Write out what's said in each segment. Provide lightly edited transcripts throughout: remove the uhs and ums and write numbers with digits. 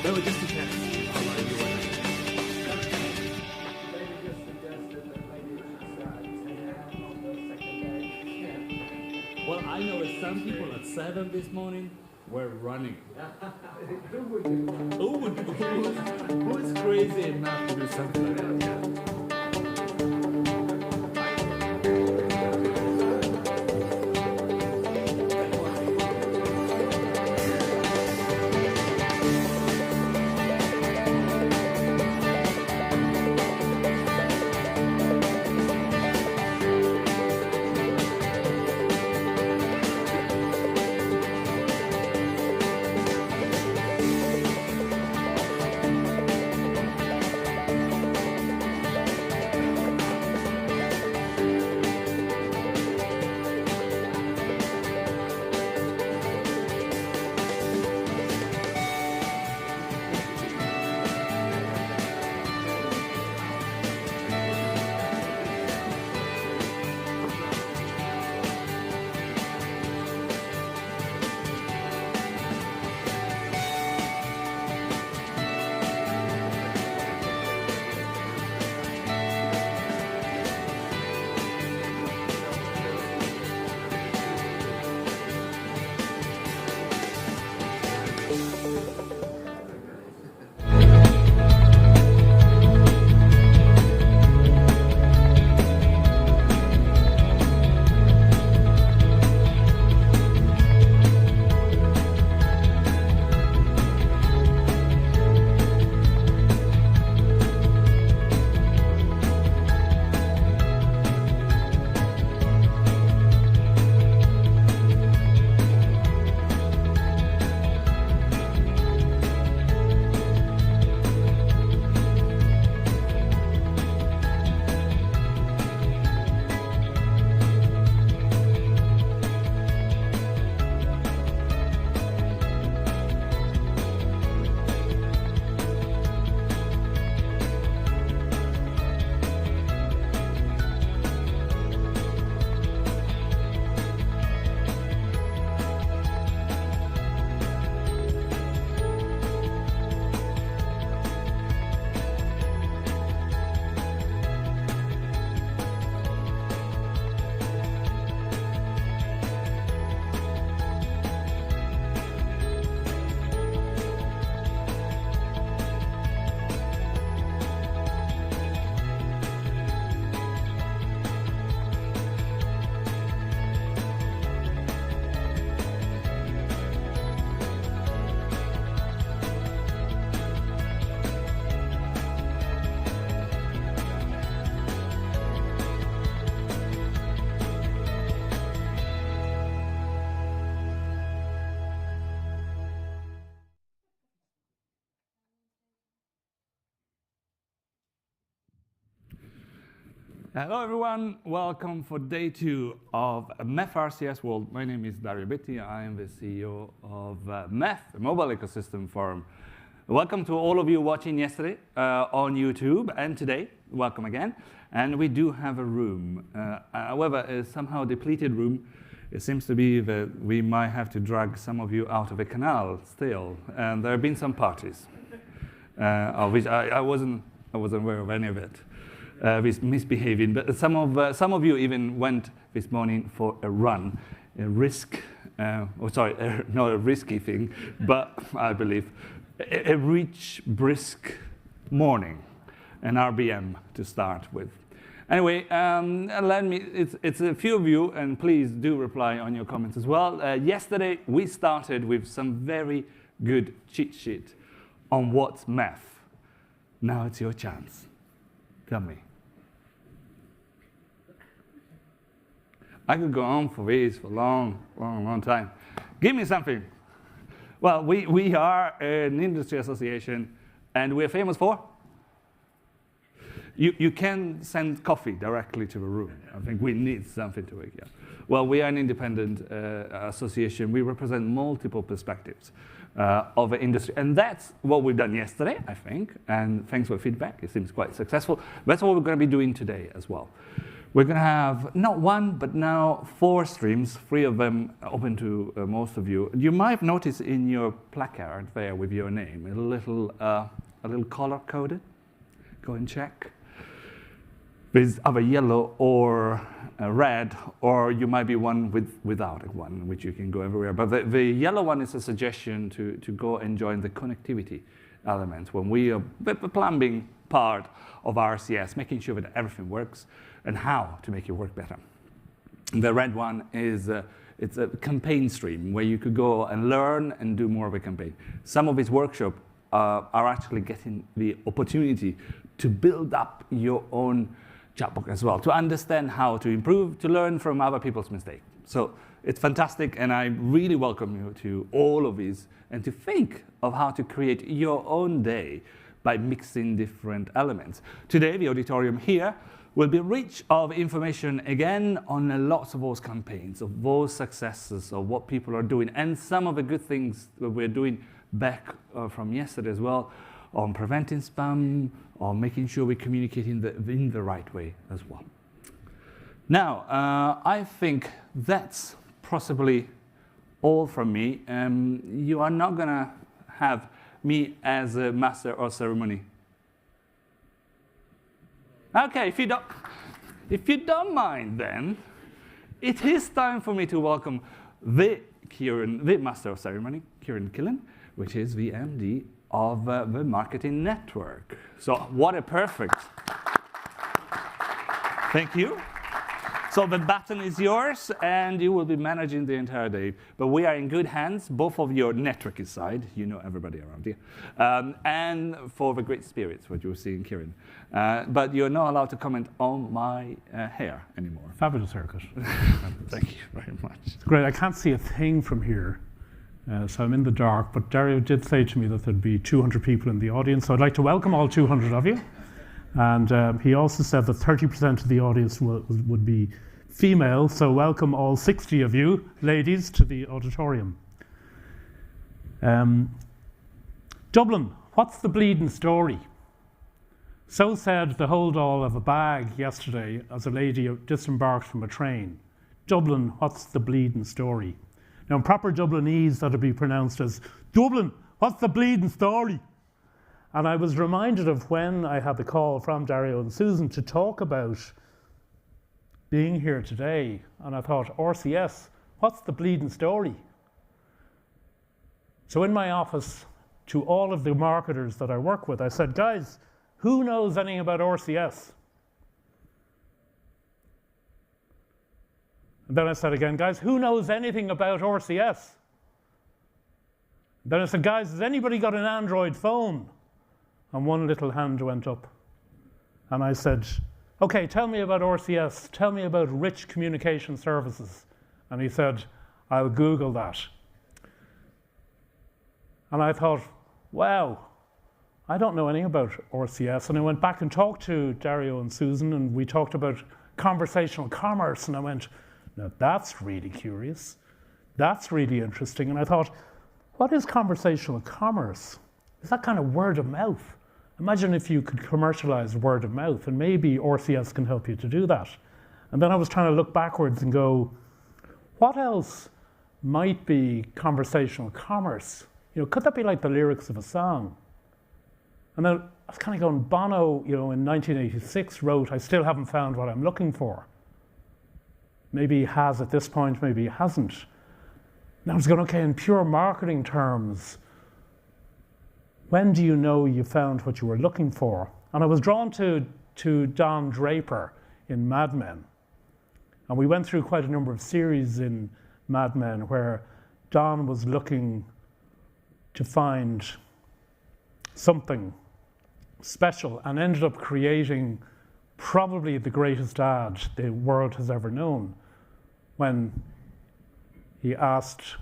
No, just to test. Well, I know that some people at 7 this morning were running. Who is crazy enough to do something like that? Hello everyone, welcome for day 2 of MEF RCS World. My name is Direqt. I am the CEO of MEF, a mobile ecosystem forum. Welcome to all of you watching yesterday on YouTube and today. Welcome again. And we do have a room, however, a somehow depleted room. It seems to be that we might have to drag some of you out of a canal still. And there have been some parties, of which I wasn't aware of any of it. With misbehaving, but some of you even went this morning for a run, a risk, not a risky thing, but I believe a rich, brisk morning, an RBM to start with. Anyway, it's a few of you, and please do reply on your comments as well. Yesterday, we started with some very good cheat sheet on what's MEF. Now it's your chance. Tell me. I could go on for this for a long time. Give me something. Well, we are an industry association, and we're famous for? You can send coffee directly to the room. I think we need something to wake you up. Well, we are an independent association. We represent multiple perspectives of the industry. And that's what we've done yesterday, I think. And thanks for feedback. It seems quite successful. That's what we're going to be doing today as well. We're going to have not one, but now 4 streams, 3 of them open to most of you. You might have noticed in your placard there with your name, a little color coded. Go and check. There's either yellow or red, or you might be one without one, which you can go everywhere. But the yellow one is a suggestion to go and join the connectivity element when we are the plumbing part of RCS, making sure that everything works and how to make it work better. The red one is it's a campaign stream where you could go and learn and do more of a campaign. Some of these workshops are actually getting the opportunity to build up your own chatbot as well, to understand how to improve, to learn from other people's mistakes. So it's fantastic, and I really welcome you to all of these and to think of how to create your own day by mixing different elements. Today, the auditorium here will be rich of information again on lots of those campaigns, of those successes, of what people are doing, and some of the good things that we're doing back from yesterday as well, on preventing spam, on making sure we're communicating in the right way as well. Now, I think that's possibly all from me. You are not going to have me as a master of ceremony. Okay, if you don't mind, then it is time for me to welcome the master of ceremony, Killeen, which is the MD of the marketing network. So what a perfect. Thank you. So the baton is yours, and you will be managing the entire day. But we are in good hands, both of your network side, you know everybody around here, and for the great spirits, what you're seeing, Kieran. But you're not allowed to comment on my hair anymore. Fabulous haircut. Thank you very much. It's great. I can't see a thing from here, so I'm in the dark. But Dario did say to me that there'd be 200 people in the audience, so I'd like to welcome all 200 of you. And he also said that 30% of the audience would be female, so welcome all 60 of you, ladies, to the auditorium. Dublin, what's the bleeding story? So said the hold-all of a bag yesterday as a lady disembarked from a train. Dublin, what's the bleeding story? Now in proper Dublinese, that would be pronounced as, Dublin, what's the bleeding story? And I was reminded of when I had the call from Dario and Susan to talk about being here today. And I thought, RCS, what's the bleeding story? So in my office, to all of the marketers that I work with, I said, guys, who knows anything about RCS? And then I said again, guys, who knows anything about RCS? And then I said, guys, has anybody got an Android phone? And one little hand went up. And I said, okay, tell me about RCS. Tell me about rich communication services. And he said, I'll Google that. And I thought, wow, I don't know anything about RCS. And I went back and talked to Dario and Susan, and we talked about conversational commerce. And I went, now that's really curious. That's really interesting. And I thought, what is conversational commerce? Is that kind of word of mouth? Imagine if you could commercialize word of mouth, and maybe RCS can help you to do that. And then I was trying to look backwards and go, what else might be conversational commerce? You know, could that be like the lyrics of a song? And then I was kind of going, Bono, you know, in 1986 wrote, I still haven't found what I'm looking for. Maybe he has at this point, maybe he hasn't. And I was going, okay, in pure marketing terms, when do you know you found what you were looking for? And I was drawn to Don Draper in Mad Men. And we went through quite a number of series in Mad Men where Don was looking to find something special and ended up creating probably the greatest ad the world has ever known when he asked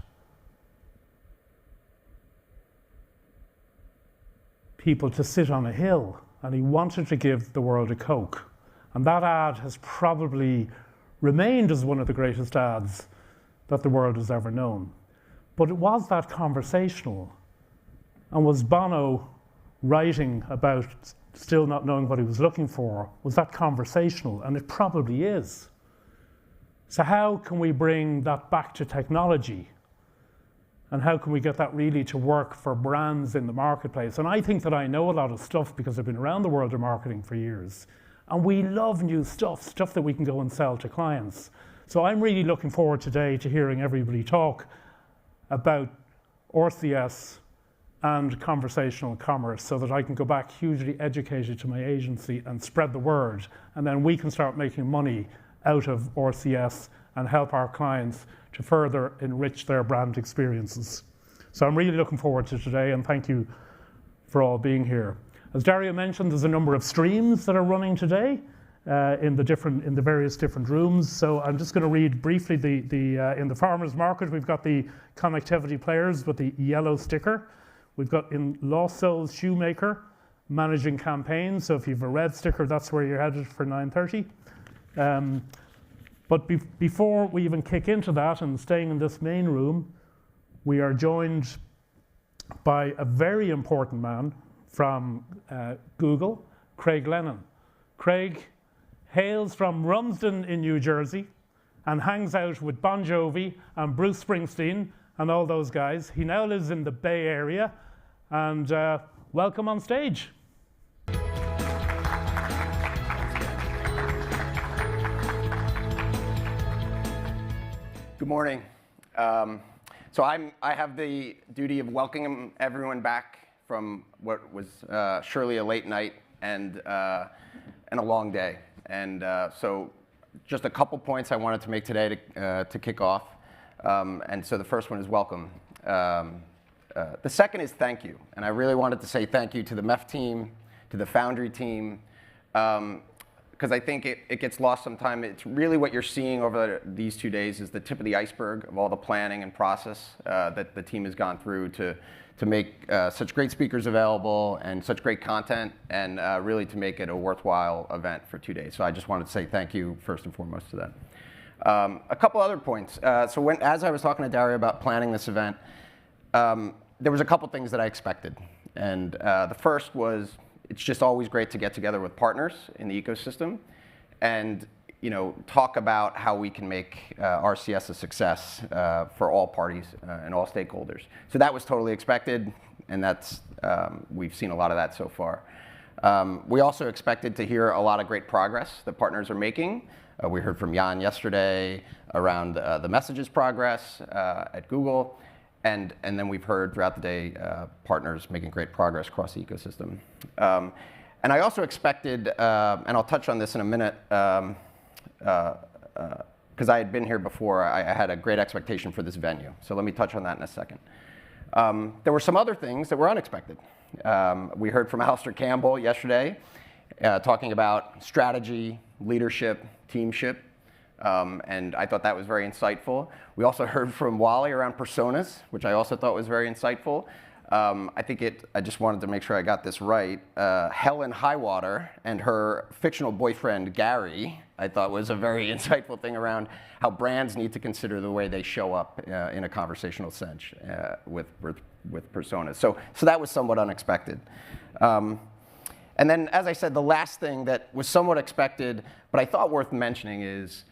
people to sit on a hill, and he wanted to give the world a Coke. And that ad has probably remained as one of the greatest ads that the world has ever known. But it was that conversational, and was Bono writing about still not knowing what he was looking for, was that conversational? And it probably is. So how can we bring that back to technology? And how can we get that really to work for brands in the marketplace? And I think that I know a lot of stuff because I've been around the world of marketing for years. And we love new stuff that we can go and sell to clients. So I'm really looking forward today to hearing everybody talk about RCS and conversational commerce so that I can go back hugely educated to my agency and spread the word. And then we can start making money out of RCS and help our clients to further enrich their brand experiences. So I'm really looking forward to today, and thank you for all being here. As Dario mentioned, there's a number of streams that are running today in the various different rooms. So I'm just going to read briefly in the farmers market, we've got the connectivity players with the yellow sticker. We've got in Lost Souls Shoemaker, managing campaigns. So if you have a red sticker, that's where you're headed for 9:30. But before we even kick into that and staying in this main room, we are joined by a very important man from Google, Craig Lennon. Craig hails from Rumsden in New Jersey and hangs out with Bon Jovi and Bruce Springsteen and all those guys. He now lives in the Bay Area, and welcome on stage. Good morning. So I have the duty of welcoming everyone back from what was surely a late night and a long day. And so just a couple points I wanted to make today to kick off. And so the first one is welcome. The second is thank you. And I really wanted to say thank you to the MEF team, to the Foundry team, because I think it gets lost sometimes. It's really what you're seeing over these 2 days is the tip of the iceberg of all the planning and process that the team has gone through to make such great speakers available and such great content, and really to make it a worthwhile event for 2 days. So I just wanted to say thank you first and foremost to them. A couple other points. As I was talking to Dario about planning this event, there was a couple things that I expected. And the first was, it's just always great to get together with partners in the ecosystem and talk about how we can make RCS a success for all parties and all stakeholders. So that was totally expected, and we've seen a lot of that so far. We also expected to hear a lot of great progress that partners are making. We heard from Jan yesterday around the messages progress at Google. And then we've heard throughout the day partners making great progress across the ecosystem. And I also expected, and I'll touch on this in a minute, because I had been here before, I had a great expectation for this venue. So let me touch on that in a second. There were some other things that were unexpected. We heard from Alistair Campbell yesterday talking about strategy, leadership, teamship. And I thought that was very insightful. We also heard from Wally around personas, which I also thought was very insightful. I just wanted to make sure I got this right. Helen Highwater and her fictional boyfriend, Gary, I thought was a very insightful thing around how brands need to consider the way they show up in a conversational sense with personas. So that was somewhat unexpected. And then, as I said, the last thing that was somewhat expected, but I thought worth mentioning is,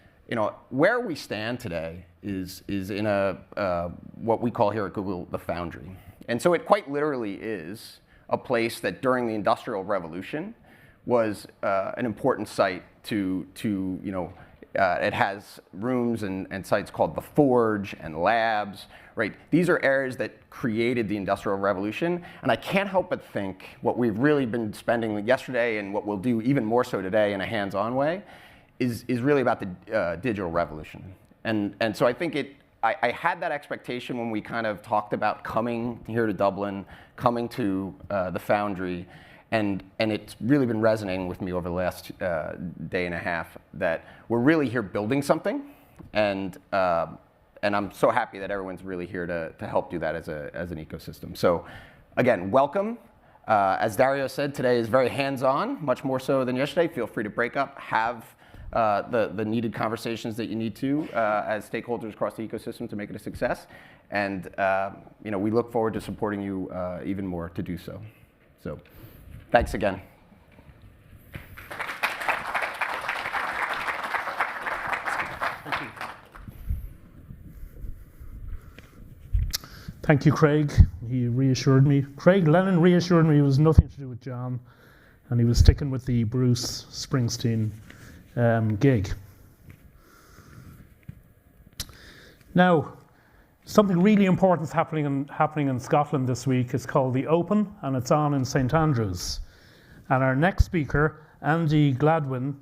where we stand today is in what we call here at Google the Foundry. And so it quite literally is a place that during the Industrial Revolution was an important site it has rooms and sites called the Forge and labs, right? These are areas that created the Industrial Revolution. And I can't help but think what we've really been spending yesterday and what we'll do even more so today in a hands-on way is really about the digital revolution. And so I think I had that expectation when we kind of talked about coming here to Dublin, coming to the Foundry, and it's really been resonating with me over the last day and a half that we're really here building something, and I'm so happy that everyone's really here to help do that as an ecosystem. So again, welcome. As Dario said, today is very hands-on, much more so than yesterday. Feel free to break up, have the needed conversations that you need to as stakeholders across the ecosystem to make it a success. And we look forward to supporting you even more to do so. So thanks again. Thank you, Craig. He reassured me. Lennon reassured me it was nothing to do with John, and he was sticking with the Bruce Springsteen gig. Now, something really important is happening in Scotland this week. It's called the Open, and it's on in St Andrews. And our next speaker, Andy Gladwin,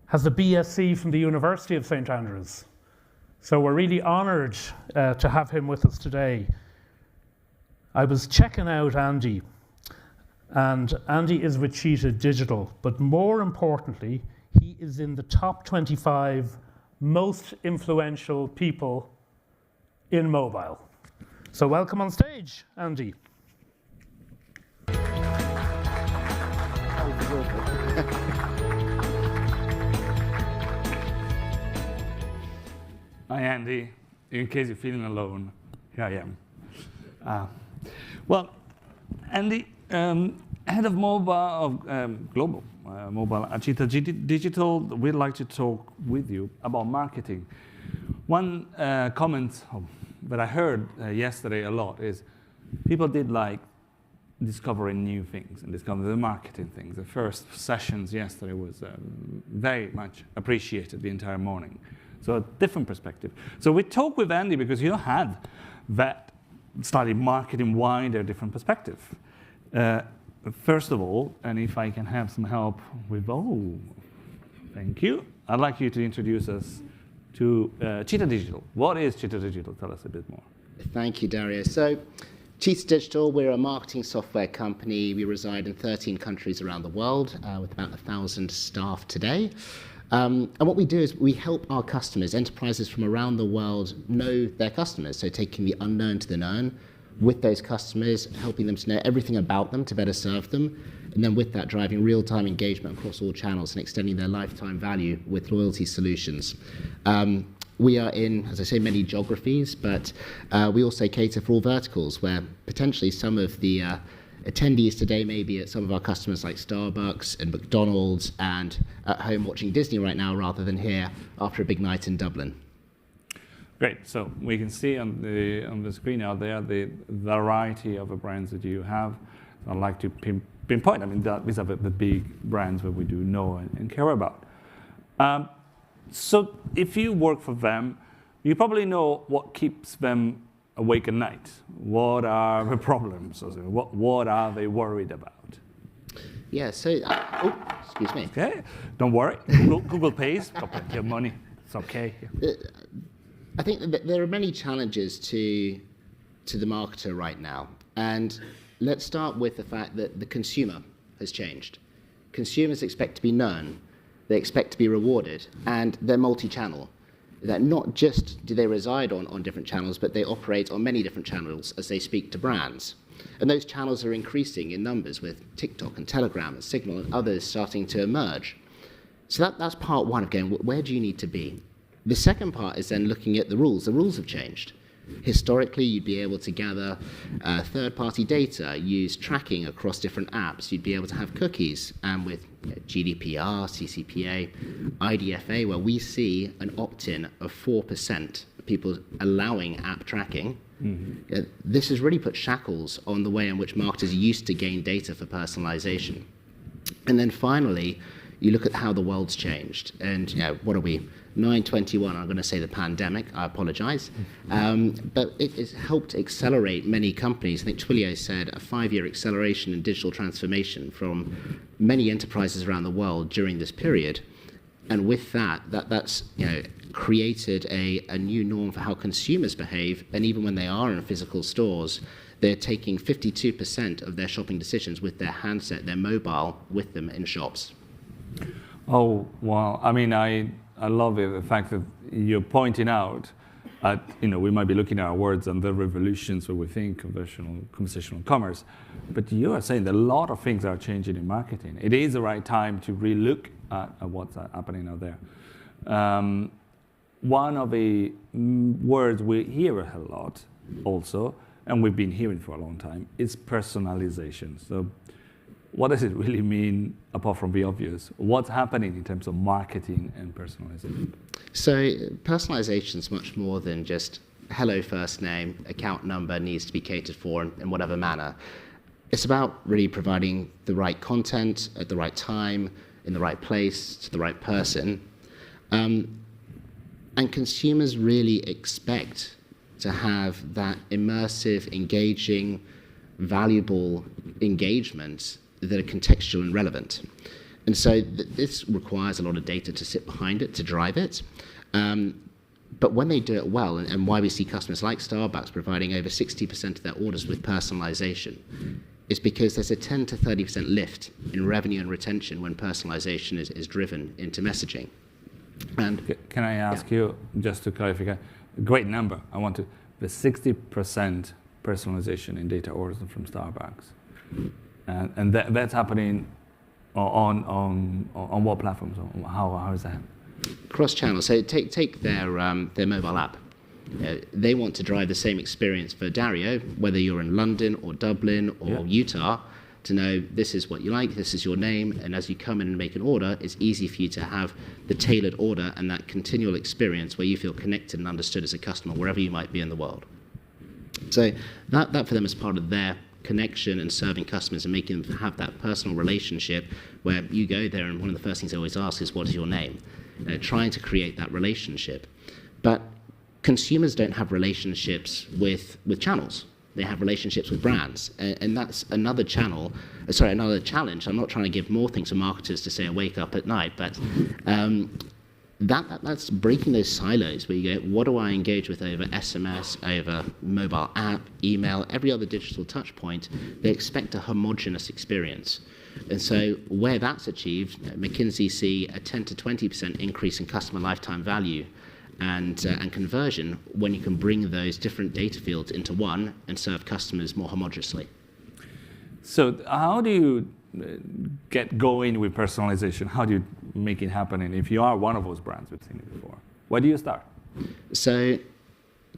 has a BSc from the University of St Andrews. So we're really honoured to have him with us today. I was checking out Andy, and Andy is with Cheetah Digital, but more importantly, he is in the top 25 most influential people in mobile. So welcome on stage, Andy. Hi, Andy. In case you're feeling alone, here I am. Well, Andy, head of mobile of Global Mobile at Cheetah Digital, we'd like to talk with you about marketing. One comment that I heard yesterday a lot is people did like discovering new things and discovering the marketing things. The first sessions yesterday was very much appreciated the entire morning. So a different perspective. So we talked with Andy because you had that study marketing wider, different perspective. First of all, and if I can have some help with, thank you. I'd like you to introduce us to Cheetah Digital. What is Cheetah Digital? Tell us a bit more. Thank you, Dario. So Cheetah Digital, we're a marketing software company. We reside in 13 countries around the world with about 1,000 staff today. And what we do is we help our customers, enterprises from around the world, know their customers. So taking the unknown to the known with those customers, helping them to know everything about them to better serve them. And then with that, driving real-time engagement across all channels and extending their lifetime value with loyalty solutions. We are in, as I say, many geographies, but we also cater for all verticals where potentially some of the attendees today may be at some of our customers like Starbucks and McDonald's and at home watching Disney right now rather than here after a big night in Dublin. Great. So we can see on the screen out there the variety of the brands that you have. I'd like to pinpoint. I mean, these are the big brands that we do know and care about. So if you work for them, you probably know what keeps them awake at night. What are the problems? What are they worried about? Yeah, so, excuse me. Okay, don't worry. Google pays, got plenty of money. It's okay. I think that there are many challenges to the marketer right now. And let's start with the fact that the consumer has changed. Consumers expect to be known, they expect to be rewarded, and they're multi-channel. That not just do they reside on different channels, but they operate on many different channels as they speak to brands. And those channels are increasing in numbers with TikTok and Telegram and Signal and others starting to emerge. So that's part one of going, where do you need to be? The second part is then looking at the rules. The rules have changed. Historically, you'd be able to gather third-party data, use tracking across different apps. You'd be able to have cookies, and with GDPR, CCPA, IDFA, where we see an opt-in of 4% of people allowing app tracking. Mm-hmm. This has really put shackles on the way in which marketers used to gain data for personalization. And then finally, you look at how the world's changed. And what are we? 9/21, I'm going to say the pandemic, I apologize. But it has helped accelerate many companies. I think Twilio said a 5-year acceleration in digital transformation from many enterprises around the world during this period. And with that's created a new norm for how consumers behave. And even when they are in physical stores, they're taking 52% of their shopping decisions with their handset, their mobile, with them in shops. Oh, wow. I mean, I love it, the fact that you're pointing out, we might be looking at our words and the revolutions where we think conversational commerce, but you are saying that a lot of things are changing in marketing. It is the right time to relook at what's happening out there. One of the words we hear a lot also, and we've been hearing for a long time, is personalization. So what does it really mean, apart from the obvious? What's happening in terms of marketing and personalization? So personalization is much more than just hello first name, account number needs to be catered for in whatever manner. It's about really providing the right content at the right time, in the right place, to the right person. And consumers really expect to have that immersive, engaging, valuable engagement that are contextual and relevant. And so this requires a lot of data to sit behind it, to drive it. But when they do it well, and why we see customers like Starbucks providing over 60% of their orders with personalization, is because there's a 10 to 30% lift in revenue and retention when personalization is driven into messaging. And can I ask you, just to clarify, great number, the 60% personalization in data orders from Starbucks. And that's happening on what platforms? How is that? Cross-channel. So take their mobile app. They want to drive the same experience for Dario, whether you're in London or Dublin or Utah, to know this is what you like, this is your name, and as you come in and make an order, it's easy for you to have the tailored order and that continual experience where you feel connected and understood as a customer wherever you might be in the world. So that for them is part of their connection and serving customers and making them have that personal relationship where you go there and one of the first things they always ask is, what is your name? Trying to create that relationship. But consumers don't have relationships with channels. They have relationships with brands. And that's another challenge. I'm not trying to give more things to marketers to say, wake up at night, but that's breaking those silos where you go, what do I engage with over SMS, over mobile app, email, every other digital touch point? They expect a homogeneous experience. And so where that's achieved, McKinsey see a 10 to 20% increase in customer lifetime value and conversion when you can bring those different data fields into one and serve customers more homogeneously. So how do you get going with personalization? How do you make it happen? And if you are one of those brands we've seen it before, where do you start? So,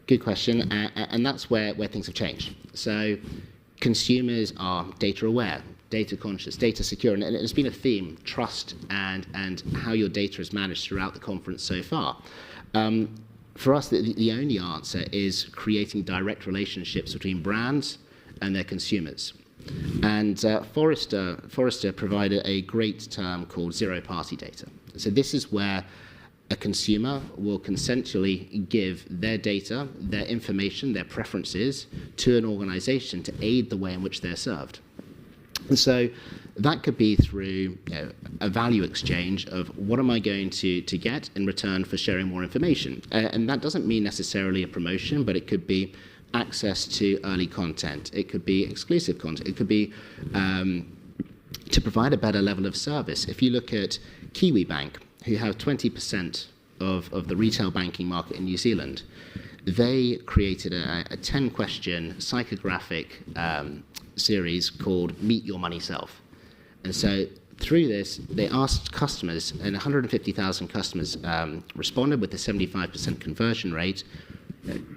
good question, and that's where things have changed. So, consumers are data aware, data conscious, data secure, and it's been a theme, trust and how your data is managed throughout the conference so far. For us, the only answer is creating direct relationships between brands and their consumers. And Forrester provided a great term called zero-party data. So this is where a consumer will consensually give their data, their information, their preferences to an organization to aid the way in which they're served. And so that could be through a value exchange of what am I going to get in return for sharing more information. And that doesn't mean necessarily a promotion, but it could be access to early content. It could be exclusive content. It could be to provide a better level of service. If you look at Kiwi Bank, who have 20% of the retail banking market in New Zealand, they created a 10-question psychographic series called Meet Your Money Self. And so through this, they asked customers, and 150,000 customers responded with a 75% conversion rate.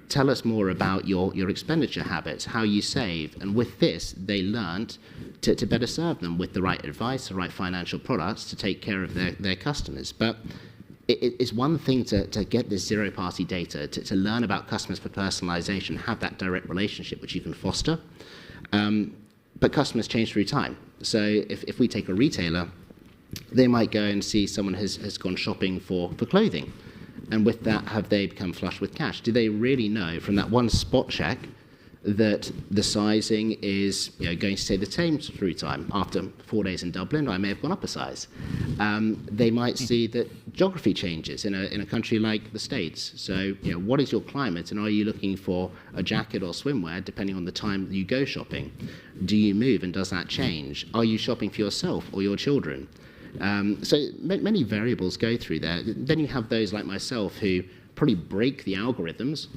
Tell us more about your expenditure habits, how you save. And with this, they learned to better serve them with the right advice, the right financial products to take care of their customers. But it's one thing to get this zero-party data, to learn about customers for personalization, have that direct relationship which you can foster. But customers change through time. So if we take a retailer, they might go and see someone has gone shopping for clothing. And with that, have they become flush with cash? Do they really know from that one spot check that the sizing is going to stay the same through time? After 4 days in Dublin, I may have gone up a size. They might see that geography changes in a country like the States. So what is your climate, and are you looking for a jacket or swimwear depending on the time you go shopping? Do you move, and does that change? Are you shopping for yourself or your children? So many variables go through there. Then you have those like myself who probably break the algorithms,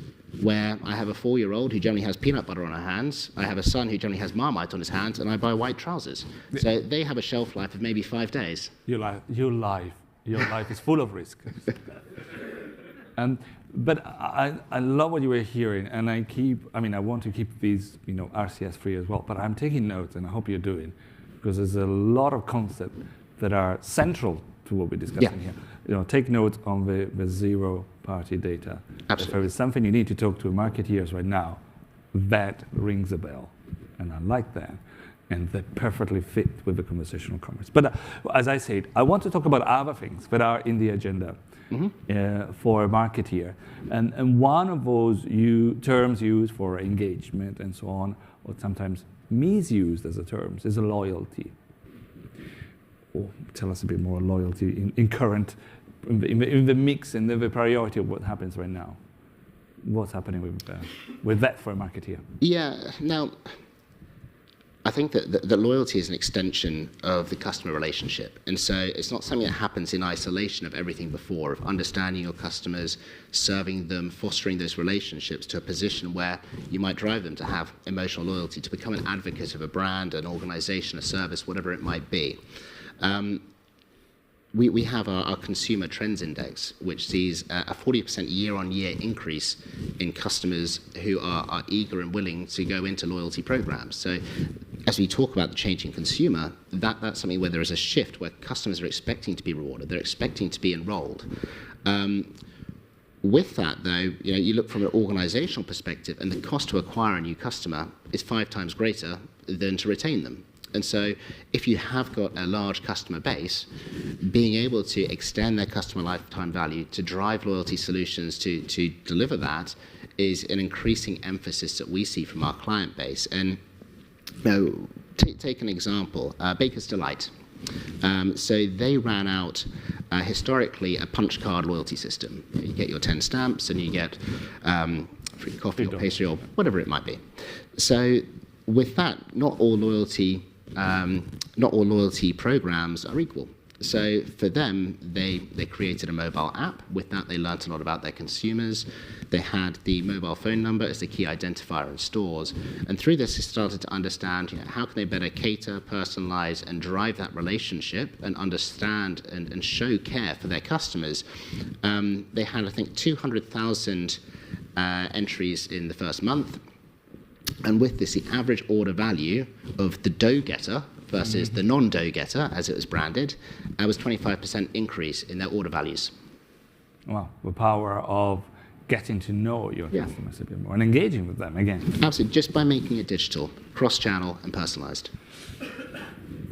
where I have a 4-year-old who generally has peanut butter on her hands, I have a son who generally has Marmite on his hands, and I buy white trousers. So they have a shelf life of maybe 5 days. Your life is full of risk. But I love what you were hearing, and I want to keep these RCS free as well, but I'm taking notes, and I hope you're doing, because there's a lot of concepts that are central to what we're discussing here. Take note on the zero-party data. Absolutely. If there is something you need to talk to marketeers right now, that rings a bell, and I like that. And they perfectly fit with the conversational commerce. But as I said, I want to talk about other things that are in the agenda for a marketeer. And one of those terms used for engagement and so on, or sometimes misused as a term, is loyalty. Or tell us a bit more loyalty in the mix and the priority of what happens right now. What's happening with that for a marketeer? Yeah, now, I think that loyalty is an extension of the customer relationship. And so it's not something that happens in isolation of everything before, of understanding your customers, serving them, fostering those relationships to a position where you might drive them to have emotional loyalty, to become an advocate of a brand, an organization, a service, whatever it might be. We have our Consumer Trends Index, which sees a 40% year-on-year increase in customers who are eager and willing to go into loyalty programs. So as we talk about the changing consumer, that's something where there is a shift where customers are expecting to be rewarded, they're expecting to be enrolled. With that, though, you look from an organizational perspective, and the cost to acquire a new customer is 5 times greater than to retain them. And so if you have got a large customer base, being able to extend their customer lifetime value, to drive loyalty solutions, to deliver that, is an increasing emphasis that we see from our client base. And take an example, Baker's Delight. So they ran out, historically, a punch card loyalty system. You get your 10 stamps and you get free coffee or pastry or whatever it might be. So with that, not all loyalty programs are equal. So for them, they created a mobile app. With that, they learned a lot about their consumers. They had the mobile phone number as the key identifier in stores. And through this, they started to understand how can they better cater, personalize, and drive that relationship and understand and show care for their customers. They had, I think, 200,000 entries in the first month. And with this, the average order value of the dough getter versus the non-dough getter, as it was branded, was 25% increase in their order values. Wow, the power of getting to know your customers a bit more and engaging with them again. Absolutely, just by making it digital, cross-channel and personalized.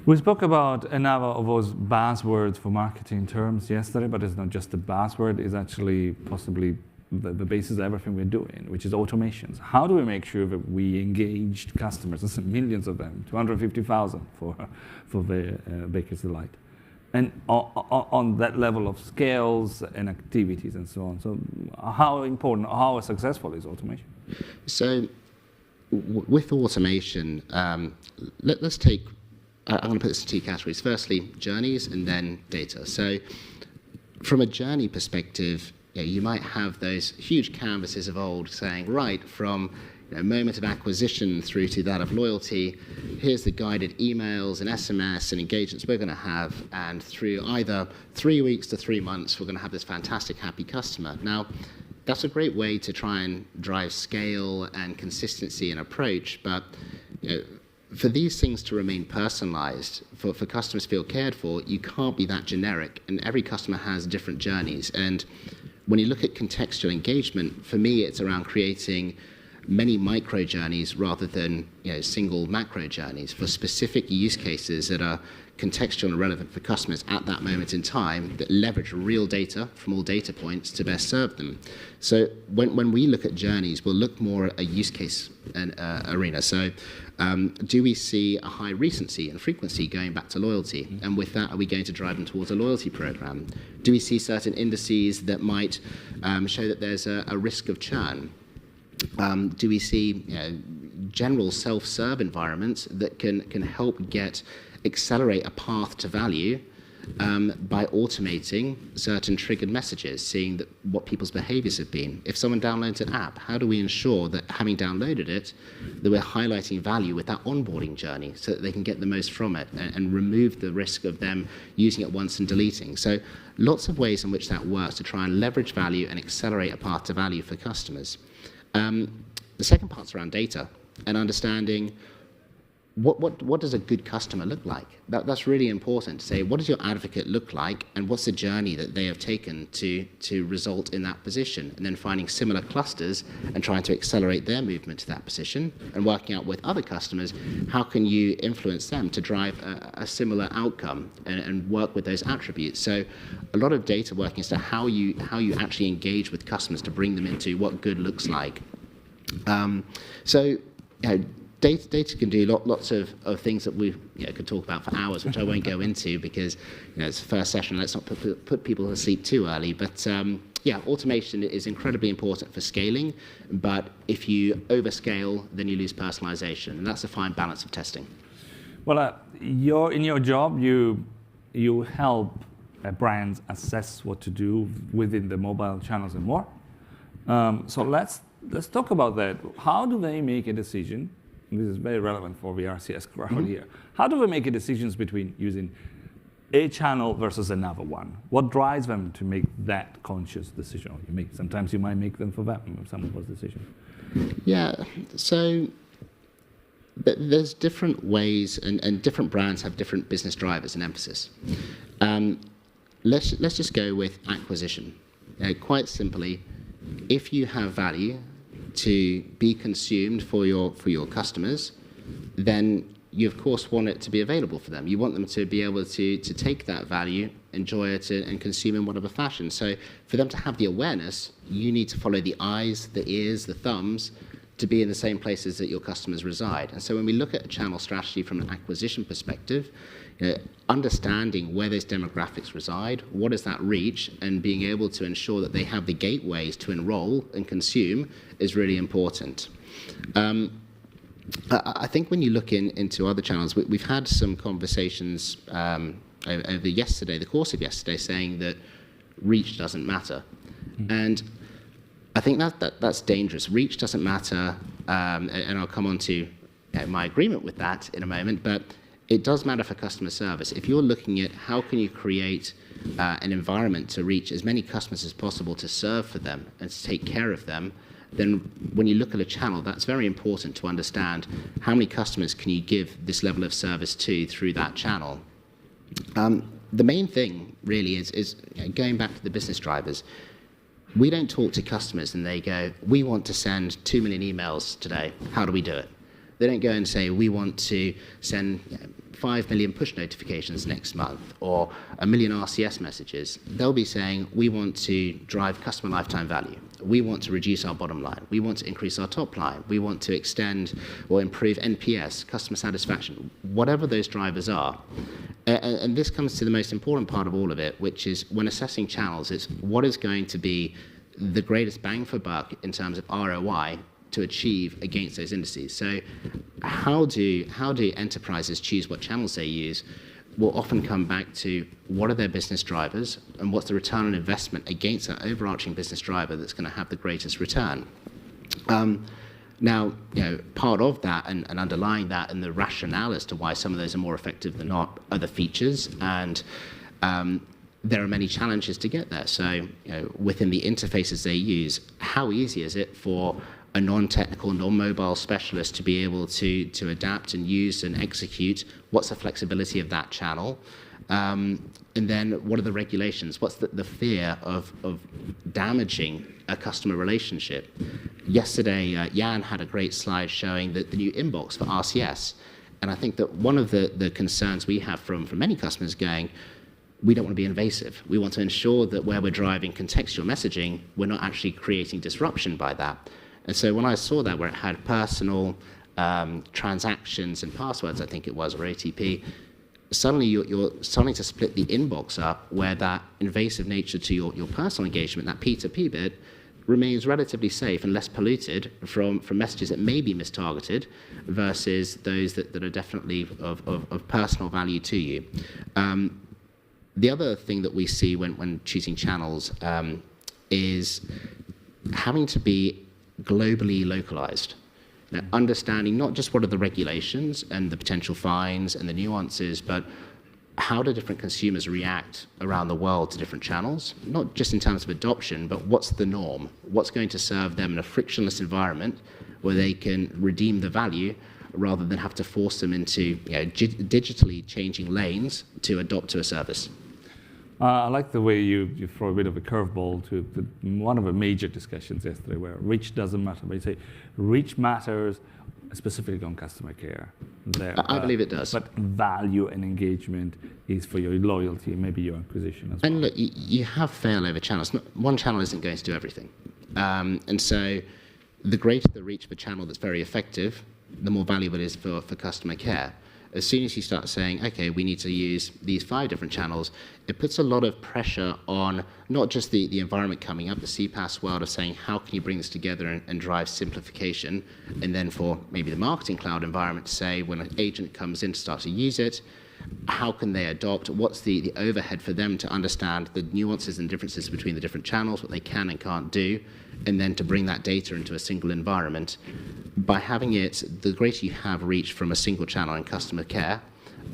We spoke about another of those buzzwords for marketing terms yesterday, but it's not just a buzzword, it's actually possibly the basis of everything we're doing, which is automations. How do we make sure that we engaged customers, there's millions of them, 250,000 for the Baker's Delight, and on that level of scales and activities and so on. So how important, how successful is automation? So with automation, let's take, I'm going to put this in 2 categories. Firstly, journeys and then data. So from a journey perspective, you might have those huge canvases of old saying, right, from moment of acquisition through to that of loyalty, here's the guided emails and SMS and engagements we're going to have, and through either 3 weeks to 3 months, we're going to have this fantastic, happy customer. Now, that's a great way to try and drive scale and consistency and approach, but for these things to remain personalized, for customers to feel cared for, you can't be that generic, and every customer has different journeys. And when you look at contextual engagement, for me, it's around creating many micro journeys rather than single macro journeys for specific use cases that are contextual and relevant for customers at that moment in time, that leverage real data from all data points to best serve them. So when we look at journeys, we'll look more at a use case arena. So do we see a high recency and frequency going back to loyalty? And with that, are we going to drive them towards a loyalty program? Do we see certain indices that might show that there's a risk of churn? Do we see general self-serve environments that can help accelerate a path to value by automating certain triggered messages, seeing what people's behaviors have been? If someone downloads an app, how do we ensure that having downloaded it, that we're highlighting value with that onboarding journey so that they can get the most from it and remove the risk of them using it once and deleting? So lots of ways in which that works to try and leverage value and accelerate a path to value for customers. The second part's around data and understanding what does a good customer look like? That's really important to say, what does your advocate look like, and what's the journey that they have taken to result in that position? And then finding similar clusters and trying to accelerate their movement to that position, and working out with other customers, how can you influence them to drive a similar outcome and work with those attributes. So a lot of data working as to how you actually engage with customers to bring them into what good looks like. Data can do lots of things that we could talk about for hours, which I won't go into because it's the first session. Let's not put people to sleep too early. But automation is incredibly important for scaling. But if you overscale, then you lose personalization, and that's a fine balance of testing. Well, in your job, you help brands assess what to do within the mobile channels and more. So let's talk about that. How do they make a decision? This is very relevant for the RCS crowd here. How do they make decisions between using a channel versus another one? What drives them to make that conscious decision? Sometimes you might make them for them, some of those decisions. Yeah, so there's different ways, and different brands have different business drivers and emphasis. Let's just go with acquisition. Quite simply, if you have value to be consumed for your customers, then you of course want it to be available for them. You want them to be able to take that value, enjoy it, and consume in whatever fashion. So for them to have the awareness, you need to follow the eyes, the ears, the thumbs to be in the same places that your customers reside. And so when we look at a channel strategy from an acquisition perspective, understanding where those demographics reside, what is that reach, and being able to ensure that they have the gateways to enroll and consume is really important. I think when you look into other channels, we've had some conversations over the course of yesterday, saying that reach doesn't matter. And I think that's dangerous. Reach doesn't matter, and I'll come on to my agreement with that in a moment, but it does matter for customer service. If you're looking at how can you create an environment to reach as many customers as possible, to serve for them and to take care of them, then when you look at a channel, that's very important to understand how many customers can you give this level of service to through that channel. The main thing really is going back to the business drivers. We don't talk to customers and they go, we want to send 2 million emails today. How do we do it? They don't go and say, we want to send 5 million push notifications next month, or 1 million RCS messages. They'll be saying, we want to drive customer lifetime value. We want to reduce our bottom line. We want to increase our top line. We want to extend or improve NPS, customer satisfaction, whatever those drivers are. And this comes to the most important part of all of it, which is when assessing channels, it's what is going to be the greatest bang for buck in terms of ROI to achieve against those indices. So how do enterprises choose what channels they use will often come back to what are their business drivers and what's the return on investment against that overarching business driver that's going to have the greatest return. Now, part of that and underlying that and the rationale as to why some of those are more effective than not are the features, and there are many challenges to get there. So within the interfaces they use, how easy is it for a non-technical, non-mobile specialist to be able to adapt and use and execute? What's the flexibility of that channel? And then what are the regulations? What's the fear of damaging a customer relationship? Yesterday, Jan had a great slide showing the new inbox for RCS. And I think that one of the concerns we have from many customers going, we don't want to be invasive. We want to ensure that where we're driving contextual messaging, we're not actually creating disruption by that. And so when I saw that, where it had personal transactions and passwords, I think it was, or ATP, suddenly you're starting to split the inbox up, where that invasive nature to your personal engagement, that P2P bit, remains relatively safe and less polluted from messages that may be mistargeted versus those that are definitely of personal value to you. The other thing that we see when choosing channels is having to be globally localized. Now, understanding not just what are the regulations and the potential fines and the nuances, but how do different consumers react around the world to different channels, not just in terms of adoption, but what's the norm? What's going to serve them in a frictionless environment where they can redeem the value rather than have to force them into digitally changing lanes to adopt to a service. I like the way you throw a bit of a curveball to one of the major discussions yesterday, where reach doesn't matter, but you say reach matters specifically on customer care. There, I believe it does. But value and engagement is for your loyalty and maybe your acquisition as well. And look, you have failover channels. One channel isn't going to do everything. And so the greater the reach of a channel that's very effective, the more valuable it is for customer care. As soon as you start saying, okay, we need to use these 5 different channels, it puts a lot of pressure on not just the environment coming up, the CPaaS world of saying, how can you bring this together and drive simplification? And then for maybe the marketing cloud environment to say, when an agent comes in to start to use it, how can they adopt? What's the overhead for them to understand the nuances and differences between the different channels, what they can and can't do, and then to bring that data into a single environment. By having it, the greater you have reach from a single channel in customer care,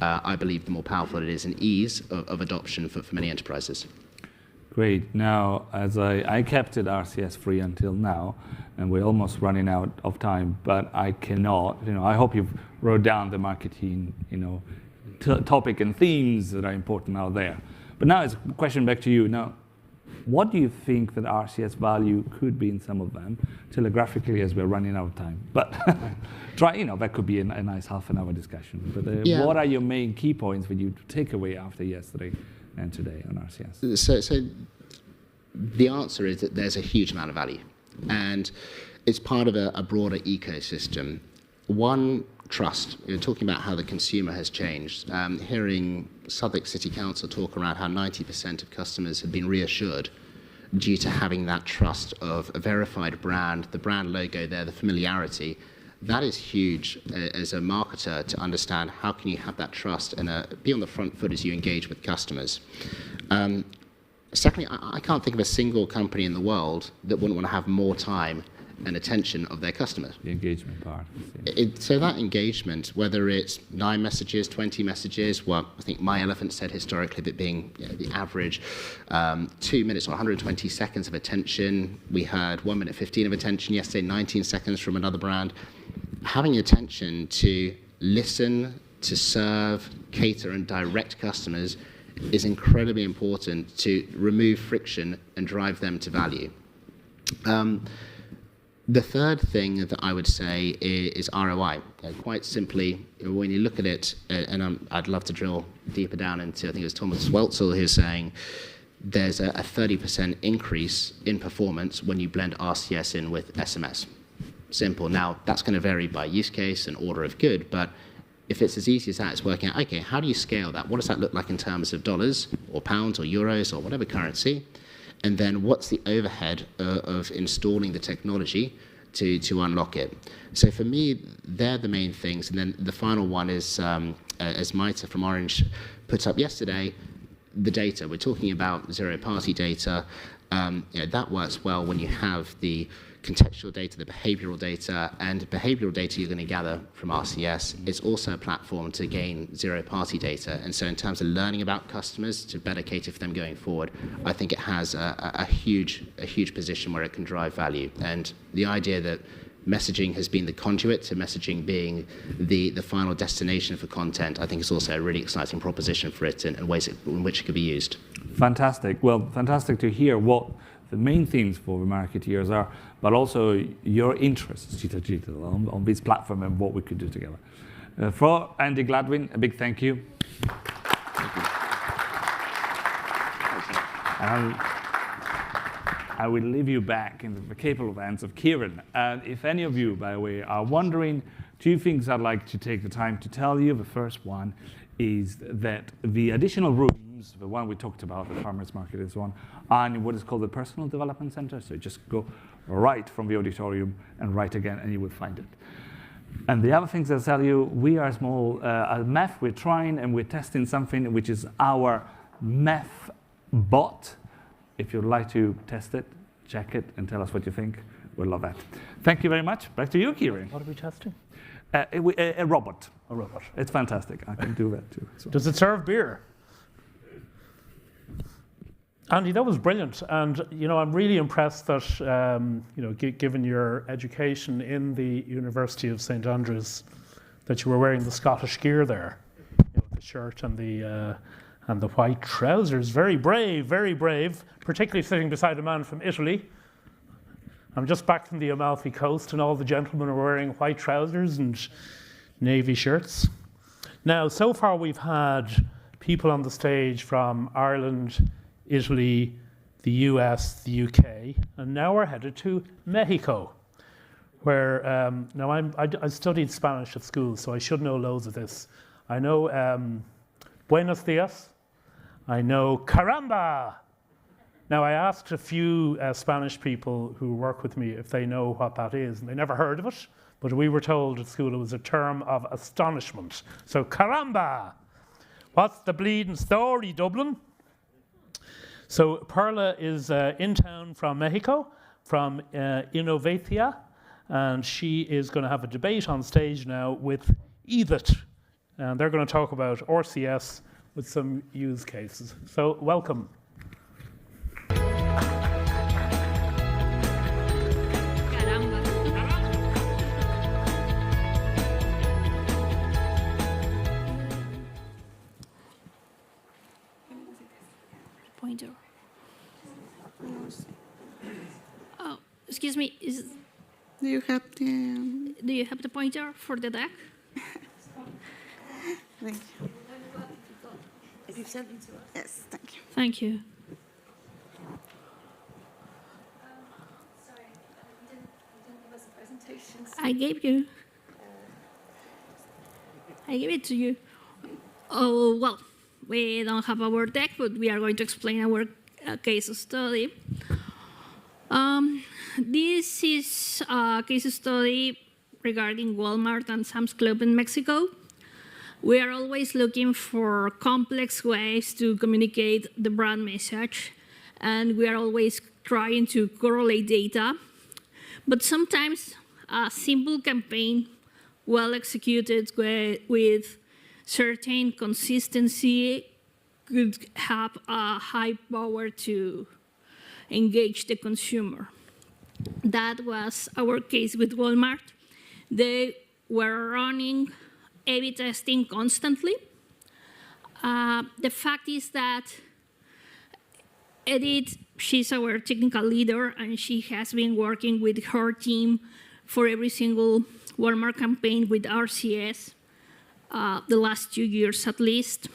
I believe the more powerful it is in ease of adoption for many enterprises. Great. Now, as I kept it RCS free until now, and we're almost running out of time, but I cannot, I hope you've wrote down the marketing, topic and themes that are important out there. But now it's a question back to you. Now, what do you think that RCS value could be in some of them, telegraphically, as we're running out of time? But that could be a nice half an hour discussion. But what are your main key points for you to take away after yesterday and today on RCS? So the answer is that there's a huge amount of value, and it's part of a broader ecosystem. One, trust. You're talking about how the consumer has changed. Hearing Southwark City Council talk around how 90% of customers have been reassured due to having that trust of a verified brand, the brand logo there, the familiarity. That is huge as a marketer to understand how can you have that trust and be on the front foot as you engage with customers. Secondly, I can't think of a single company in the world that wouldn't want to have more time and attention of their customers. The engagement part. So that engagement, whether it's 9 messages, 20 messages, well, I think My Elephant said historically that being the average 2 minutes or 120 seconds of attention. We heard 1 minute 15 of attention yesterday, 19 seconds from another brand. Having attention to listen, to serve, cater and direct customers is incredibly important to remove friction and drive them to value. The third thing that I would say is ROI. Quite simply, when you look at it, and I'd love to drill deeper down into, I think it was Thomas Welzel who's saying, there's a 30% increase in performance when you blend RCS in with SMS. Simple. Now, that's going to vary by use case and order of good, but if it's as easy as that, it's working out, okay, how do you scale that? What does that look like in terms of dollars or pounds or euros or whatever currency? And then what's the overhead of installing the technology to unlock it? So for me, they're the main things. And then the final one is, as Maita from Orange put up yesterday, the data. We're talking about zero-party data. That works well when you have the contextual data, the behavioral data, and behavioral data you're going to gather from RCS. It's also a platform to gain zero-party data. And so in terms of learning about customers to better cater for them going forward, I think it has a huge position where it can drive value. And the idea that messaging has been the conduit to messaging being the final destination for content, I think is also a really exciting proposition for it and ways in which it could be used. Fantastic. Well, fantastic to hear what the main themes for the marketeers are, but also your interests, Cheetah Digital, on this platform and what we could do together. For Andy Gladwin, a big thank you. Thank you. I will leave you back in the capable hands of Kieran. And if any of you, by the way, are wondering, 2 things I'd like to take the time to tell you. The first one is that the additional rooms, the one we talked about, the farmers market is one, and what is called the personal development center. So just go right from the auditorium and right again, and you will find it. And the other things I'll tell you, we are small at MEF. We're trying and we're testing something which is our MEF bot. If you'd like to test it, check it, and tell us what you think, we'll love that. Thank you very much. Back to you, Kieran. What are we testing? A robot. A robot. It's fantastic. I can do that too. So. Does it serve beer? Andy, that was brilliant, and I'm really impressed that given your education in the University of St Andrews, that you were wearing the Scottish gear there, you know, the shirt and the white trousers. Very brave, particularly sitting beside a man from Italy. I'm just back from the Amalfi Coast and all the gentlemen are wearing white trousers and navy shirts. Now, so far we've had people on the stage from Ireland, Italy, the US, the UK, and now we're headed to Mexico, where, now I studied Spanish at school, so I should know loads of this. I know buenos dias, I know caramba. Now, I asked a few Spanish people who work with me if they know what that is, and they never heard of it, but we were told at school it was a term of astonishment. So, caramba! What's the bleeding story, Dublin? So, Perla is in town from Mexico, from Innovattia, and she is going to have a debate on stage now with Edith, and they're going to talk about RCS with some use cases. So, welcome. Pointer. Oh, excuse me. Do you have the? Do you have the pointer for the deck? Thank you. If you send it to us. Yes, thank you. Thank you. Sorry, you didn't give us a presentation. I gave you. I gave it to you. Oh, well, we don't have our deck, but we are going to explain our case study. This is a case study regarding Walmart and Sam's Club in Mexico. We are always looking for complex ways to communicate the brand message, and we are always trying to correlate data. But sometimes a simple campaign, well executed with certain consistency, could have a high power to engage the consumer. That was our case with Walmart. They were running A/B testing constantly. The fact is that Edith, she's our technical leader, and she has been working with her team for every single Walmart campaign with RCS the last 2 years at least,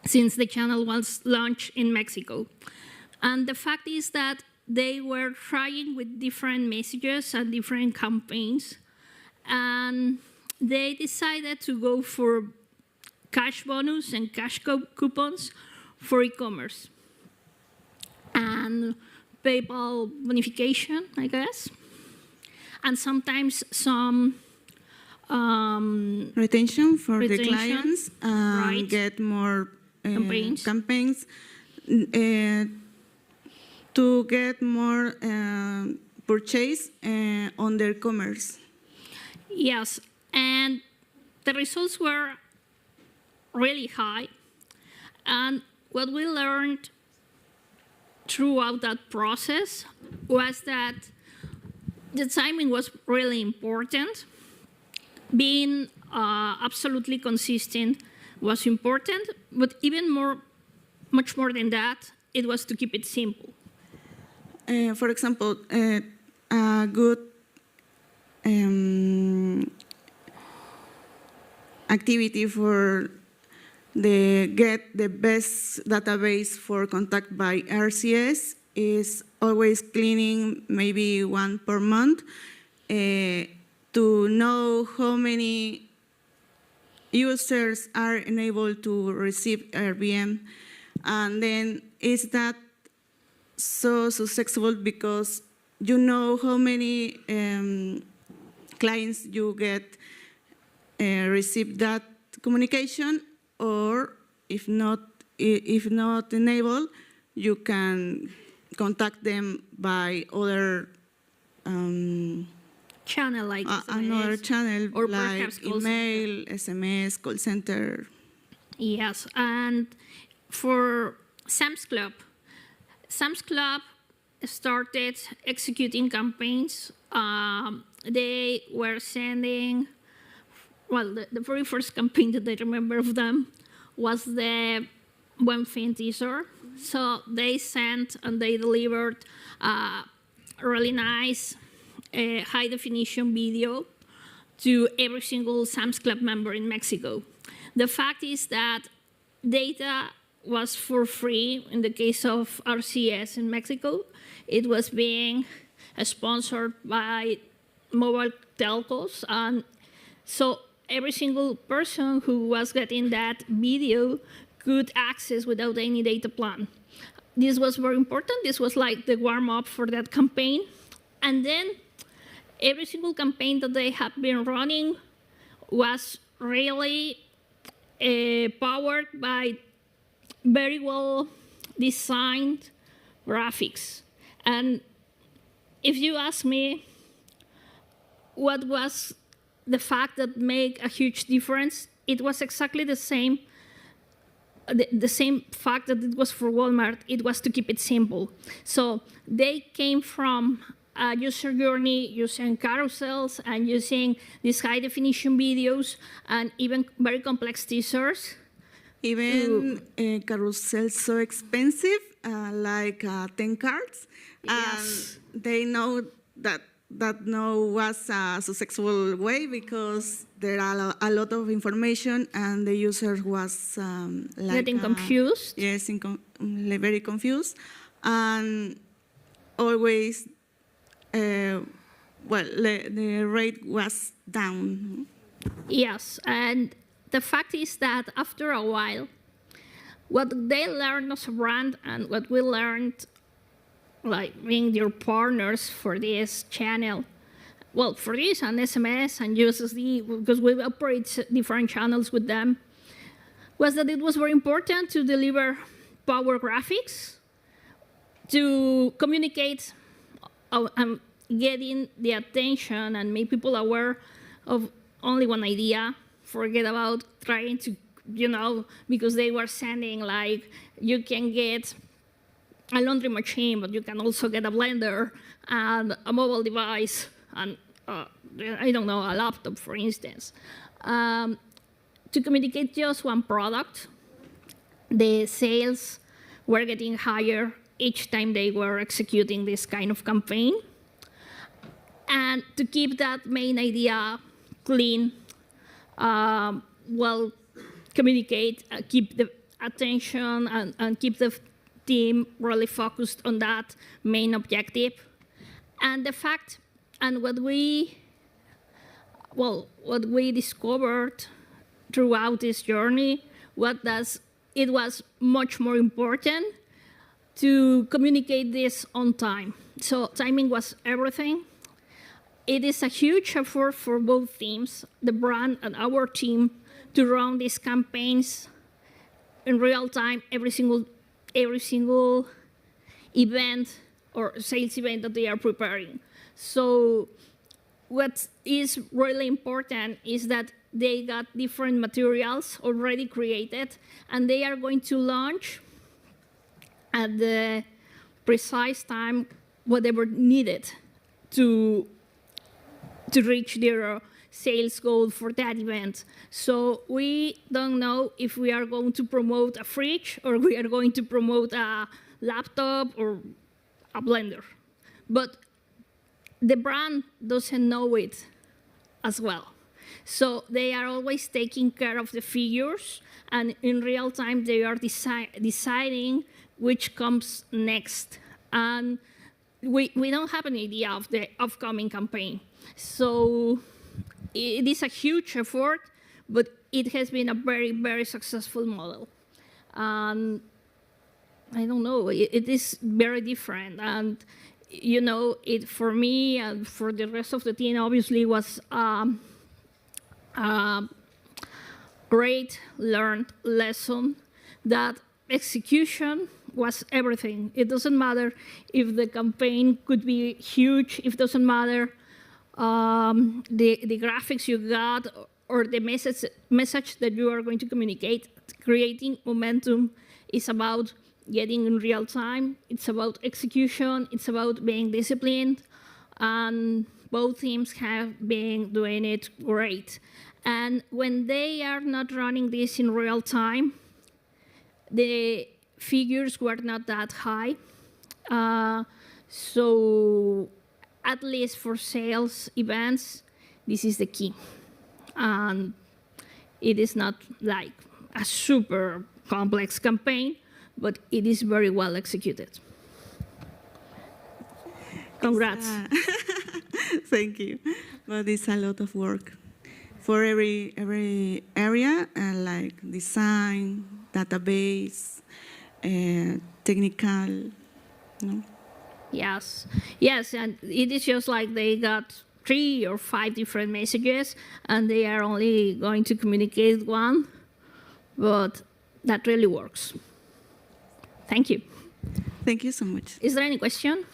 since the channel was launched in Mexico. And the fact is that they were trying with different messages and different campaigns, and they decided to go for cash bonus and cash coupons for e-commerce and PayPal bonification, I guess, and sometimes some Retention for the retention, clients, right. get more Campaigns. To get more purchase on their commerce. Yes, and the results were really high. And what we learned throughout that process was that the timing was really important. Being absolutely consistent was important, but even much more than that, it was to keep it simple. For example, a good activity for get the best database for contact by RCS is always cleaning maybe one per month to know how many users are enabled to receive RBM. And then is that so successful because you know how many clients you get receive that communication, or if not enabled, you can contact them by other Channel like another SMS, channel or like perhaps call email, SMS, call center. Yes, and for Sam's Club started executing campaigns. They were sending well, the very first campaign that I remember of them was the One Thing teaser. So they sent and they delivered a really nice high-definition video to every single Sam's Club member in Mexico. The fact is that data was for free in the case of RCS in Mexico. It was being sponsored by mobile telcos, and so every single person who was getting that video could access without any data plan. This was very important. This was like the warm-up for that campaign. And then every single campaign that they have been running was really powered by very well designed graphics. And if you ask me what was the fact that made a huge difference, it was exactly the same. The same fact that it was for Walmart, it was to keep it simple. So they came from a user journey using carousels and using these high-definition videos and even very complex teasers. Even carousels so expensive, like 10 cards. Yes. They know that no was a successful way because there are a lot of information and the user was Getting confused. Yes, very confused. And always, the rate was down. Yes, and the fact is that after a while, what they learned as a brand and what we learned, like being their partners for this channel, well, for this and SMS and USSD, because we operate different channels with them, was that it was very important to deliver power graphics, to communicate and getting the attention and make people aware of only one idea, forget about trying to, because they were sending like, you can get a laundry machine, but you can also get a blender and a mobile device and, I don't know, a laptop, for instance. To communicate just one product, the sales were getting higher each time they were executing this kind of campaign. And to keep that main idea clean, well, communicate, keep the attention and keep the team really focused on that main objective. And the fact, and what we discovered throughout this journey, it was much more important to communicate this on time. So timing was everything. It is a huge effort for both teams, the brand and our team, to run these campaigns in real time, every single event or sales event that they are preparing. So what is really important is that they got different materials already created, and they are going to launch at the precise time whatever needed to reach their sales goal for that event. So we don't know if we are going to promote a fridge or we are going to promote a laptop or a blender. But the brand doesn't know it as well. So they are always taking care of the figures, and in real time they are deciding which comes next. And we don't have an idea of the upcoming campaign. So it is a huge effort, but it has been a very, very successful model. And I don't know, it is very different. And it for me and for the rest of the team obviously was great learned lesson that execution was everything. It doesn't matter if the campaign could be huge, it doesn't matter the graphics you got or the message that you are going to communicate. Creating momentum is about getting in real time, it's about execution, it's about being disciplined, and both teams have been doing it great. And when they are not running this in real time, the figures were not that high. So at least for sales events, this is the key. And it is not like a super complex campaign, but it is very well executed. Congrats. Thank you. But it's a lot of work for every area, like design, database, technical. No? Yes, and it is just like they got 3 or 5 different messages, and they are only going to communicate one, but that really works. Thank you. Thank you so much. Is there any question?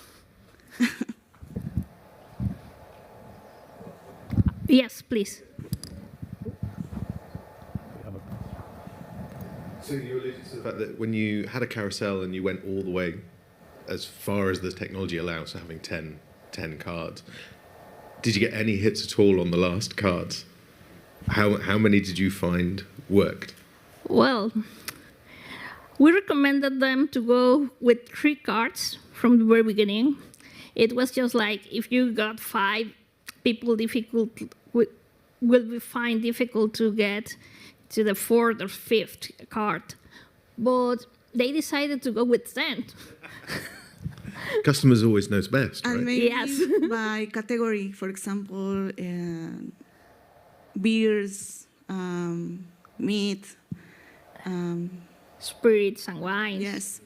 Yes, please. So you alluded to the fact that when you had a carousel and you went all the way as far as the technology allows, so having 10 cards, did you get any hits at all on the last cards? How many did you find worked? Well, we recommended them to go with 3 cards from the very beginning. It was just like if you got 5, people will find difficult to get to the 4th or 5th card. But they decided to go with 10. Customers always knows best, right? And maybe Yes. by category, for example, beers, meat. Spirits and wines. Yes.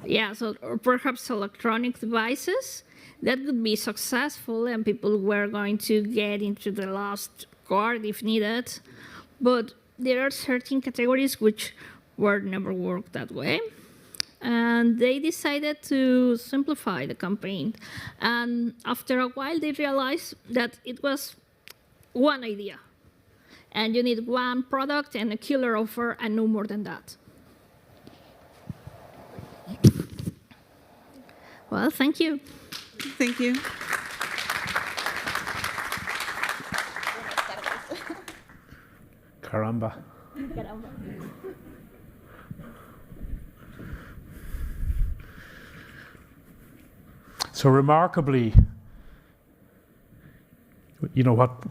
Yeah, so or perhaps electronic devices. That could be successful, and people were going to get into the last card if needed. But there are certain categories which were never worked that way. And they decided to simplify the campaign. And after a while, they realized that it was one idea. And you need one product and a killer offer and no more than that. Well, thank you. Thank you. Caramba. So remarkably, you know, what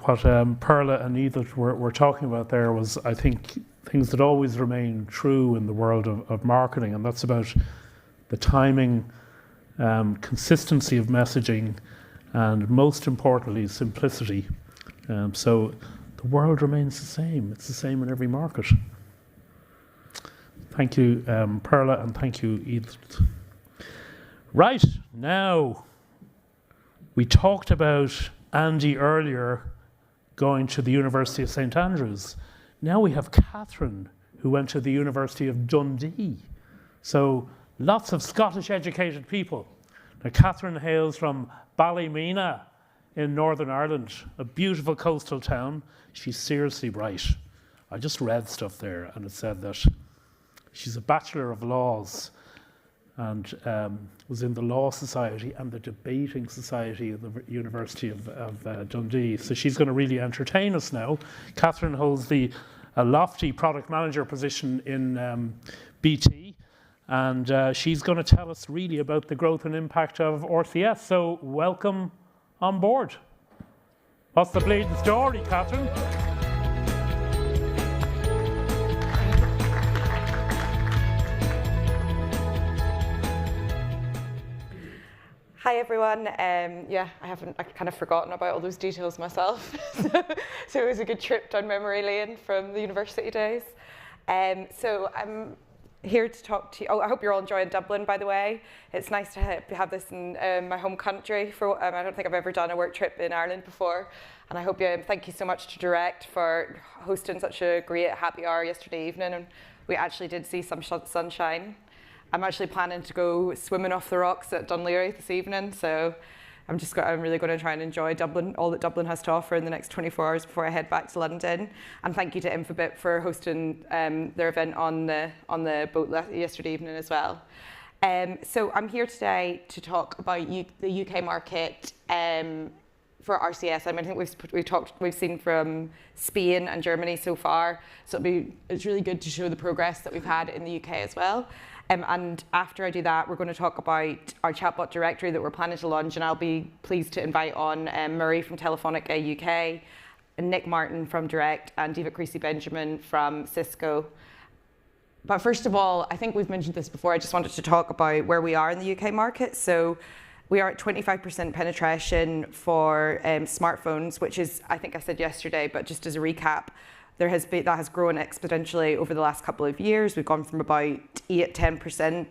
Perla and Edith were talking about there was, I think, things that always remain true in the world of marketing, and that's about the timing, consistency of messaging, and most importantly, simplicity. So the world remains the same. It's the same in every market. Thank you, Perla, and thank you, Edith. Right, now, we talked about Andy earlier going to the University of St Andrews. Now we have Catherine, who went to the University of Dundee. So lots of Scottish educated people. Now Catherine hails from Ballymena in Northern Ireland, a beautiful coastal town. She's seriously bright. I just read stuff there and it said that she's a Bachelor of Laws and was in the Law Society and the Debating Society of the University of Dundee. So she's going to really entertain us now. Catherine holds a lofty product manager position in BT, and she's going to tell us really about the growth and impact of RCS. So welcome on board. What's the bleeding story, Catherine? Hi everyone. I kind of forgotten about all those details myself. so it was a good trip down memory lane from the university days. So I'm here to talk to you. Oh, I hope you're all enjoying Dublin, by the way. It's nice to have this in my home country. I don't think I've ever done a work trip in Ireland before. And I hope thank you so much to Direqt for hosting such a great happy hour yesterday evening. And we actually did see some sunshine. I'm actually planning to go swimming off the rocks at Dunleary this evening, so I'm really going to try and enjoy Dublin, all that Dublin has to offer in the next 24 hours before I head back to London. And thank you to Infobit for hosting their event on the boat yesterday evening as well. So I'm here today to talk about the UK market for RCS. I mean, I think we've seen from Spain and Germany so far. So it's really good to show the progress that we've had in the UK as well. And after I do that, we're going to talk about our chatbot directory that we're planning to launch, and I'll be pleased to invite on Murray from Telefonica UK, Nick Martin from Direqt, and Diva Creasy-Benjamin from Cisco. But first of all, I think we've mentioned this before, I just wanted to talk about where we are in the UK market. So we are at 25% penetration for smartphones, which is, I think I said yesterday, but just as a recap, that has grown exponentially over the last couple of years. We've gone from about 10%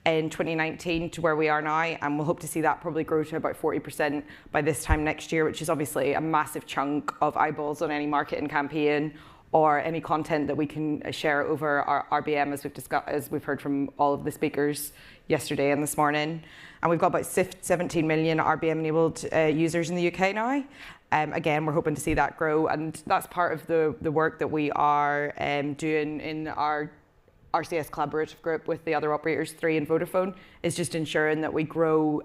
in 2019 to where we are now, and we'll hope to see that probably grow to about 40% by this time next year, which is obviously a massive chunk of eyeballs on any marketing campaign or any content that we can share over our RBM, as we've discussed, as we've heard from all of the speakers yesterday and this morning. And we've got about 17 million RBM-enabled users in the UK now. Again, we're hoping to see that grow, and that's part of the work that we are doing in our RCS collaborative group with the other operators, 3 and Vodafone, is just ensuring that we grow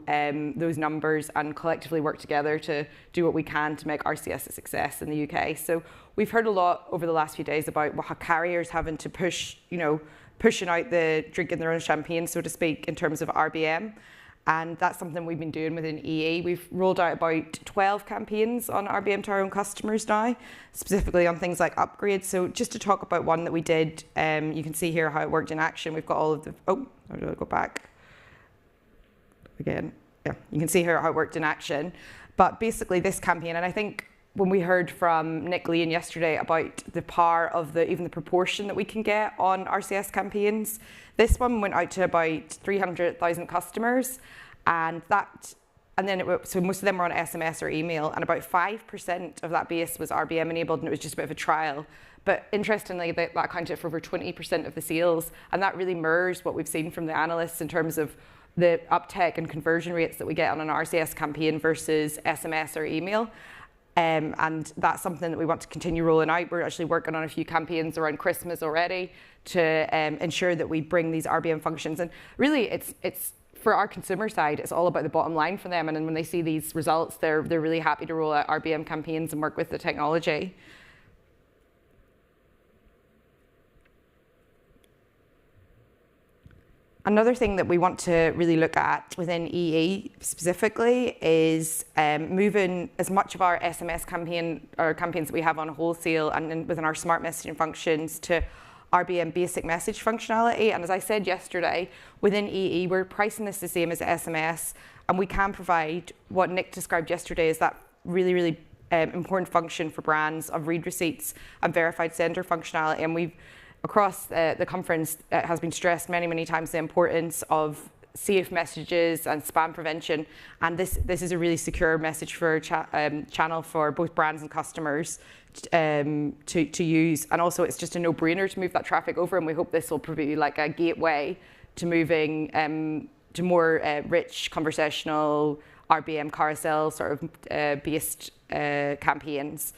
those numbers and collectively work together to do what we can to make RCS a success in the UK. So we've heard a lot over the last few days about how carriers having to pushing out drinking their own champagne, so to speak, in terms of RBM. And that's something we've been doing within EE. We've rolled out about 12 campaigns on RBM to our own customers now, specifically on things like upgrades. So just to talk about one that we did, you can see here how it worked in action. We've got all of the, how do I go back? Again, yeah, you can see here how it worked in action. But basically this campaign, and I think when we heard from Nick Guerin yesterday about the power of even the proportion that we can get on RCS campaigns, this one went out to about 300,000 customers, so most of them were on SMS or email, and about 5% of that base was RBM enabled, and it was just a bit of a trial. But interestingly, that accounted for over 20% of the sales, and that really mirrors what we've seen from the analysts in terms of the uptake and conversion rates that we get on an RCS campaign versus SMS or email. And that's something that we want to continue rolling out. We're actually working on a few campaigns around Christmas already to ensure that we bring these RBM functions. And really, it's for our consumer side, it's all about the bottom line for them. And then when they see these results, they're really happy to roll out RBM campaigns and work with the technology. Another thing that we want to really look at within EE specifically is moving as much of our SMS campaigns that we have on wholesale and within our smart messaging functions to RBM basic message functionality. And as I said yesterday, within EE, we're pricing this the same as SMS, and we can provide what Nick described yesterday as that really important function for brands of read receipts and verified sender functionality. And we've across the conference, it has been stressed many times the importance of safe messages and spam prevention. And this is a really secure message for channel for both brands and customers to use. And also, it's just a no-brainer to move that traffic over. And we hope this will be like a gateway to moving to more rich conversational RBM carousel sort of based campaigns.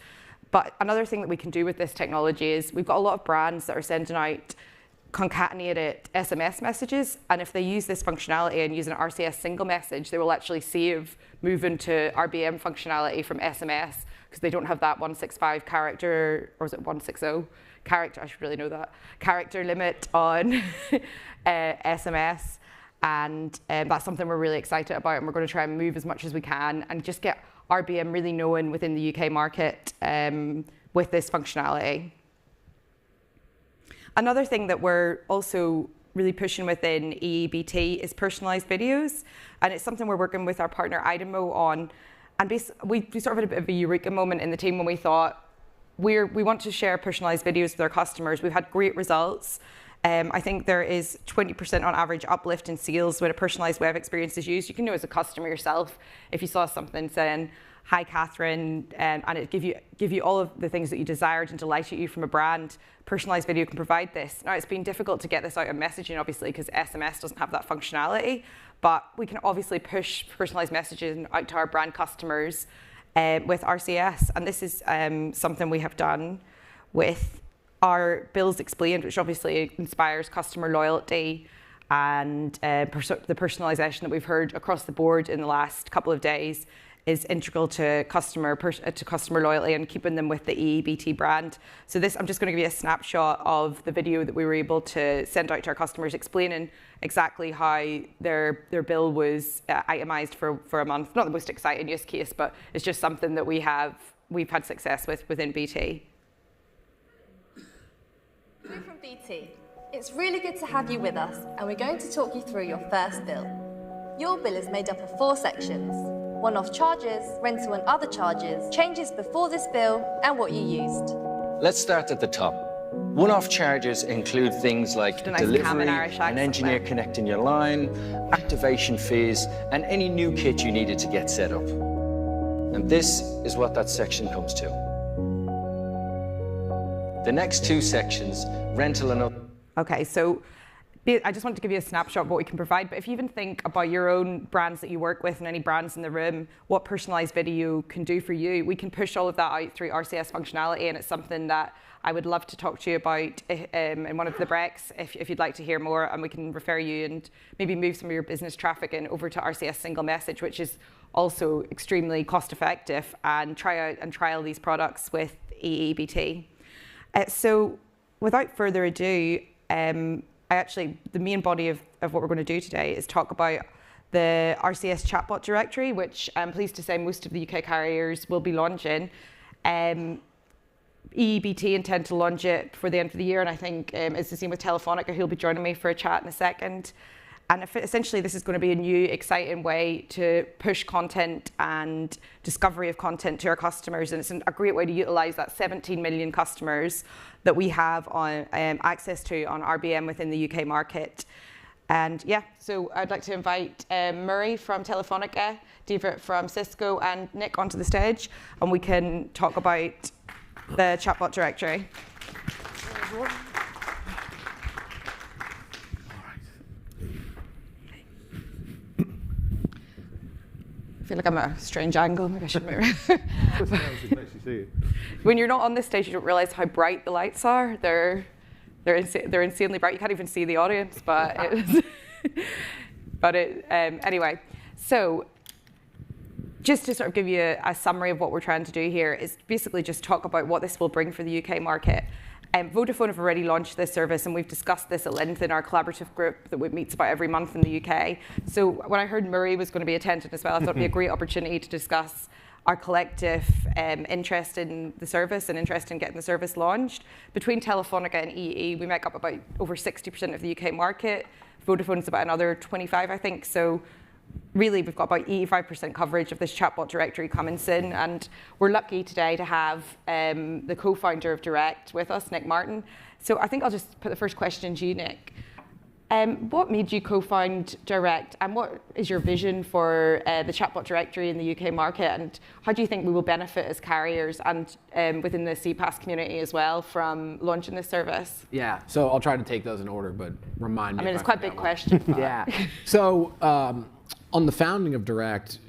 But another thing that we can do with this technology is we've got a lot of brands that are sending out concatenated SMS messages, and if they use this functionality and use an RCS single message, they will actually save moving to RBM functionality from SMS because they don't have that 165 character, or is it 160 character? I should really know that character limit on SMS, and that's something we're really excited about, and we're going to try and move as much as we can and just get RBM really known within the UK market with this functionality. Another thing that we're also really pushing within EEBT is personalized videos, and it's something we're working with our partner Idemo on. And we sort of had a bit of a eureka moment in the team when we thought we want to share personalized videos with our customers. We've had great results. I think there is 20% on average uplift in sales when a personalized web experience is used. You can know as a customer yourself if you saw something saying, "Hi, Catherine," and it give you all of the things that you desired and delighted you from a brand. Personalized video can provide this. Now, it's been difficult to get this out of messaging, obviously, because SMS doesn't have that functionality, but we can obviously push personalized messaging out to our brand customers with RCS, and this is something we have done with our Bills Explained, which obviously inspires customer loyalty and the personalization that we've heard across the board in the last couple of days is integral to customer loyalty and keeping them with the EEBT brand. So I'm just going to give you a snapshot of the video that we were able to send out to our customers, explaining exactly how their bill was itemized for a month. Not the most exciting use case, but it's just something that we've had success with within BT. Hi from BT. It's really good to have you with us, and we're going to talk you through your first bill. Your bill is made up of 4 sections: one-off charges, rental and other charges, changes before this bill, and what you used. Let's start at the top. One-off charges include things like delivery, an engineer connecting your line, activation fees, and any new kit you needed to get set up. And this is what that section comes to. The next 2 sections, rental and other. Okay, so I just wanted to give you a snapshot of what we can provide, but if you even think about your own brands that you work with and any brands in the room, what personalized video can do for you, we can push all of that out through RCS functionality, and it's something that I would love to talk to you about in one of the breaks if you'd like to hear more, and we can refer you and maybe move some of your business traffic in over to RCS single message, which is also extremely cost effective, and trial these products with EEBT. So without further ado, the main body of what we're going to do today is talk about the RCS chatbot directory, which I'm pleased to say most of the UK carriers will be launching. EEBT intend to launch it before the end of the year, and I think it's the same with Telefonica, who'll be joining me for a chat in a second. And essentially, this is going to be a new, exciting way to push content and discovery of content to our customers. And it's a great way to utilize that 17 million customers that we have on access to on RBM within the UK market. And yeah, so I'd like to invite Murray from Telefonica, Direqt from Cisco, and Nick onto the stage, and we can talk about the chatbot directory. I feel like I'm at a strange angle. Maybe I should move. When you're not on this stage, you don't realize how bright the lights are. They're insanely bright. You can't even see the audience, but anyway. So just to sort of give you a summary of what we're trying to do here is basically just talk about what this will bring for the UK market. Vodafone have already launched this service, and we've discussed this at length in our collaborative group that meets about every month in the UK. So when I heard Murray was going to be attending as well, I thought it'd be a great opportunity to discuss our collective interest in the service and interest in getting the service launched. Between Telefonica and EE, we make up about over 60% of the UK market. Vodafone's about another 25, I think. So really, we've got about 85% coverage of this chatbot directory coming soon, and we're lucky today to have the co-founder of Direqt with us, Nick Martin. So I think I'll just put the first question to you, Nick. What made you co-found Direqt, and what is your vision for the chatbot directory in the UK market, and how do you think we will benefit as carriers and within the CPaaS community as well from launching this service? Yeah, so I'll try to take those in order, but remind me. I mean, it's quite a big question. Yeah. So on the founding of Direqt,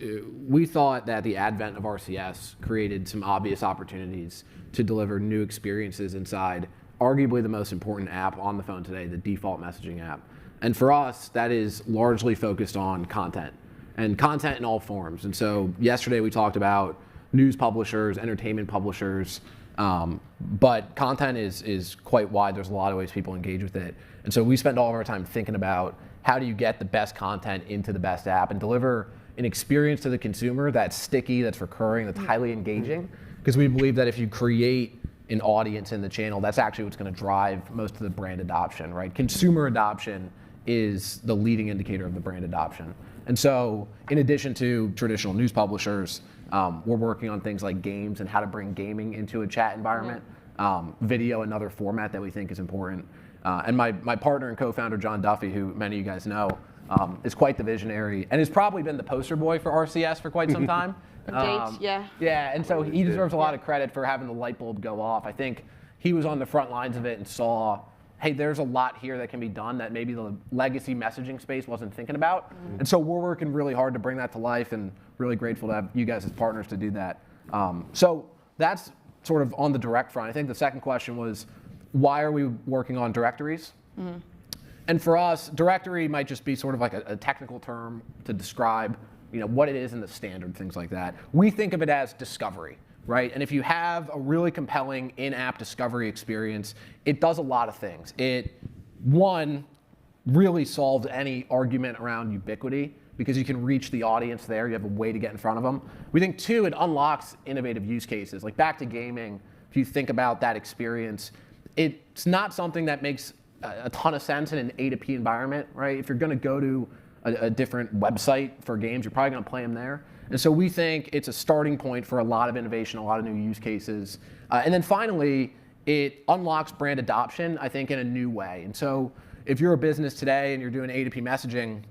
we thought that the advent of RCS created some obvious opportunities to deliver new experiences inside arguably the most important app on the phone today, the default messaging app. And for us, that is largely focused on content, and content in all forms. And so yesterday we talked about news publishers, entertainment publishers, but content is quite wide. There's a lot of ways people engage with it. And so we spend all of our time thinking about how do you get the best content into the best app and deliver an experience to the consumer that's sticky, that's recurring, that's highly engaging. Because we believe that if you create an audience in the channel, that's actually what's going to drive most of the brand adoption, right? Consumer adoption is the leading indicator of the brand adoption. And so in addition to traditional news publishers, we're working on things like games and how to bring gaming into a chat environment, video, another format that we think is important. And my partner and co-founder, John Duffy, who many of you guys know, is quite the visionary and has probably been the poster boy for RCS for quite some time. Yeah, and so he deserves a lot of credit for having the light bulb go off. I think he was on the front lines of it and saw, hey, there's a lot here that can be done that maybe the legacy messaging space wasn't thinking about. And so we're working really hard to bring that to life, and really grateful to have you guys as partners to do that. So that's sort of on the Direqt front. I think the second question was, why are we working on directories? And for us, directory might just be sort of like a technical term to describe what it is in the standard, things like that. We think of it as discovery, right? And if you have a really compelling in-app discovery experience, it does a lot of things. One, really solves any argument around ubiquity because you can reach the audience there. You have a way to get in front of them. We think, two, it unlocks innovative use cases. Like back to gaming, if you think about that experience, it's not something that makes a ton of sense in an A2P environment, right? If you're going to go to a different website for games, you're probably going to play them there. And so we think it's a starting point for a lot of innovation, a lot of new use cases. And then finally, it unlocks brand adoption, I think, in a new way. And so if you're a business today and you're doing A2P messaging,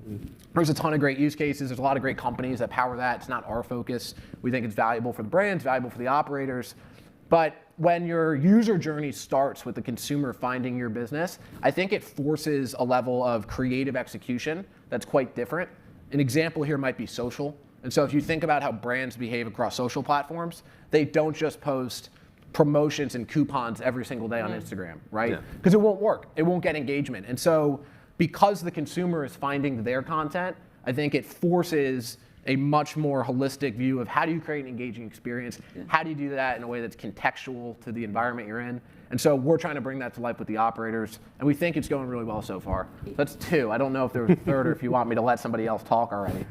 there's a ton of great use cases. There's a lot of great companies that power that. It's not our focus. We think it's valuable for the brands, valuable for the operators. But when your user journey starts with the consumer finding your business, I think it forces a level of creative execution that's quite different. An example here might be social. And so if you think about how brands behave across social platforms, they don't just post promotions and coupons every single day on Instagram, right? Because it won't work. It won't get engagement. And so because the consumer is finding their content, I think it forces a much more holistic view of how do you create an engaging experience? How do you do that in a way that's contextual to the environment you're in? And so we're trying to bring that to life with the operators, and we think it's going really well so far. That's two. I don't know if there was a third or if you want me to let somebody else talk already.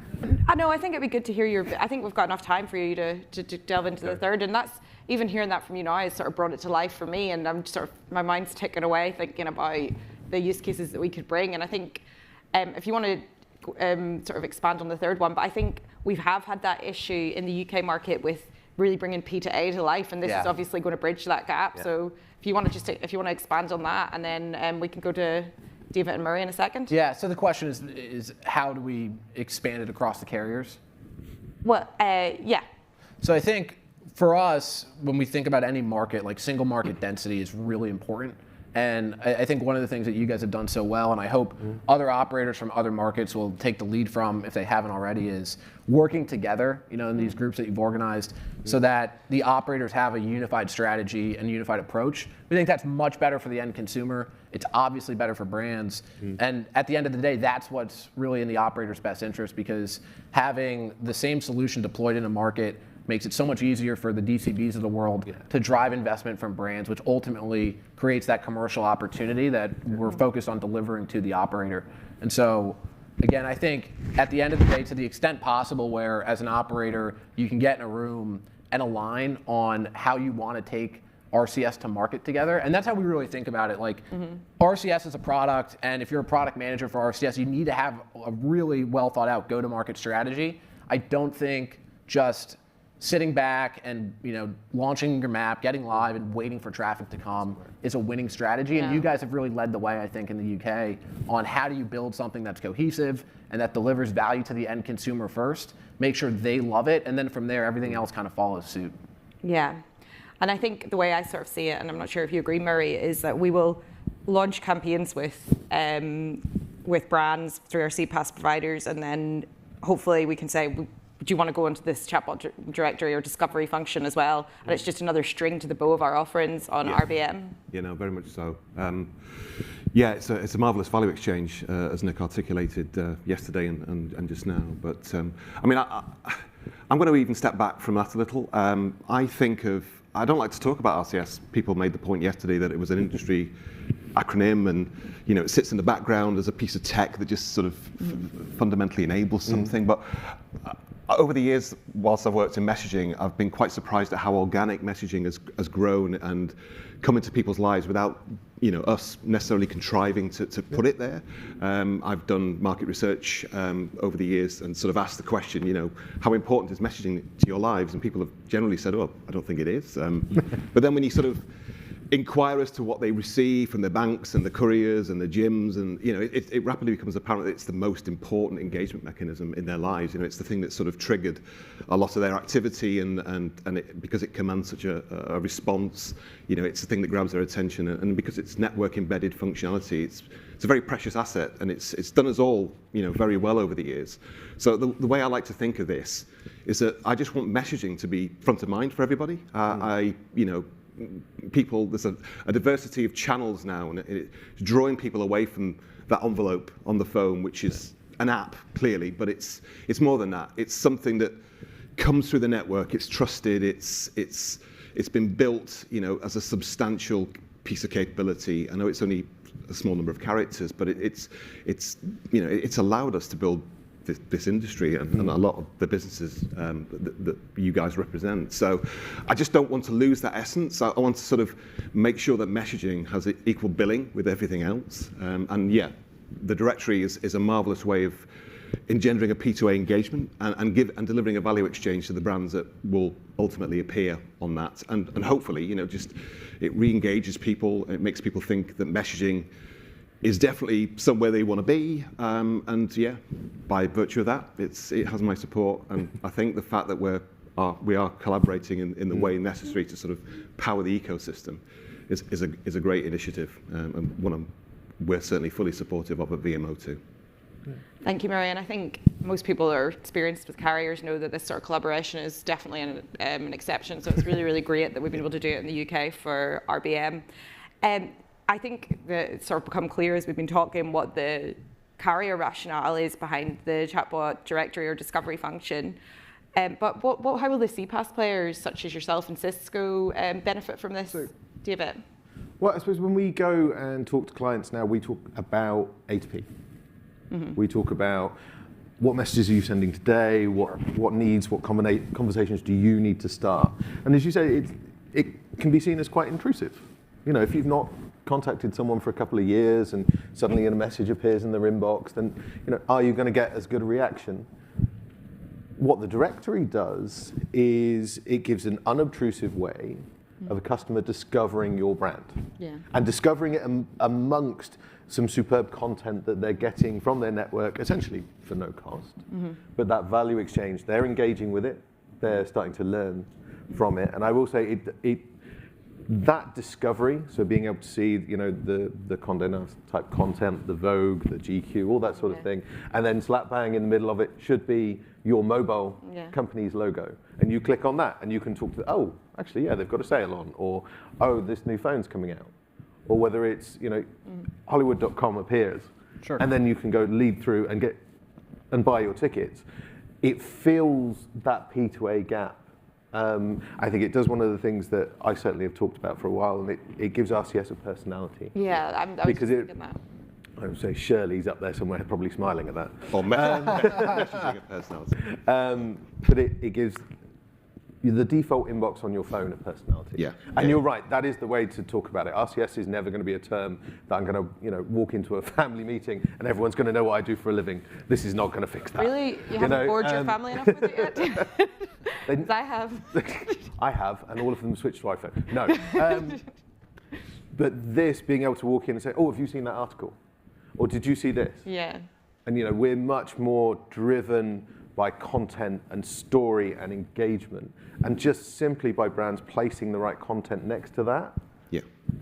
I know, I think it'd be good to hear I think we've got enough time for you to delve into the third, and that's, even hearing that from you now has sort of brought it to life for me, and I'm sort of, my mind's ticking away thinking about the use cases that we could bring. And I think if you want to sort of expand on the third one, but I think we have had that issue in the UK market with really bringing P2A to life, and this is obviously going to bridge that gap. So if you want to expand on that, and then we can go to David and Murray in a second. Yeah. So the question is how do we expand it across the carriers? Well, yeah. So I think for us, when we think about any market, like single market density is really important. And I think one of the things that you guys have done so well, and I hope other operators from other markets will take the lead from, if they haven't already, is working together, in these groups that you've organized, so that the operators have a unified strategy and unified approach. We think that's much better for the end consumer. It's obviously better for brands. And at the end of the day, that's what's really in the operator's best interest, because having the same solution deployed in a market makes it so much easier for the DCBs of the world to drive investment from brands, which ultimately creates that commercial opportunity that we're focused on delivering to the operator. And so, again, I think at the end of the day, to the extent possible where as an operator, you can get in a room and align on how you want to take RCS to market together. And that's how we really think about it. Like RCS is a product, and if you're a product manager for RCS, you need to have a really well thought out go-to-market strategy. I don't think just sitting back and launching your map, getting live, and waiting for traffic to come is a winning strategy. And you guys have really led the way, I think, in the UK on how do you build something that's cohesive and that delivers value to the end consumer first, make sure they love it, and then from there, everything else kind of follows suit. Yeah. And I think the way I sort of see it, and I'm not sure if you agree, Murray, is that we will launch campaigns with brands through our CPaaS providers, and then hopefully we can say, do you want to go into this chatbot directory or discovery function as well? And it's just another string to the bow of our offerings on RBM. Very much so. It's a marvelous value exchange, as Nick articulated yesterday and just now. But I'm going to even step back from that a little. I don't like to talk about RCS. People made the point yesterday that it was an industry acronym, and it sits in the background as a piece of tech that just sort of fundamentally enables something. But over the years, whilst I've worked in messaging, I've been quite surprised at how organic messaging has grown and come into people's lives without us necessarily contriving to put it there. I've done market research over the years and sort of asked the question, how important is messaging to your lives? And people have generally said, oh, I don't think it is. But then when you sort of inquire as to what they receive from the banks and the couriers and the gyms, and it rapidly becomes apparent that it's the most important engagement mechanism in their lives. It's the thing that sort of triggered a lot of their activity, and because it commands such a response, it's the thing that grabs their attention, and because it's network embedded functionality, it's a very precious asset, and it's done us all very well over the years. So the way I like to think of this is that I just want messaging to be front of mind for everybody. There's a diversity of channels now, and it's drawing people away from that envelope on the phone, which is an app, clearly, but it's more than that. It's something that comes through the network. It's trusted. It's been built, as a substantial piece of capability. I know it's only a small number of characters, but it's allowed us to build this industry and a lot of the businesses that you guys represent. So I just don't want to lose that essence. I want to sort of make sure that messaging has equal billing with everything else. And yeah, the directory is a marvelous way of engendering a P2A engagement and delivering a value exchange to the brands that will ultimately appear on that. And hopefully, just it re-engages people. It makes people think that messaging is definitely somewhere they want to be, and yeah, by virtue of that, it has my support. And I think the fact that we are collaborating in the way necessary to sort of power the ecosystem is a great initiative, and one we're certainly fully supportive of at VMO too. Thank you, Mary. And I think most people that are experienced with carriers know that this sort of collaboration is definitely an exception. So it's really, really great that we've been able to do it in the UK for RBM. I think that it's sort of become clear as we've been talking what the carrier rationale is behind the chatbot directory or discovery function. But how will the CPaaS players, such as yourself and Cisco, benefit from this? David? Well, I suppose when we go and talk to clients now, we talk about A2P. Mm-hmm. We talk about what messages are you sending today, what needs, what conversations do you need to start? And as you say, it can be seen as quite intrusive. If you've not contacted someone for a couple of years and suddenly a message appears in their inbox, then are you going to get as good a reaction? What the directory does is it gives an unobtrusive way of a customer discovering your brand. Yeah. And discovering it amongst some superb content that they're getting from their network, essentially for no cost. Mm-hmm. But that value exchange, they're engaging with it, they're starting to learn from it. And I will say that discovery, so being able to see, the Condé Nast type content, the Vogue, the GQ, all that sort of thing, and then slap bang in the middle of it should be your mobile company's logo. And you click on that and you can talk to, actually, they've got a sale on, or, this new phone's coming out. Or whether it's, Hollywood.com appears. Sure. And then you can go lead through and buy your tickets. It fills that P2A gap. I think it does one of the things that I certainly have talked about for a while, and it gives RCS a personality. Yeah, I was just thinking that. I would say Shirley's up there somewhere, probably smiling at that. Or messaging a personality. But it gives the default inbox on your phone a personality. Yeah. And you're right, that is the way to talk about it. RCS is never going to be a term that I'm going to walk into a family meeting and everyone's going to know what I do for a living. This is not going to fix that. Really? You haven't bored your family enough with it yet? Because I have. I have, and all of them switched to iPhone. No. But this, being able to walk in and say, have you seen that article? Or did you see this? Yeah. And we're much more driven by content and story and engagement. And just simply by brands placing the right content next to that,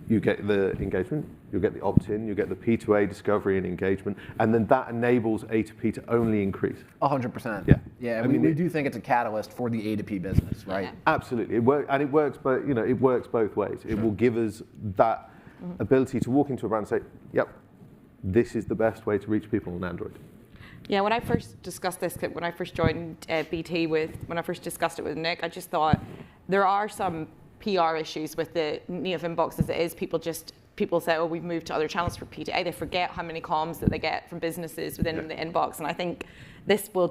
you get the engagement, you'll get the opt-in, you get the P2A discovery and engagement, and then that enables A2P to only increase. 100%. Yeah. Yeah, we do think it's a catalyst for the A2P business, right? Absolutely. It works, but it works both ways. It will give us that ability to walk into a brand and say, yep, this is the best way to reach people on Android. Yeah, when I first discussed this, when I first joined BT when I first discussed it with Nick, I just thought there are some PR issues with the native inbox as it is. People say, we've moved to other channels for P2A. They forget how many comms that they get from businesses within the inbox. And I think this will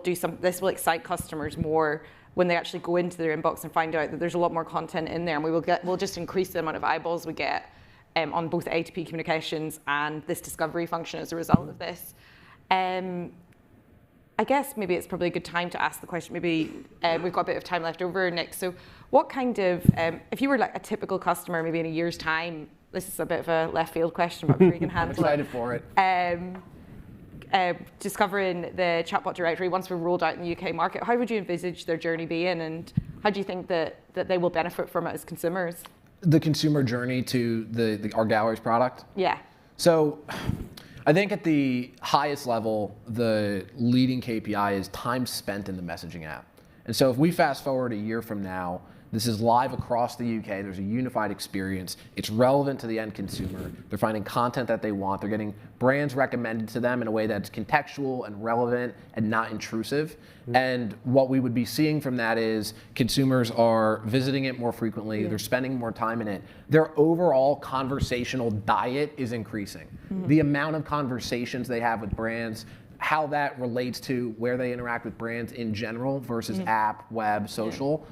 excite customers more when they actually go into their inbox and find out that there's a lot more content in there. And we'll just increase the amount of eyeballs we get on both A2P communications and this discovery function as a result of this. I guess maybe it's probably a good time to ask the question. Maybe we've got a bit of time left over, Nick. So what kind of, if you were like a typical customer, maybe in a year's time, this is a bit of a left field question, but I'm sure you can handle it. I'm excited for it. Discovering the chatbot directory, once we're rolled out in the UK market, how would you envisage their journey being, and how do you think that they will benefit from it as consumers? The consumer journey to our galleries product? Yeah. So I think at the highest level, the leading KPI is time spent in the messaging app. And so if we fast forward a year from now, This is live across the UK. There's a unified experience. It's relevant to the end consumer. They're finding content that they want. They're getting brands recommended to them in a way that's contextual and relevant and not intrusive. And what we would be seeing from that is consumers are visiting it more frequently. They're spending more time in it. Their overall conversational diet is increasing. The amount of conversations they have with brands, how that relates to where they interact with brands in general versus app, web, social,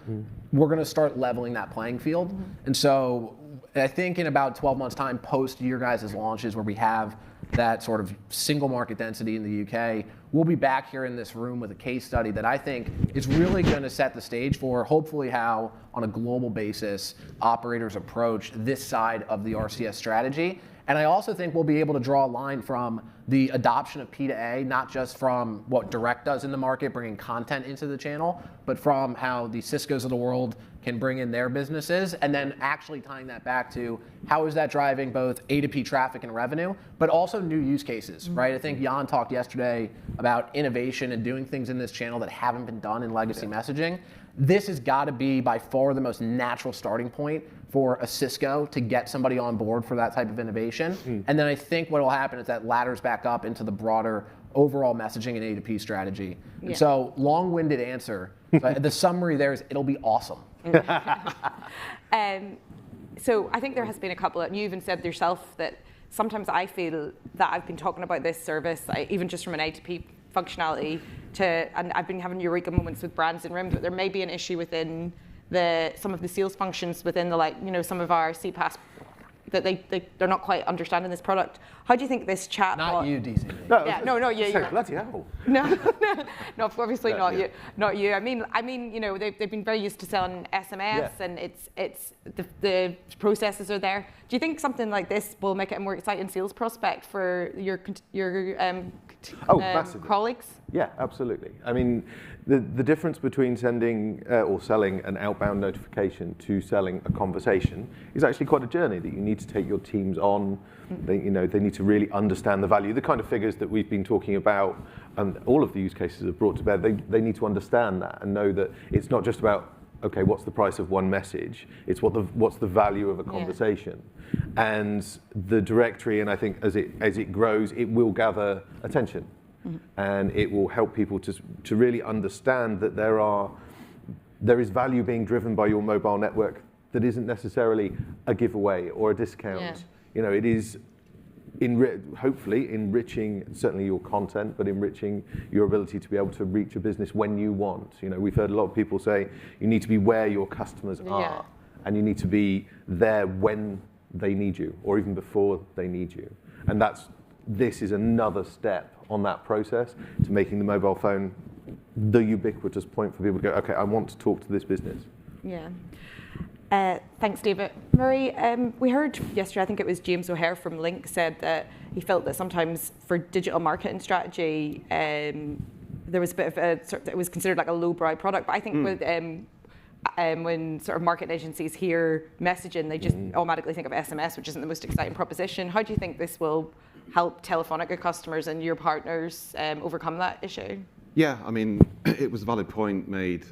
we're going to start leveling that playing field. And so I think in about 12 months time, post your guys' launches where we have that sort of single market density in the UK, we'll be back here in this room with a case study that I think is really going to set the stage for hopefully how on a global basis operators approach this side of the RCS strategy. And I also think we'll be able to draw a line from the adoption of P2A, not just from what Direqt does in the market, bringing content into the channel, but from how the Ciscos of the world can bring in their businesses, and then actually tying that back to how is that driving both A2P traffic and revenue, but also new use cases, right? I think Jan talked yesterday about innovation and doing things in this channel that haven't been done in legacy messaging. This has got to be by far the most natural starting point for a Cisco to get somebody on board for that type of innovation. And then I think what will happen is that ladders back up into the broader overall messaging and A2P strategy. And so long-winded answer, but the summary there is it'll be awesome. So I think there has been a couple, and you even said yourself that sometimes I feel that I've been talking about this service, even just from an A2P functionality and I've been having eureka moments with brands in rooms, but there may be an issue within some of the sales functions within the some of our CPaaS that they're not quite understanding this product. How do you think this chat? Not you, DC. No, not you. Bloody hell. No, obviously not you. Not you. I mean, they've been very used to selling SMS, and it's the processes are there. Do you think something like this will make it a more exciting sales prospect for your colleagues? Yeah, absolutely. I mean, the difference between sending or selling an outbound notification to selling a conversation is actually quite a journey that you need to take your teams on. They need to really understand the value, the kind of figures that we've been talking about, and all of the use cases have brought to bear. They need to understand that and know that it's not just about, okay, what's the price of one message? It's what's the value of a conversation. And the directory, and I think as it grows, it will gather attention. And it will help people to really understand that there is value being driven by your mobile network that isn't necessarily a giveaway or a discount. It is hopefully enriching certainly your content, but enriching your ability to be able to reach a business when you want. We've heard a lot of people say you need to be where your customers are, and you need to be there when they need you, or even before they need you. And this is another step on that process to making the mobile phone the ubiquitous point for people to go, okay, I want to talk to this business. Yeah. Thanks, David. Murray, we heard yesterday, I think it was James O'Hare from Link said that he felt that sometimes for digital marketing strategy, there was a bit of it was considered like a lowbrow product. But I think with when sort of marketing agencies hear messaging, they just automatically think of SMS, which isn't the most exciting proposition. How do you think this will help Telefonica customers and your partners overcome that issue? Yeah, I mean, it was a valid point made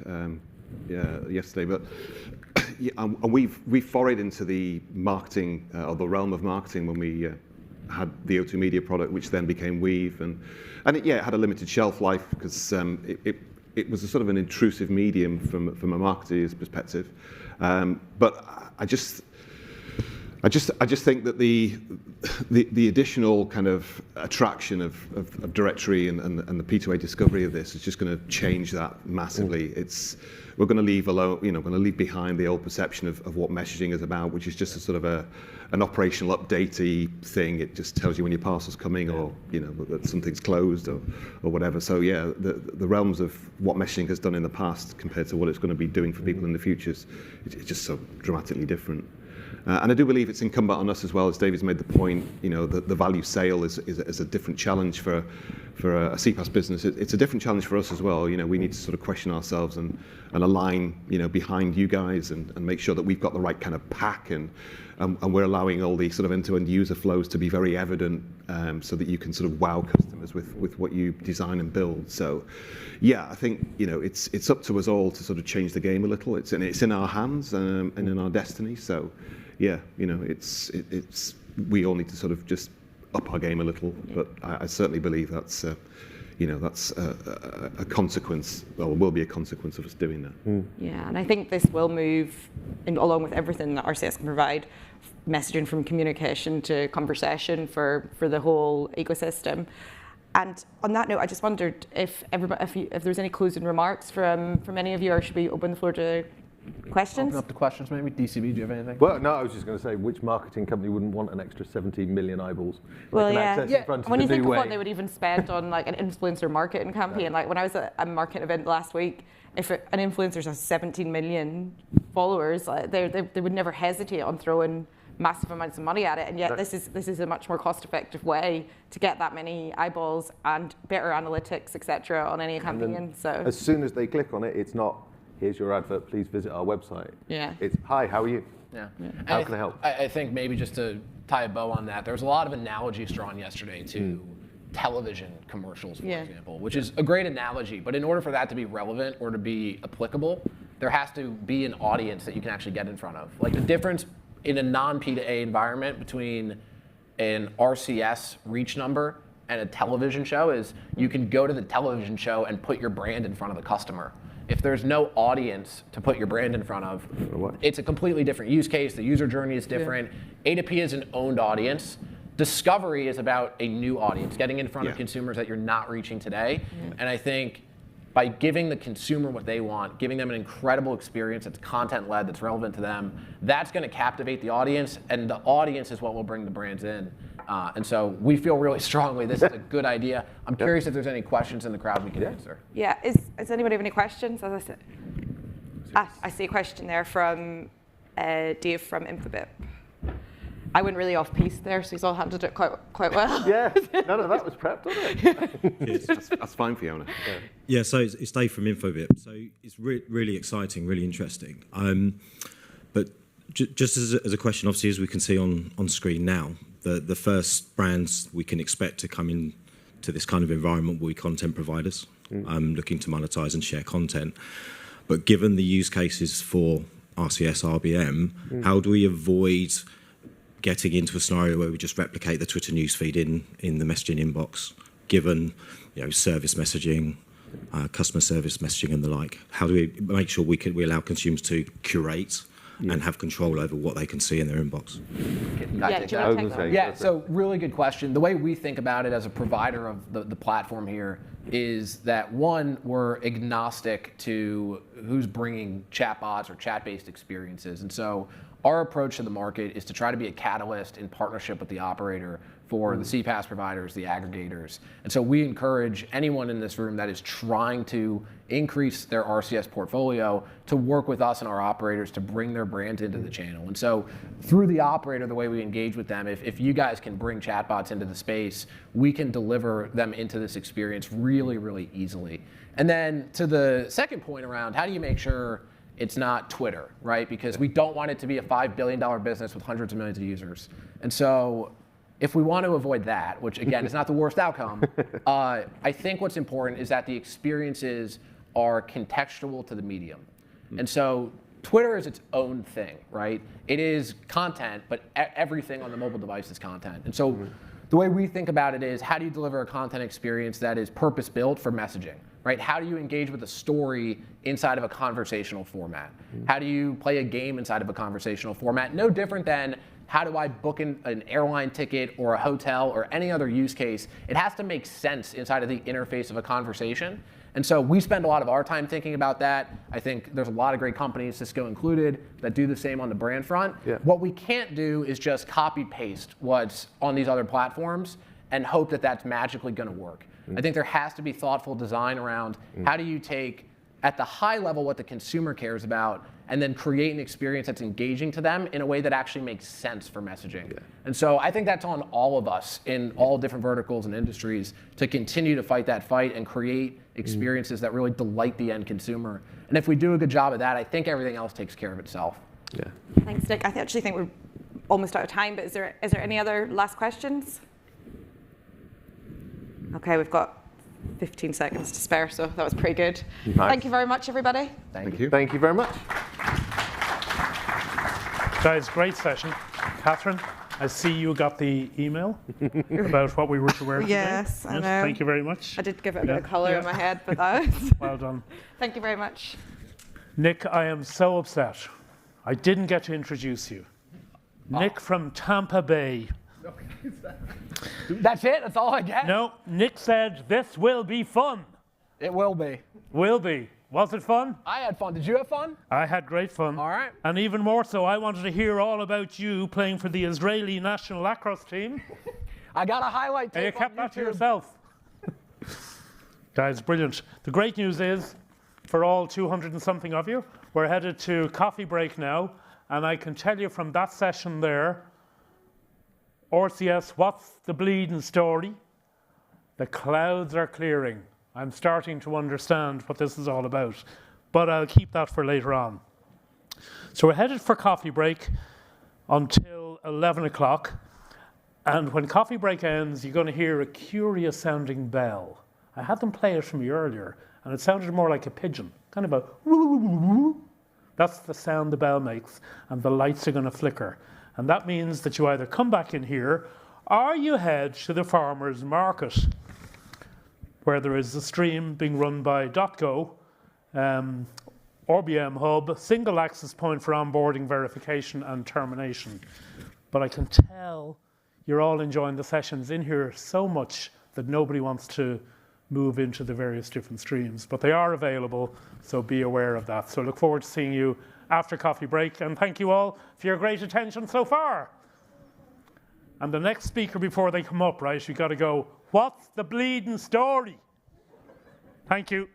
yesterday, but and we forayed into the marketing or the realm of marketing when we had the O2 Media product, which then became Weave, and it had a limited shelf life because it was a sort of an intrusive medium from a marketer's perspective, but I just think that the additional kind of attraction of directory and the P2A discovery of this is just going to change that massively. We're going to leave alone, going to leave behind the old perception of what messaging is about, which is just a sort of an operational updatey thing. It just tells you when your parcel's coming, or that something's closed or whatever. So yeah, the realms of what messaging has done in the past compared to what it's going to be doing for people in the future it's just so dramatically different. And I do believe it's incumbent on us as well, as David's made the point, the value sale is a different challenge for a CPaaS business, it's a different challenge for us as well. You know, we need to sort of question ourselves and align, you know, behind you guys and make sure that we've got the right kind of pack and we're allowing all the sort of end-to-end user flows to be very evident, so that you can sort of wow customers with what you design and build. So, yeah, I think, you know, it's up to us all to sort of change the game a little. It's in our hands and in our destiny. So, yeah, you know, we all need to sort of just up our game a little. But I certainly believe that's you know, that's a consequence, well, will be a consequence of us doing that. Yeah, and I think this will move along with everything that RCS can provide, messaging from communication to conversation for the whole ecosystem. And on that note, I just wondered if there's any closing remarks from any of you, or should we open the floor to questions? Open up to questions, maybe. DCB, do you have anything? Well, no, I was just going to say, which marketing company wouldn't want an extra 17 million eyeballs? Well, When you think of what they would even spend on like an influencer marketing campaign, like when I was at a marketing event last week, if an influencer has 17 million followers, like, they would never hesitate on throwing massive amounts of money at it, and yet this is a much more cost-effective way to get that many eyeballs and better analytics, etc., on any campaign. So as soon as they click on it, it's not, here's your advert, please visit our website. Yeah. It's, hi, how are you? Yeah. How can I help? I think maybe just to tie a bow on that, there was a lot of analogies drawn yesterday to television commercials, for example, which is a great analogy. But in order for that to be relevant or to be applicable, there has to be an audience that you can actually get in front of. Like the difference in a non-P2A environment between an RCS reach number and a television show is you can go to the television show and put your brand in front of the customer. If there's no audience to put your brand in front of, it's a completely different use case. The user journey is different. A2P is an owned audience. Discovery is about a new audience, getting in front of consumers that you're not reaching today. And I think by giving the consumer what they want, giving them an incredible experience that's content-led, that's relevant to them, that's going to captivate the audience, and the audience is what will bring the brands in. And so we feel really strongly this is a good idea. I'm curious if there's any questions in the crowd we can answer. Yeah, does anybody have any questions? As I said, I see a question there from Dave from Infobip. I went really off piece there, so he's all handled it quite well. Yeah, none of that was prepped, was it? That's fine, Fiona. Yeah, so it's Dave from Infobip. So it's really exciting, really interesting. But just as a question, obviously, as we can see on screen now, the first brands we can expect to come into this kind of environment will be content providers, looking to monetize and share content. But given the use cases for RCS, RBM, how do we avoid getting into a scenario where we just replicate the Twitter newsfeed in the messaging inbox, given service messaging, customer service messaging and the like? How do we make sure we allow consumers to curate and have control over what they can see in their inbox? So really good question. The way we think about it as a provider of the platform here is that, one, we're agnostic to who's bringing chatbots or chat-based experiences. And so our approach to the market is to try to be a catalyst in partnership with the operator for the CPaaS providers, the aggregators. And so we encourage anyone in this room that is trying to increase their RCS portfolio to work with us and our operators to bring their brands into the channel. And so through the operator, the way we engage with them, if you guys can bring chatbots into the space, we can deliver them into this experience really, really easily. And then to the second point around how do you make sure it's not Twitter, right? Because we don't want it to be a $5 billion business with hundreds of millions of users. And so if we want to avoid that, which again is not the worst outcome, I think what's important is that the experiences are contextual to the medium. And so Twitter is its own thing, right? It is content, but everything on the mobile device is content. And so the way we think about it is, how do you deliver a content experience that is purpose-built for messaging, right? How do you engage with a story inside of a conversational format? How do you play a game inside of a conversational format? No different than how do I book an airline ticket or a hotel or any other use case? It has to make sense inside of the interface of a conversation. And so we spend a lot of our time thinking about that. I think there's a lot of great companies, Cisco included, that do the same on the brand front. What we can't do is just copy paste what's on these other platforms and hope that that's magically going to work. I think there has to be thoughtful design around how do you take at the high level what the consumer cares about, and then create an experience that's engaging to them in a way that actually makes sense for messaging. And so I think that's on all of us in all different verticals and industries to continue to fight that fight and create experiences that really delight the end consumer. And if we do a good job of that, I think everything else takes care of itself. Yeah. Thanks, Nick. I actually think we're almost out of time, but is there any other last questions? Okay, we've got 15 seconds to spare, so that was pretty good. Nice. Thank you very much, everybody. Thank you. Thank you very much. Guys, great session. Catherine, I see you got the email about what we were to wear today. Yes, I know. Thank you very much. I did give it a bit of colour in my head, but that was... Well done. Thank you very much. Nick, I am so upset. I didn't get to introduce you. Nick from Tampa Bay. That's it? That's all I get? No, Nick said this will be fun. It will be. Will be. Was it fun? I had fun. Did you have fun? I had great fun. All right. And even more so, I wanted to hear all about you playing for the Israeli national lacrosse team. I got a highlight tape. And you kept that to yourself. Guys, brilliant. The great news is, for all 200 and something of you, we're headed to coffee break now. And I can tell you from that session there, RCS, what's the bleeding story? The clouds are clearing. I'm starting to understand what this is all about, but I'll keep that for later on. So we're headed for coffee break until 11 o'clock. And when coffee break ends, you're going to hear a curious sounding bell. I had them play it for me earlier, and it sounded more like a pigeon, kind of a woo-woo-woo-woo. That's the sound the bell makes, and the lights are going to flicker. And that means that you either come back in here or you head to the farmers market, where there is a stream being run by .go, RBM Hub, single access point for onboarding, verification and termination. But I can tell you're all enjoying the sessions in here so much that nobody wants to move into the various different streams. But they are available, so be aware of that. So look forward to seeing you after coffee break, and thank you all for your great attention so far. And the next speaker before they come up, right, you got to go, what's the bleeding story? Thank you.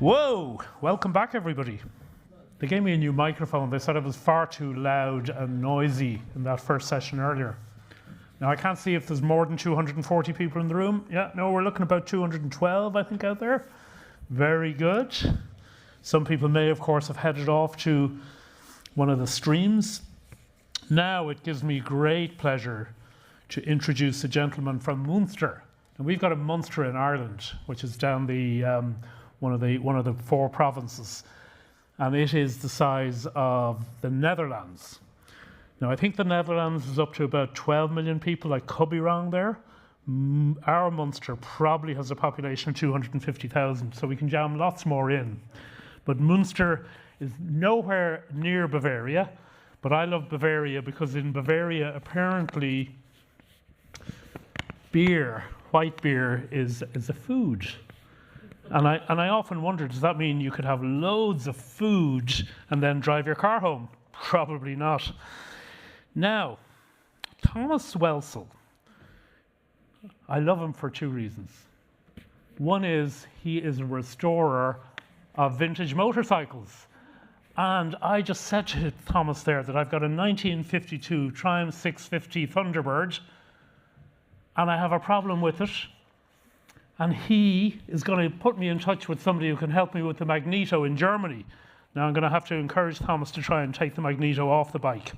Whoa, welcome back everybody. They gave me a new microphone. They said it was far too loud and noisy in that first session earlier. Now I can't see if there's more than 240 people in the room. Yeah, no, we're looking about 212, I think, out there. Very good. Some people may, of course, have headed off to one of the streams. Now it gives me great pleasure to introduce a gentleman from Munster. And we've got a Munster in Ireland, which is down the one of the 4 provinces, and it is the size of the Netherlands. Now, I think the Netherlands is up to about 12 million people. I could be wrong there. Our Munster probably has a population of 250,000, so we can jam lots more in. But Munster is nowhere near Bavaria, but I love Bavaria because in Bavaria, apparently, beer, white beer, is a food. And I often wonder, does that mean you could have loads of food and then drive your car home? Probably not. Now, Thomas Welzel, I love him for 2 reasons. One is he is a restorer of vintage motorcycles. And I just said to Thomas there that I've got a 1952 Triumph 650 Thunderbird, and I have a problem with it. And he is going to put me in touch with somebody who can help me with the Magneto in Germany. Now I'm going to have to encourage Thomas to try and take the Magneto off the bike.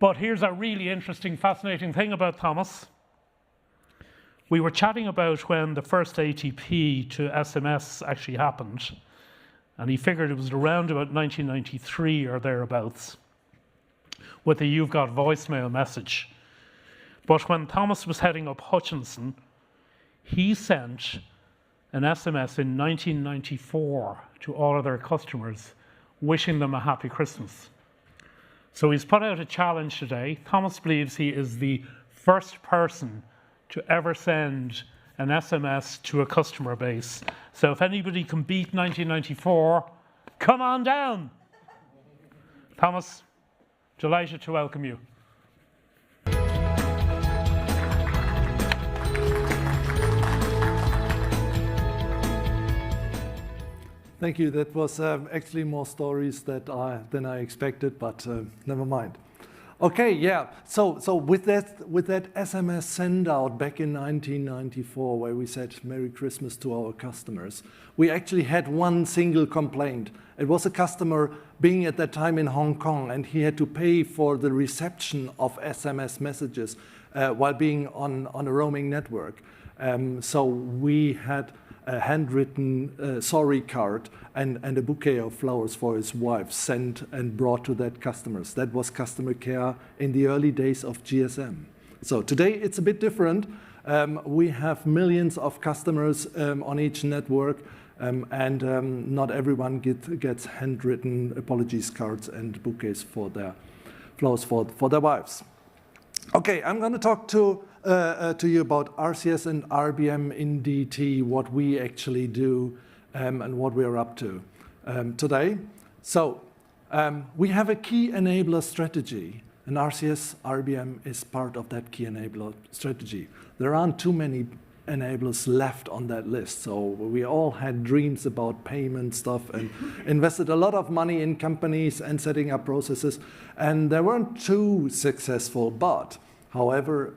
But here's a really interesting, fascinating thing about Thomas. We were chatting about when the first ATP to SMS actually happened, and he figured it was around about 1993 or thereabouts with the "You've got voicemail" message. But when Thomas was heading up Hutchinson, he sent an SMS in 1994 to all of their customers, wishing them a happy Christmas. So he's put out a challenge today. Thomas believes he is the first person to ever send an SMS to a customer base. So if anybody can beat 1994, come on down. Thomas, delighted to welcome you. Thank you. That was actually more stories than I expected, but never mind. Okay, yeah. So with that SMS send out back in 1994, where we said Merry Christmas to our customers, we actually had one single complaint. It was a customer being at that time in Hong Kong, and he had to pay for the reception of SMS messages while being on a roaming network. So we had a handwritten sorry card and a bouquet of flowers for his wife sent and brought to that customers. That was customer care in the early days of GSM. So today it's a bit different. We have millions of customers on each network, and not everyone gets handwritten apologies cards and bouquets for their flowers for their wives. Okay, I'm going to talk to you about RCS and RBM in DT, what we actually do and what we're up to today. So we have a key enabler strategy, and RCS RBM is part of that key enabler strategy. There aren't too many enablers left on that list. So we all had dreams about payment stuff and invested a lot of money in companies and setting up processes, and they weren't too successful. But however,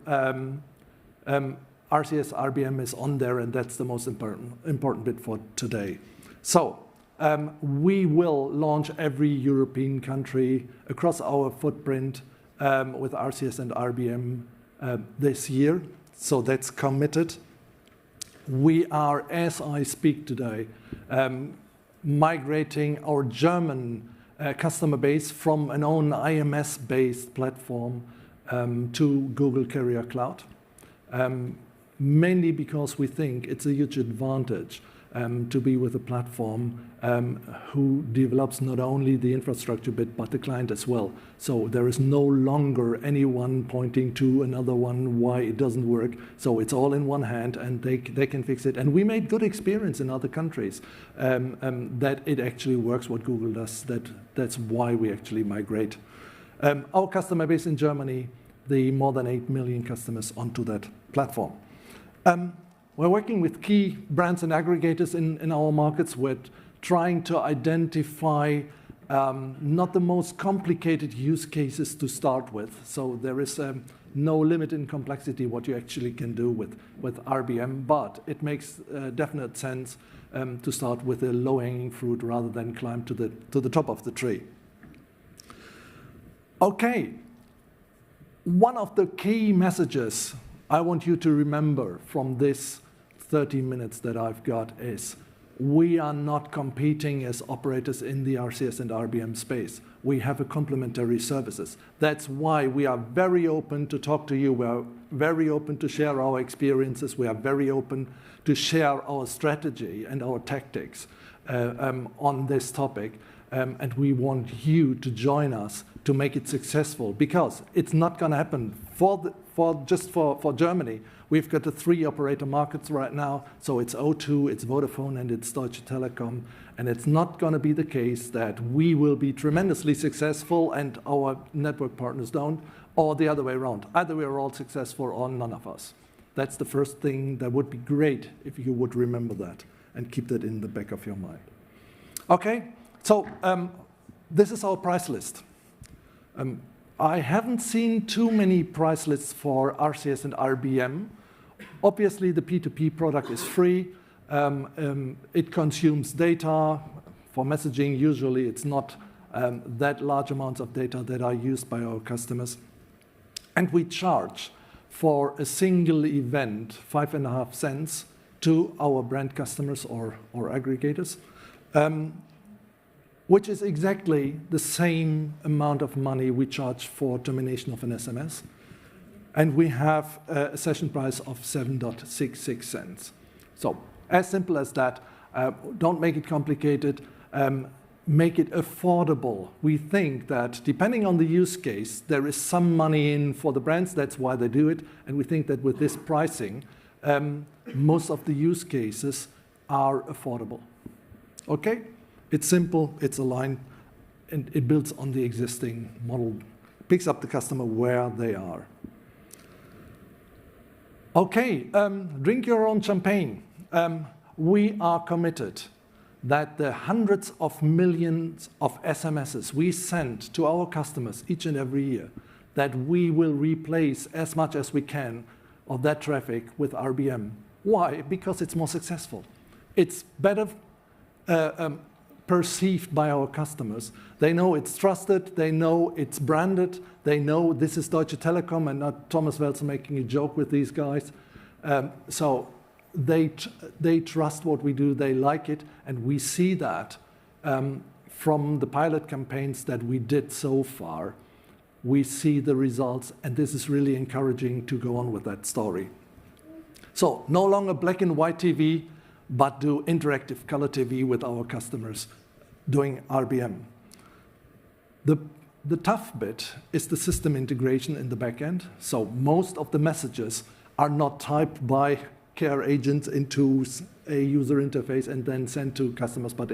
RCS RBM is on there, and that's the most important bit for today. So we will launch every European country across our footprint with RCS and RBM this year. So that's committed. We are, as I speak today, migrating our German customer base from an own IMS-based platform to Google Carrier Cloud, mainly because we think it's a huge advantage to be with a platform who develops not only the infrastructure bit, but the client as well. So there is no longer anyone pointing to another one why it doesn't work. So it's all in one hand, and they can fix it. And we made good experience in other countries that it actually works what Google does. That's why we actually migrate. Our customer base in Germany, the more than 8 million customers onto that platform. We're working with key brands and aggregators in our markets with trying to identify not the most complicated use cases to start with. So there is no limit in complexity what you actually can do with RBM, but it makes definite sense to start with a low-hanging fruit rather than climb to the top of the tree. Okay, one of the key messages I want you to remember from this 30 minutes that I've got is we are not competing as operators in the RCS and RBM space. We have a complementary services. That's why we are very open to talk to you. We are very open to share our experiences. We are very open to share our strategy and our tactics on this topic. And we want you to join us to make it successful, because it's not going to happen just for Germany. We've got the 3 operator markets right now, so it's O2, it's Vodafone, and it's Deutsche Telekom. And it's not going to be the case that we will be tremendously successful and our network partners don't, or the other way around. Either we are all successful or none of us. That's the first thing that would be great if you would remember that and keep that in the back of your mind. Okay, so this is our price list. I haven't seen too many price lists for RCS and RBM. Obviously, the P2P product is free. It consumes data for messaging. Usually, it's not that large amounts of data that are used by our customers. And we charge for a single event 5.5 cents to our brand customers or aggregators, which is exactly the same amount of money we charge for termination of an SMS. And we have a session price of 7.66 cents. So as simple as that. Don't make it complicated. Make it affordable. We think that depending on the use case, there is some money in for the brands. That's why they do it. And we think that with this pricing, most of the use cases are affordable. Okay? It's simple, it's aligned, and it builds on the existing model, picks up the customer where they are. Okay, drink your own champagne. We are committed that the hundreds of millions of SMSs we send to our customers each and every year, that we will replace as much as we can of that traffic with RBM. Why? Because it's more successful. It's better perceived by our customers. They know it's trusted, they know it's branded, they know this is Deutsche Telekom and not Thomas Welzel making a joke with these guys. So they trust what we do, they like it, and we see that from the pilot campaigns that we did so far. We see the results, and this is really encouraging to go on with that story. So no longer black and white TV, but do interactive color TV with our customers doing RBM. The tough bit is the system integration in the back end. So most of the messages are not typed by care agents into a user interface and then sent to customers, but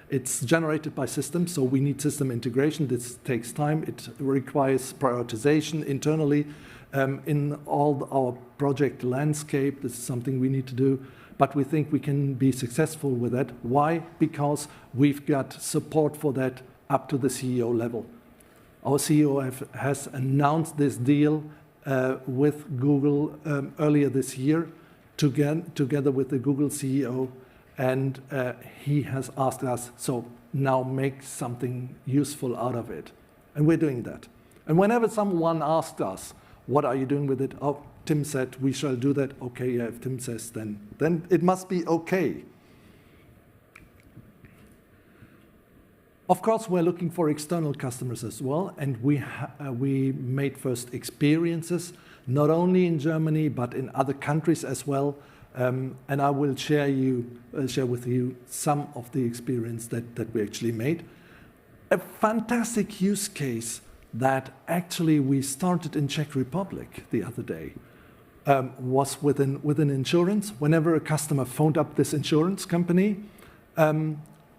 it's generated by systems, so we need system integration. This takes time. It requires prioritization internally in all our project landscape. This is something we need to do. But we think we can be successful with that. Why? Because we've got support for that up to the CEO level. Our CEO has announced this deal with Google earlier this year, together with the Google CEO, and he has asked us, so now make something useful out of it. And we're doing that. And whenever someone asks us, what are you doing with it? Oh, Tim said we shall do that. Okay, yeah, if Tim says, then it must be okay. Of course, we're looking for external customers as well, and we made first experiences, not only in Germany, but in other countries as well. And I will share with you some of the experience that we actually made. A fantastic use case that actually we started in Czech Republic the other day. Was within insurance. Whenever a customer phoned up this insurance company,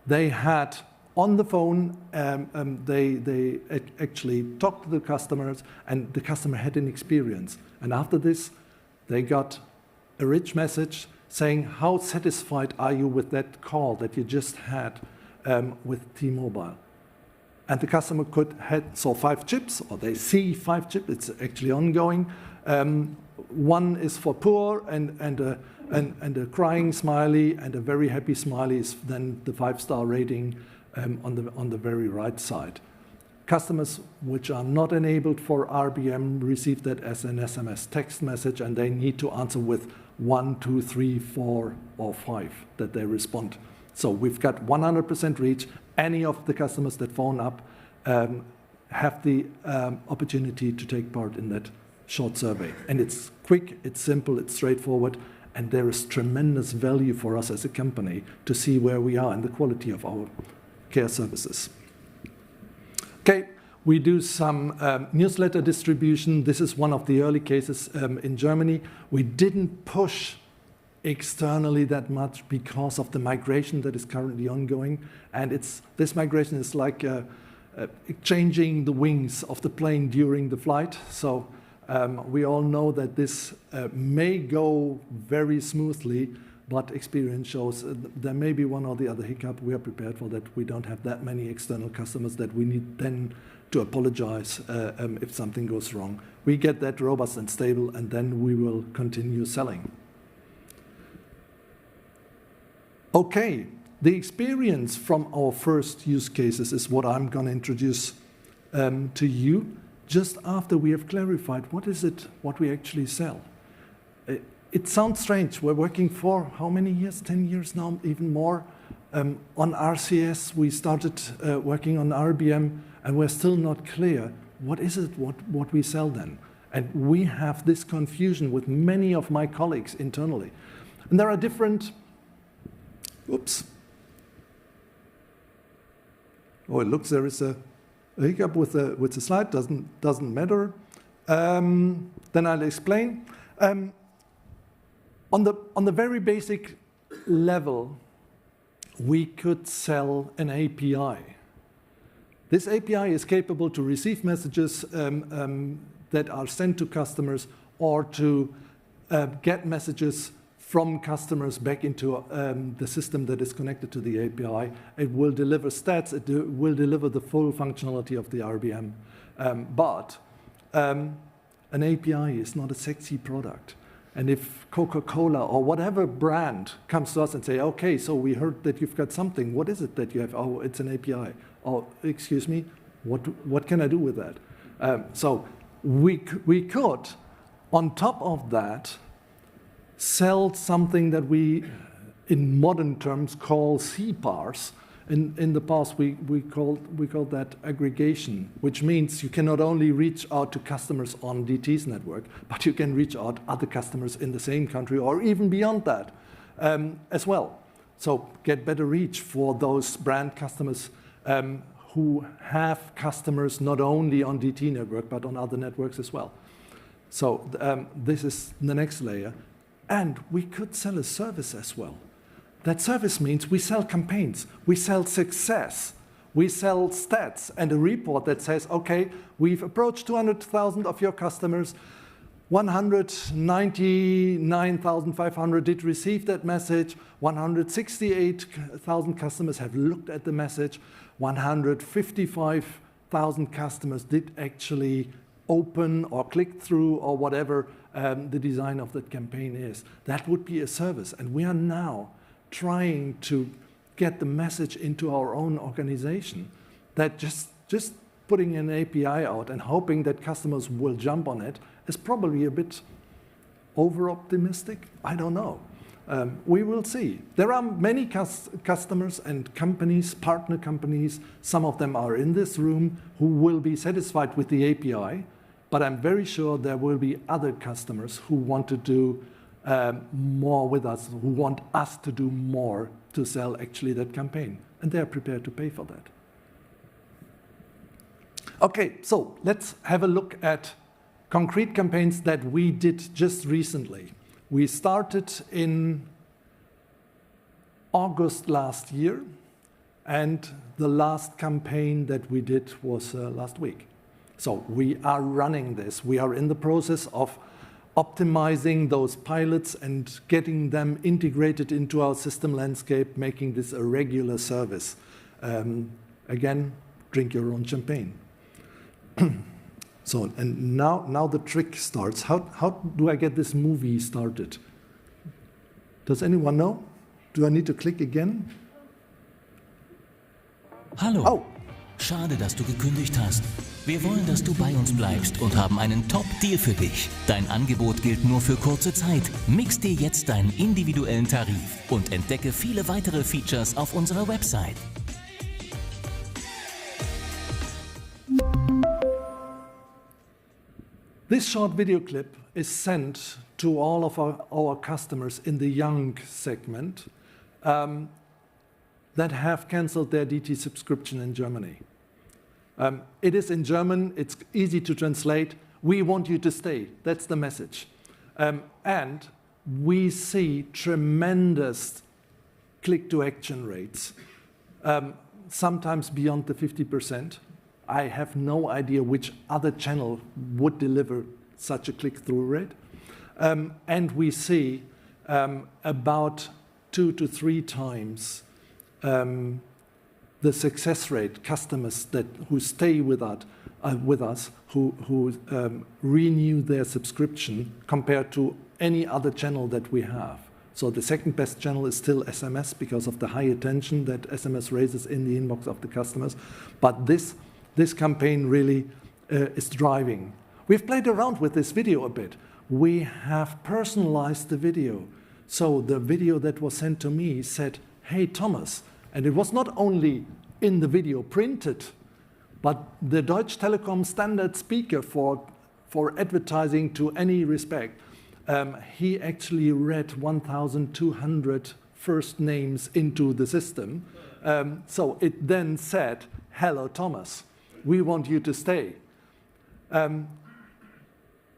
they had on the phone, they actually talked to the customers, and the customer had an experience. And after this, they got a rich message saying, how satisfied are you with that call that you just had? with T-Mobile. And the customer saw 5 chips, or they see 5 chips. It's actually ongoing. One is for poor, and a crying smiley, and a very happy smiley is then the 5-star rating on the very right side. Customers which are not enabled for RBM receive that as an SMS text message, and they need to answer with 1, 2, 3, 4, or 5 that they respond. So we've got 100% reach. Any of the customers that phone up have the opportunity to take part in that short survey. And it's quick, it's simple, it's straightforward, and there is tremendous value for us as a company to see where we are and the quality of our care services. Okay, we do some newsletter distribution. This is one of the early cases in Germany. We didn't push externally that much because of the migration that is currently ongoing. And this migration is like changing the wings of the plane during the flight. So we all know that this may go very smoothly, but experience shows there may be one or the other hiccup. We are prepared for that. We don't have that many external customers that we need then to apologize if something goes wrong. We get that robust and stable, and then we will continue selling. Okay, the experience from our first use cases is what I'm going to introduce to you just after we have clarified what is it, what we actually sell. It sounds strange. We're working for how many years? 10 years now, even more. On RCS, we started working on RBM, and we're still not clear what is it, what we sell then. And we have this confusion with many of my colleagues internally. And there are different, oops. Oh, it looks there is a hiccup with the slide, doesn't matter. Then I'll explain. On the very basic level, we could sell an API. This API is capable to receive messages that are sent to customers, or to get messages from customers back into the system that is connected to the API. It will deliver stats. It will deliver the full functionality of the RBM. But an API is not a sexy product. And if Coca-Cola or whatever brand comes to us and say, okay, so we heard that you've got something. What is it that you have? Oh, it's an API. Oh, excuse me, what can I do with that? So we could, on top of that, sell something that we, in modern terms, call CPaaS. In the past, we called that aggregation, which means you can not only reach out to customers on DT's network, but you can reach out other customers in the same country or even beyond that as well. So get better reach for those brand customers who have customers not only on DT network, but on other networks as well. So this is the next layer. And we could sell a service as well. That service means we sell campaigns, we sell success, we sell stats, and a report that says, okay, we've approached 200,000 of your customers, 199,500 did receive that message, 168,000 customers have looked at the message, 155,000 customers did actually open or click through or whatever the design of that campaign is. That would be a service, and we are now trying to get the message into our own organization, that just putting an API out and hoping that customers will jump on it is probably a bit over-optimistic. I don't know. We will see. There are many customers and companies, partner companies, some of them are in this room, who will be satisfied with the API, but I'm very sure there will be other customers who want to do more with us, who want us to do more to sell actually that campaign, and they're prepared to pay for that. Okay, so let's have a look at concrete campaigns that we did just recently. We started in August last year, and the last campaign that we did was last week. So we are running this. We are in the process of optimizing those pilots and getting them integrated into our system landscape, making this a regular service. Again, drink your own champagne. So, and now the trick starts. How do I get this movie started? Does anyone know? Do I need to click again? Hallo. Oh. Schade, dass du gekündigt hast. Wir wollen, dass du bei uns bleibst und haben einen Top-Deal für dich. Dein Angebot gilt nur für kurze Zeit. Mix dir jetzt deinen individuellen Tarif und entdecke viele weitere Features auf unserer Website. This short video clip is sent to all of our customers in the young segment that have canceled their DT subscription in Germany. It is in German, it's easy to translate. We want you to stay, that's the message. And we see tremendous click-to-action rates, sometimes beyond the 50%. I have no idea which other channel would deliver such a click-through rate. And we see about 2 to 3 times the success rate, customers who stay with us, who renew their subscription compared to any other channel that we have. So the second best channel is still SMS because of the high attention that SMS raises in the inbox of the customers. But this campaign really is driving. We've played around with this video a bit. We have personalized the video. So the video that was sent to me said, "Hey Thomas," and it was not only in the video printed, but the Deutsche Telekom standard speaker for advertising to any respect. He actually read 1,200 first names into the system. So it then said, "Hello Thomas, we want you to stay."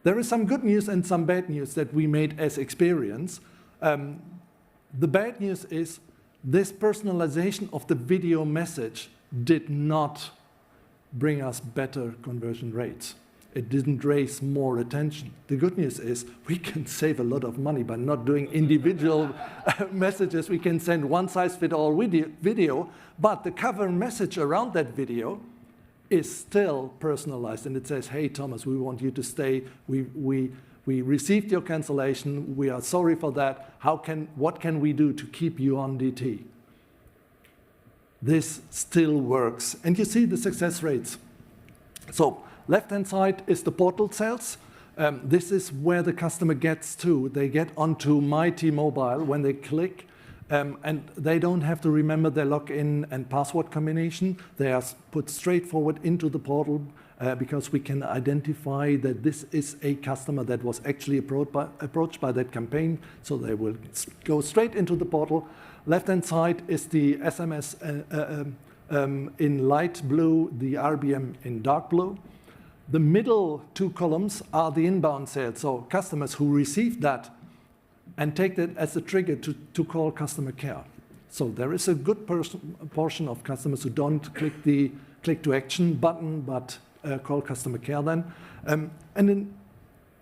There is some good news and some bad news that we made as experience. The bad news is this personalization of the video message did not bring us better conversion rates. It didn't raise more attention. The good news is we can save a lot of money by not doing individual messages. We can send one-size-fits-all video, but the cover message around that video is still personalized, and it says, "Hey Thomas, we want you to stay. We received your cancellation. We are sorry for that. What can we do to keep you on DT?" This still works, and you see the success rates. So left-hand side is the portal sales. This is where the customer gets to. They get onto My T-Mobile when they click. And they don't have to remember their login and password combination. They are put straight forward into the portal because we can identify that this is a customer that was actually approached by that campaign. So they will go straight into the portal. Left-hand side is the SMS in light blue, the RBM in dark blue. The middle 2 columns are the inbound sales. So customers who receive that and take that as a trigger to call customer care. So there is a good portion of customers who don't click the click to action button, but call customer care then. And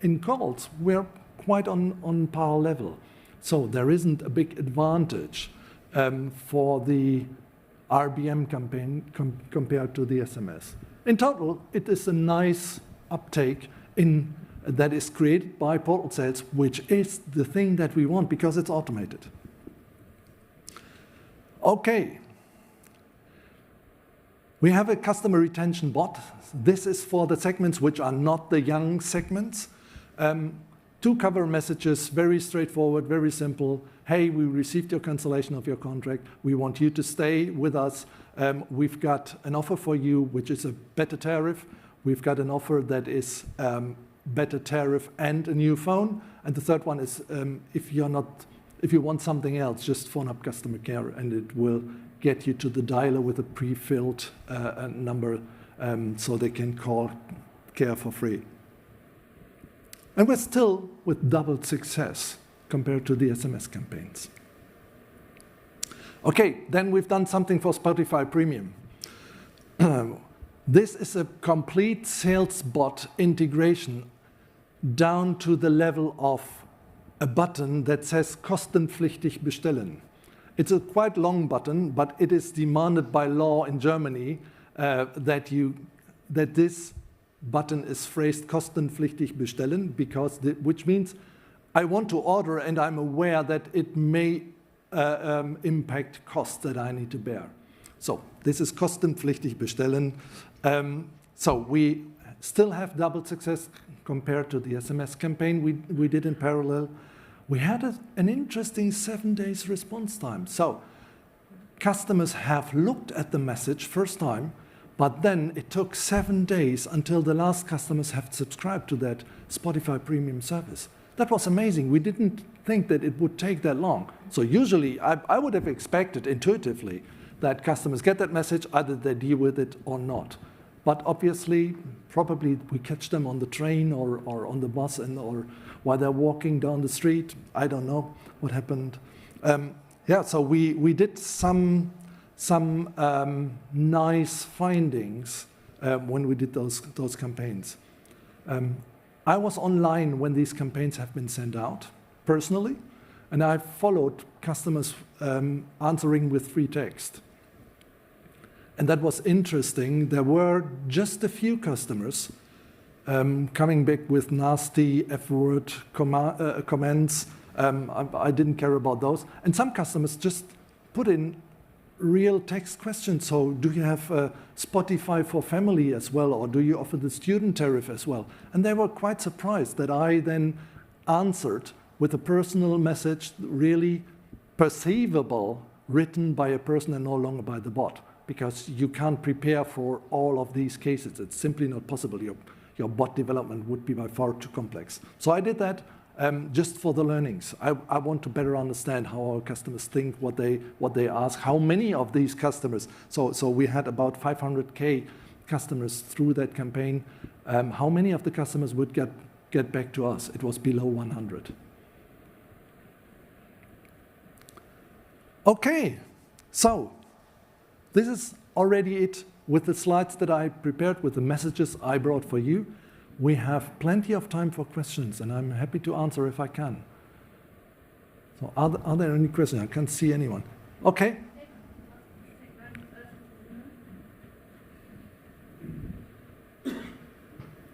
in calls, we're quite on par level. So there isn't a big advantage for the RBM campaign compared to the SMS. In total, it is a nice uptake that is created by portal sales, which is the thing that we want because it's automated. Okay. We have a customer retention bot. This is for the segments which are not the young segments. 2 cover messages, very straightforward, very simple. Hey, we received your cancellation of your contract. We want you to stay with us. We've got an offer for you, which is a better tariff. We've got an offer that is better tariff and a new phone. And the third one is if you want something else, just phone up customer care and it will get you to the dialer with a pre-filled number so they can call care for free. And we're still with double success compared to the SMS campaigns. Okay, then we've done something for Spotify Premium. This is a complete sales bot integration down to the level of a button that says kostenpflichtig bestellen. It's a quite long button, but it is demanded by law in Germany that this button is phrased kostenpflichtig bestellen, which means I want to order and I'm aware that it may impact costs that I need to bear. So this is kostenpflichtig bestellen. So we still have double success compared to the SMS campaign we did in parallel. We had an interesting 7 days response time. So customers have looked at the message first time, but then it took 7 days until the last customers have subscribed to that Spotify premium service. That was amazing. We didn't think that it would take that long. So usually I would have expected intuitively that customers get that message, either they deal with it or not. But obviously, probably we catch them on the train or on the bus or while they're walking down the street. I don't know what happened. So we did some nice findings when we did those campaigns. I was online when these campaigns have been sent out, personally, and I followed customers answering with free text. And that was interesting. There were just a few customers coming back with nasty F-word comments. I didn't care about those. And some customers just put in real text questions. So do you have Spotify for family as well, or do you offer the student tariff as well? And they were quite surprised that I then answered with a personal message, really perceivable, written by a person and no longer by the bot, because you can't prepare for all of these cases. It's simply not possible. Your bot development would be by far too complex. So I did that just for the learnings. I want to better understand how our customers think, what they ask, how many of these customers. So we had about 500K customers through that campaign. How many of the customers would get back to us? It was below 100. Okay, so this is already it with the slides that I prepared, with the messages I brought for you. We have plenty of time for questions, and I'm happy to answer if I can. So are there any questions? I can't see anyone. Okay.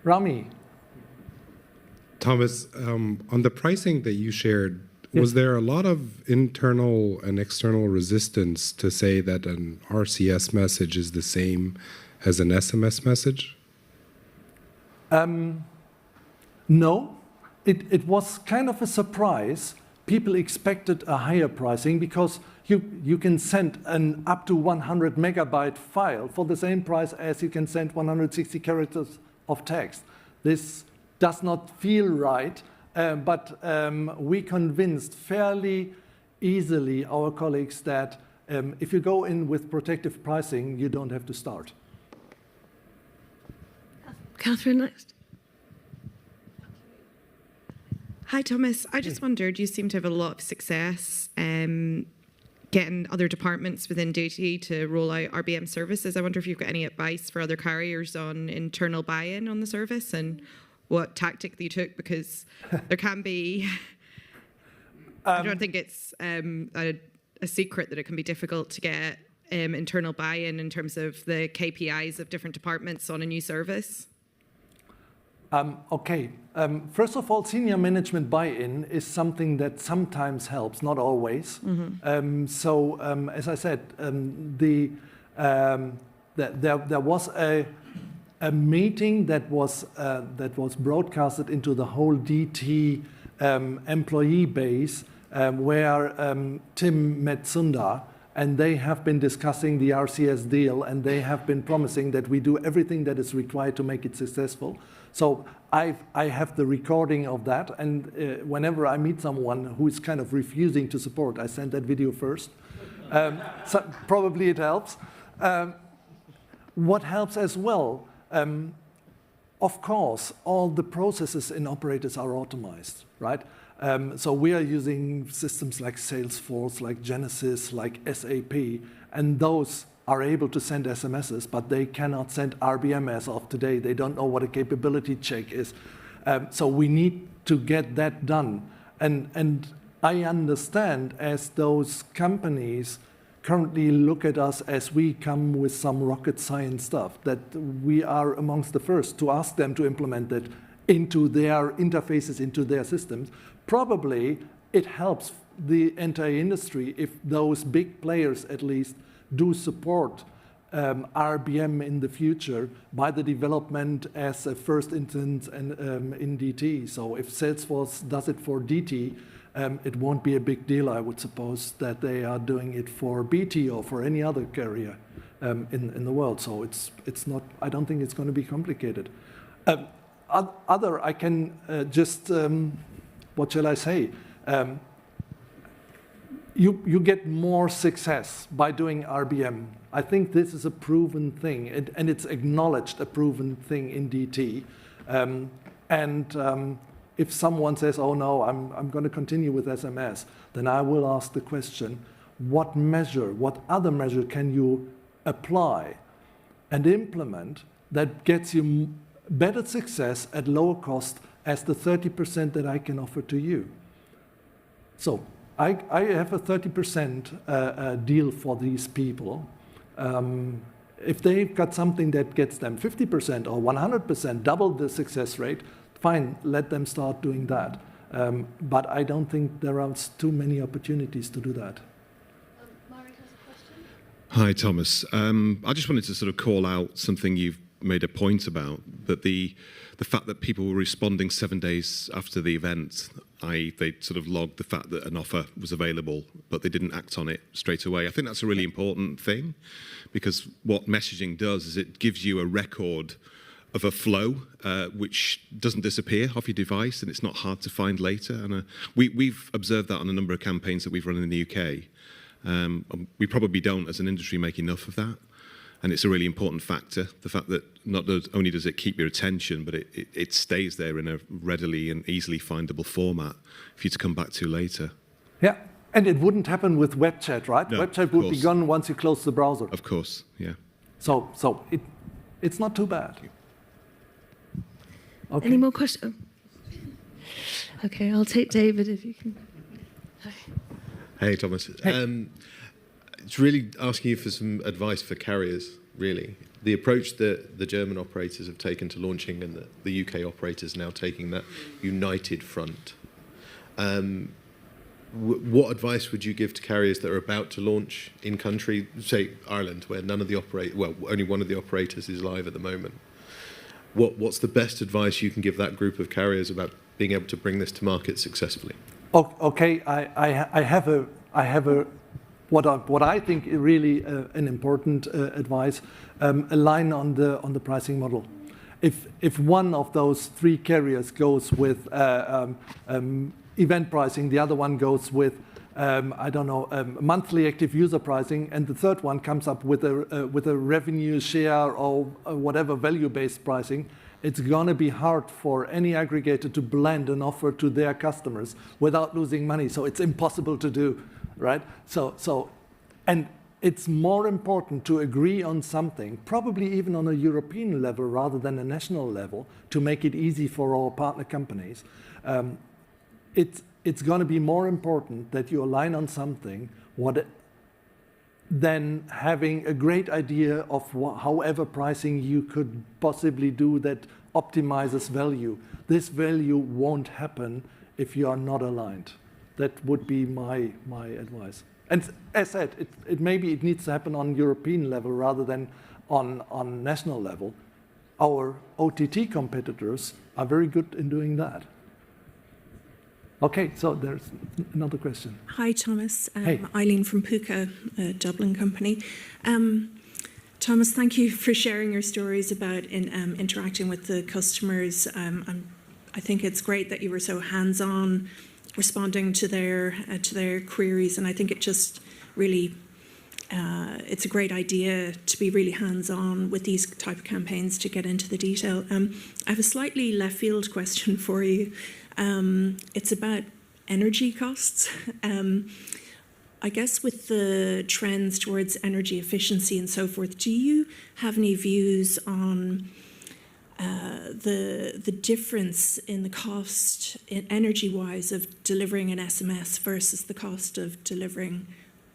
Ramy. Thomas, on the pricing that you shared, was there a lot of internal and external resistance to say that an RCS message is the same as an SMS message? No, it was kind of a surprise. People expected a higher pricing because you can send an up to 100 megabyte file for the same price as you can send 160 characters of text. This does not feel right, but we convinced fairly easily our colleagues that if you go in with protective pricing, you don't have to start. Catherine next. Hi, Thomas. I just wondered, you seem to have a lot of success getting other departments within Deutsche to roll out RBM services. I wonder if you've got any advice for other carriers on internal buy-in on the service and what tactic you took, because there can be, I don't think it's a secret that it can be difficult to get internal buy-in in terms of the KPIs of different departments on a new service. Okay. First of all, senior management buy-in is something that sometimes helps, not always. Mm-hmm. As I said, there was a meeting that was broadcasted into the whole DT employee base, where Tim met Sundar, and they have been discussing the RCS deal, and they have been promising that we do everything that is required to make it successful. So I have the recording of that, and whenever I meet someone who is kind of refusing to support, I send that video first. So probably it helps. What helps as well, of course, all the processes in operators are automized, right? So we are using systems like Salesforce, like Genesys, like SAP, and those are able to send SMSs, but they cannot send RBM as of today. They don't know what a capability check is. So we need to get that done. And I understand as those companies currently look at us as we come with some rocket science stuff, that we are amongst the first to ask them to implement that into their interfaces, into their systems. Probably it helps the entire industry if those big players at least do support RBM in the future by the development as a first instance and, in DT. So if Salesforce does it for DT, it won't be a big deal, I would suppose, that they are doing it for BT or for any other carrier in the world. So it's not. I don't think it's going to be complicated. I can just what shall I say? You get more success by doing RBM. I think this is a proven thing, and it's acknowledged a proven thing in DT. If someone says, "Oh no, I'm going to continue with SMS," then I will ask the question: what other measure can you apply and implement that gets you better success at lower cost as the 30% that I can offer to you? So I have a 30% deal for these people. If they've got something that gets them 50% or 100%, double the success rate, fine, let them start doing that. But I don't think there are too many opportunities to do that. Hi, Thomas. I just wanted to sort of call out something you've made a point about, that the fact that people were responding 7 days after the event, i.e. they sort of logged the fact that an offer was available, but they didn't act on it straight away. I think that's a really important thing, because what messaging does is it gives you a record of a flow which doesn't disappear off your device, and it's not hard to find later. And we've observed that on a number of campaigns that we've run in the UK. We probably don't, as an industry, make enough of that. And it's a really important factor, the fact that not only does it keep your attention, but it stays there in a readily and easily findable format for you to come back to later. Yeah, and it wouldn't happen with web chat, right? No, web chat would be gone once you close the browser. Of course, yeah. So it's not too bad. Okay. Any more questions? Okay, I'll take David if you can. Hey, Thomas. Hey. It's really asking you for some advice for carriers, really. The approach that the German operators have taken to launching and the UK operators now taking that united front. What advice would you give to carriers that are about to launch in country, say Ireland, where only one of the operators is live at the moment? What's the best advice you can give that group of carriers about being able to bring this to market successfully? Okay, I have a what I think is really an important advice, align on the pricing model. If one of those three carriers goes with event pricing, the other one goes with monthly active user pricing, and the third one comes up with a revenue share or whatever value-based pricing, it's going to be hard for any aggregator to blend an offer to their customers without losing money. So it's impossible to do, right? And it's more important to agree on something, probably even on a European level rather than a national level, to make it easy for our partner companies. It's going to be more important that you align on something than having a great idea of however pricing you could possibly do that optimizes value. This value won't happen if you are not aligned. That would be my advice. And as said, maybe it needs to happen on European level rather than on national level. Our OTT competitors are very good in doing that. Okay, so there's another question. Hi, Thomas. Hey. Eileen from Puka, a Dublin company. Thomas, thank you for sharing your stories about interacting with the customers. I think it's great that you were so hands-on, responding to their queries, and I think it just really it's a great idea to be really hands-on with these type of campaigns to get into the detail. I have a slightly left field question for you. It's about energy costs. I guess with the trends towards energy efficiency and so forth, do you have any views on the difference in the cost, energy-wise, of delivering an SMS versus the cost of delivering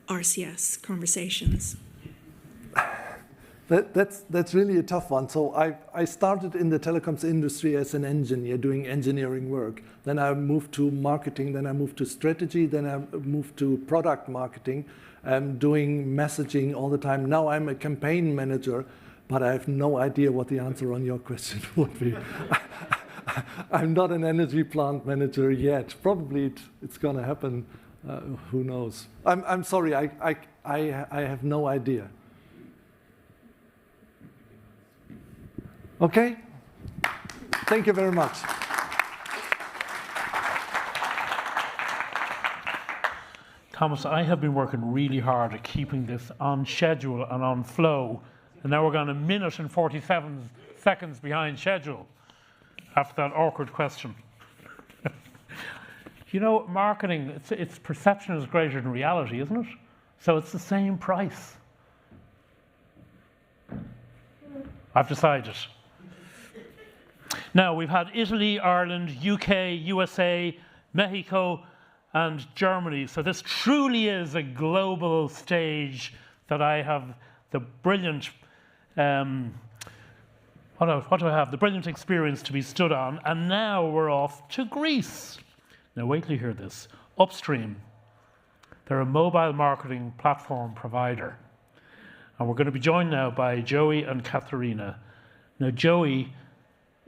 RCS conversations? That's really a tough one. So I started in the telecoms industry as an engineer doing engineering work. Then I moved to marketing, then I moved to strategy, then I moved to product marketing, doing messaging all the time. Now I'm a campaign manager, but I have no idea what the answer on your question would be. I'm not an energy plant manager yet. Probably it's going to happen. Who knows? I'm sorry, I have no idea. Okay? Thank you very much. Thomas, I have been working really hard at keeping this on schedule and on flow, and now we're going 1 minute and 47 seconds behind schedule after that awkward question. You know, marketing, its perception is greater than reality, isn't it? So it's the same price. I've decided. Now, we've had Italy, Ireland, UK, USA, Mexico, and Germany. So this truly is a global stage that I have the brilliant, what do I have? The brilliant experience to be stood on. And now we're off to Greece. Now, wait till you hear this. Upstream. They're a mobile marketing platform provider. And we're going to be joined now by Zoi and Katerina. Now, Zoi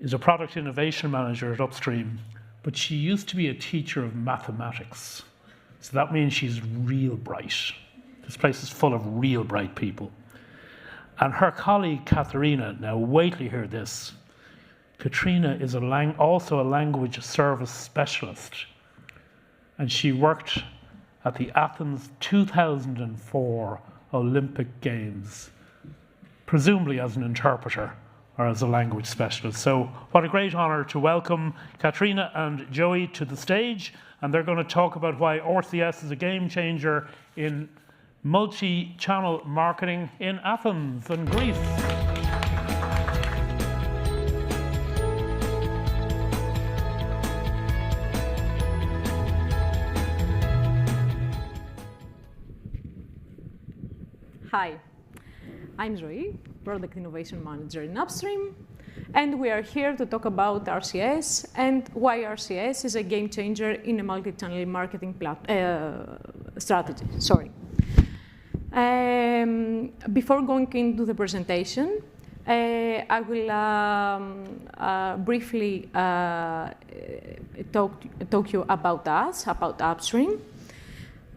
is a product innovation manager at Upstream, but she used to be a teacher of mathematics. So that means she's real bright. This place is full of real bright people. And her colleague, Katerina, now wait till you hear this. Katerina is also a language service specialist. And she worked at the Athens 2004 Olympic Games, presumably as an interpreter or as a language specialist. So what a great honor to welcome Katerina and Zoi to the stage, and they're going to talk about why RCS is a game changer in multi-channel marketing in Athens and Greece. Hi, I'm Zoi, Product Innovation Manager in Upstream, and we are here to talk about RCS and why RCS is a game changer in a multi-channel marketing strategy. Sorry. Before going into the presentation, I will briefly talk you about us, about Upstream.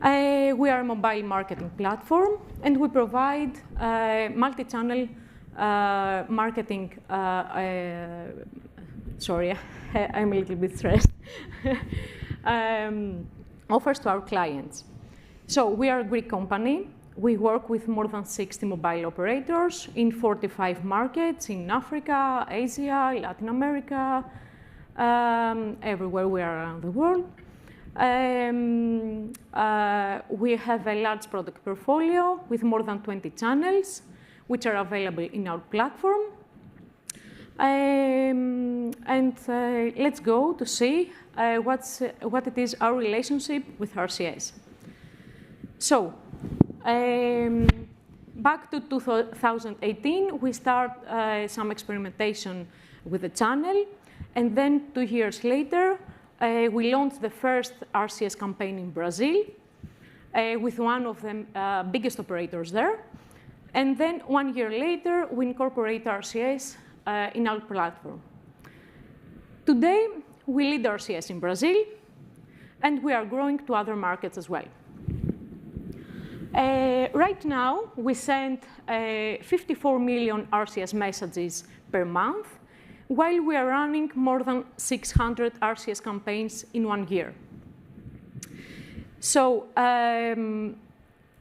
We are a mobile marketing platform, and we provide multi-channel marketing. Sorry, I'm a little bit stressed. Offers to our clients. So we are a Greek company. We work with more than 60 mobile operators in 45 markets in Africa, Asia, Latin America, everywhere we are around the world. We have a large product portfolio with more than 20 channels, which are available in our platform. Let's go to see what it is our relationship with RCS. So, back to 2018, we start some experimentation with the channel, and then 2 years later, we launched the first RCS campaign in Brazil with one of the biggest operators there. And then 1 year later, we incorporate RCS in our platform. Today, we lead RCS in Brazil, and we are growing to other markets as well. Right now, we send 54 million RCS messages per month, while we are running more than 600 RCS campaigns in 1 year. So,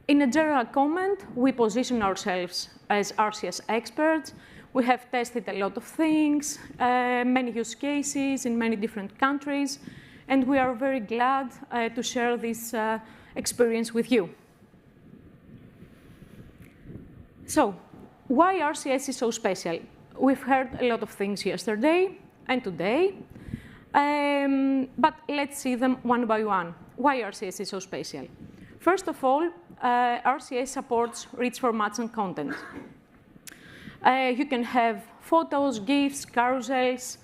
in a general comment, we position ourselves as RCS experts. We have tested a lot of things, many use cases in many different countries, and we are very glad to share this experience with you. So, why RCS is so special? we've heard a lot of things yesterday and today, but let's see them one by one. Why RCS is so special? First of all, RCS supports rich formats and content. You can have photos, GIFs, carousels,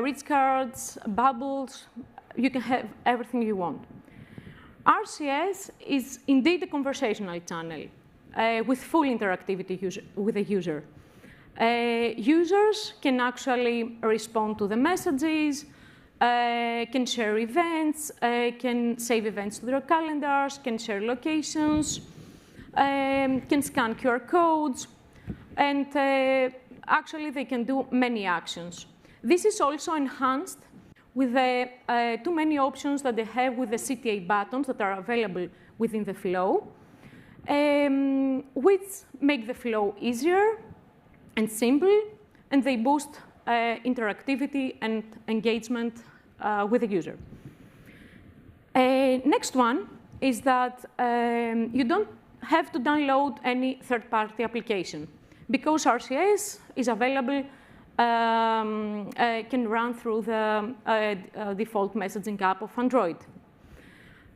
rich cards, bubbles. You can have everything you want. RCS is indeed a conversational channel with full interactivity with the user. Users can actually respond to the messages, can share events, can save events to their calendars, can share locations, can scan QR codes, and actually they can do many actions. This is also enhanced with the too many options that they have with the CTA buttons that are available within the flow, which make the flow easier and simple, and they boost interactivity and engagement with the user. Next one is that you don't have to download any third-party application because RCS is available, can run through the default messaging app of Android.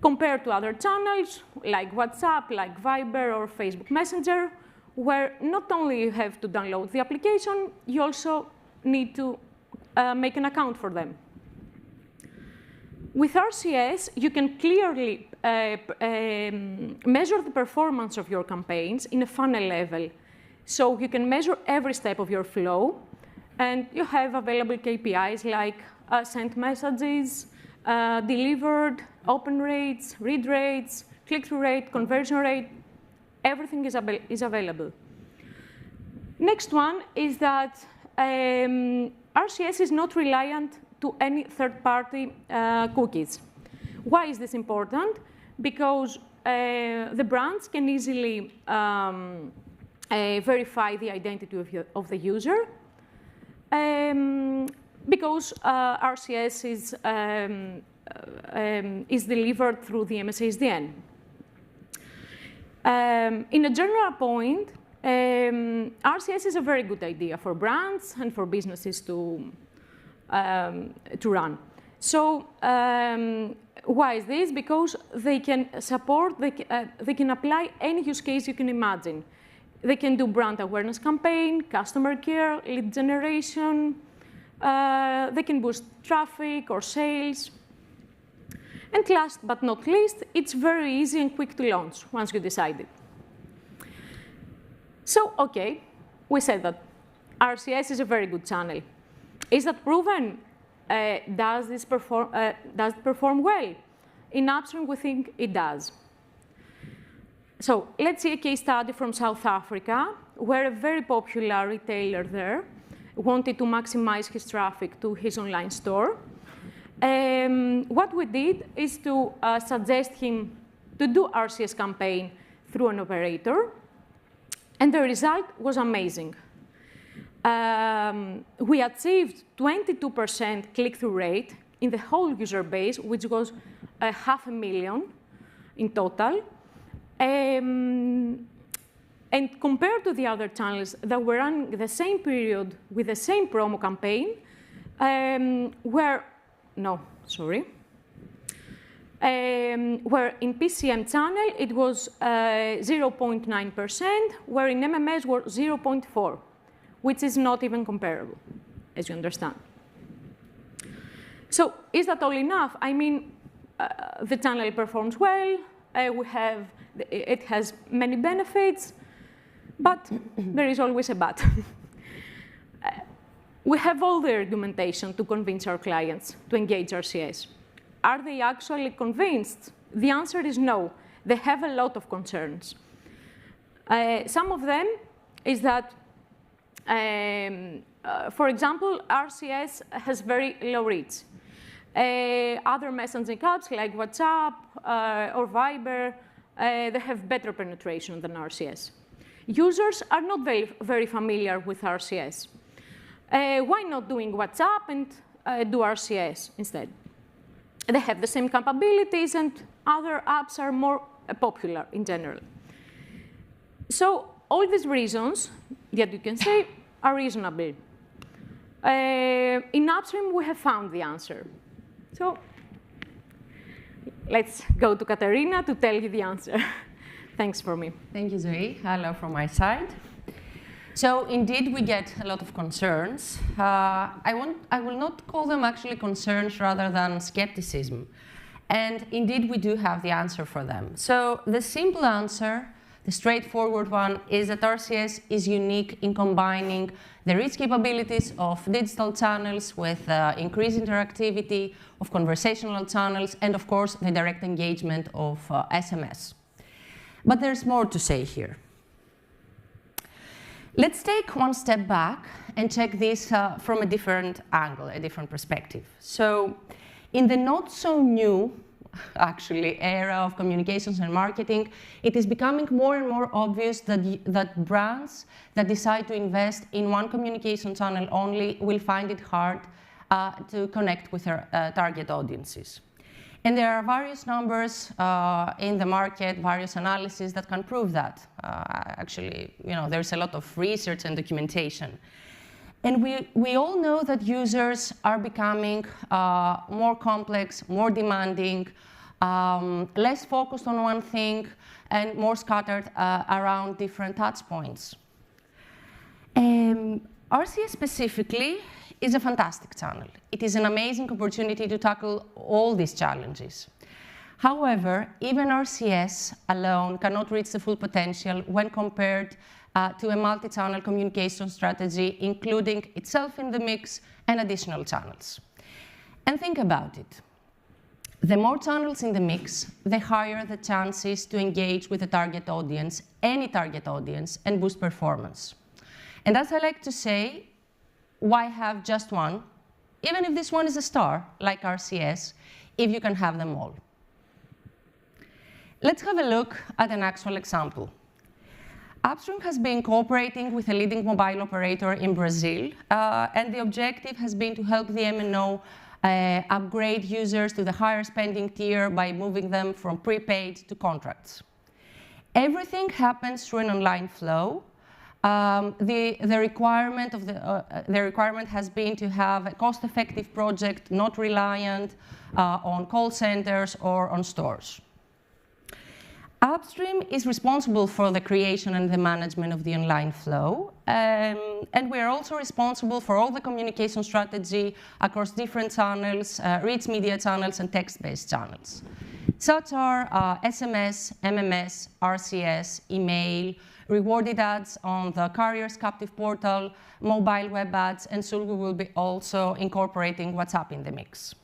Compared to other channels like WhatsApp, like Viber or Facebook Messenger, where not only you have to download the application, you also need to make an account for them. With RCS, you can clearly measure the performance of your campaigns in a funnel level. So you can measure every step of your flow, and you have available KPIs like sent messages, delivered, open rates, read rates, click-through rate, conversion rate. Everything is available. Next one is that RCS is not reliant to any third-party cookies. Why is this important? Because the brands can easily verify the identity of the user, because RCS is delivered through the MSSDN. In a general point, RCS is a very good idea for brands and for businesses to run. So why is this? Because they can support, they can apply any use case you can imagine. They can do brand awareness campaign, customer care, lead generation. They can boost traffic or sales. And last but not least, it's very easy and quick to launch once you decide it. So, OK, we said that RCS is a very good channel. Is that proven? Does it perform well? In Upstream, we think it does. So let's see a case study from South Africa, where a very popular retailer there wanted to maximize his traffic to his online store. What we did is to suggest him to do RCS campaign through an operator, and the result was amazing. We achieved 22% click-through rate in the whole user base, which was 500,000 in total. And compared to the other channels that were running the same period with the same promo campaign, where in PCM channel it was 0.9%, where in MMS was 0.4%, which is not even comparable, as you understand. So is that all enough? I mean, the channel performs well. It has many benefits, but there is always a but. We have all the argumentation to convince our clients to engage RCS. Are they actually convinced? The answer is no. They have a lot of concerns. Some of them is that, for example, RCS has very low reach. Other messaging apps like WhatsApp or Viber, they have better penetration than RCS. Users are not very familiar with RCS. Why not doing WhatsApp and do RCS instead? They have the same capabilities, and other apps are more popular in general. So all these reasons that you can say are reasonable. In Upstream, we have found the answer. So let's go to Katerina to tell you the answer. Thanks for me. Thank you, Zoi. Hello from my side. So indeed, we get a lot of concerns. I will not call them actually concerns rather than skepticism. And indeed, we do have the answer for them. So the simple answer, the straightforward one, is that RCS is unique in combining the rich capabilities of digital channels with increased interactivity of conversational channels and, of course, the direct engagement of SMS. But there's more to say here. Let's take one step back and check this from a different angle, a different perspective. So in the not so new, actually, era of communications and marketing, it is becoming more and more obvious that brands that decide to invest in one communication channel only will find it hard to connect with their target audiences. And there are various numbers in the market, various analyses that can prove that. Actually, there's a lot of research and documentation. And we all know that users are becoming more complex, more demanding, less focused on one thing, and more scattered around different touch points. RCS specifically is a fantastic channel. It is an amazing opportunity to tackle all these challenges. However, even RCS alone cannot reach the full potential when compared to a multi-channel communication strategy, including itself in the mix and additional channels. And think about it. The more channels in the mix, the higher the chances to engage with the target audience, any target audience, and boost performance. And as I like to say, why have just one, even if this one is a star, like RCS, if you can have them all? Let's have a look at an actual example. Upstream has been cooperating with a leading mobile operator in Brazil, and the objective has been to help the MNO upgrade users to the higher spending tier by moving them from prepaid to contracts. Everything happens through an online flow. The requirement has been to have a cost-effective project, not reliant on call centers or on stores. Upstream is responsible for the creation and the management of the online flow, and we are also responsible for all the communication strategy across different channels, rich media channels, and text-based channels. Such are SMS, MMS, RCS, email, rewarded ads on the carrier's captive portal, mobile web ads, and soon we will be also incorporating WhatsApp in the mix.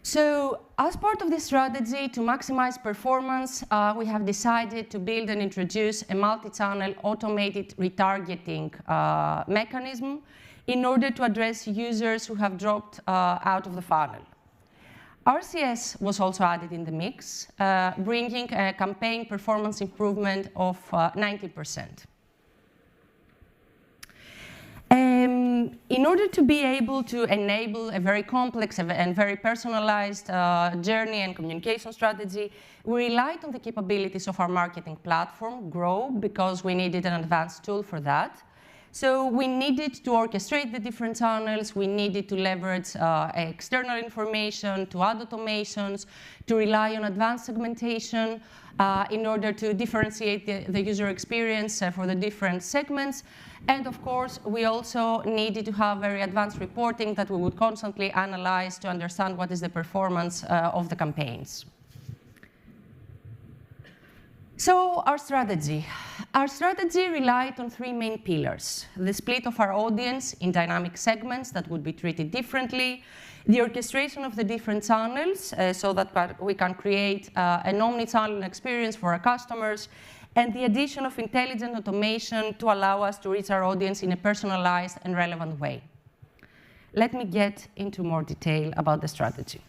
So, as part of this strategy to maximize performance, we have decided to build and introduce a multi-channel automated retargeting mechanism in order to address users who have dropped out of the funnel. RCS was also added in the mix, bringing a campaign performance improvement of 90%. In order to be able to enable a very complex and very personalized journey and communication strategy, we relied on the capabilities of our marketing platform, Grow, because we needed an advanced tool for that. So we needed to orchestrate the different channels, we needed to leverage external information, to add automations, to rely on advanced segmentation in order to differentiate the user experience for the different segments. And of course, we also needed to have very advanced reporting that we would constantly analyze to understand what is the performance of the campaigns. So our strategy. Our strategy relied on three main pillars: the split of our audience in dynamic segments that would be treated differently, the orchestration of the different channels so that we can create an omni-channel experience for our customers, and the addition of intelligent automation to allow us to reach our audience in a personalized and relevant way. Let me get into more detail about the strategy.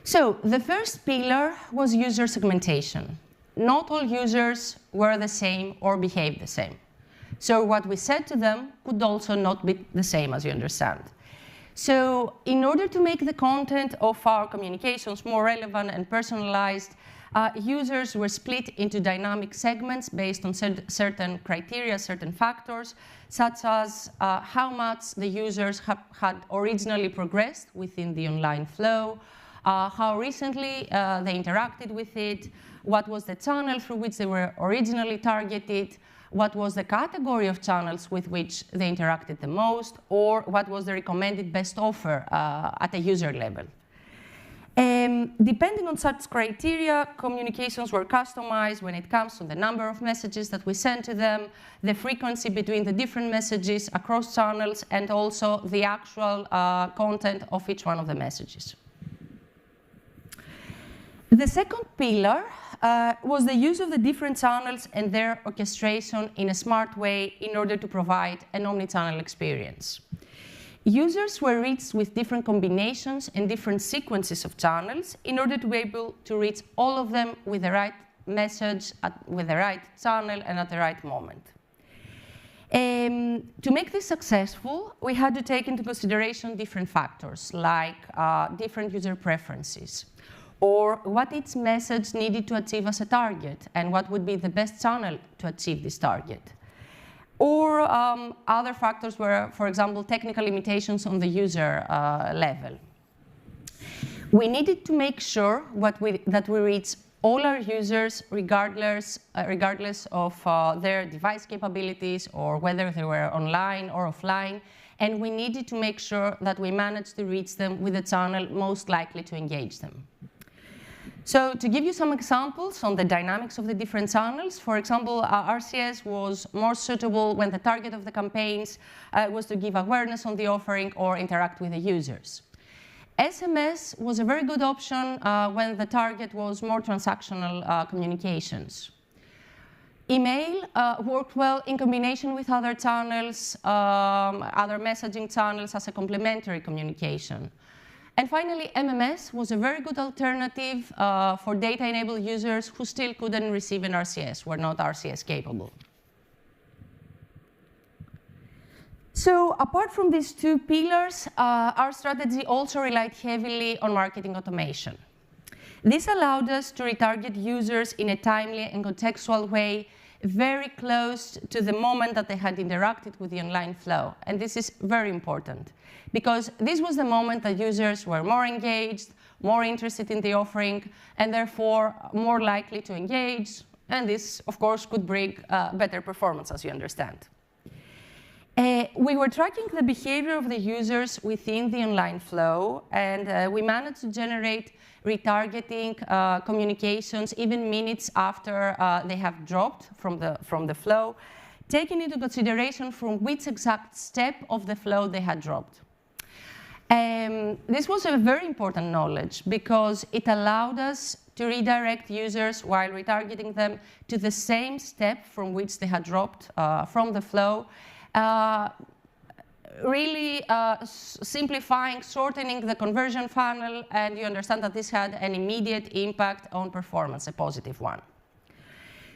So the first pillar was user segmentation. Not all users were the same or behaved the same. So what we said to them could also not be the same, as you understand. So in order to make the content of our communications more relevant and personalized, users were split into dynamic segments based on certain criteria, certain factors, such as how much the users had originally progressed within the online flow, how recently they interacted with it, what was the channel through which they were originally targeted, what was the category of channels with which they interacted the most, or what was the recommended best offer at a user level. Depending on such criteria, communications were customized when it comes to the number of messages that we send to them, the frequency between the different messages across channels, and also the actual content of each one of the messages. The second pillar was the use of the different channels and their orchestration in a smart way in order to provide an omnichannel experience. Users were reached with different combinations and different sequences of channels in order to be able to reach all of them with the right message, with the right channel, and at the right moment. To make this successful, we had to take into consideration different factors, like different user preferences, or what each message needed to achieve as a target, and what would be the best channel to achieve this target. Or other factors were, for example, technical limitations on the user level. We needed to make sure that we reach all our users regardless of their device capabilities or whether they were online or offline, and we needed to make sure that we managed to reach them with the channel most likely to engage them. So to give you some examples on the dynamics of the different channels, for example, RCS was more suitable when the target of the campaigns was to give awareness on the offering or interact with the users. SMS was a very good option when the target was more transactional communications. Email worked well in combination with other channels, other messaging channels as a complementary communication. And finally, MMS was a very good alternative for data-enabled users who still couldn't receive an RCS, were not RCS capable. So apart from these two pillars, our strategy also relied heavily on marketing automation. This allowed us to retarget users in a timely and contextual way, very close to the moment that they had interacted with the online flow. And this is very important, because this was the moment that users were more engaged, more interested in the offering, and therefore more likely to engage. And this, of course, could bring better performance, as you understand. We were tracking the behavior of the users within the online flow, and we managed to generate retargeting communications even minutes after they have dropped from the flow, taking into consideration from which exact step of the flow they had dropped. This was a very important knowledge because it allowed us to redirect users while retargeting them to the same step from which they had dropped from the flow, really simplifying, shortening the conversion funnel, and you understand that this had an immediate impact on performance, a positive one.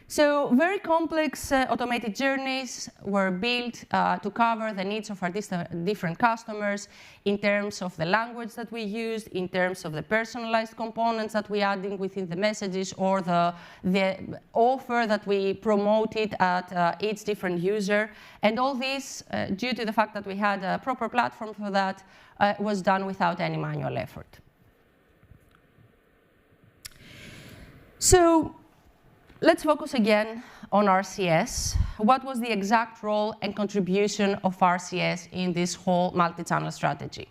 So very complex automated journeys were built to cover the needs of our different customers in terms of the language that we used, in terms of the personalized components that we added within the messages, or the offer that we promoted at each different user. And all this, due to the fact that we had a proper platform for that, was done without any manual effort. So let's focus again on RCS. What was the exact role and contribution of RCS in this whole multi-channel strategy?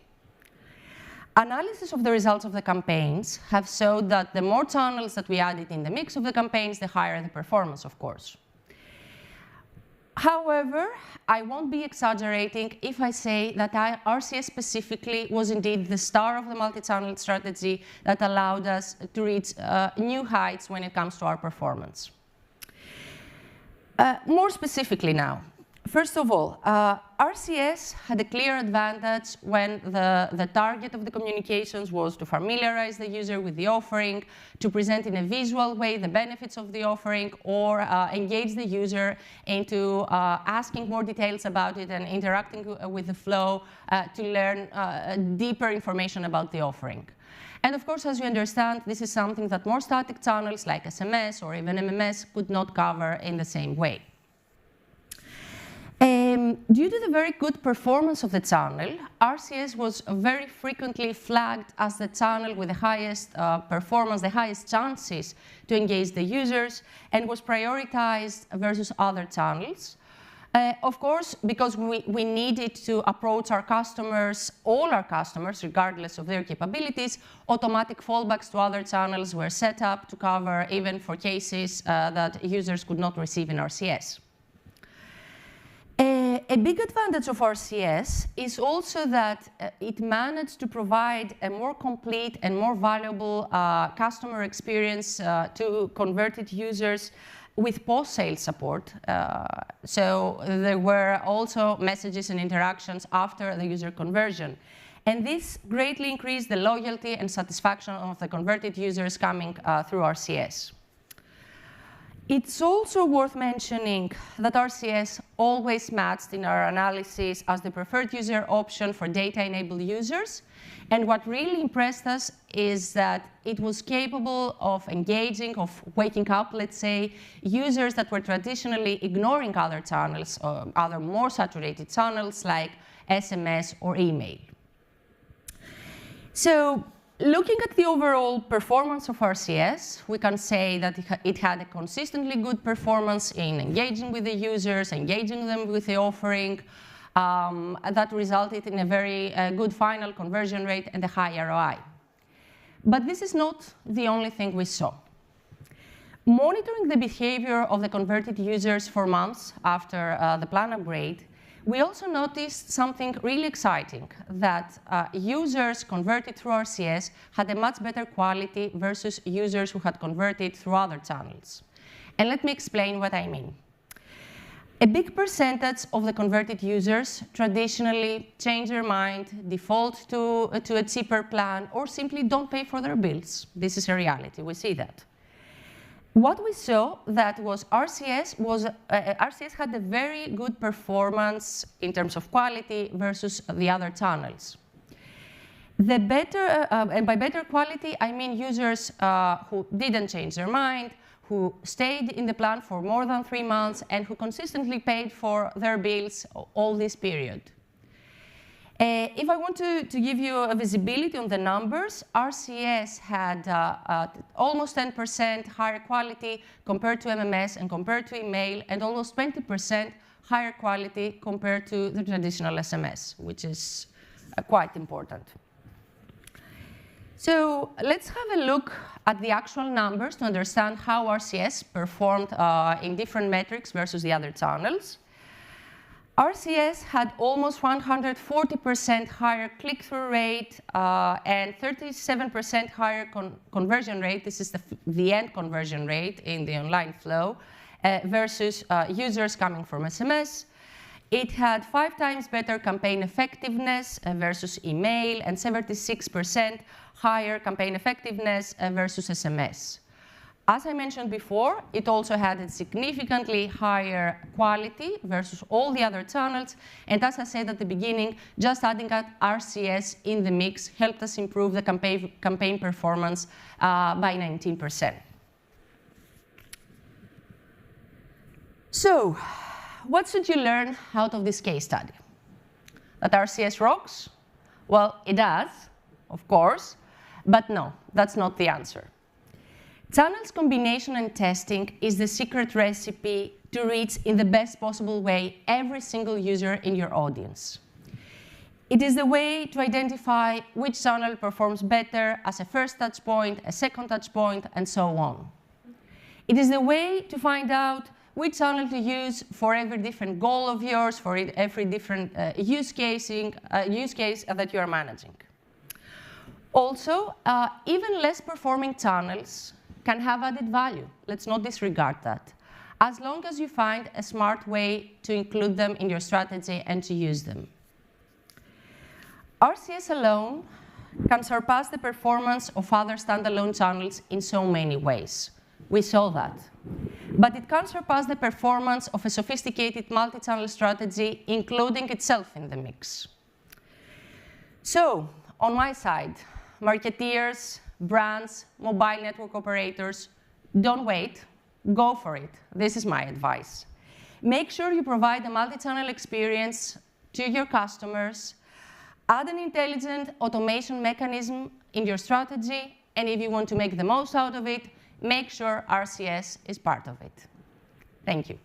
Analysis of the results of the campaigns have showed that the more channels that we added in the mix of the campaigns, the higher the performance, of course. However, I won't be exaggerating if I say that RCS specifically was indeed the star of the multi-channel strategy that allowed us to reach new heights when it comes to our performance. More specifically now, first of all, RCS had a clear advantage when the target of the communications was to familiarize the user with the offering, to present in a visual way the benefits of the offering, or engage the user into asking more details about it and interacting with the flow to learn deeper information about the offering. And of course, as you understand, this is something that more static channels like SMS or even MMS could not cover in the same way. Due to the very good performance of the channel, RCS was very frequently flagged as the channel with the highest performance, the highest chances to engage the users, and was prioritized versus other channels. Of course, because we needed to approach our customers, all our customers, regardless of their capabilities, automatic fallbacks to other channels were set up to cover even for cases that users could not receive in RCS. A big advantage of RCS is also that it managed to provide a more complete and more valuable customer experience to converted users with post-sale support. So there were also messages and interactions after the user conversion. And this greatly increased the loyalty and satisfaction of the converted users coming through RCS. It's also worth mentioning that RCS always matched in our analysis as the preferred user option for data-enabled users. And what really impressed us is that it was capable of engaging, of waking up, let's say, users that were traditionally ignoring other channels, or other more saturated channels like SMS or email. So, looking at the overall performance of RCS, we can say that it had a consistently good performance in engaging with the users, engaging them with the offering, that resulted in a very good final conversion rate and a high ROI. But this is not the only thing we saw. Monitoring the behavior of the converted users for months after the plan upgrade, we also noticed something really exciting, that users converted through RCS had a much better quality versus users who had converted through other channels. And let me explain what I mean. A big percentage of the converted users traditionally change their mind, default to a cheaper plan, or simply don't pay for their bills. This is a reality, we see that. What we saw that was RCS had a very good performance in terms of quality versus the other channels. The better, and by better quality, I mean users who didn't change their mind, who stayed in the plan for more than 3 months, and who consistently paid for their bills all this period. If I want to give you a visibility on the numbers, RCS had almost 10% higher quality compared to MMS and compared to email, and almost 20% higher quality compared to the traditional SMS, which is quite important. So let's have a look at the actual numbers to understand how RCS performed in different metrics versus the other channels. RCS had almost 140% higher click-through rate and 37% higher conversion rate. This is the end conversion rate in the online flow versus users coming from SMS. It had 5 times better campaign effectiveness versus email and 76% higher campaign effectiveness versus SMS. As I mentioned before, it also had a significantly higher quality versus all the other channels. And as I said at the beginning, just adding RCS in the mix helped us improve the campaign performance by 19%. So, what should you learn out of this case study? That RCS rocks? Well, it does, of course, but no, that's not the answer. Channels combination and testing is the secret recipe to reach in the best possible way every single user in your audience. It is the way to identify which channel performs better as a first touch point, a second touch point, and so on. It is the way to find out which channel to use for every different goal of yours, for every different use case that you are managing. Also, even less performing channels can have added value. Let's not disregard that, as long as you find a smart way to include them in your strategy and to use them. RCS alone can surpass the performance of other standalone channels in so many ways. We saw that. But it can surpass the performance of a sophisticated multi-channel strategy, including itself in the mix. So, on my side, marketeers, brands, mobile network operators, don't wait, go for it. This is my advice. Make sure you provide a multi-channel experience to your customers, add an intelligent automation mechanism in your strategy, and if you want to make the most out of it, make sure RCS is part of it. Thank you.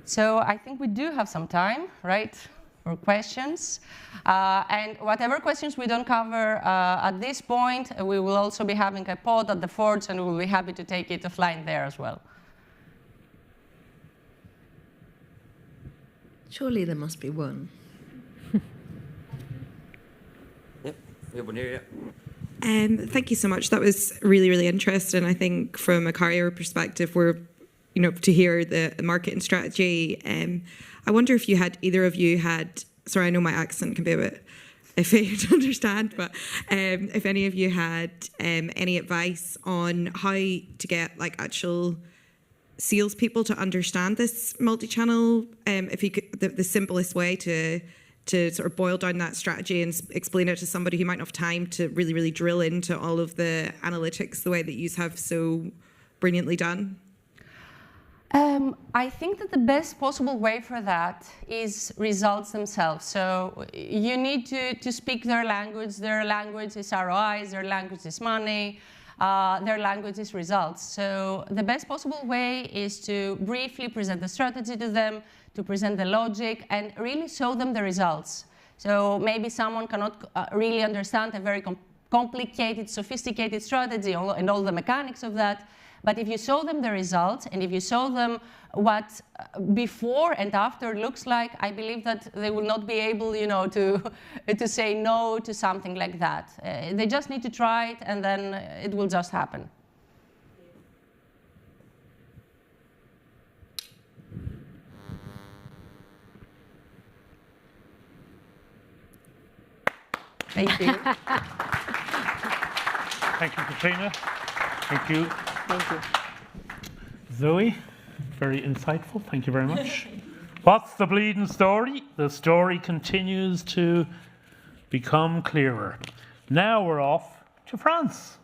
So I think we do have some time, right, for questions. And whatever questions we don't cover at this point, we will also be having a pod at the Forge, and we'll be happy to take it offline there as well. Surely there must be one. Yep, we have one here, yeah. Thank you so much. That was really, really interesting. I think from a carrier perspective, we're, to hear the market and strategy. I wonder if either of you had, sorry, I know my accent can be a bit iffy to understand, but if any of you had any advice on how to get actual salespeople to understand this multi-channel, if you could, the simplest way to sort of boil down that strategy and explain it to somebody who might not have time to really, really drill into all of the analytics the way that you have so brilliantly done? I think that the best possible way for that is results themselves. So you need to speak their language. Their language is ROIs, their language is money, their language is results. So the best possible way is to briefly present the strategy to them, to present the logic, and really show them the results. So maybe someone cannot really understand a very complicated, sophisticated strategy and all the mechanics of that. But if you show them the results, and if you show them what before and after looks like, I believe that they will not be able, to say no to something like that. They just need to try it, and then it will just happen. Thank you. Thank you, Katerina. Thank you. Thank you. Zoe, very insightful. Thank you very much. What's the bleeding story? The story continues to become clearer. Now we're off to France.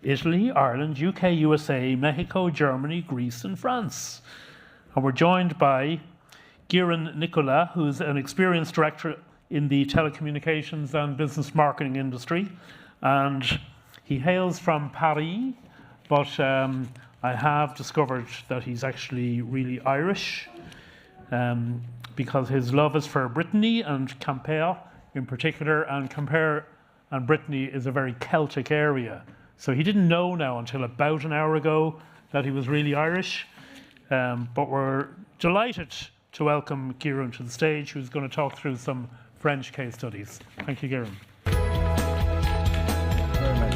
Italy, Ireland, UK, USA, Mexico, Germany, Greece, and France. And we're joined by Guerin Nicolas, who's an experienced director in the telecommunications and business marketing industry. And he hails from Paris, but I have discovered that he's actually really Irish because his love is for Brittany and Quimper in particular, and Quimper and Brittany is a very Celtic area. So he didn't know now until about an hour ago that he was really Irish, but we're delighted to welcome Kieran to the stage, who's going to talk through some French case studies. Thank you, Kieran. Very much.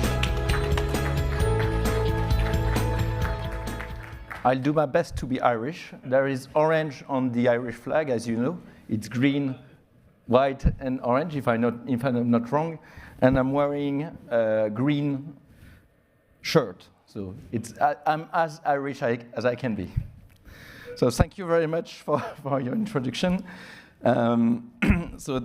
I'll do my best to be Irish. There is orange on the Irish flag, as you know. It's green, white, and orange, if I'm not wrong. And I'm wearing a green shirt. So I'm as Irish as I can be. So thank you very much for your introduction. So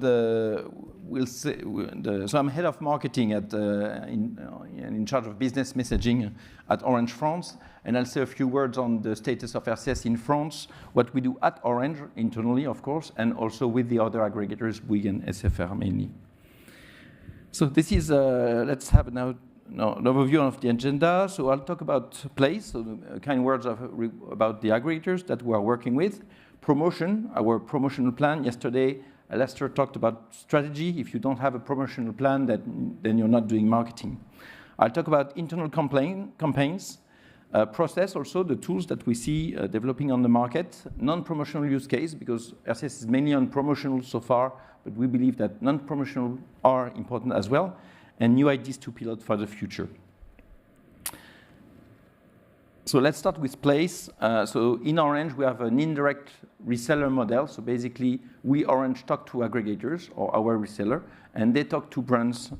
I'm head of marketing in charge of business messaging at Orange France, and I'll say a few words on the status of RCS in France, what we do at Orange internally, of course, and also with the other aggregators, Bouygues and SFR mainly. So this is let's have now an overview of the agenda. So I'll talk about place, so kind words about the aggregators that we are working with. Promotion, our promotional plan. Yesterday, Lester talked about strategy. If you don't have a promotional plan, then you're not doing marketing. I'll talk about internal campaigns, process also, the tools that we see developing on the market, non-promotional use case, because RCS is mainly on promotional so far, but we believe that non-promotional are important as well, and new ideas to pilot for the future. So let's start with place. So in Orange, we have an indirect reseller model. So basically, we Orange talk to aggregators or our reseller, and they talk to brands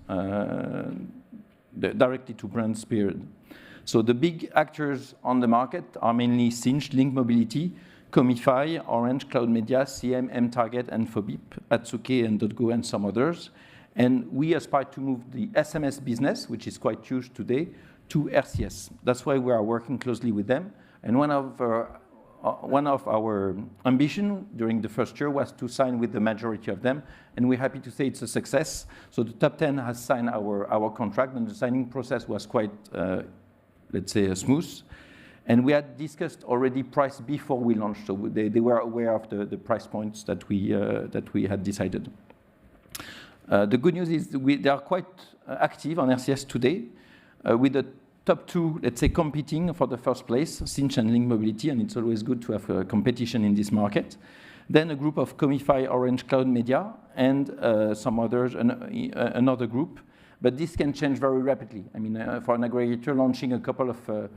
directly to brands, period. So the big actors on the market are mainly Sinch, Link Mobility, Comify, Orange, Cloud Media, CM, M-Target, and Phobip, Atsuke, and .go, and some others. And we aspire to move the SMS business, which is quite huge today, to RCS. That's why we are working closely with them. And one of our ambition during the first year was to sign with the majority of them, and we're happy to say it's a success. So the top 10 has signed our contract, and the signing process was quite, let's say, smooth. And we had discussed already price before we launched, so they were aware of the price points that we had decided. The good news is they are quite active on RCS today, with the top two, let's say, competing for the first place, Sinch and Link Mobility, and it's always good to have a competition in this market. Then a group of Comify, Orange, Cloud Media, and some others, another group. But this can change very rapidly. I mean, for an aggregator, launching a couple of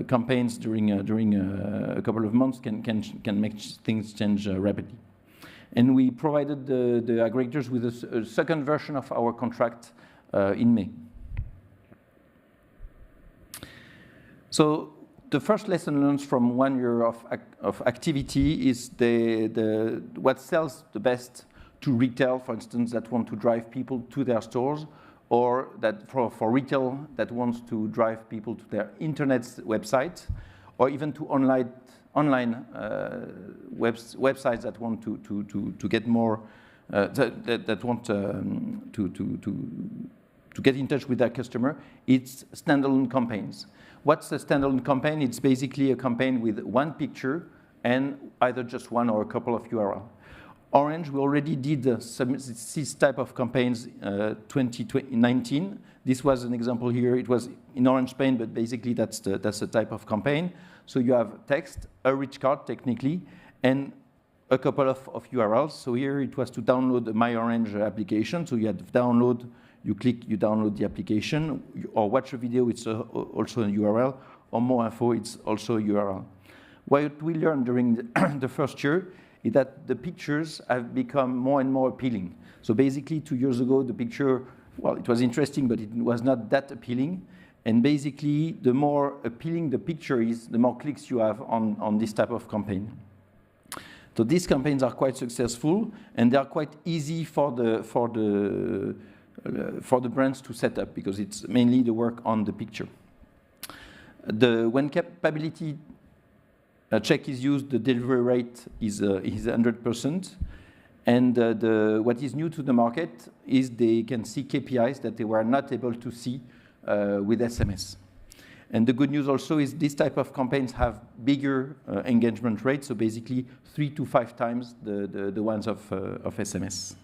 campaigns during a couple of months can make things change rapidly. And we provided the aggregators with a second version of our contract in May. So the first lesson learned from 1 year of activity is what sells the best to retail, for instance, that want to drive people to their stores, or that for retail that wants to drive people to their internet website, or even to online websites that want to get more, that want to get in touch with their customer. It's standalone campaigns. What's a standalone campaign? It's basically a campaign with one picture and either just one or a couple of URL. Orange, we already did this type of campaigns 2019. This was an example here. It was in Orange Spain, but basically that's the type of campaign. So you have text, a rich card technically, and a couple of URLs. So here it was to download the My Orange application. So you had to download, you click, you download the application, or watch a video, it's also a URL, or more info, it's also a URL. What we learned during the first year is that the pictures have become more and more appealing. So basically 2 years ago, the picture, well, it was interesting, but it was not that appealing. And basically, the more appealing the picture is, the more clicks you have on this type of campaign. So these campaigns are quite successful, and they are quite easy for the brands to set up, because it's mainly the work on the picture. When capability check is used, the delivery rate is 100%. And what is new to the market is they can see KPIs that they were not able to see with SMS. And the good news also is this type of campaigns have bigger engagement rates, so basically 3 to 5 times the ones of SMS.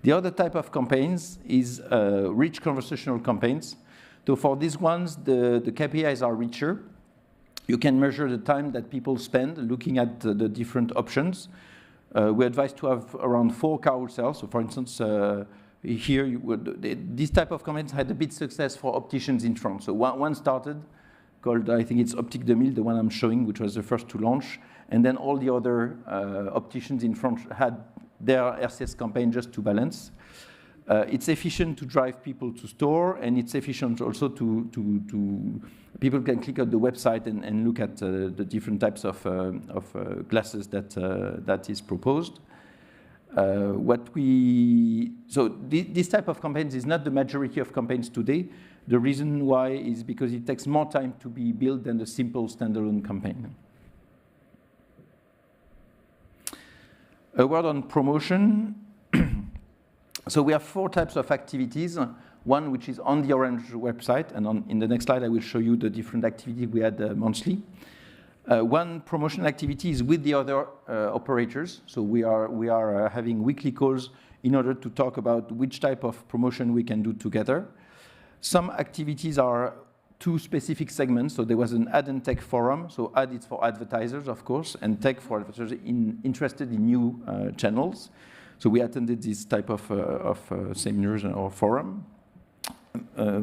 The other type of campaigns is rich conversational campaigns. So for these ones, the KPIs are richer. You can measure the time that people spend looking at the different options. We advise to have around 4 carousels. So for instance, here, this type of campaigns had a bit success for opticians in France. So one started called, I think it's Optique 2000, the one I'm showing, which was the first to launch. And then all the other opticians in France had their RCS campaign just to balance. It's efficient to drive people to store, and it's efficient also to people can click on the website and look at the different types of glasses that is proposed. This type of campaigns is not the majority of campaigns today. The reason why is because it takes more time to be built than the simple standalone campaign. A word on promotion. So we have 4 types of activities. One which is on the Orange website, and in the next slide I will show you the different activities we had monthly. One promotion activity is with the other operators. So we are having weekly calls in order to talk about which type of promotion we can do together. Some activities are 2 specific segments. So there was an ad and tech forum. So ad is for advertisers, of course, and tech for advertisers interested in new channels. So we attended this type of seminars or forum.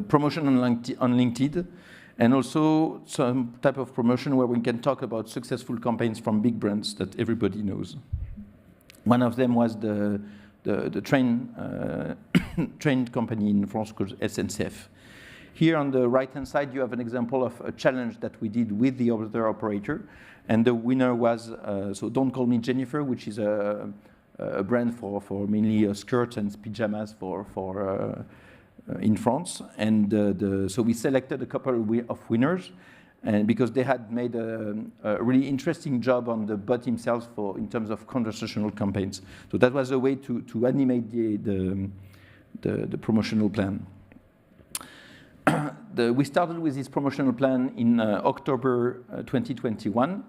Promotion on LinkedIn, and also some type of promotion where we can talk about successful campaigns from big brands that everybody knows. One of them was the train company in France called SNCF. Here on the right-hand side, you have an example of a challenge that we did with the other operator. And the winner was, so Don't Call Me Jennifer, which is a brand for mainly skirts and pajamas in France. And so we selected a couple of winners, and because they had made a really interesting job on the bot themselves in terms of conversational campaigns. So that was a way to animate the promotional plan. We started with this promotional plan in October 2021.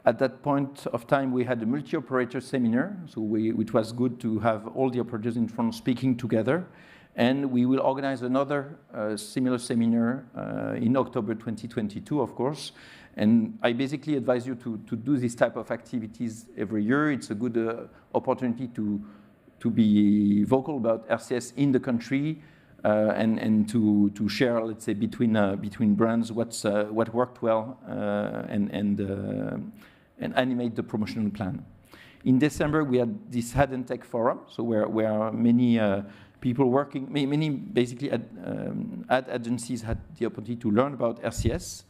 At that point of time, we had a multi-operator seminar, so it was good to have all the operators in France speaking together. And we will organize another similar seminar in October 2022, of course. And I basically advise you to do this type of activities every year. It's a good opportunity to be vocal about RCS in the country and to share, let's say, between brands what worked well and animate the promotional plan. In December, we had this Ad and Tech Forum, so where many people working, many basically ad agencies had the opportunity to learn about RCS.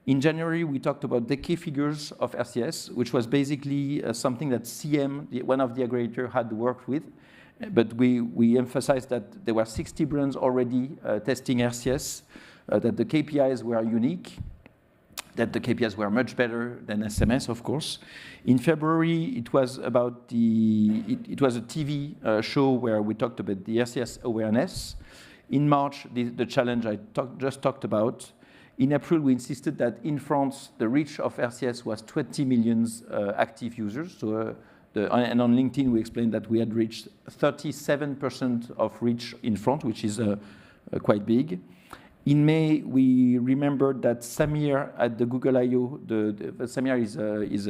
In January, we talked about the key figures of RCS, which was basically something that CM, one of the aggregators, had worked with. But we emphasized that there were 60 brands already testing RCS, that the KPIs were unique, that the KPIs were much better than SMS, of course. In February, it was about it was a TV show where we talked about the RCS awareness. In March, the challenge I just talked about. In April, we insisted that in France, the reach of RCS was 20 million active users. So, and on LinkedIn, we explained that we had reached 37% of reach in France, which is quite big. In May, we remembered that Samir at the Google I/O, Samir is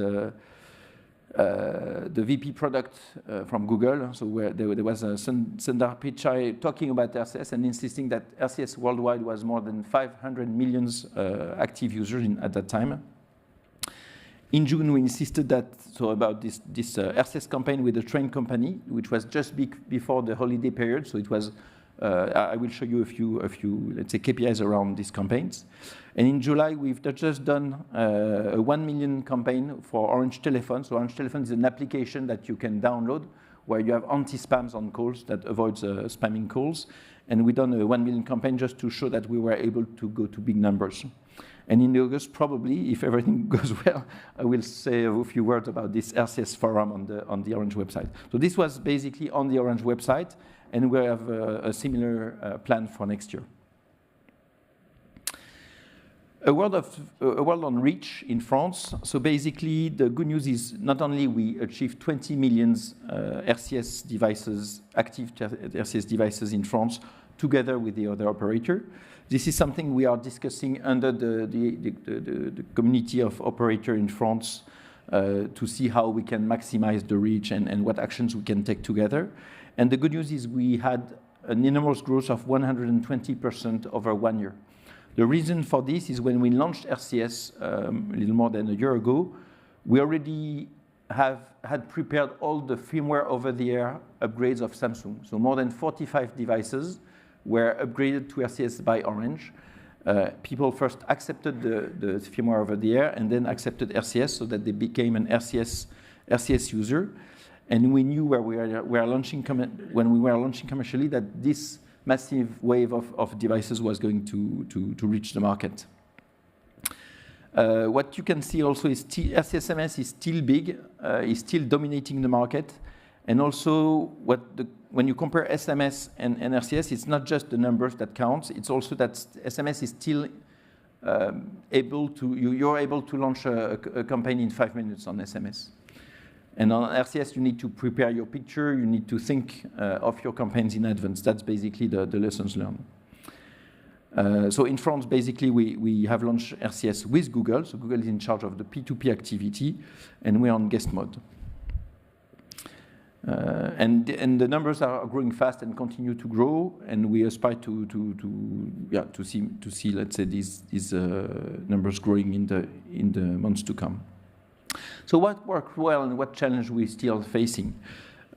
the VP product from Google, so where there was Sundar Pichai talking about RCS and insisting that RCS worldwide was more than 500 million active users at that time. In June, we insisted about this RCS campaign with the train company, which was just before the holiday period, so it was. I will show you a few, let's say, KPIs around these campaigns. And in July, we've just done a 1 million campaign for Orange Telephone. So Orange Telephone is an application that you can download where you have anti-spams on calls that avoids spamming calls. And we've done a 1 million campaign just to show that we were able to go to big numbers. And in August, probably, if everything goes well, I will say a few words about this RCS forum on the Orange website. So this was basically on the Orange website. And we have a similar plan for next year. A word on reach in France. So basically, the good news is not only we achieved 20 million RCS devices, active RCS devices in France, together with the other operator. This is something we are discussing under the community of operator in France to see how we can maximize the reach and what actions we can take together. And the good news is we had an enormous growth of 120% over 1 year. The reason for this is when we launched RCS a little more than a year ago, we already had prepared all the firmware over-the-air upgrades of Samsung. So more than 45 devices were upgraded to RCS by Orange. People first accepted the firmware over-the-air and then accepted RCS so that they became an RCS user. And we knew when we were launching commercially that this massive wave of devices was going to reach the market. What you can see also is RCS-MS is still big, is still dominating the market. And also, when you compare SMS and RCS, it's not just the numbers that count. It's also that SMS is still you're able to launch a campaign in 5 minutes on SMS. And on RCS, you need to prepare your picture. You need to think of your campaigns in advance. That's basically the lessons learned. So in France, basically, we have launched RCS with Google. So Google is in charge of the P2P activity, and we're on guest mode. And the numbers are growing fast and continue to grow, and we aspire to see, let's say, these numbers growing in the months to come. So what worked well and what challenge we're still facing?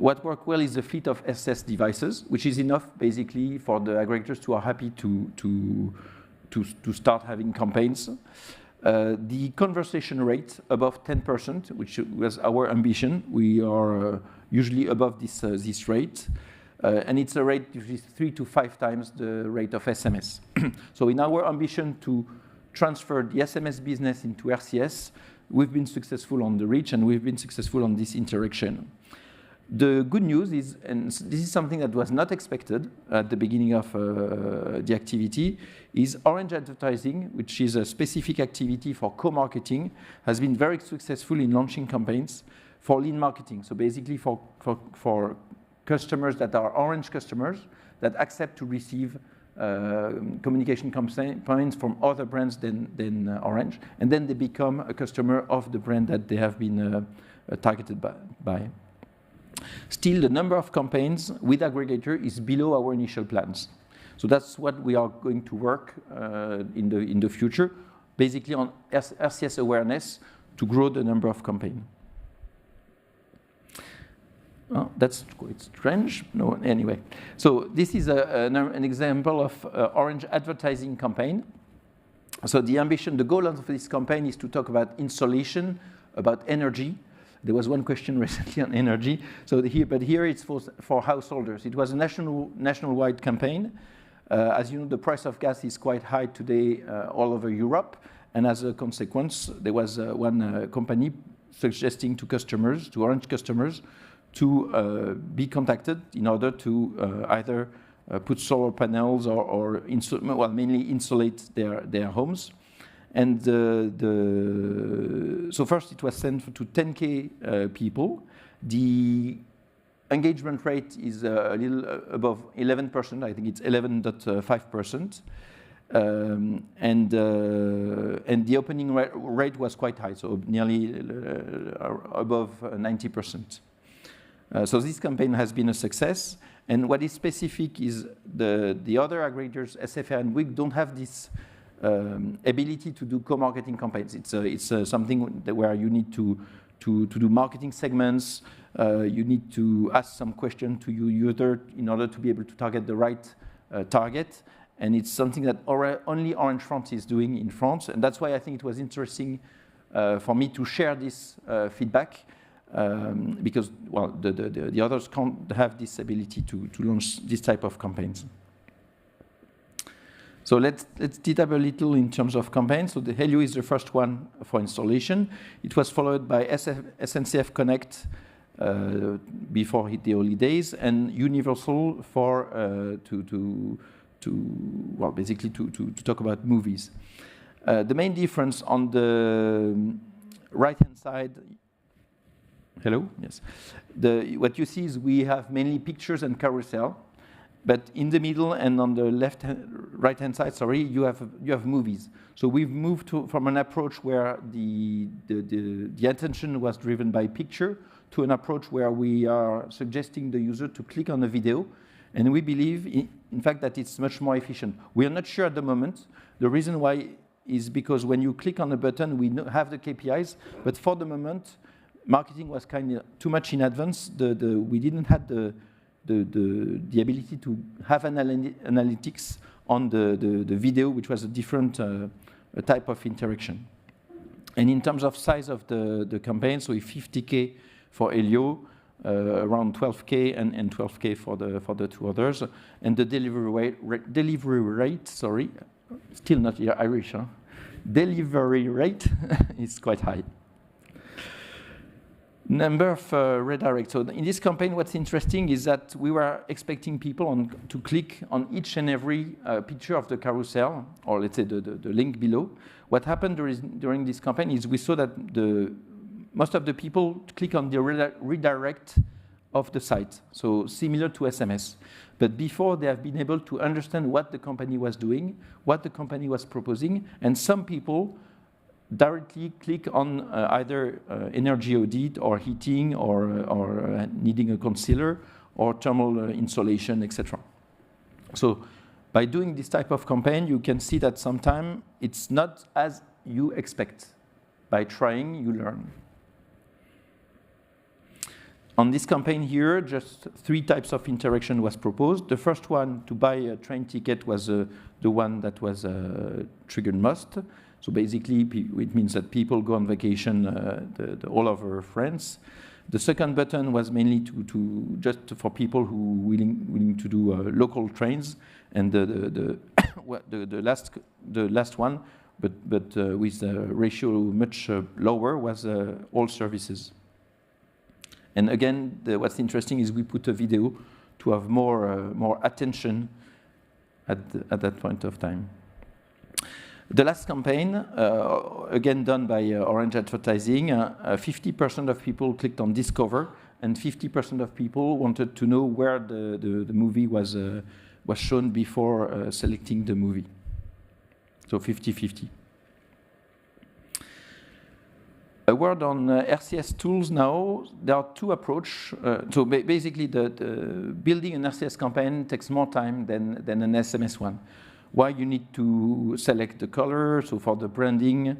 What worked well is the fleet of RCS devices, which is enough basically for the aggregators who are happy to start having campaigns. The conversation rate above 10%, which was our ambition. We are usually above this rate. And it's a rate which is 3 to 5 times the rate of SMS. So in our ambition to transfer the SMS business into RCS, we've been successful on the reach and we've been successful on this interaction. The good news is, and this is something that was not expected at the beginning of the activity, is Orange advertising, which is a specific activity for co-marketing, has been very successful in launching campaigns for lead marketing. So basically for customers that are Orange customers that accept to receive communication campaigns from other brands than Orange, and then they become a customer of the brand that they have been targeted by. Still, the number of campaigns with aggregator is below our initial plans. So that's what we are going to work in the future, basically on RCS awareness to grow the number of campaigns. Oh, that's quite strange. No, anyway. So this is an example of Orange advertising campaign. So the ambition, the goal of this campaign is to talk about insulation, about energy. There was one question recently on energy. So here it's for householders. It was a nationwide campaign. As you know, the price of gas is quite high today all over Europe. And as a consequence, there was one company suggesting to customers, to Orange customers, to be contacted in order to either put solar panels or mainly insulate their homes. And so first it was sent to 10K people. The engagement rate is a little above 11%. I think it's 11.5%. And the opening rate was quite high, so nearly above 90%. So this campaign has been a success. And what is specific is the other aggregators, SFR and Bouygues, don't have this ability to do co-marketing campaigns. It's something where you need to do marketing segments. You need to ask some question to your user in order to be able to target the right target. And it's something that only Orange France is doing in France. And that's why I think it was interesting for me to share this feedback. Because, well, the others can't have this ability to launch this type of campaigns. So let's deep a little in terms of campaigns. So the Helio is the first one for installation. It was followed by SNCF Connect before the holidays, and Universal for basically to talk about movies. The main difference on the right-hand side. Hello? Yes. What you see is we have mainly pictures and carousel, but in the middle and on the right-hand side, sorry, you have movies. So we've moved from an approach where the attention was driven by picture to an approach where we are suggesting the user to click on a video, and we believe, in fact, that it's much more efficient. We are not sure at the moment. The reason why is because when you click on a button, we have the KPIs, but for the moment, marketing was kind of too much in advance. We didn't have the ability to have analytics on the video, which was a different type of interaction. And in terms of size of the campaign, so 50K for Helio, around 12K and 12K for the two others, and the delivery rate, sorry, still not Irish, huh? Delivery rate is quite high. Number of redirects. So in this campaign, what's interesting is that we were expecting people to click on each and every picture of the carousel, or let's say the link below. What happened during this campaign is we saw that most of the people click on the redirect of the site, so similar to SMS. But before, they have been able to understand what the company was doing, what the company was proposing, and some people directly click on either energy audit or heating or needing a concealer or thermal insulation, etc. So by doing this type of campaign, you can see that sometimes it's not as you expect. By trying, you learn. On this campaign here, just 3 types of interaction was proposed. The first one, to buy a train ticket, was the one that was triggered most. So basically, it means that people go on vacation all over France. The second button was mainly to just for people who willing to do local trains, and the last one, but with a ratio much lower, was all services. And again, what's interesting is we put a video to have more attention at that point of time. The last campaign, again done by Orange Advertising, 50% of people clicked on Discover, and 50% of people wanted to know where the movie was shown before selecting the movie. So 50-50. A word on RCS tools now. There are 2 approaches. So basically, the building an RCS campaign takes more time than an SMS one. Why? You need to select the color. So for the branding,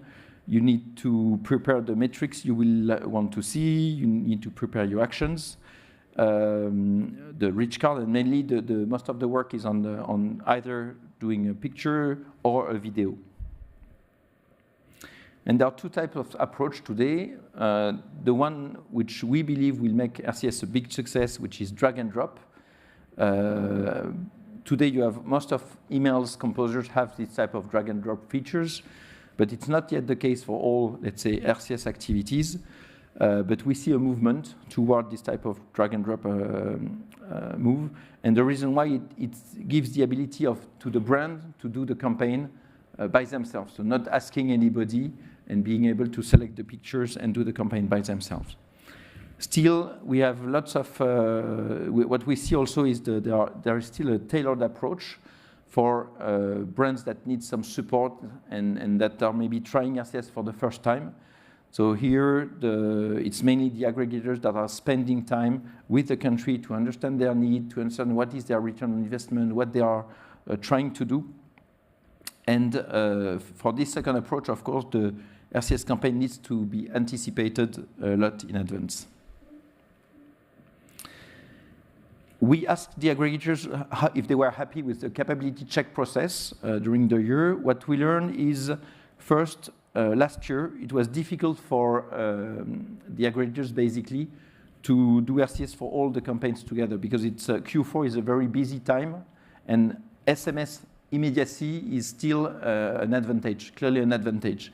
you need to prepare the metrics you will want to see. You need to prepare your actions, the rich card, and mainly the most of the work is on either doing a picture or a video. And there are 2 types of approach today. The one which we believe will make RCS a big success, which is drag and drop. Today you have most of emails composers have this type of drag and drop features, but it's not yet the case for all, let's say, RCS activities. But we see a movement toward this type of drag and drop move. And the reason why it gives the ability to the brand to do the campaign by themselves. So not asking anybody and being able to select the pictures and do the campaign by themselves. Still, we have lots of, what we see also is there is still a tailored approach for brands that need some support and that are maybe trying RCS for the first time. So here, it's mainly the aggregators that are spending time with the country to understand their need, to understand what is their return on investment, what they are trying to do. And for this second approach, of course, the RCS campaign needs to be anticipated a lot in advance. We asked the aggregators if they were happy with the capability check process during the year. What we learned is, first, last year, it was difficult for the aggregators, basically, to do RCS for all the campaigns together, because Q4 is a very busy time, and SMS immediacy is still an advantage, clearly an advantage.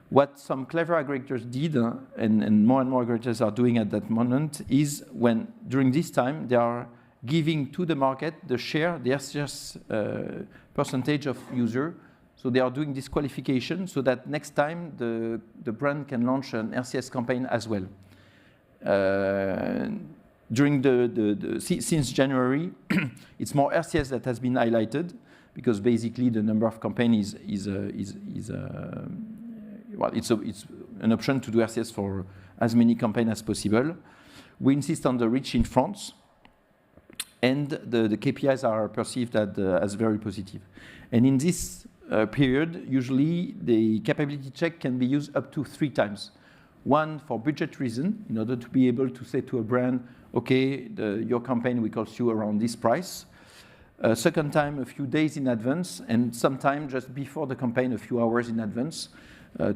What some clever aggregators did, and more aggregators are doing at that moment, is when, during this time, they are giving to the market the share, the RCS percentage of user. So they are doing this qualification so that next time the brand can launch an RCS campaign as well. During since January, it's more RCS that has been highlighted, because basically the number of campaigns well, it's an option to do RCS for as many campaigns as possible. We insist on the reach in France, and the KPIs are perceived as very positive. And in this period, usually the capability check can be used up to 3 times. One, for budget reason, in order to be able to say to a brand, okay, your campaign, we cost you around this price. Second time, a few days in advance, and sometime just before the campaign, a few hours in advance,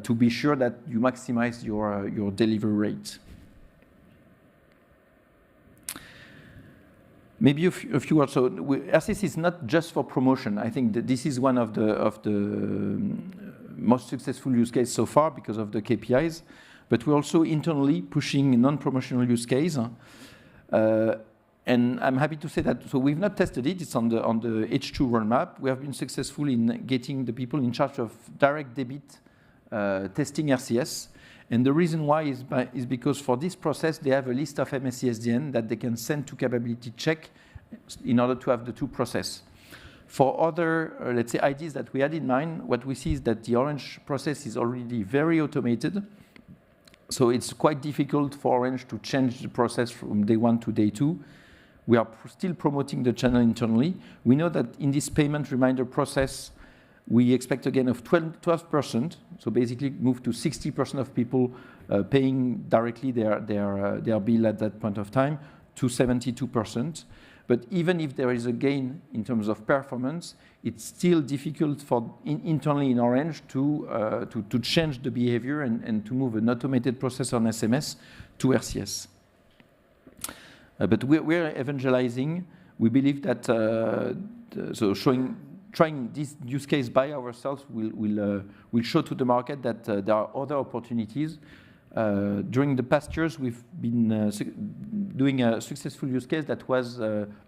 to be sure that you maximize your delivery rate. Maybe a few words. So RCS is not just for promotion. I think that this is one of the most successful use cases so far because of the KPIs. But we're also internally pushing non-promotional use case. And I'm happy to say that, so we've not tested it, it's on the H2 roadmap. We have been successful in getting the people in charge of direct debit testing RCS. And the reason why is because for this process, they have a list of MSC SDN that they can send to capability check in order to have the 2 process. For other, let's say, ideas that we had in mind, what we see is that the Orange process is already very automated. So it's quite difficult for Orange to change the process from day 1 to day 2. We are still promoting the channel internally. We know that in this payment reminder process, We expect a gain of 12%, so basically move to 60% of people paying directly their bill at that point of time to 72%. But even if there is a gain in terms of performance, it's still difficult for internally in Orange to change the behavior and to move an automated process on SMS to RCS. But we're evangelizing. We believe that trying this use case by ourselves will show to the market that there are other opportunities. During the past years, we've been doing a successful use case that was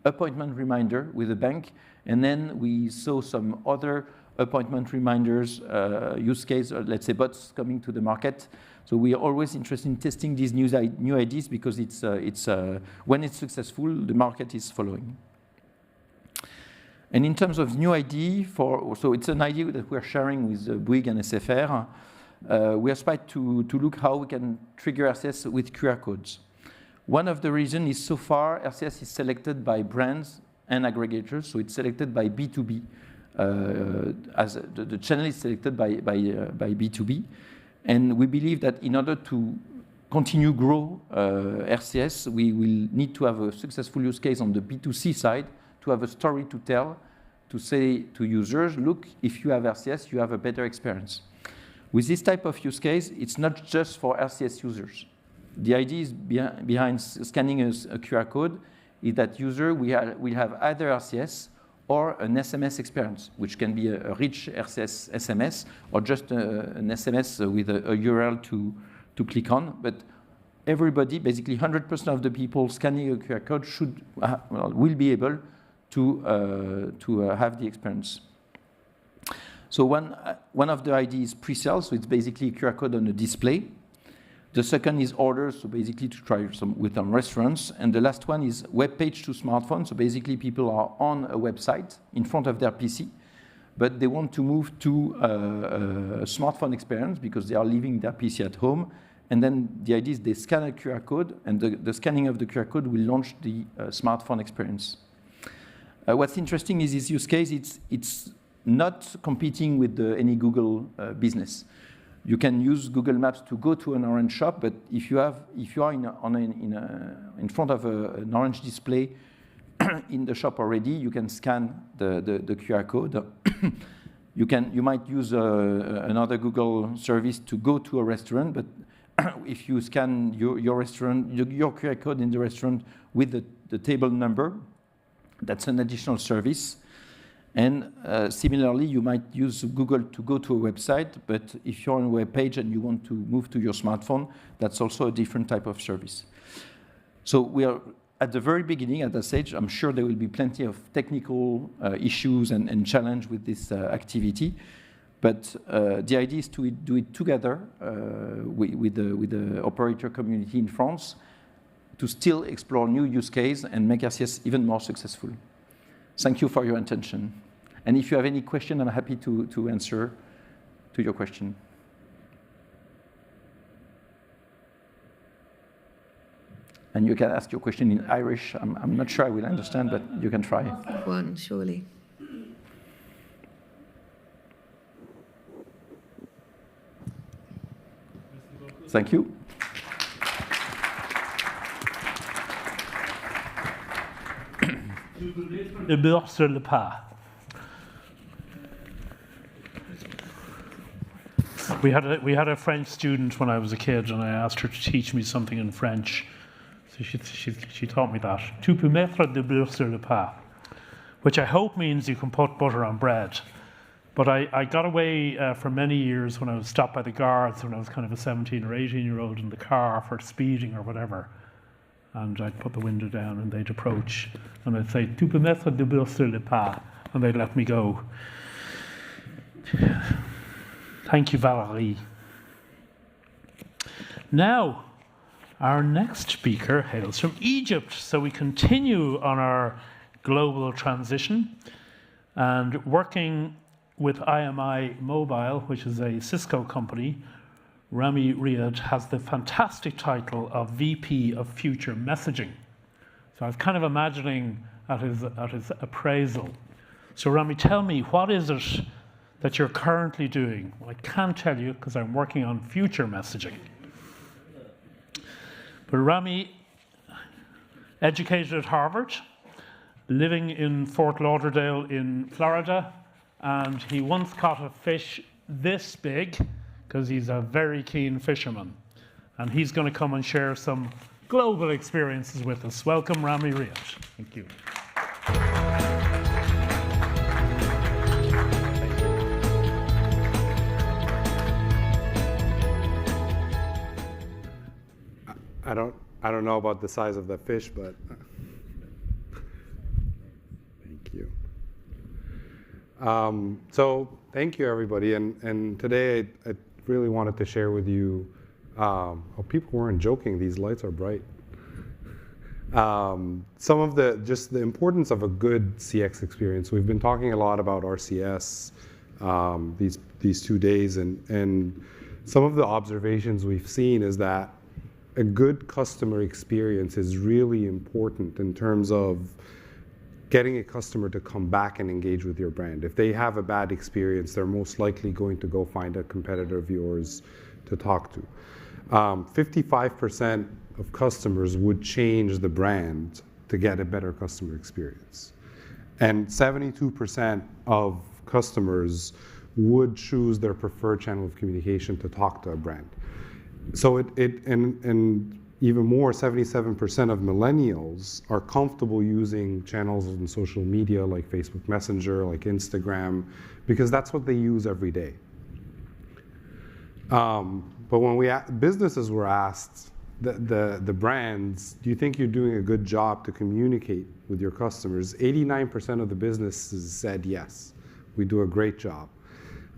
appointment reminder with a bank, and then we saw some other appointment reminders use case, or let's say bots coming to the market. So we are always interested in testing these new ideas because when it's successful, the market is following. And in terms of new idea, so it's an idea that we're sharing with Bouygues and SFR. We aspire to look how we can trigger RCS with QR codes. One of the reasons is so far RCS is selected by brands and aggregators, so it's selected by B2B. As the channel is selected by B2B. And we believe that in order to continue grow RCS, we will need to have a successful use case on the B2C side, to have a story to tell, to say to users, look, if you have RCS, you have a better experience. With this type of use case, it's not just for RCS users. The idea is behind scanning a QR code is that user will have either RCS or an SMS experience, which can be a rich RCS SMS or just an SMS with a URL to click on. But everybody, basically 100% of the people scanning a QR code will be able to have the experience. So one of the ideas is pre-sale, so it's basically a QR code on a display. The second is orders, so basically to try some with restaurants. And the last one is web page to smartphone, so basically people are on a website in front of their PC, but they want to move to a smartphone experience because they are leaving their PC at home. And then the idea is they scan a QR code, and the scanning of the QR code will launch the smartphone experience. What's interesting is this use case, it's not competing with any Google business. You can use Google Maps to go to an Orange shop, but if you are in front of an Orange display in the shop already, you can scan the QR code. You might use another Google service to go to a restaurant, but if you scan your restaurant, your QR code in the restaurant with the table number, that's an additional service. And similarly, you might use Google to go to a website, but if you're on a web page and you want to move to your smartphone, that's also a different type of service. So we are at the very beginning at that stage. I'm sure there will be plenty of technical issues and challenge with this activity, but the idea is to do it together with the operator community in France to still explore new use case and make RCS even more successful. Thank you for your attention. And if you have any question, I'm happy to answer to your question. And you can ask your question in Irish. I'm not sure I will understand, but you can try. One, surely. Thank you. Le beurre sur le pain. We had a French student when I was a kid, and I asked her to teach me something in French. So she taught me that. Tu peux mettre du beurre sur le pain, which I hope means you can put butter on bread. But I got away for many years when I was stopped by the guards when I was kind of a 17 or 18-year-old in the car for speeding or whatever. And I'd put the window down and they'd approach and I'd say, tu peux mettre du beurre sur le pain, and they'd let me go. Thank you, Valérie. Now, our next speaker hails from Egypt, so we continue on our global transition and working with imimobile, which is a Cisco company. Ramy Riad has the fantastic title of VP of Future Messaging. So I was kind of imagining at his appraisal. So Ramy, tell me, what is it that you're currently doing? Well, I can't tell you because I'm working on future messaging. But Ramy, educated at Harvard, living in Fort Lauderdale in Florida, and he once caught a fish this big because he's a very keen fisherman. And he's going to come and share some global experiences with us. Welcome, Ramy Riad. Thank you. I don't know about the size of the fish, but thank you. So thank you, everybody. And today I really wanted to share with you. Oh, people weren't joking. These lights are bright. Some of just the importance of a good CX experience. We've been talking a lot about RCS these 2 days, and some of the observations we've seen is that a good customer experience is really important in terms of getting a customer to come back and engage with your brand. If they have a bad experience, they're most likely going to go find a competitor of yours to talk to. 55% of customers would change the brand to get a better customer experience. And 72% of customers would choose their preferred channel of communication to talk to a brand. So and even more, 77% of millennials are comfortable using channels on social media like Facebook Messenger, like Instagram, because that's what they use every day. But when businesses were asked, the brands, do you think you're doing a good job to communicate with your customers? 89% of the businesses said yes, we do a great job.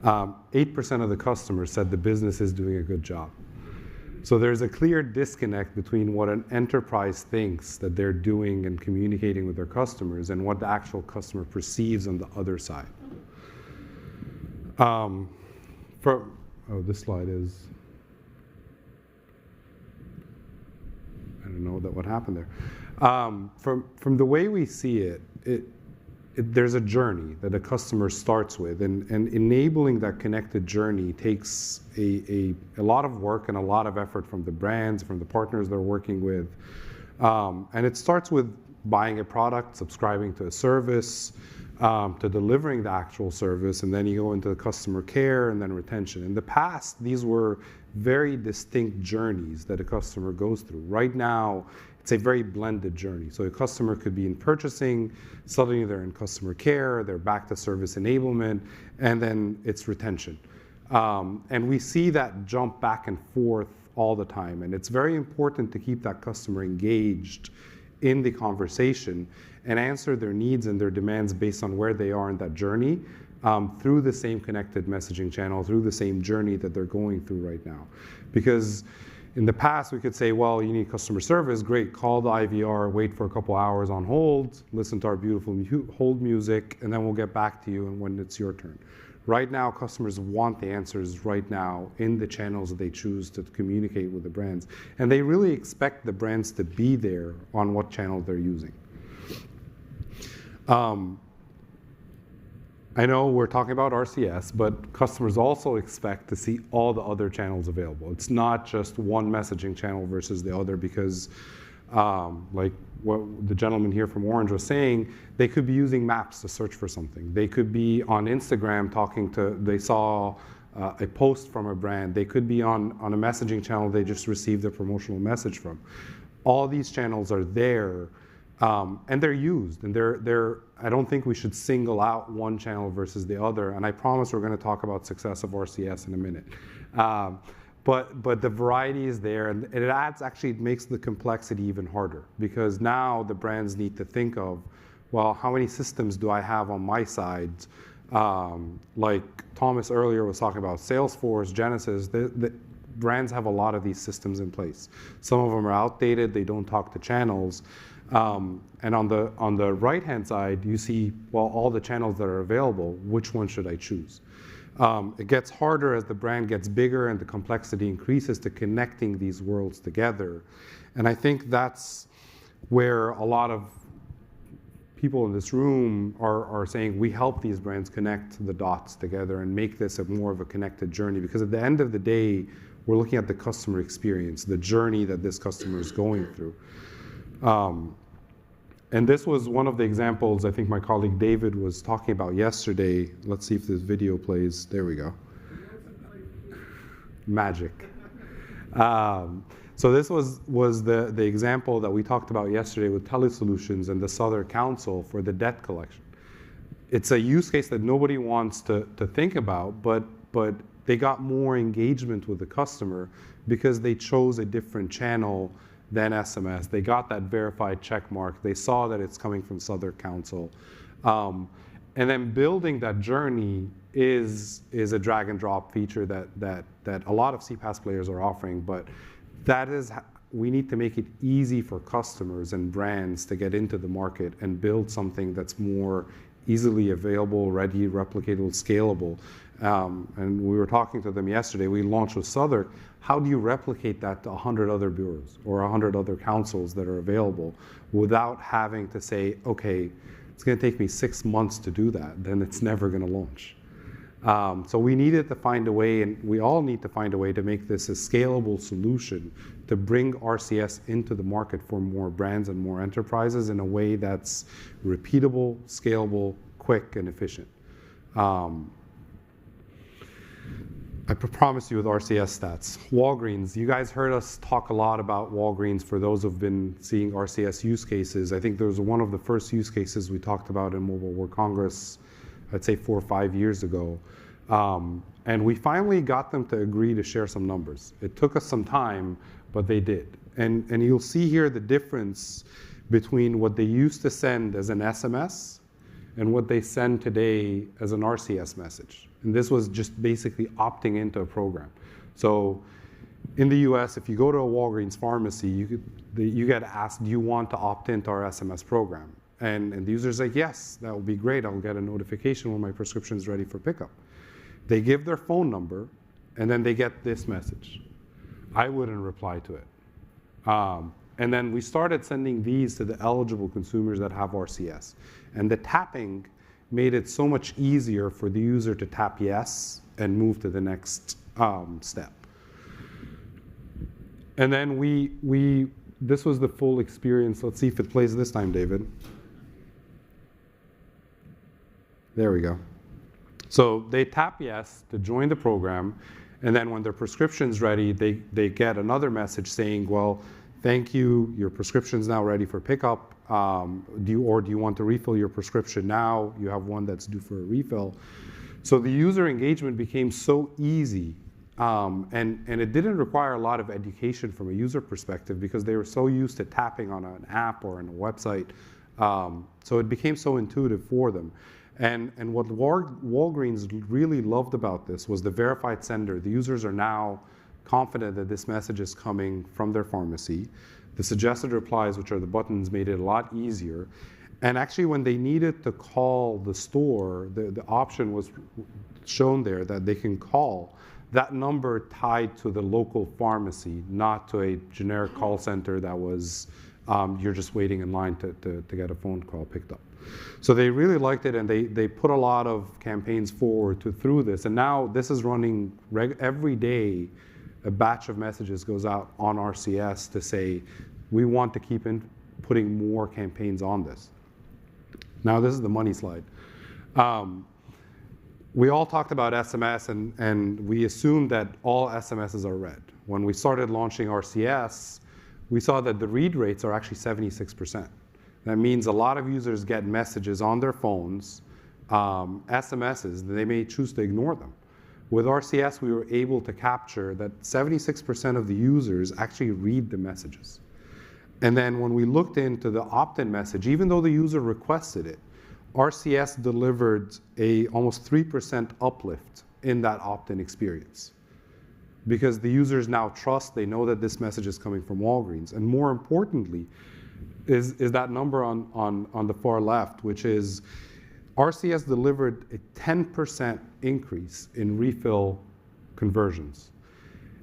8% of the customers said the business is doing a good job. So there's a clear disconnect between what an enterprise thinks that they're doing and communicating with their customers and what the actual customer perceives on the other side. This slide is, I don't know what happened there. From the way we see it, there's a journey that a customer starts with, and enabling that connected journey takes a lot of work and a lot of effort from the brands, from the partners they're working with. And it starts with buying a product, subscribing to a service, to delivering the actual service, and then you go into the customer care and then retention. In the past, these were very distinct journeys that a customer goes through. Right now, it's a very blended journey. So a customer could be in purchasing, suddenly they're in customer care, they're back to service enablement, and then it's retention. And we see that jump back and forth all the time. And it's very important to keep that customer engaged in the conversation and answer their needs and their demands based on where they are in that journey, through the same connected messaging channel, through the same journey that they're going through right now. Because in the past, we could say, well, you need customer service, great, call the IVR, wait for a couple hours on hold, listen to our beautiful hold music, and then we'll get back to you when it's your turn. Right now, customers want the answers right now in the channels that they choose to communicate with the brands. And they really expect the brands to be there on what channel they're using. I know we're talking about RCS, but customers also expect to see all the other channels available. It's not just one messaging channel versus the other, because like what the gentleman here from Orange was saying, they could be using maps to search for something. They could be on Instagram they saw a post from a brand. They could be on a messaging channel they just received a promotional message from. All these channels are there. And they're used, and I don't think we should single out one channel versus the other. And I promise we're going to talk about success of RCS in a minute. But the variety is there, and it makes the complexity even harder, because now the brands need to think of, well, how many systems do I have on my side? Like Thomas earlier was talking about Salesforce, Genesis. The brands have a lot of these systems in place. Some of them are outdated. They don't talk to channels. And on the right-hand side, you see, well, all the channels that are available, which one should I choose? It gets harder as the brand gets bigger and the complexity increases to connecting these worlds together. And I think that's where a lot of people in this room are saying we help these brands connect the dots together and make this more of a connected journey, because at the end of the day, we're looking at the customer experience, the journey that this customer is going through. And this was one of the examples I think my colleague David was talking about yesterday. Let's see if this video plays. There we go. Magic. So this was the example that we talked about yesterday with Telesolutions and the Southern Council for the debt collection. It's a use case that nobody wants to think about, but they got more engagement with the customer because they chose a different channel than SMS. They got that verified check mark. They saw that it's coming from Southern Council. And then building that journey is a drag and drop feature that a lot of CPaaS players are offering, but we need to make it easy for customers and brands to get into the market and build something that's more easily available, ready, replicatable, scalable. And we were talking to them yesterday. We launched with Southern. How do you replicate that to 100 other bureaus or 100 other councils that are available without having to say, okay, it's going to take me 6 months to do that, then it's never going to launch. So we needed to find a way, and we all need to find a way to make this a scalable solution to bring RCS into the market for more brands and more enterprises in a way that's repeatable, scalable, quick, and efficient. I promise you with RCS stats. Walgreens, you guys heard us talk a lot about Walgreens for those who've been seeing RCS use cases. I think there was one of the first use cases we talked about in Mobile World Congress, I'd say 4 or 5 years ago. And we finally got them to agree to share some numbers. It took us some time, but they did. And you'll see here the difference between what they used to send as an SMS and what they send today as an RCS message. And this was just basically opting into a program. So in the US, if you go to a Walgreens pharmacy, you get asked, do you want to opt into our SMS program? And the user's like, yes, that would be great. I'll get a notification when my prescription is ready for pickup. They give their phone number, and then they get this message. I wouldn't reply to it. And then we started sending these to the eligible consumers that have RCS. And the tapping made it so much easier for the user to tap yes and move to the next step. And then this was the full experience. Let's see if it plays this time, David. There we go. So they tap yes to join the program, and then when their prescription's ready, they get another message saying, well, thank you, your prescription's now ready for pickup. Do you want to refill your prescription now? You have one that's due for a refill. So the user engagement became so easy, and it didn't require a lot of education from a user perspective because they were so used to tapping on an app or on a website. So it became so intuitive for them. And what Walgreens really loved about this was the verified sender. The users are now confident that this message is coming from their pharmacy. The suggested replies, which are the buttons, made it a lot easier. And actually, when they needed to call the store, the option was shown there that they can call that number tied to the local pharmacy, not to a generic call center that was you're just waiting in line to get a phone call picked up. So they really liked it, and they put a lot of campaigns forward through this. And now this is running every day. A batch of messages goes out on RCS to say, we want to keep putting more campaigns on this. Now this is the money slide. We all talked about SMS, and we assumed that all SMSs are read. When we started launching RCS, we saw that the read rates are actually 76%. That means a lot of users get messages on their phones, SMSs, they may choose to ignore them. With RCS, we were able to capture that 76% of the users actually read the messages. And then when we looked into the opt-in message, even though the user requested it, RCS delivered a almost 3% uplift in that opt-in experience. Because the users now trust, they know that this message is coming from Walgreens. And more importantly, is that number on the far left, which is RCS delivered a 10% increase in refill conversions.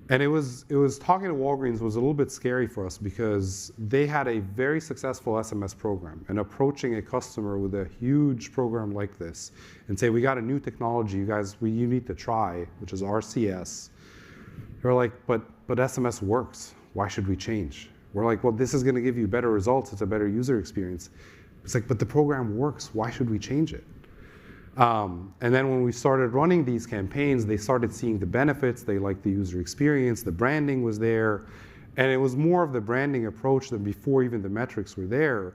And it was talking to Walgreens was a little bit scary for us because they had a very successful SMS program, and approaching a customer with a huge program like this and say, we got a new technology, you guys, you need to try, which is RCS. They're like, but SMS works. Why should we change? We're like, well, this is going to give you better results. It's a better user experience. It's like, but the program works. Why should we change it? And then when we started running these campaigns, they started seeing the benefits. They liked the user experience. The branding was there. And it was more of the branding approach than before even the metrics were there.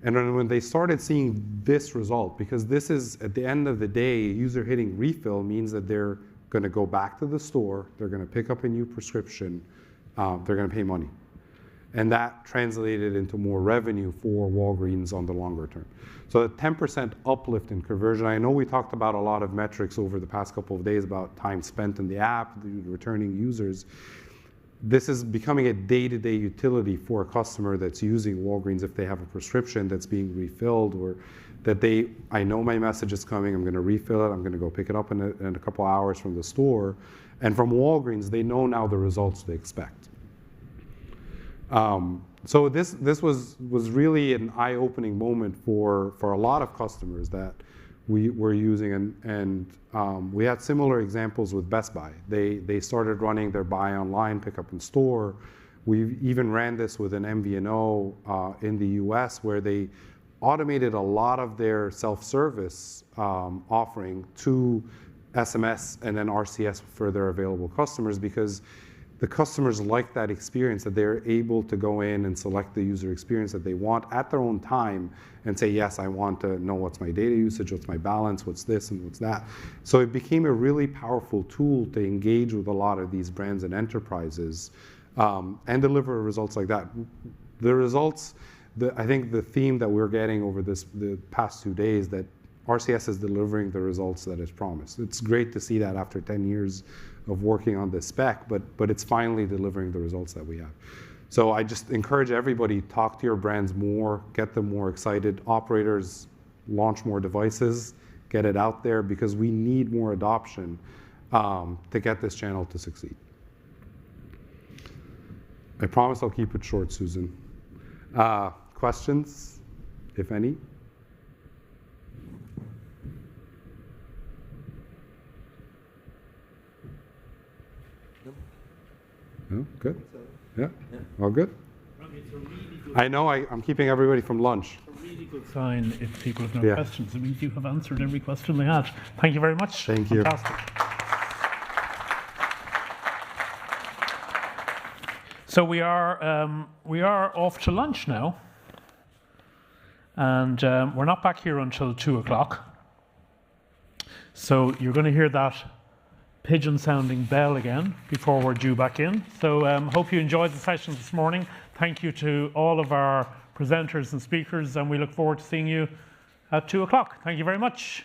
And then when they started seeing this result, because this is, at the end of the day, user hitting refill means that they're going to go back to the store, they're going to pick up a new prescription, they're going to pay money. And that translated into more revenue for Walgreens on the longer term. So a 10% uplift in conversion. I know we talked about a lot of metrics over the past couple of days about time spent in the app, the returning users. This is becoming a day-to-day utility for a customer that's using Walgreens if they have a prescription that's being refilled, or that I know my message is coming, I'm going to refill it, I'm going to go pick it up in a couple hours from the store. And from Walgreens, they know now the results they expect. So this was really an eye-opening moment for a lot of customers that we were using, and we had similar examples with Best Buy. They started running their buy online, pick up in store. We even ran this with an MVNO in the US, where they automated a lot of their self-service offering to SMS and then RCS for their available customers, because the customers like that experience, that they're able to go in and select the user experience that they want at their own time and say, yes, I want to know what's my data usage, what's my balance, what's this and what's that. So it became a really powerful tool to engage with a lot of these brands and enterprises and deliver results like that. The results, I think the theme that we're getting over the past 2 days, that RCS is delivering the results that it's promised. It's great to see that after 10 years of working on this spec, but it's finally delivering the results that we have. So I just encourage everybody, talk to your brands more, get them more excited. Operators, launch more devices, get it out there, because we need more adoption to get this channel to succeed. I promise I'll keep it short, Susan. Questions, if any? No? Good? Yeah? All good? I know I'm keeping everybody from lunch. It's a really good sign if people have no questions. It means you have answered every question they had. Thank you very much. Thank you. Fantastic. So we are off to lunch now. And we're not back here until 2 o'clock. So you're going to hear that pigeon-sounding bell again before we're due back in. So hope you enjoyed the session this morning. Thank you to all of our presenters and speakers, and we look forward to seeing you at 2 o'clock. Thank you very much.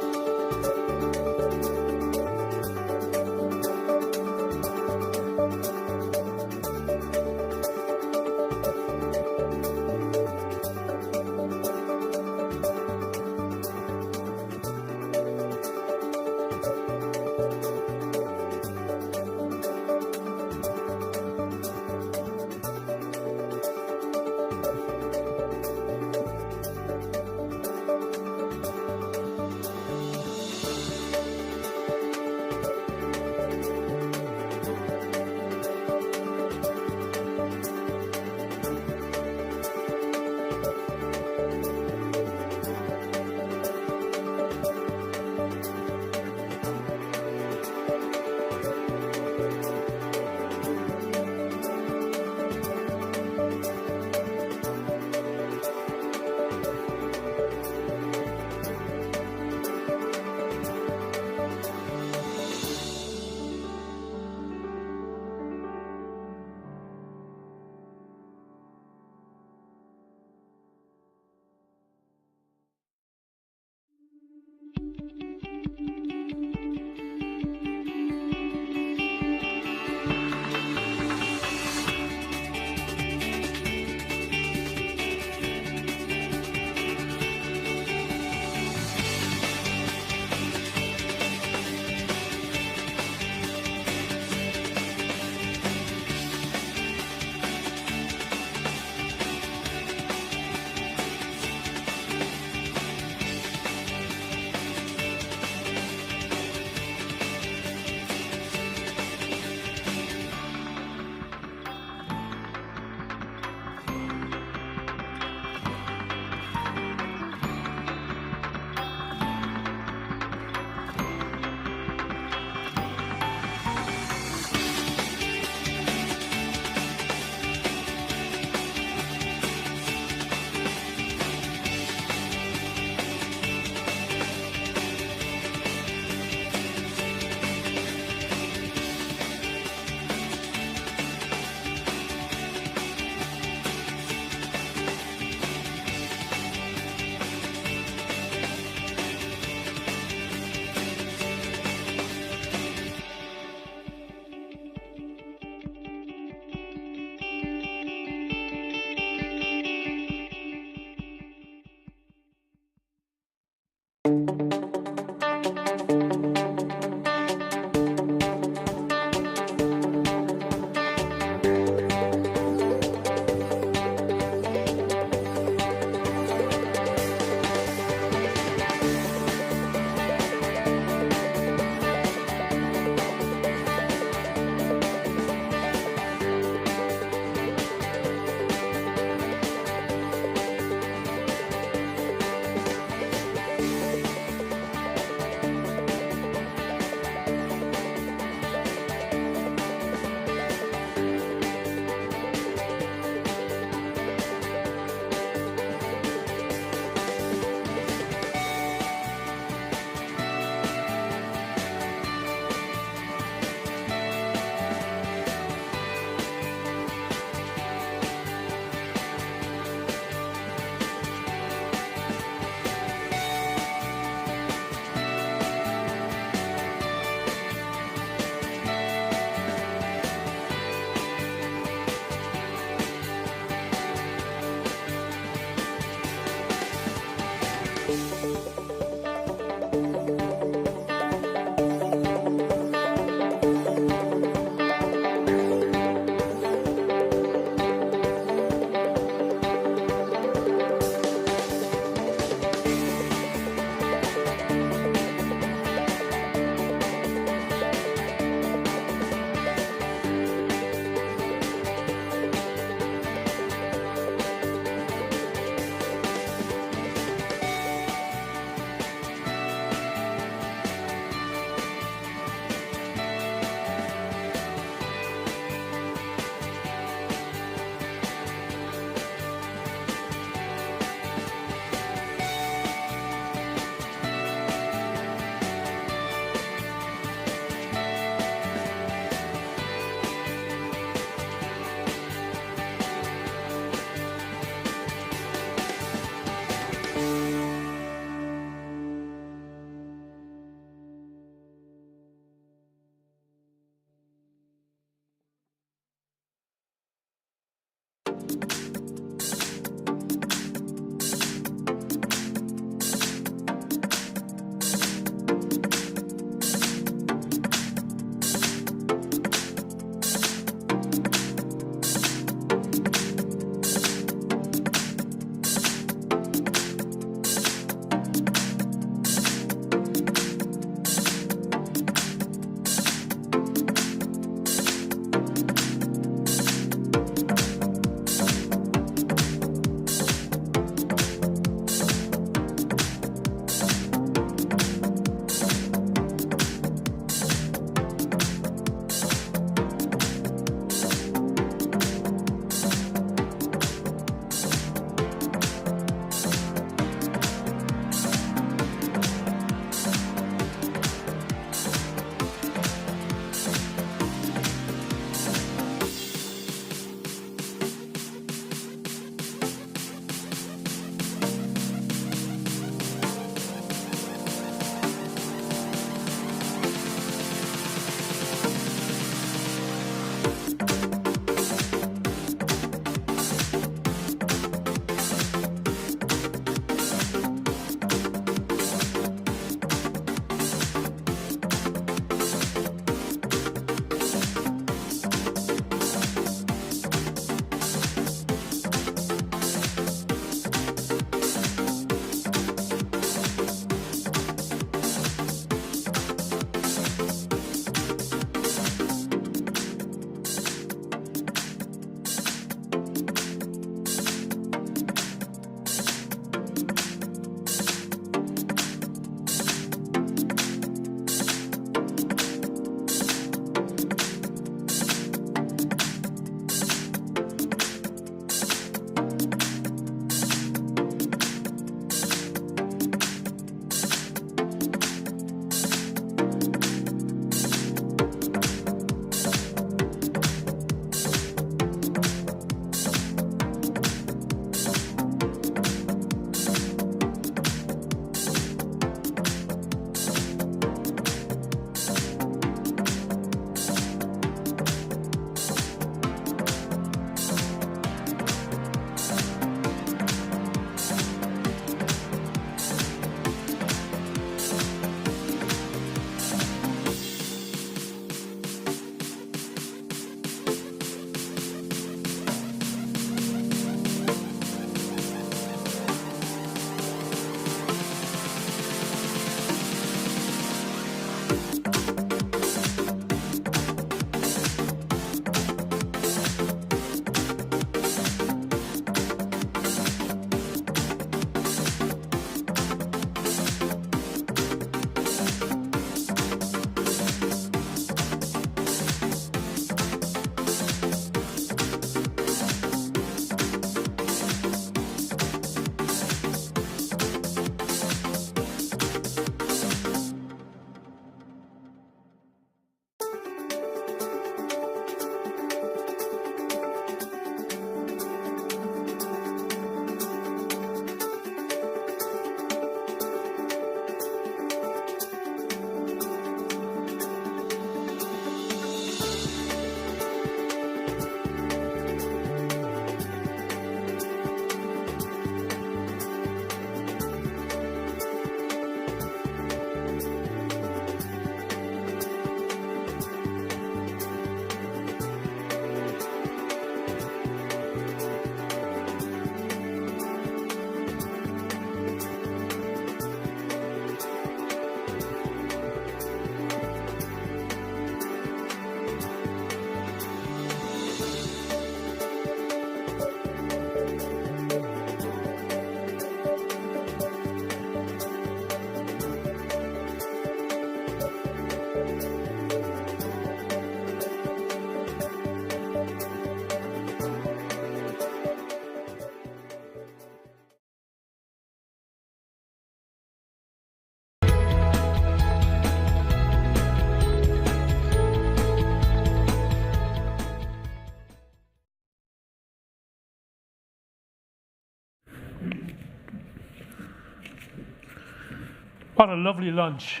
What a lovely lunch.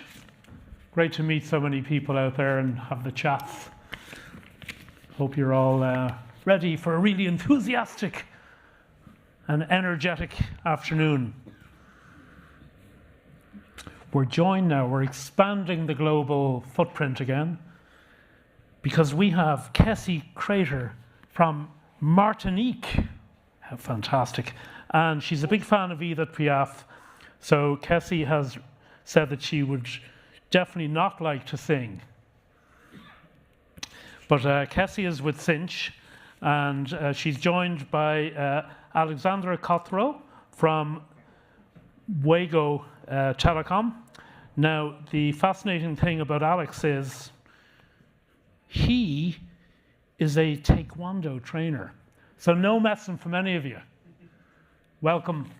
Great to meet so many people out there and have the chats. Hope you're all ready for a really enthusiastic and energetic afternoon. We're joined now, we're expanding the global footprint again, because we have Kessy Crater from Martinique. How fantastic. And she's a big fan of Edith Piaf. So Kessy has said that she would definitely not like to sing. But Kessy is with Sinch, and she's joined by Alexandre Cottereau from Bouygues Telecom. Now, the fascinating thing about Alex is he is a Taekwondo trainer. So no messing from any of you. Welcome.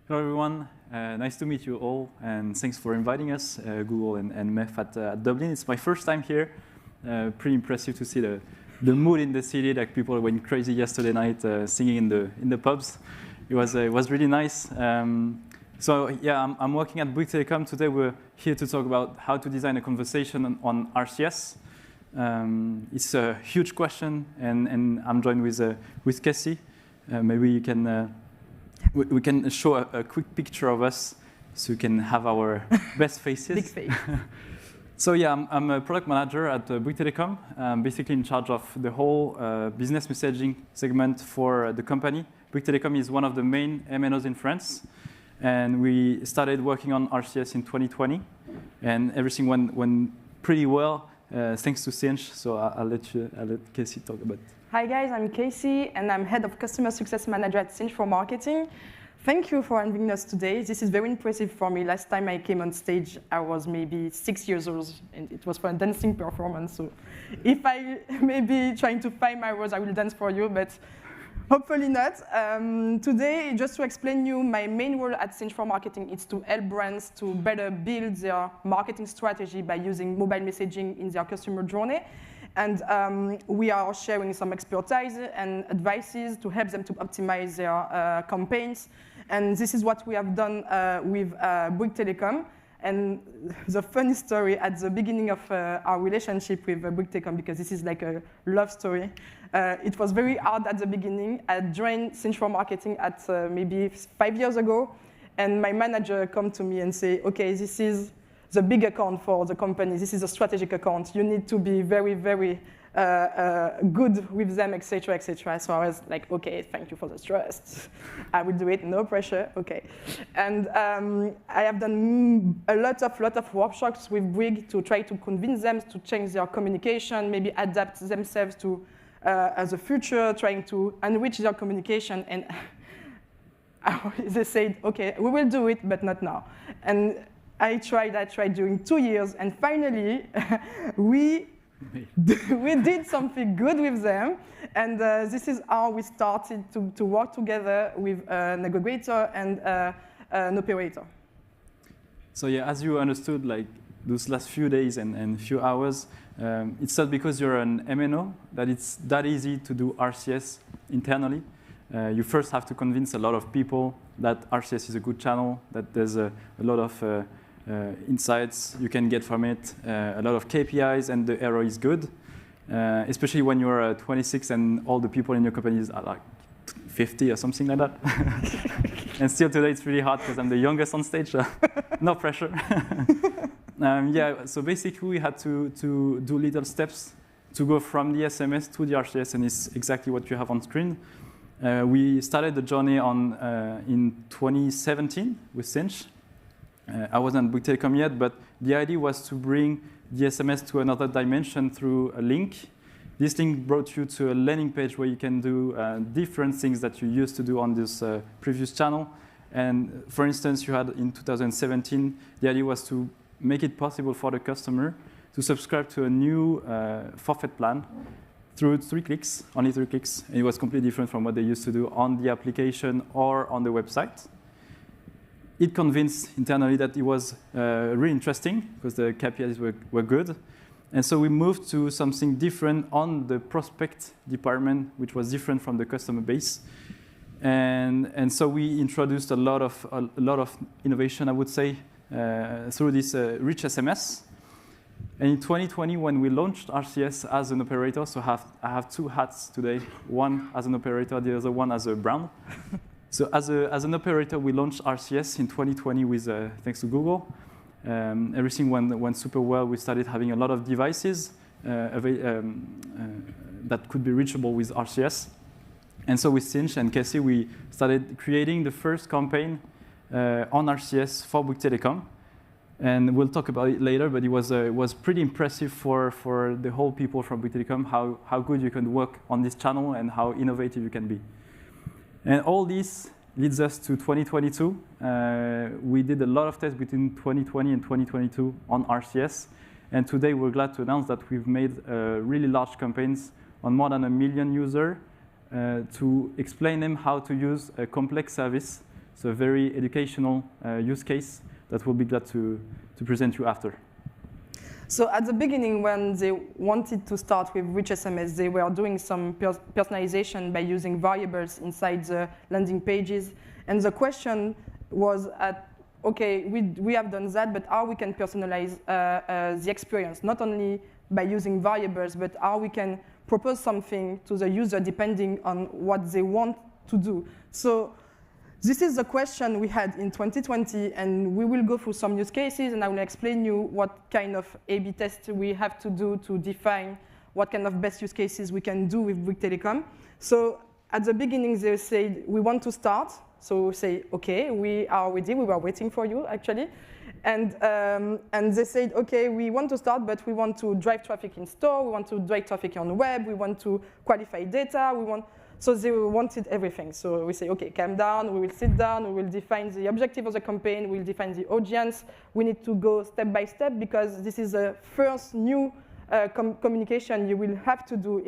Hello everyone, nice to meet you all, and thanks for inviting us, Google and MEF at Dublin. It's my first time here. Pretty impressive to see the mood in the city. Like, people went crazy yesterday night singing in the pubs. It was really nice. So yeah, I'm working at Bouygues Telecom. Today we're here to talk about how to design a conversation on RCS. It's a huge question, and I'm joined with Kessy. Maybe you can. We can show a quick picture of us so you can have our best faces. Big face. So yeah, I'm a product manager at Bouygues Telecom. I'm basically in charge of the whole business messaging segment for the company. Bouygues Telecom is one of the main MNOs in France. And we started working on RCS in 2020. And everything went pretty well, thanks to Sinch. So I'll let Kessy talk about it. Hi guys, I'm Kessy, and I'm Head of Customer Success Manager at Sinch for Marketing. Thank you for inviting us today. This is very impressive for me. Last time I came on stage, I was maybe 6 years old, and it was for a dancing performance. So if I maybe trying to find my words, I will dance for you, but hopefully not. Today, just to explain you, my main role at Sinch for Marketing is to help brands to better build their marketing strategy by using mobile messaging in their customer journey. And we are sharing some expertise and advices to help them to optimize their campaigns. And this is what we have done with Bouygues Telecom. And the funny story at the beginning of our relationship with Bouygues Telecom, because this is like a love story, it was very hard at the beginning. I joined Sinch for Marketing at maybe 5 years ago. And my manager come to me and say, okay, this is the big account for the company. This is a strategic account. You need to be very, very good with them, etc., etc. So I was like, okay, thank you for the trust. I will do it, no pressure, okay. And I have done a lot of workshops with Bouygues to try to convince them to change their communication, maybe adapt themselves to the future, trying to enrich their communication. And they said, okay, we will do it, but not now. And I tried during 2 years, and finally, we did something good with them, and this is how we started to work together with an aggregator and an operator. So yeah, as you understood, like those last few days and few hours, it's not because you're an MNO that it's that easy to do RCS internally. You first have to convince a lot of people that RCS is a good channel, that there's a lot of insights you can get from it, a lot of KPIs, and the ROI is good, especially when you're 26 and all the people in your companies are like 50 or something like that. And still today it's really hard because I'm the youngest on stage, so no pressure. Yeah, so basically we had to do little steps to go from the SMS to the RCS, and it's exactly what you have on screen. We started the journey in 2017 with Sinch. I wasn't at Bouygues Telecom yet, but the idea was to bring the SMS to another dimension through a link. This link brought you to a landing page where you can do different things that you used to do on this previous channel. And for instance, you had in 2017, the idea was to make it possible for the customer to subscribe to a new forfait plan through 3 clicks, only 3 clicks. And it was completely different from what they used to do on the application or on the website. it convinced internally that it was really interesting because the KPIs were good. And so we moved to something different on the prospect department, which was different from the customer base. And so we introduced a lot of innovation, I would say, through this rich SMS. And in 2020, when we launched RCS as an operator, so I have two hats today, one as an operator, the other one as a brand. So as an operator, we launched RCS in 2020 with thanks to Google. Everything went super well. We started having a lot of devices that could be reachable with RCS. And so with Sinch and Kessy, we started creating the first campaign on RCS for Bouygues Telecom. And we'll talk about it later, but it was pretty impressive for the whole people from Bouygues Telecom, how good you can work on this channel and how innovative you can be. And all this leads us to 2022. We did a lot of tests between 2020 and 2022 on RCS. And today we're glad to announce that we've made really large campaigns on more than 1 million users to explain them how to use a complex service. So a very educational use case that we'll be glad to present you after. So at the beginning, when they wanted to start with rich SMS, they were doing some personalization by using variables inside the landing pages. And the question was, okay, we have done that, but how we can personalize the experience, not only by using variables, but how we can propose something to the user depending on what they want to do. So this is the question we had in 2020, and we will go through some use cases, and I will explain you what kind of A/B test we have to do to define what kind of best use cases we can do with Bouygues Telecom. So at the beginning, they said, we want to start. So we say, OK, we are ready. We were waiting for you, actually. And they said, OK, we want to start, but we want to drive traffic in store. We want to drive traffic on web. We want to qualify data. So they wanted everything. So we say, OK, calm down. We will sit down. We will define the objective of the campaign. We will define the audience. We need to go step by step because this is the first new communication you will have to do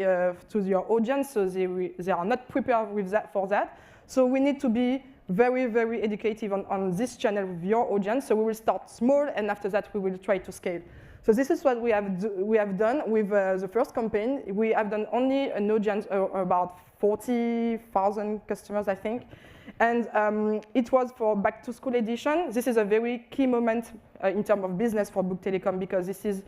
to your audience. So they are not prepared with for that. So we need to be very, very educative on this channel with your audience. So we will start small, and after that, we will try to scale. So this is what we have done with the first campaign. We have done only an audience about 40,000 customers, I think. And it was for back-to-school edition. This is a very key moment in terms of business for Bouygues Telecom because this is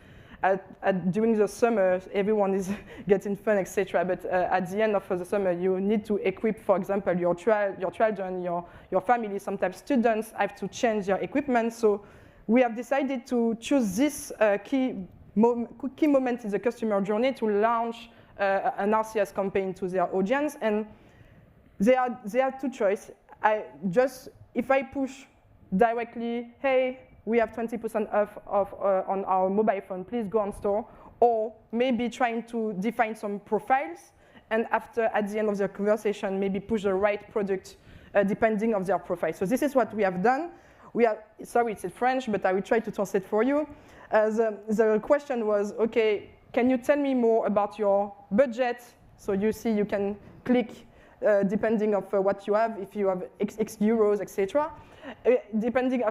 during the summer, everyone is getting fun, etc. But at the end of the summer, you need to equip, for example, your children, your family. Sometimes students have to change their equipment. So we have decided to choose this key moment in the customer journey to launch an RCS campaign to their audience. And they have two choices. If I push directly, hey, we have 20% off on our mobile phone, please go on store, or maybe trying to define some profiles, and at the end of their conversation, maybe push the right product depending on their profile. So this is what we have done. Sorry, it's in French, but I will try to translate for you. The question was, okay, can you tell me more about your budget? So you see, you can click depending on what you have, if you have X euros, etc. Depending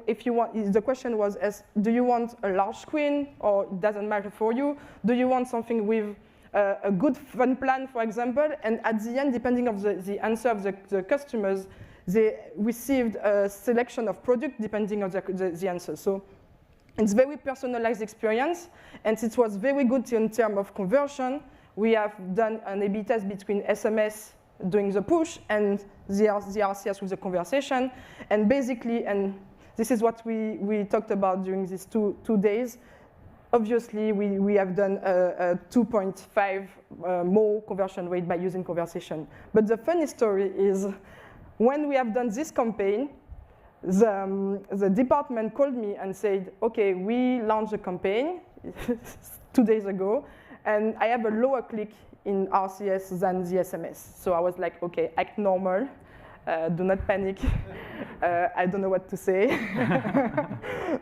if you want, the question was, do you want a large screen, or it doesn't matter for you? Do you want something with a good fun plan, for example? And at the end, depending on the answer of the customers, they received a selection of products depending on the answer. So it's very personalized experience, and it was very good in terms of conversion. We have done an A/B test between SMS doing the push and the RCS with the conversation. And basically, and this is what we talked about during these two days, obviously we have done a 2.5 more conversion rate by using conversation. But the funny story is, when we have done this campaign, the department called me and said, okay, we launched a campaign 2 days ago, and I have a lower click in RCS than the SMS. So I was like, okay, act normal, do not panic. I don't know what to say.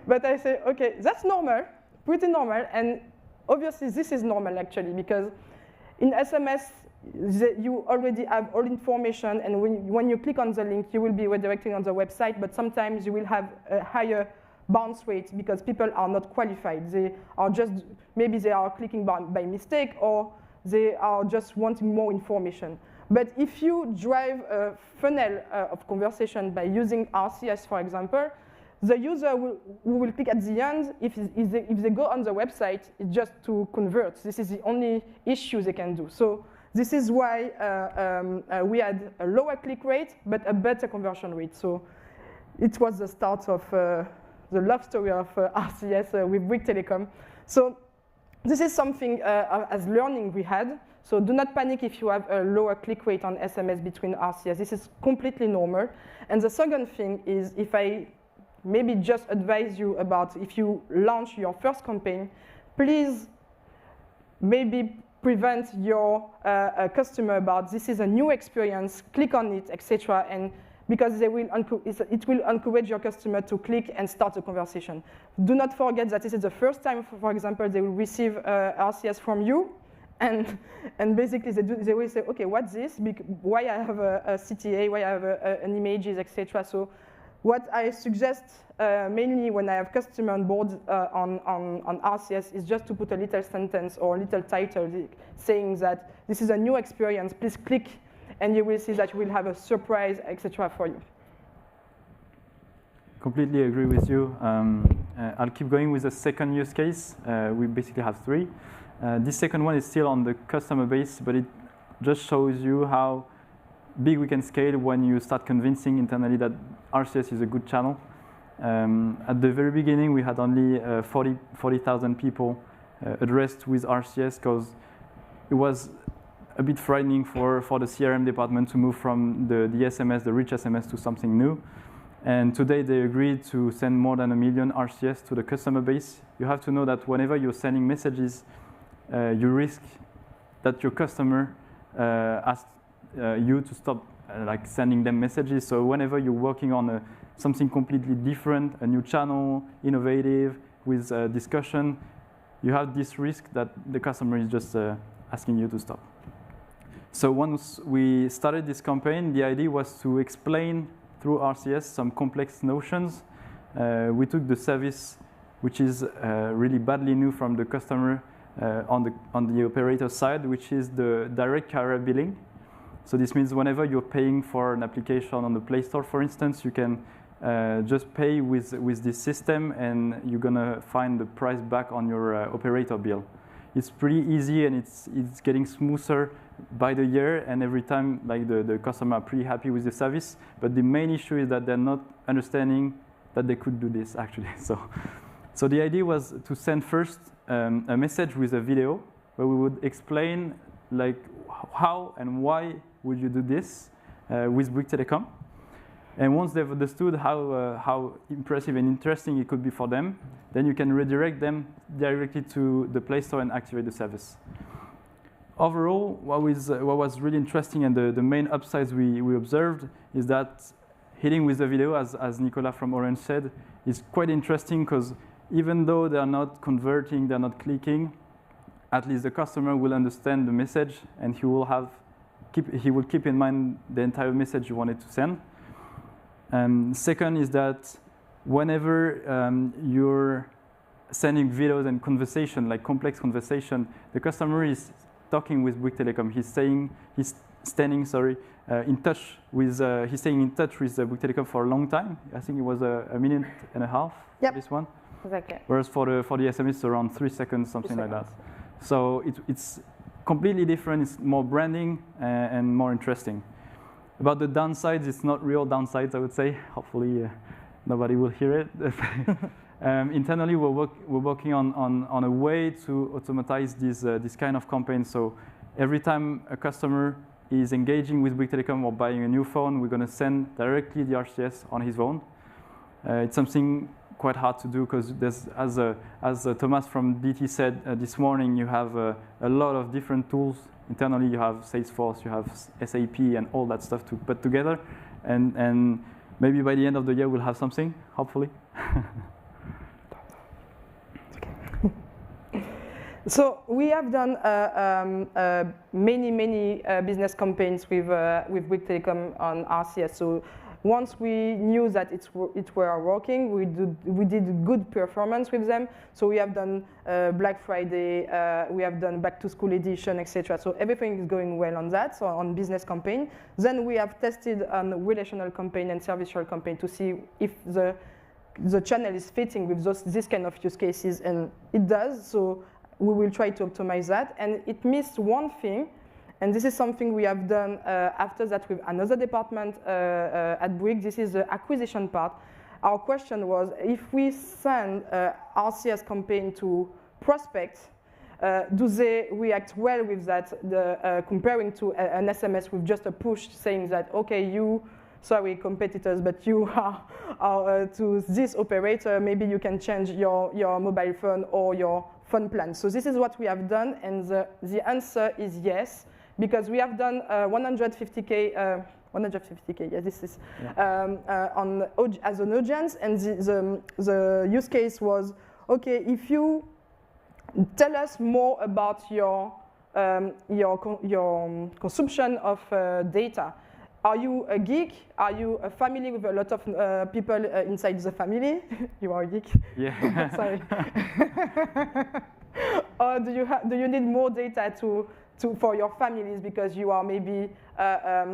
But I say, okay, that's normal, pretty normal. And obviously this is normal actually, because in SMS, you already have all information, and when you click on the link, you will be redirected on the website, but sometimes you will have a higher bounce rate because people are not qualified. They are just, maybe they are clicking by mistake, or they are just wanting more information. But if you drive a funnel of conversation by using RCS, for example, the user who will click at the end, if they go on the website, it's just to convert. This is the only issue they can do. So this is why we had a lower click rate, but a better conversion rate. So it was the start of the love story of RCS with Bouygues Telecom. So this is something as learning we had. So do not panic if you have a lower click rate on SMS between RCS. This is completely normal. And the second thing is, if I maybe just advise you about if you launch your first campaign, please maybe prevent your customer about this is a new experience, click on it, etc. And because it will encourage your customer to click and start a conversation. Do not forget that this is the first time, for example, they will receive RCS from you. And basically they will say, okay, what's this? Why I have a CTA, why I have an images, etc. So what I suggest mainly when I have customer on board on RCS is just to put a little sentence or a little title saying that this is a new experience, please click, and you will see that you will have a surprise, etc. for you. Completely agree with you. I'll keep going with the second use case. We basically have three. This second one is still on the customer base, but it just shows you how big we can scale when you start convincing internally that RCS is a good channel. At the very beginning, we had only 40,000 people addressed with RCS because it was a bit frightening for the CRM department to move from the SMS, the rich SMS, to something new. And today they agreed to send more than 1 million RCS to the customer base. You have to know that whenever you're sending messages, you risk that your customer asks you to stop like sending them messages. So whenever you're working on something completely different, a new channel, innovative, with discussion, you have this risk that the customer is just asking you to stop. So once we started this campaign, the idea was to explain through RCS some complex notions. We took the service, which is really badly new from the customer, on the operator side, which is the direct carrier billing. So this means whenever you're paying for an application on the Play Store, for instance, you can just pay with this system, and you're gonna find the price back on your operator bill. It's pretty easy, and it's getting smoother by the year, and every time like the customer are pretty happy with the service. But the main issue is that they're not understanding that they could do this actually. So the idea was to send first a message with a video where we would explain like how and why would you do this with Bouygues Telecom. And once they've understood how impressive and interesting it could be for them, then you can redirect them directly to the Play Store and activate the service. Overall, what was really interesting and the main upsides we observed is that hitting with the video, as Nicolas from Orange said, is quite interesting because even though they are not converting, they're not clicking, at least the customer will understand the message, and he will keep in mind the entire message you wanted to send. Second is that whenever you're sending videos and conversation, like complex conversation, the customer is talking with Bouygues Telecom. He's staying in touch with Bouygues Telecom for a long time. I think it was 1.5 minutes for this one. Exactly. Whereas for the SMS, it's around 3 seconds, something like that. So it's completely different. It's more branding and more interesting. About the downsides, it's not real downsides, I would say. Hopefully, nobody will hear it. Internally, we're working on a way to automatize this kind of campaign. So every time a customer is engaging with Bouygues Telecom or buying a new phone, we're going to send directly the RCS on his phone. It's something quite hard to do because there's, as Thomas from DT said this morning, you have a lot of different tools. Internally, you have Salesforce, you have SAP, and all that stuff to put together. And maybe by the end of the year, we'll have something, hopefully. So we have done many business campaigns with Bouygues Telecom on RCS. So once we knew that it were working, we did good performance with them. So we have done Black Friday, we have done Back to School edition, etc. So everything is going well on that, so on business campaign. Then we have tested on relational campaign and servicial campaign to see if the channel is fitting with this kind of use cases, and it does. So we will try to optimize that. And it missed one thing, and this is something we have done after that with another department at Bouygues. This is the acquisition part. Our question was, if we send RCS campaign to prospects, do they react well with that, comparing to an SMS with just a push saying that, okay, you, sorry, competitors, but you are to this operator, maybe you can change your mobile phone or your phone plan. So this is what we have done, and the answer is yes, because we have done 150K, yes, this is, as an audience, and the use case was, okay, if you tell us more about your consumption of data. Are you a geek? Are you a family with a lot of people inside the family? You are a geek? Yeah. Sorry. Or do you need more data for your families because you are maybe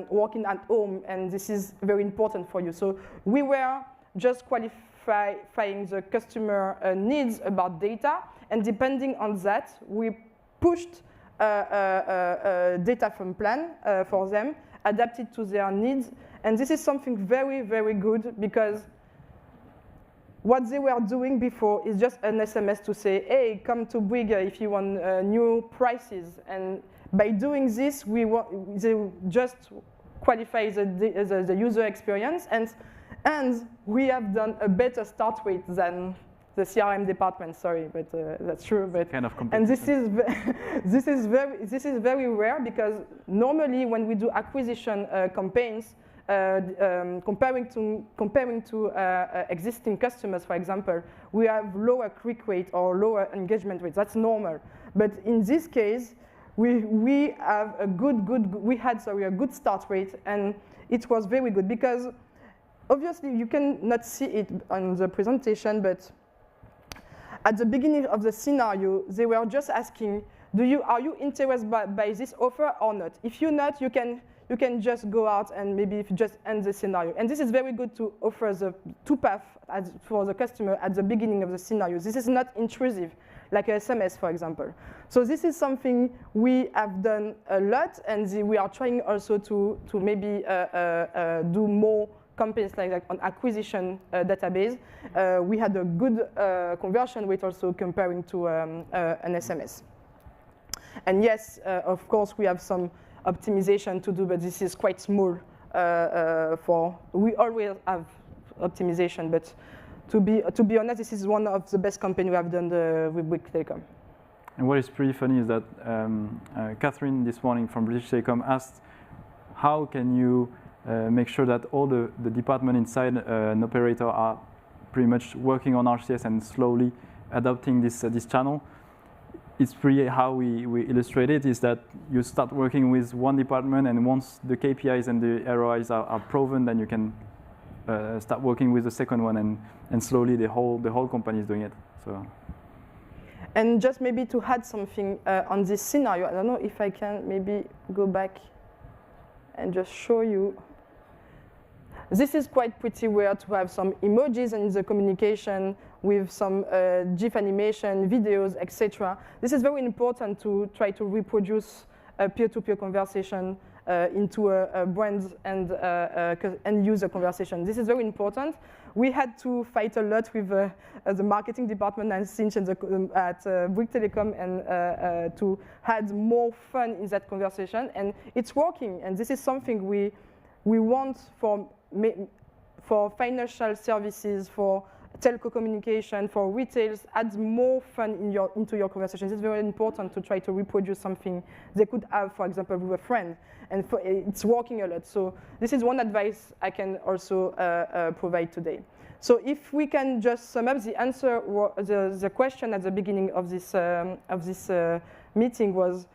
working at home and this is very important for you? So we were just qualifying the customer needs about data, and depending on that, we pushed a data phone plan for them, adapted to their needs. And this is something very, very good, because what they were doing before is just an SMS to say, hey, come to Bouygues if you want new prices. And by doing this, they just qualify the user experience, and we have done a better start rate than the CRM department. Sorry, but that's true. But kind of, and this is very rare, because normally when we do acquisition campaigns, comparing to existing customers, for example, we have lower click rate or lower engagement rate. That's normal. But in this case, we have a good start rate, and it was very good, because obviously you cannot see it on the presentation, but at the beginning of the scenario, they were just asking, are you interested by this offer or not? If you're not, you can just go out and maybe just end the scenario. And this is very good to offer the two paths for the customer at the beginning of the scenario. This is not intrusive, like a SMS, for example. So this is something we have done a lot, and we are trying also to maybe do more campaigns like that on acquisition database. We had a good conversion rate also comparing to an SMS. And yes, of course, we have some optimization to do, but this is quite small. We always have optimization, but to be honest, this is one of the best campaigns we have done with Bouygues Telecom. And what is pretty funny is that Catherine this morning from British Telecom asked, how can you make sure that all the department inside an operator are pretty much working on RCS and slowly adopting this channel? It's pretty how we illustrate it, is that you start working with one department, and once the KPIs and the ROIs are proven, then you can start working with the second one, and slowly the whole company is doing it. So. And just maybe to add something on this scenario, I don't know if I can maybe go back and just show you. This is quite pretty weird to have some emojis in the communication with some GIF animation, videos, etc. This is very important to try to reproduce a peer-to-peer conversation into a brand and user conversation. This is very important. We had to fight a lot with the marketing department and Sinch and at Bouygues Telecom, and to add more fun in that conversation, and it's working. And this is something we want for financial services, for telco communication, for retails. Add more fun into your conversations. It's very important to try to reproduce something they could have, for example, with a friend, and it's working a lot. So this is one advice I can also provide today. So if we can just sum up, the answer, the question at the beginning of this meeting was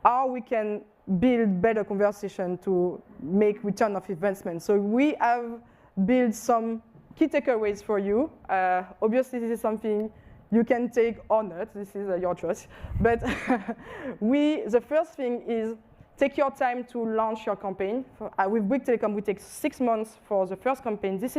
how we can build better conversation to make return of investment. So we have built some key takeaways for you. Obviously, this is something you can take or not. This is your choice. But the first thing is take your time to launch your campaign. With Bouygues Telecom, we take 6 months for the first campaign. This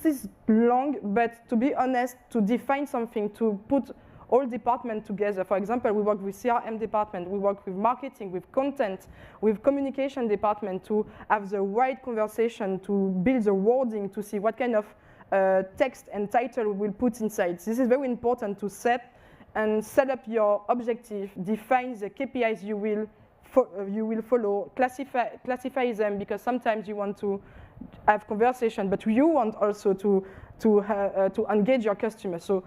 is long, but to be honest, to define something, to put all departments together. For example, we work with CRM department, we work with marketing, with content, with communication department to have the right conversation, to build the wording, to see what kind of text and title we will put inside. This is very important to set up your objective, define the KPIs you will follow, classify them, because sometimes you want to have conversation, but you want also to engage your customers. So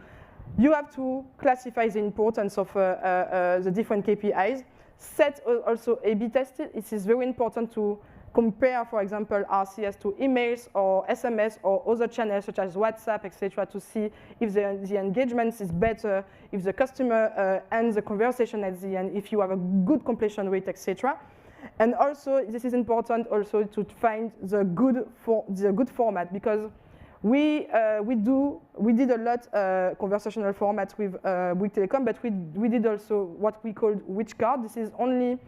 you have to classify the importance of the different KPIs. Set also A/B test it. It is very important to compare, for example, RCS to emails or SMS or other channels such as WhatsApp, etc., to see if the engagement is better, if the customer ends the conversation at the end, if you have a good completion rate, etc. And also, this is important also to find the good format, because we did a lot conversational formats with Bouygues Telecom, but we did also what we called Which Card. This is only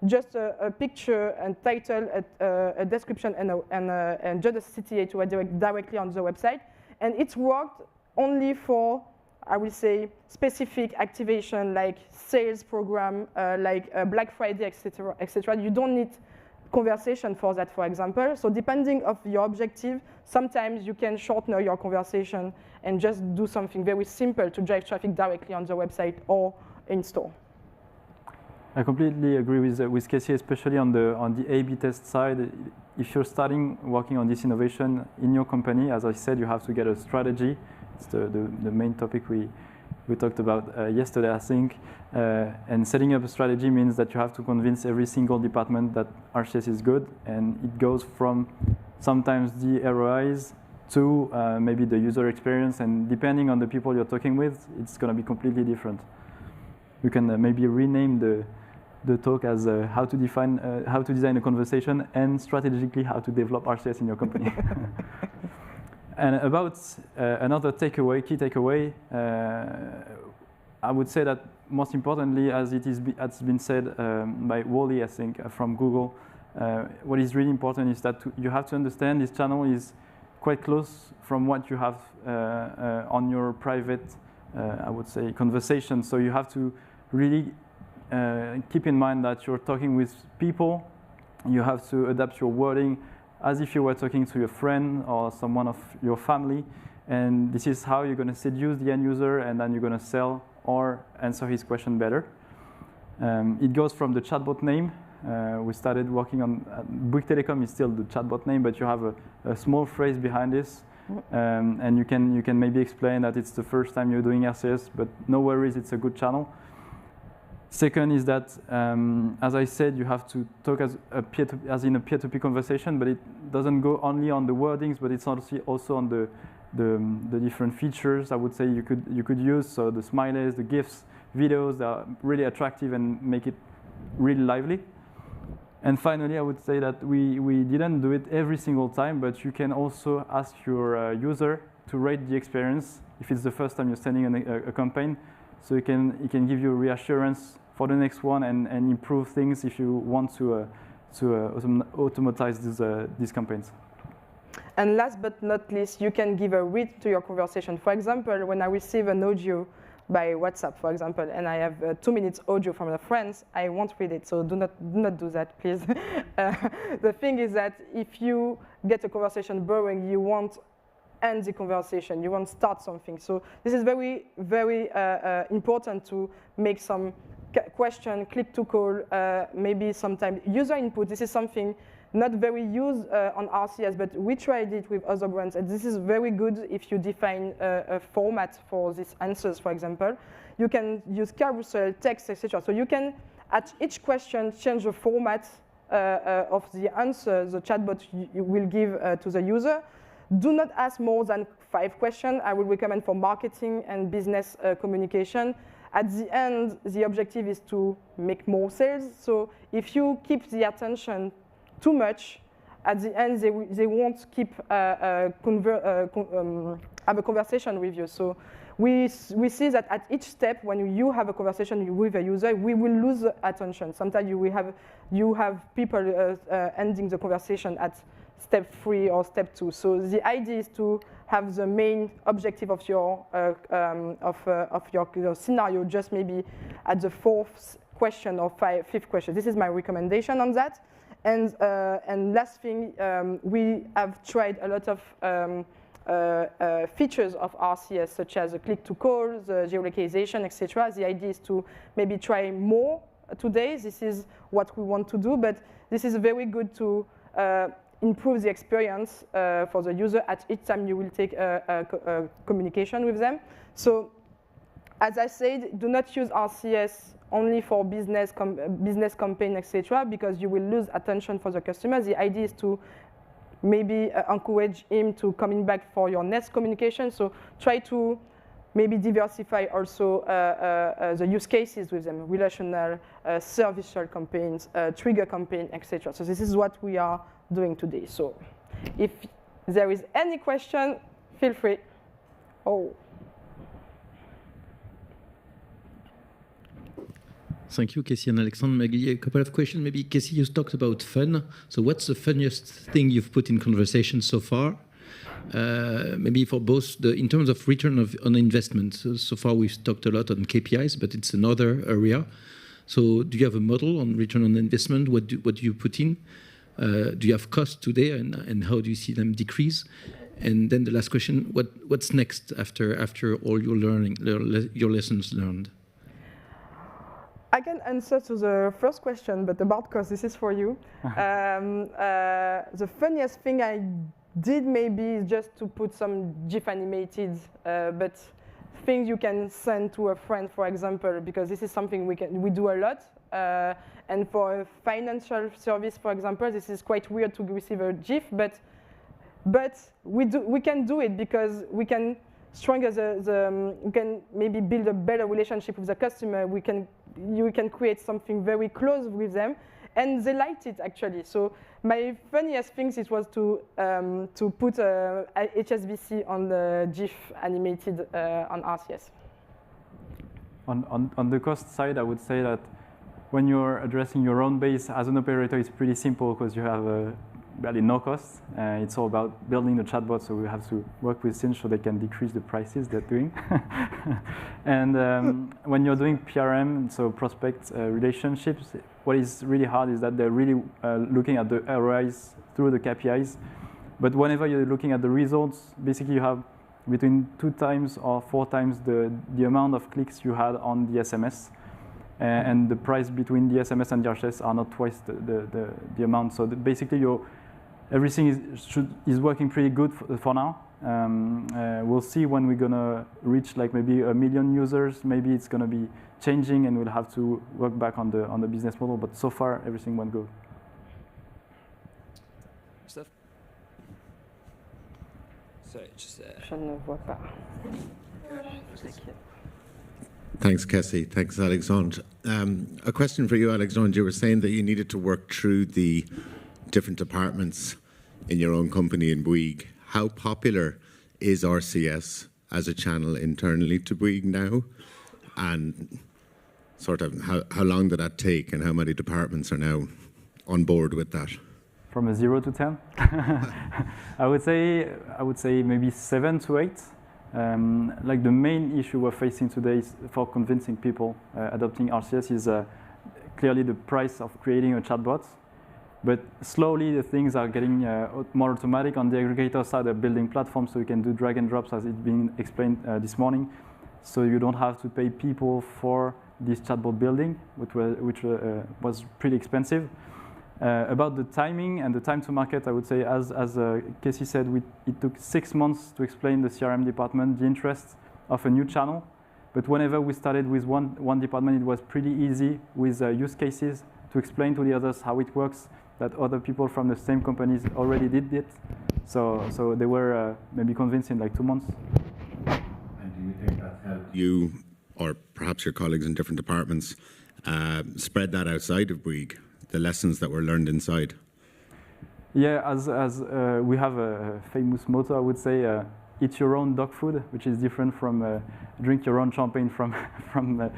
just a picture and title, a description, and just a CTA to redirect directly on the website. And it's worked only for, I will say, specific activation like sales program, like Black Friday, etc., etc. You don't need conversation for that, for example. So depending on your objective, sometimes you can shorten your conversation and just do something very simple to drive traffic directly on the website or in store. I completely agree with Kessy, especially on the A/B test side. If you're starting working on this innovation in your company, as I said, you have to get a strategy. It's the main topic we talked about yesterday, I think. And setting up a strategy means that you have to convince every single department that RCS is good, and it goes from sometimes the ROIs to maybe the user experience, and depending on the people you're talking with, it's going to be completely different. You can maybe rename the talk as how to design a conversation and strategically how to develop RCS in your company. And about another takeaway, key takeaway, I would say that most importantly, as has been said by Wally, I think, from Google, what is really important is that you have to understand this channel is quite close from what you have on your private, I would say, conversation. So you have to really keep in mind that you're talking with people. You have to adapt your wording as if you were talking to your friend or someone of your family. And this is how you're going to seduce the end user, and then you're going to sell or answer his question better. It goes from the chatbot name. We started working on, Bouygues Telecom is still the chatbot name, but you have a small phrase behind this. And you can maybe explain that it's the first time you're doing RCS, but no worries, it's a good channel. Second is that, as I said, you have to talk as in a peer-to-peer conversation, but it doesn't go only on the wordings, but it's also on the different features I would say you could use. So the smileys, the GIFs, videos that are really attractive and make it really lively. And finally, I would say that we didn't do it every single time, but you can also ask your user to rate the experience if it's the first time you're sending a campaign. So it can give you reassurance for the next one and improve things if you want to automatize these campaigns. And last but not least, you can give a read to your conversation. For example, when I receive an audio by WhatsApp, for example, and I have 2 minutes audio from a friend, I won't read it, so do not do that, please. The thing is that if you get a conversation boring, you won't end the conversation, you won't start something. So this is very, very important to make some question, click to call, maybe sometimes user input. This is something not very used on RCS, but we tried it with other brands, and this is very good if you define a format for these answers, for example. You can use carousel, text, etc. So you can, at each question, change the format of the answer the chatbot will give to the user. Do not ask more than 5 questions. I would recommend for marketing and business communication. At the end, the objective is to make more sales. So if you keep the attention too much, at the end, they won't keep have a conversation with you. So we see that at each step, when you have a conversation with a user, we will lose attention. Sometimes you have people ending the conversation at step 3 or step 2. So the idea is to have the main objective of your scenario just maybe at the 4th question or 5th question. This is my recommendation on that. And last thing, we have tried a lot of features of RCS, such as the click-to-call, the geolocalization, etc. The idea is to maybe try more today. This is what we want to do, but this is very good to improve the experience for the user at each time you will take a communication with them. So, as I said, do not use RCS only for business campaign, etc., because you will lose attention for the customer. The idea is to maybe encourage him to coming back for your next communication. So try to maybe diversify also the use cases with them, relational, servicial campaigns, trigger campaign, etc. So this is what we are doing today. So if there is any question, feel free. Oh. Thank you, Kessy and Alexandre. Maybe a couple of questions. Maybe, Kessy, you talked about fun. So what's the funniest thing you've put in conversation so far? Maybe for both, in terms of return on investment. So far, we've talked a lot on KPIs, but it's another area. So do you have a model on return on investment? What do you put in? Do you have costs today, and how do you see them decrease? And then the last question, what's next after all your learning, your lessons learned? I can answer to the first question, but about cost, this is for you. The funniest thing I did maybe is just to put some GIF animated, but things you can send to a friend, for example, because this is something we do a lot. And for a financial service, for example, this is quite weird to receive a GIF, but we can do it because we can we can maybe build a better relationship with the customer. You can create something very close with them, and they liked it actually. So my funniest things it was to put HSBC on the GIF animated on RCS. On the cost side, I would say that when you're addressing your own base as an operator, it's pretty simple because you have barely no costs. It's all about building the chatbot, so we have to work with Sinch so they can decrease the prices they're doing. And when you're doing PRM, so prospect relationships, what is really hard is that they're really looking at the ROIs through the KPIs. But whenever you're looking at the results, basically you have between 2 times or 4 times the amount of clicks you had on the SMS. And the price between the SMS and the RCS are not twice the amount. So basically everything is working pretty good for now. We'll see when we're gonna reach like maybe 1 million users. Maybe it's gonna be changing, and we'll have to work back on the business model. But so far, everything went good. Steph? So just, Je ne vois pas. Thanks, Kessy. Thanks, Alexandre. A question for you, Alexandre. You were saying that you needed to work through the different departments in your own company in Bouygues. How popular is RCS as a channel internally to Bouygues now? And sort of how long did that take, and how many departments are now on board with that? From a 0 to 10? I would say maybe 7 to 8. Like the main issue we're facing today is for convincing people adopting RCS is clearly the price of creating a chatbot. But slowly the things are getting more automatic. On the aggregator side, they're building platforms so you can do drag and drops, as it's been explained this morning. So you don't have to pay people for this chatbot building, which was pretty expensive. About the timing and the time to market, I would say, as Kessy said, it took 6 months to explain the CRM department the interest of a new channel. But whenever we started with one department, it was pretty easy with use cases to explain to the others how it works, that other people from the same companies already did it. So they were maybe convinced in like 2 months. And do you think that's helped you, or perhaps your colleagues in different departments, spread that outside of Bouygues, the lessons that were learned inside? Yeah, as we have a famous motto, I would say, eat your own dog food, which is different from drink your own champagne from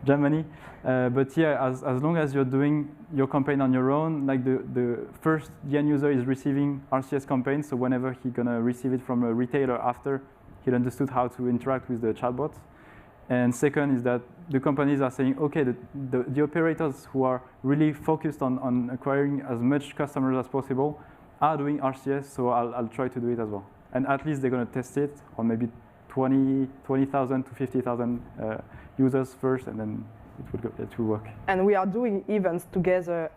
Germany. But yeah, as long as you're doing your campaign on your own, like the end user is receiving RCS campaigns, so whenever he's gonna receive it from a retailer after, he understood how to interact with the chatbot. And second is that the companies are saying, okay, the operators who are really focused on acquiring as much customers as possible are doing RCS, so I'll try to do it as well. And at least they're going to test it on maybe 20,000 to 50,000 users first, and then it will work. And we are doing events together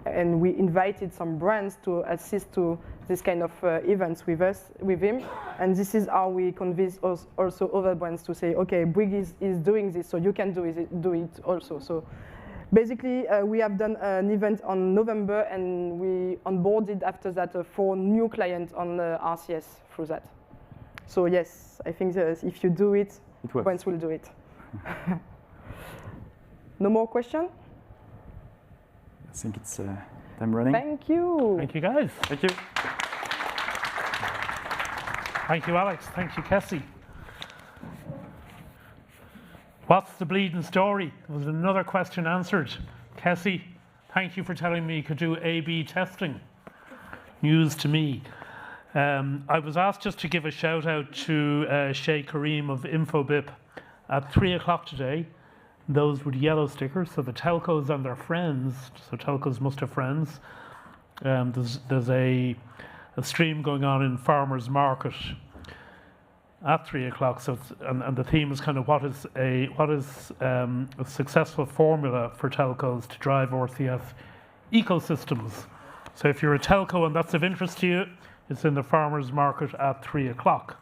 and we invited some brands to assist to this kind of events with him. And this is how we convince also other brands to say, okay, Bouygues is doing this, so you can do it also. So basically, we have done an event on November, and we onboarded after that 4 new clients on RCS through that. So yes, I think if you do it, brands will do it. No more questions? I think it's time running. Thank you. Thank you, guys. Thank you. Thank you, Alex. Thank you, Kessy. What's the bleeding story? Was another question answered? Kessy, thank you for telling me you could do A/B testing. News to me. I was asked just to give a shout out to Shay Kareem of Infobip at 3 o'clock today. Those with yellow stickers, so the telcos and their friends, so telcos must have friends. There's a stream going on in Farmers Market at 3 o'clock. So and the theme is kind of what is a successful formula for telcos to drive RCS ecosystems. So if you're a telco and that's of interest to you, it's in the Farmers Market at 3 o'clock.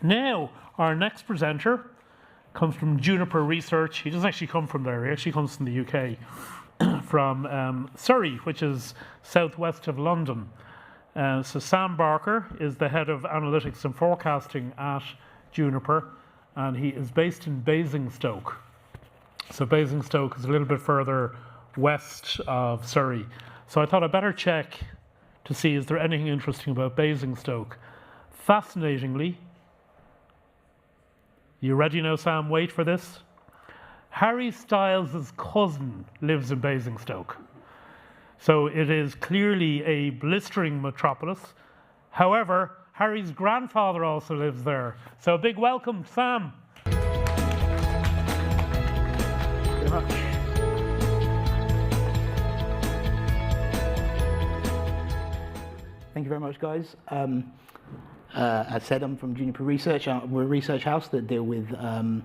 Now, our next presenter comes from Juniper Research. He doesn't actually come from there. He actually comes from the UK, from Surrey, which is southwest of London. So Sam Barker is the head of analytics and forecasting at Juniper, and he is based in Basingstoke. So Basingstoke is a little bit further west of Surrey. So I thought I'd better check to see is there anything interesting about Basingstoke. Fascinatingly, you ready now, Sam? Wait for this. Harry Styles' cousin lives in Basingstoke. So it is clearly a blistering metropolis. However, Harry's grandfather also lives there. So a big welcome, Sam. Very much. Thank you very much, guys. As said, I'm from Juniper Research. We're a research house that deal with the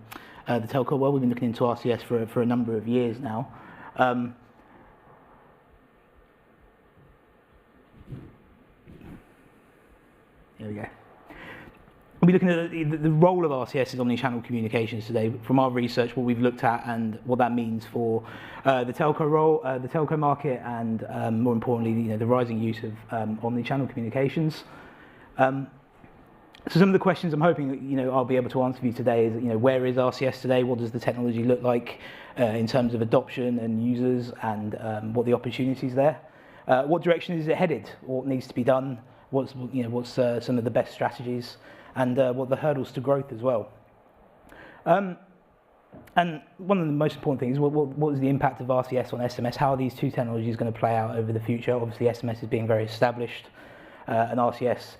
telco world. We've been looking into RCS for a number of years now. Here we go. We'll be looking at the role of RCS in omnichannel communications today. From our research, what we've looked at and what that means for the telco role, the telco market, and more importantly, the rising use of omnichannel communications. So some of the questions I'm hoping I'll be able to answer for you today is where is RCS today? What does the technology look like in terms of adoption and users, and what the opportunities there? What direction is it headed? What needs to be done? What's some of the best strategies, and what the hurdles to growth as well. And one of the most important things, what is the impact of RCS on SMS? How are these two technologies going to play out over the future? Obviously, SMS is being very established, and RCS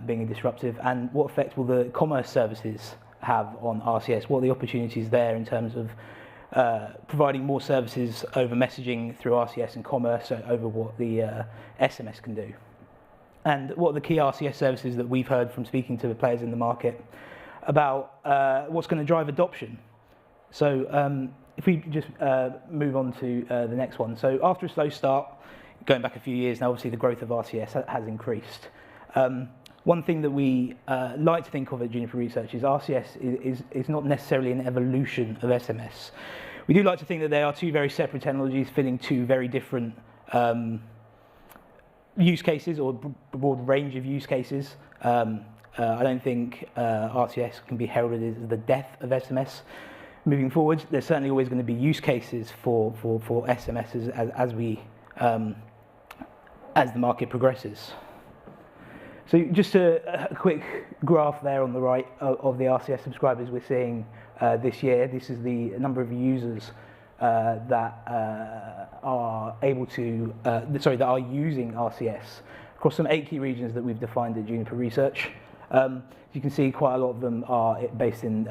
being disruptive. And what effect will the commerce services have on RCS? What are the opportunities there in terms of providing more services over messaging through RCS and commerce over what the SMS can do? And what are the key RCS services that we've heard from speaking to the players in the market about what's going to drive adoption? So if we just move on to the next one. So after a slow start, going back a few years now, obviously the growth of RCS has increased. One thing that we like to think of at Juniper Research is RCS is not necessarily an evolution of SMS. We do like to think that they are two very separate technologies filling two very different use cases or broad range of use cases. I don't think RCS can be heralded as the death of SMS. Moving forward, there's certainly always going to be use cases for SMS as the market progresses. So just a quick graph there on the right of the RCS subscribers we're seeing this year. This is the number of users that are able to, that are using RCS across some 8 key regions that we've defined at Juniper Research. You can see quite a lot of them are based in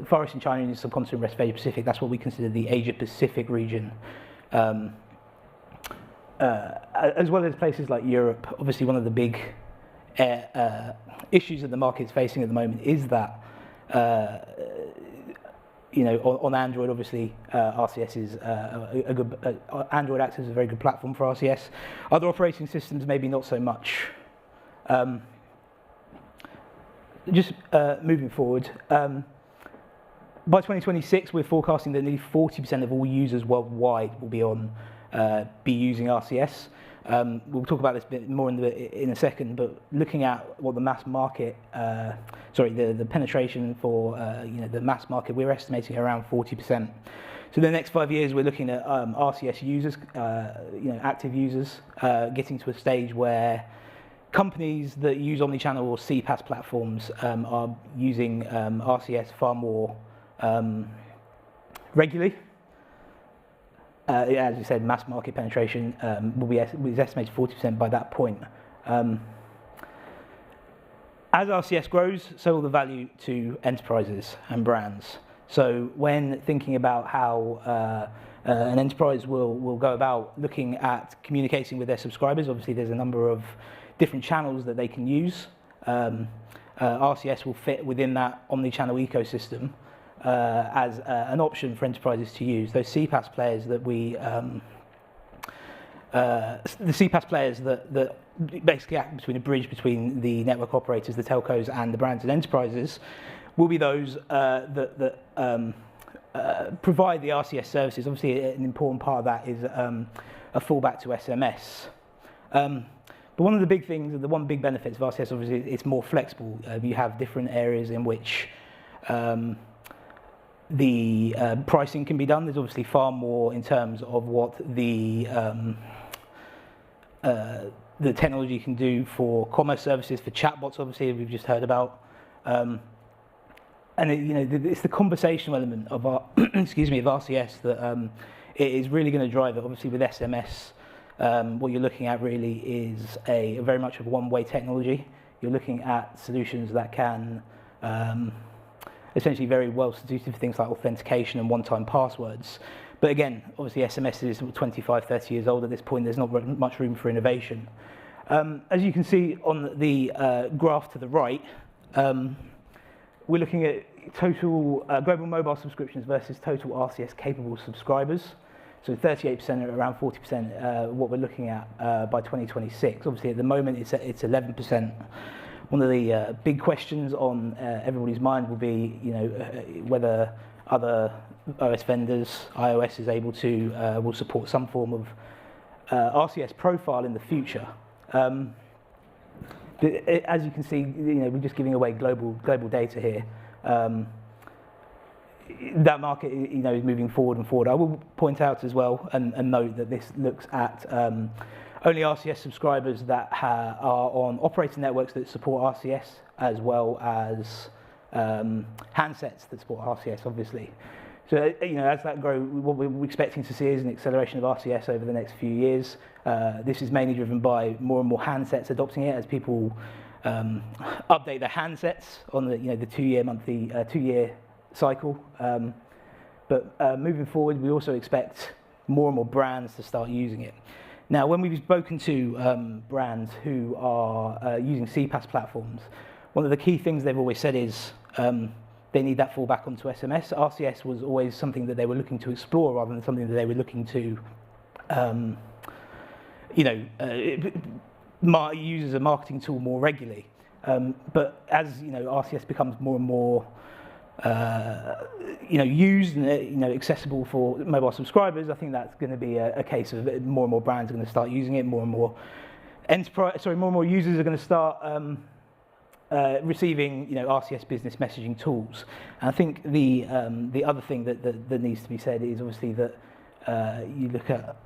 Far East in China and subcontinent rest of Asia Pacific. That's what we consider the Asia Pacific region. As well as places like Europe. Obviously, one of the big issues that the market's facing at the moment is that on Android, obviously, RCS is a good. Android acts as a very good platform for RCS. Other operating systems, maybe not so much. Moving forward, by 2026, we're forecasting that nearly 40% of all users worldwide will be using RCS. We'll talk about this a bit more in a second, but looking at what the mass market, the penetration for the mass market, we're estimating around 40%. So in the next 5 years, we're looking at RCS users, active users, getting to a stage where companies that use Omnichannel or CPaaS platforms are using RCS far more regularly. As you said, mass market penetration is estimated 40% by that point. As RCS grows, so will the value to enterprises and brands. So when thinking about how an enterprise will go about looking at communicating with their subscribers, obviously there's a number of different channels that they can use. RCS will fit within that omni-channel ecosystem as an option for enterprises to use. Those CPaaS players that the CPaaS players that basically act between a bridge between the network operators, the telcos, and the brands and enterprises, will be those that provide the RCS services. Obviously, an important part of that is a fallback to SMS. But one of the big things, the one big benefits of RCS, obviously, it's more flexible. You have different areas in which the pricing can be done. There's obviously far more in terms of what the technology can do for commerce services, for chatbots, obviously, we've just heard about. And it's the conversational element of our, of RCS that it is really going to drive it. Obviously, with SMS, what you're looking at really is a very much of a one-way technology. You're looking at solutions that can essentially very well suited for things like authentication and one-time passwords. But again, obviously SMS is 25, 30 years old at this point. There's not much room for innovation. As you can see on the graph to the right, we're looking at total global mobile subscriptions versus total RCS capable subscribers. So 38% or around 40% what we're looking at by 2026. Obviously at the moment it's 11%. One of the big questions on everybody's mind will be, whether other OS vendors, iOS is able to, will support some form of RCS profile in the future. As you can see, we're just giving away global data here. That market, is moving forward and forward. I will point out as well and note that this looks at only RCS subscribers that are on operating networks that support RCS, as well as handsets that support RCS, obviously. So, as that grows, what we're expecting to see is an acceleration of RCS over the next few years. This is mainly driven by more and more handsets adopting it as people update their handsets on the, the two-year cycle. But moving forward, we also expect more and more brands to start using it. Now, when we've spoken to brands who are using CPaaS platforms, one of the key things they've always said is they need that fallback onto SMS. RCS was always something that they were looking to explore rather than something that they were looking to, use as a marketing tool more regularly. But as RCS becomes more and more used and accessible for mobile subscribers, I think that's going to be a case of more and more brands are going to start using it, more and more more and more users are going to start receiving, RCS business messaging tools. And I think the other thing that needs to be said is obviously that you look at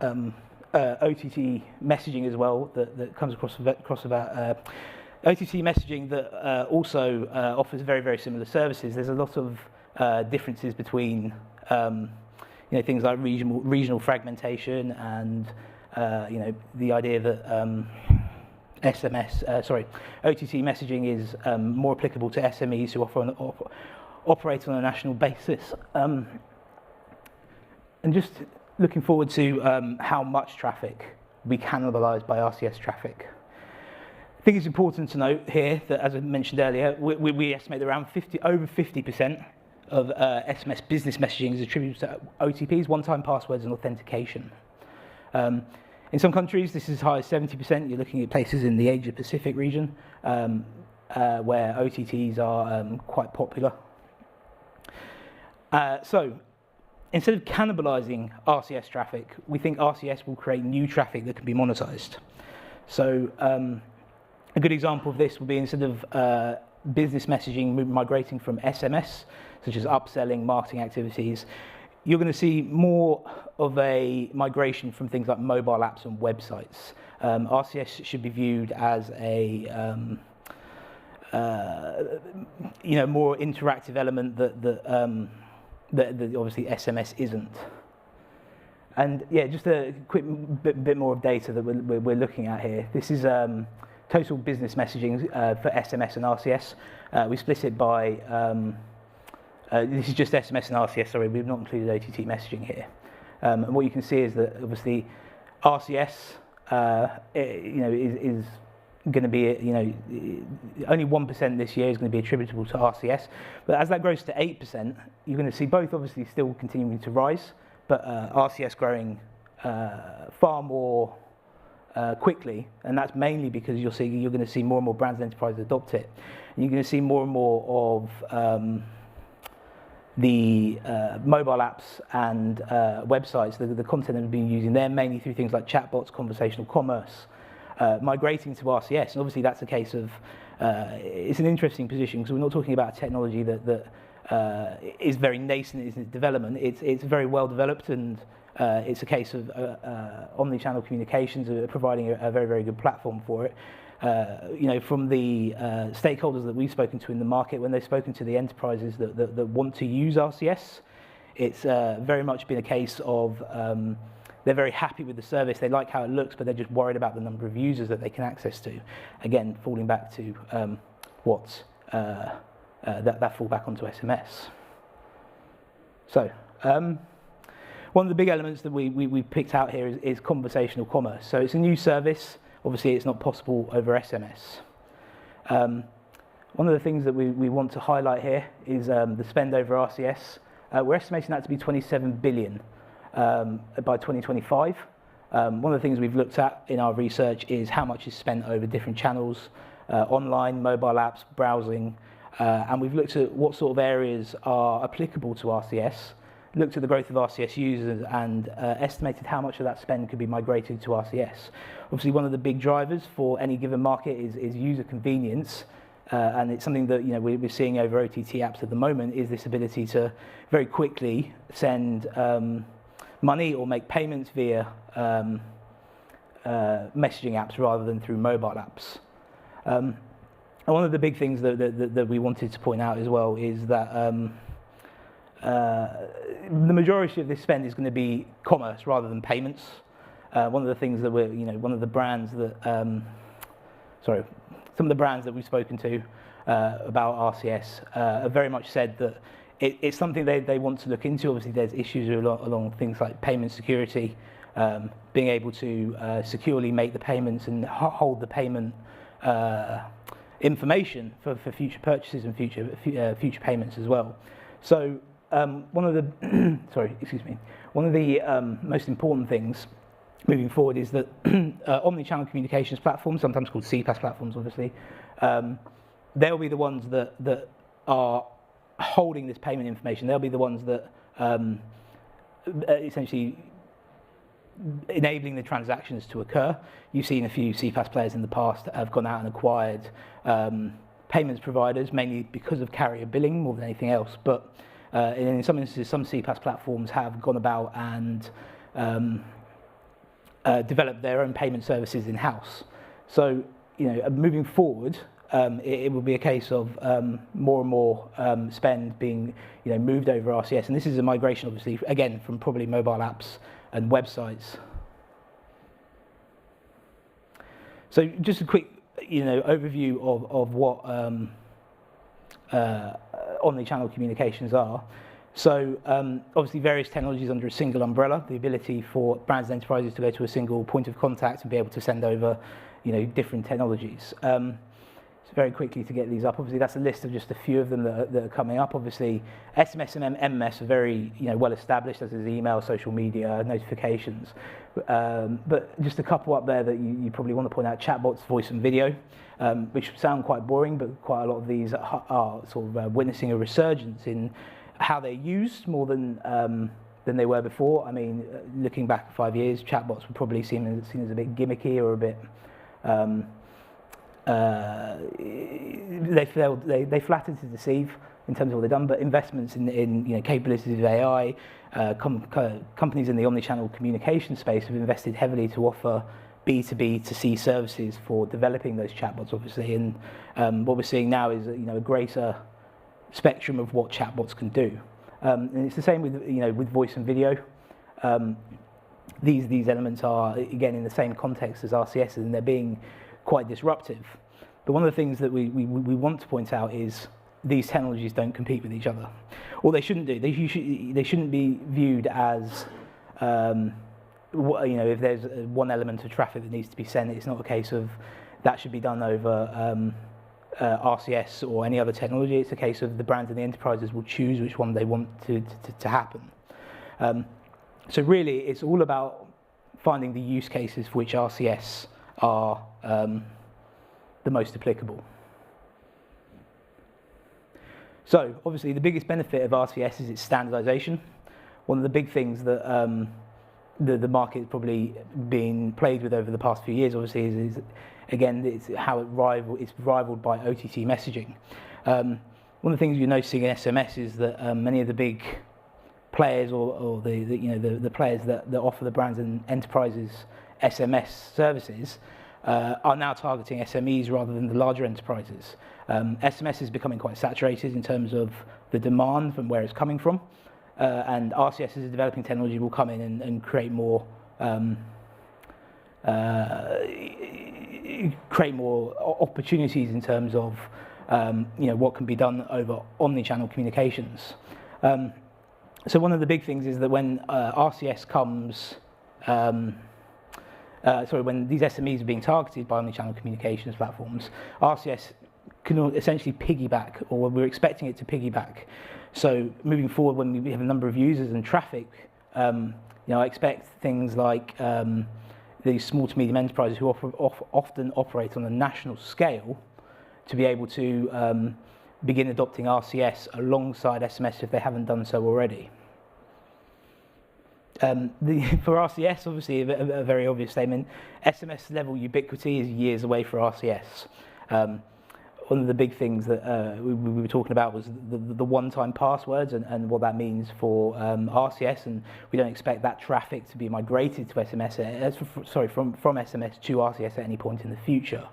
OTT messaging as well, that comes across about OTT messaging that also offers very, very similar services. There's a lot of differences between things like regional fragmentation and the idea that OTT messaging is more applicable to SMEs who operate on a national basis. And just looking forward to how much traffic will be cannibalized by RCS traffic. I think it's important to note here that, as I mentioned earlier, we estimate that around over 50% of SMS business messaging is attributed to OTPs, one-time passwords and authentication. In some countries, this is as high as 70%. You're looking at places in the Asia-Pacific region where OTTs are quite popular. So, instead of cannibalizing RCS traffic, we think RCS will create new traffic that can be monetized. So, a good example of this will be instead of business messaging migrating from SMS, such as upselling, marketing activities, you're going to see more of a migration from things like mobile apps and websites. RCS should be viewed as a more interactive element that obviously SMS isn't. And yeah, just a quick bit more of data that we're looking at here. This is total business messaging for SMS and RCS. We split it by this is just SMS and RCS, sorry, we've not included OTT messaging here. And what you can see is that obviously RCS, is going to be, only 1% this year is going to be attributable to RCS. But as that grows to 8%, you're going to see both obviously still continuing to rise, but RCS growing far more quickly, and that's mainly because you're going to see more and more brands and enterprises adopt it. And you're going to see more and more of the mobile apps and websites, the content that we've been using there, mainly through things like chatbots, conversational commerce, migrating to RCS. And obviously that's a case of, it's an interesting position because we're not talking about a technology that is very nascent in its development. It's very well developed, and it's a case of omnichannel communications providing a very, very good platform for it. From the stakeholders that we've spoken to in the market, when they've spoken to the enterprises that want to use RCS, it's very much been a case of they're very happy with the service, they like how it looks, but they're just worried about the number of users that they can access to. Again, falling back to that fall back onto SMS. So, one of the big elements that we picked out here is conversational commerce. So it's a new service. Obviously, it's not possible over SMS. One of the things that we want to highlight here is the spend over RCS. We're estimating that to be 27 billion by 2025. One of the things we've looked at in our research is how much is spent over different channels, online, mobile apps, browsing, and we've looked at what sort of areas are applicable to RCS, looked at the growth of RCS users and estimated how much of that spend could be migrated to RCS. Obviously, one of the big drivers for any given market is user convenience, and it's something that we're seeing over OTT apps at the moment, is this ability to very quickly send money or make payments via messaging apps rather than through mobile apps. And one of the big things that we wanted to point out as well is that the majority of this spend is going to be commerce rather than payments. One of the things that one of the brands that, some of the brands that we've spoken to about RCS have very much said that it's something they want to look into. Obviously, there's issues along things like payment security, being able to securely make the payments and hold the payment information for future purchases and future payments as well. So one of the one of the most important things moving forward is that omnichannel communications platforms, sometimes called CPaaS platforms, obviously, they'll be the ones that are holding this payment information. They'll be the ones that essentially enabling the transactions to occur. You've seen a few CPaaS players in the past that have gone out and acquired payments providers, mainly because of carrier billing more than anything else. But in some instances, some CPaaS platforms have gone about and developed their own payment services in-house. So, moving forward, it will be a case of more and more spend being, moved over RCS, and this is a migration, obviously, again from probably mobile apps and websites. So, just a quick, overview of what omnichannel communications are. So, obviously, various technologies under a single umbrella, the ability for brands and enterprises to go to a single point of contact and be able to send over, different technologies. So very quickly to get these up, obviously that's a list of just a few of them that are coming up. Obviously, SMS and MMS are very well established, as is email, social media, notifications. But just a couple up there that you probably want to point out: chatbots, voice and video, which sound quite boring, but quite a lot of these are sort of witnessing a resurgence in how they're used more than they were before. I mean, looking back 5 years, chatbots were probably seen as a bit gimmicky or a bit. They flattered to deceive in terms of what they've done, but investments in capabilities of AI, companies in the omnichannel communication space have invested heavily to offer B2B to C services for developing those chatbots, obviously. And what we're seeing now is a greater spectrum of what chatbots can do. And it's the same with with voice and video. These elements are again in the same context as RCS, and they're being quite disruptive. But one of the things that we want to point out is these technologies don't compete with each other, or they shouldn't do. They shouldn't be viewed as if there's one element of traffic that needs to be sent, it's not a case of that should be done over RCS or any other technology. It's a case of the brands and the enterprises will choose which one they want to happen. So really, it's all about finding the use cases for which RCS are the most applicable. So obviously the biggest benefit of RCS is its standardization. One of the big things that the market has probably been played with over the past few years, obviously, is again, it's how it's rivaled by OTT messaging. One of the things you're noticing in SMS is that many of the big players or the players that offer the brands and enterprises SMS services are now targeting SMEs rather than the larger enterprises. SMS is becoming quite saturated in terms of the demand from where it's coming from, and RCS as a developing technology will come in and create more opportunities in terms of what can be done over omni-channel communications. So one of the big things is that when RCS comes, when these SMEs are being targeted by omni-channel communications platforms, RCS can essentially piggyback, or we're expecting it to piggyback. So moving forward, when we have a number of users and traffic, I expect things like these small to medium enterprises who often operate on a national scale to be able to begin adopting RCS alongside SMS if they haven't done so already. For RCS, obviously, a very obvious statement, SMS level ubiquity is years away for RCS. One of the big things that we were talking about was the one-time passwords and what that means for RCS, and we don't expect that traffic to be migrated to SMS, from SMS to RCS at any point in the future.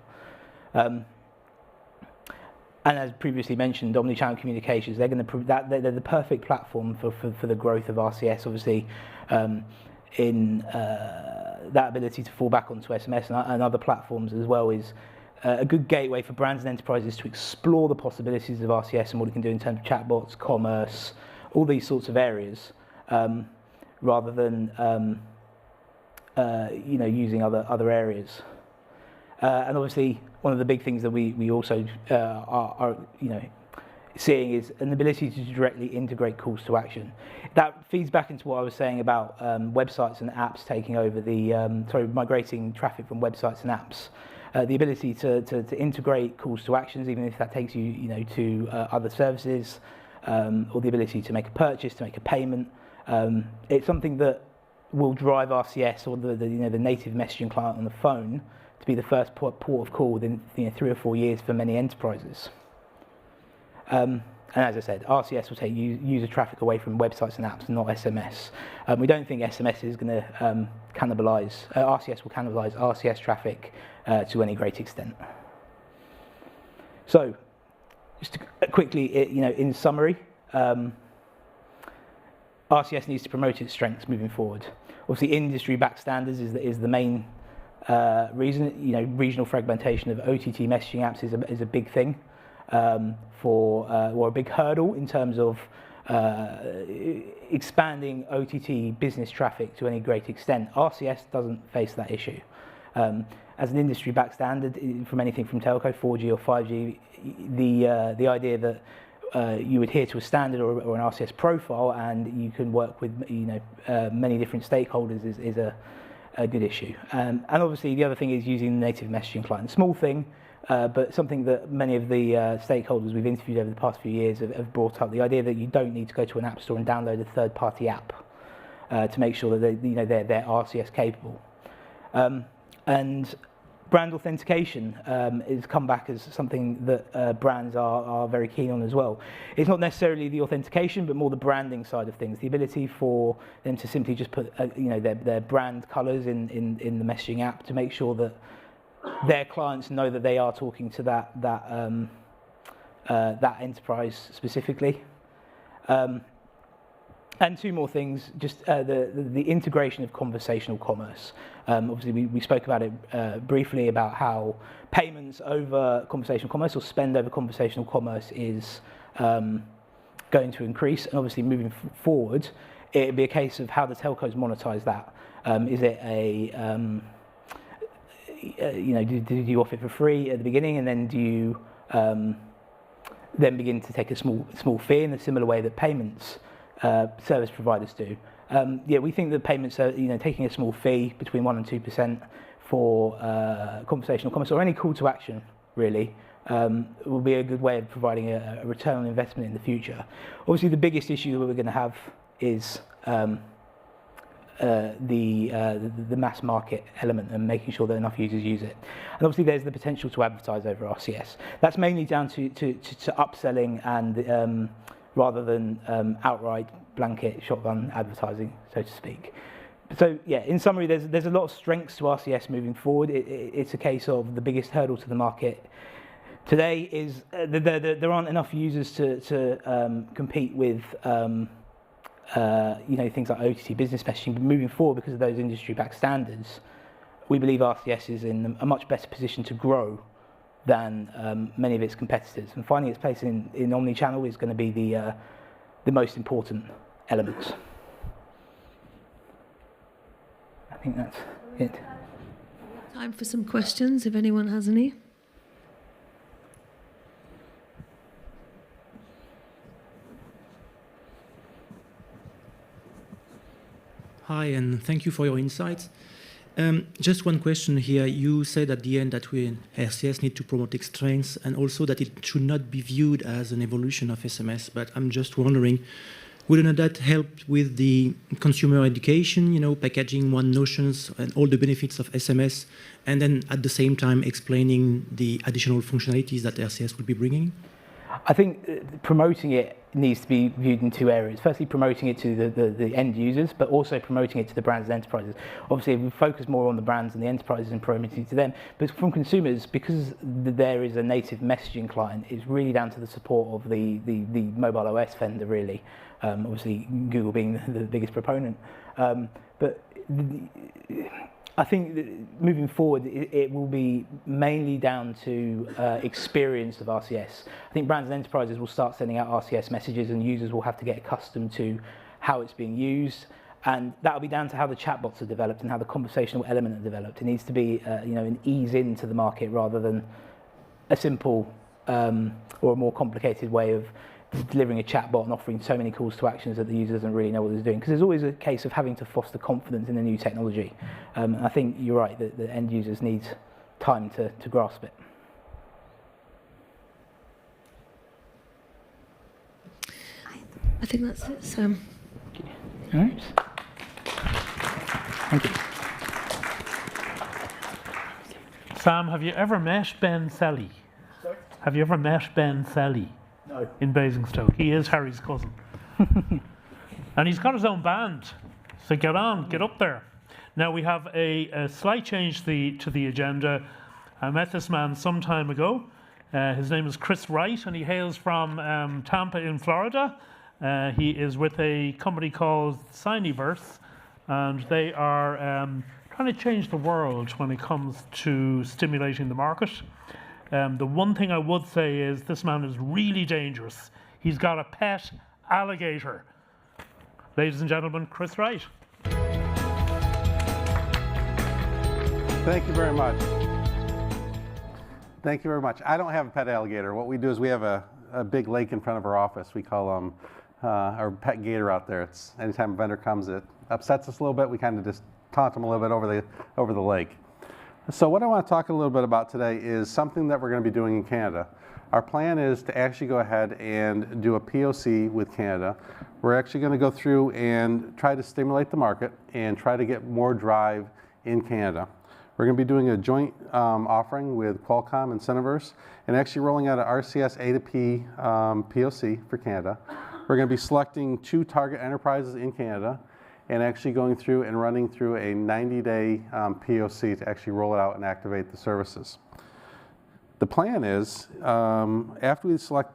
And as previously mentioned, omnichannel communications, they're going to prove that they're the perfect platform for the growth of RCS, obviously, in that ability to fall back onto SMS and other platforms as well is a good gateway for brands and enterprises to explore the possibilities of RCS and what it can do in terms of chatbots, commerce, all these sorts of areas, rather than using other areas. And obviously, one of the big things that we also are seeing is an ability to directly integrate calls to action. That feeds back into what I was saying about websites and apps taking over migrating traffic from websites and apps. The ability to integrate calls to actions, even if that takes you, to other services, or the ability to make a purchase, to make a payment. It's something that will drive RCS or the native messaging client on the phone to be the first port of call within 3 or 4 years for many enterprises. And as I said, RCS will take user traffic away from websites and apps, not SMS. We don't think SMS is going to cannibalize, RCS will cannibalize RCS traffic to any great extent. So, just to quickly, in summary, RCS needs to promote its strengths moving forward. Obviously, industry-backed standards is the main reason. Regional fragmentation of OTT messaging apps is a big thing. Or a big hurdle in terms of expanding OTT business traffic to any great extent. RCS doesn't face that issue. As an industry-backed standard, from anything from telco, 4G or 5G, the idea that you adhere to a standard or an RCS profile and you can work with many different stakeholders is a good issue. And obviously the other thing is using the native messaging client. Small thing, but something that many of the stakeholders we've interviewed over the past few years have brought up, the idea that you don't need to go to an app store and download a third-party app to make sure that they're RCS capable. And brand authentication has come back as something that brands are very keen on as well. It's not necessarily the authentication, but more the branding side of things. The ability for them to simply just put their brand colours in the messaging app to make sure that their clients know that they are talking to that enterprise specifically. And two more things, just the integration of conversational commerce. Obviously, we spoke about it briefly about how payments over conversational commerce or spend over conversational commerce is going to increase. And obviously, moving forward, it'd be a case of how the telcos monetize that. Is it do you offer it for free at the beginning, and then do you then begin to take a small fee in a similar way that payments service providers do? We think that payments are taking a small fee between 1% and 2% for conversational commerce or any call to action really will be a good way of providing a return on investment in the future. Obviously, the biggest issue that we're going to have is the mass market element and making sure that enough users use it. And obviously there's the potential to advertise over RCS. That's mainly down to upselling and rather than outright blanket shotgun advertising, so to speak. So yeah, in summary, there's a lot of strengths to RCS moving forward. It's a case of the biggest hurdle to the market today is there aren't enough users to compete with things like OTT business messaging, but moving forward, because of those industry-backed standards, we believe RCS is in a much better position to grow than many of its competitors. And finding its place in Omnichannel is going to be the most important element. I think that's it. Time for some questions, if anyone has any. Hi, and thank you for your insights. Just one question here. You said at the end that we RCS need to promote its strengths and also that it should not be viewed as an evolution of SMS. But I'm just wondering, wouldn't that help with the consumer education, packaging one notions and all the benefits of SMS, and then at the same time explaining the additional functionalities that RCS will be bringing? I think promoting it needs to be viewed in two areas. Firstly, promoting it to the end users, but also promoting it to the brands and enterprises. Obviously, we focus more on the brands and the enterprises and promoting it to them. But from consumers, because there is a native messaging client, it's really down to the support of the mobile OS vendor, really. Obviously, Google being the biggest proponent. But I think that moving forward, it will be mainly down to experience of RCS. I think brands and enterprises will start sending out RCS messages and users will have to get accustomed to how it's being used. And that will be down to how the chatbots are developed and how the conversational element are developed. It needs to be an ease into the market rather than a simple or a more complicated way of delivering a chatbot and offering so many calls to actions that the user doesn't really know what it's doing. Because there's always a case of having to foster confidence in the new technology. I think you're right that the end users need time to grasp it. I think that's it, Sam. All right. Thank you. Sam, have you ever met Ben Selly? Sorry? Have you ever met Ben Selly? No. In Basingstoke? He is Harry's cousin. And he's got his own band. So get on, get up there. Now we have a slight change to the agenda. I met this man some time ago. His name is Chris Wright, and he hails from Tampa in Florida. He is with a company called Signiverse, and they are trying to change the world when it comes to stimulating the market. The one thing I would say is this man is really dangerous. He's got a pet alligator. Ladies and gentlemen, Chris Wright. Thank you very much. Thank you very much. I don't have a pet alligator. What we do is we have a big lake in front of our office. We call our pet gator out there. It's anytime a vendor comes, it upsets us a little bit. We kind of just taunt them a little bit over the lake. So what I want to talk a little bit about today is something that we're going to be doing in Canada. Our plan is to actually go ahead and do a POC with Canada. We're actually going to go through and try to stimulate the market and try to get more drive in Canada. We're going to be doing a joint offering with Qualcomm and Signiverse and actually rolling out an RCS A2P POC for Canada. We're going to be selecting 2 target enterprises in Canada and actually going through and running through a 90-day POC to actually roll it out and activate the services. The plan is, after we select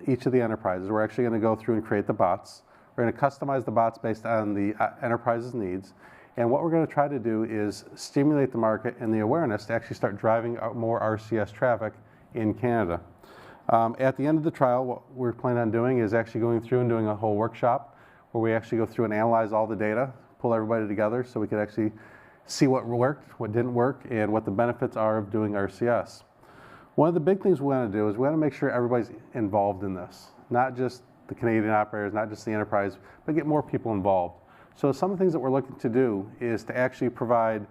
each of the enterprises, we're actually going to go through and create the bots. We're going to customize the bots based on the enterprise's needs. And what we're going to try to do is stimulate the market and the awareness to actually start driving more RCS traffic in Canada. At the end of the trial, what we're planning on doing is actually going through and doing a whole workshop where we actually go through and analyze all the data, pull everybody together so we can actually see what worked, what didn't work, and what the benefits are of doing RCS. One of the big things we want to do is we want to make sure everybody's involved in this, not just the Canadian operators, not just the enterprise, but get more people involved. So some of the things that we're looking to do is to actually provide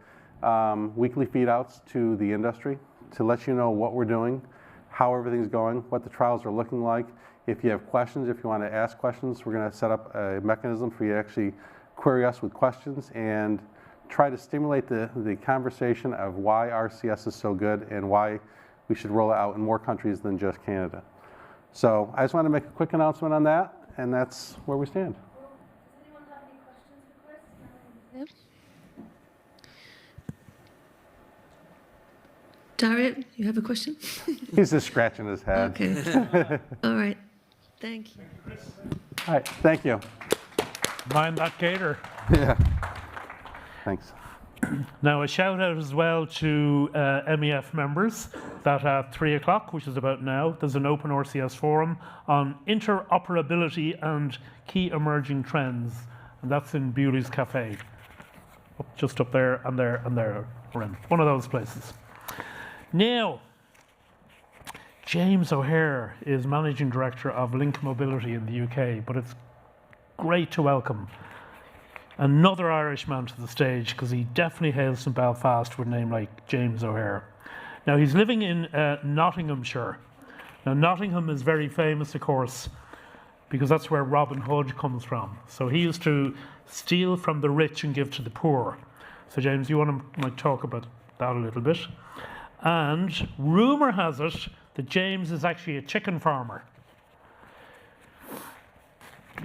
weekly feed outs to the industry to let you know what we're doing, how everything's going, what the trials are looking like. If you have questions, if you want to ask questions, we're going to set up a mechanism for you to actually query us with questions and try to stimulate the conversation of why RCS is so good and why we should roll it out in more countries than just Canada. So I just want to make a quick announcement on that, and that's where we stand. Direqt, you have a question? He's just scratching his head. Okay. All right. Thank you. All right. Thank you. Mind that gator. Yeah. Thanks. Now, a shout out as well to MEF members that at 3 o'clock, which is about now, there's an open RCS forum on interoperability and key emerging trends. And that's in Bewley's Cafe. Just up there and there and there. We're in one of those places. Now, James O'Hare is Managing Director of Link Mobility in the UK, but it's great to welcome another Irishman to the stage because he definitely hails from Belfast with a name like James O'Hare. Now, he's living in Nottinghamshire. Now, Nottingham is very famous, of course, because that's where Robin Hood comes from. So he used to steal from the rich and give to the poor. So, James, you want to talk about that a little bit? And rumour has it that James is actually a chicken farmer.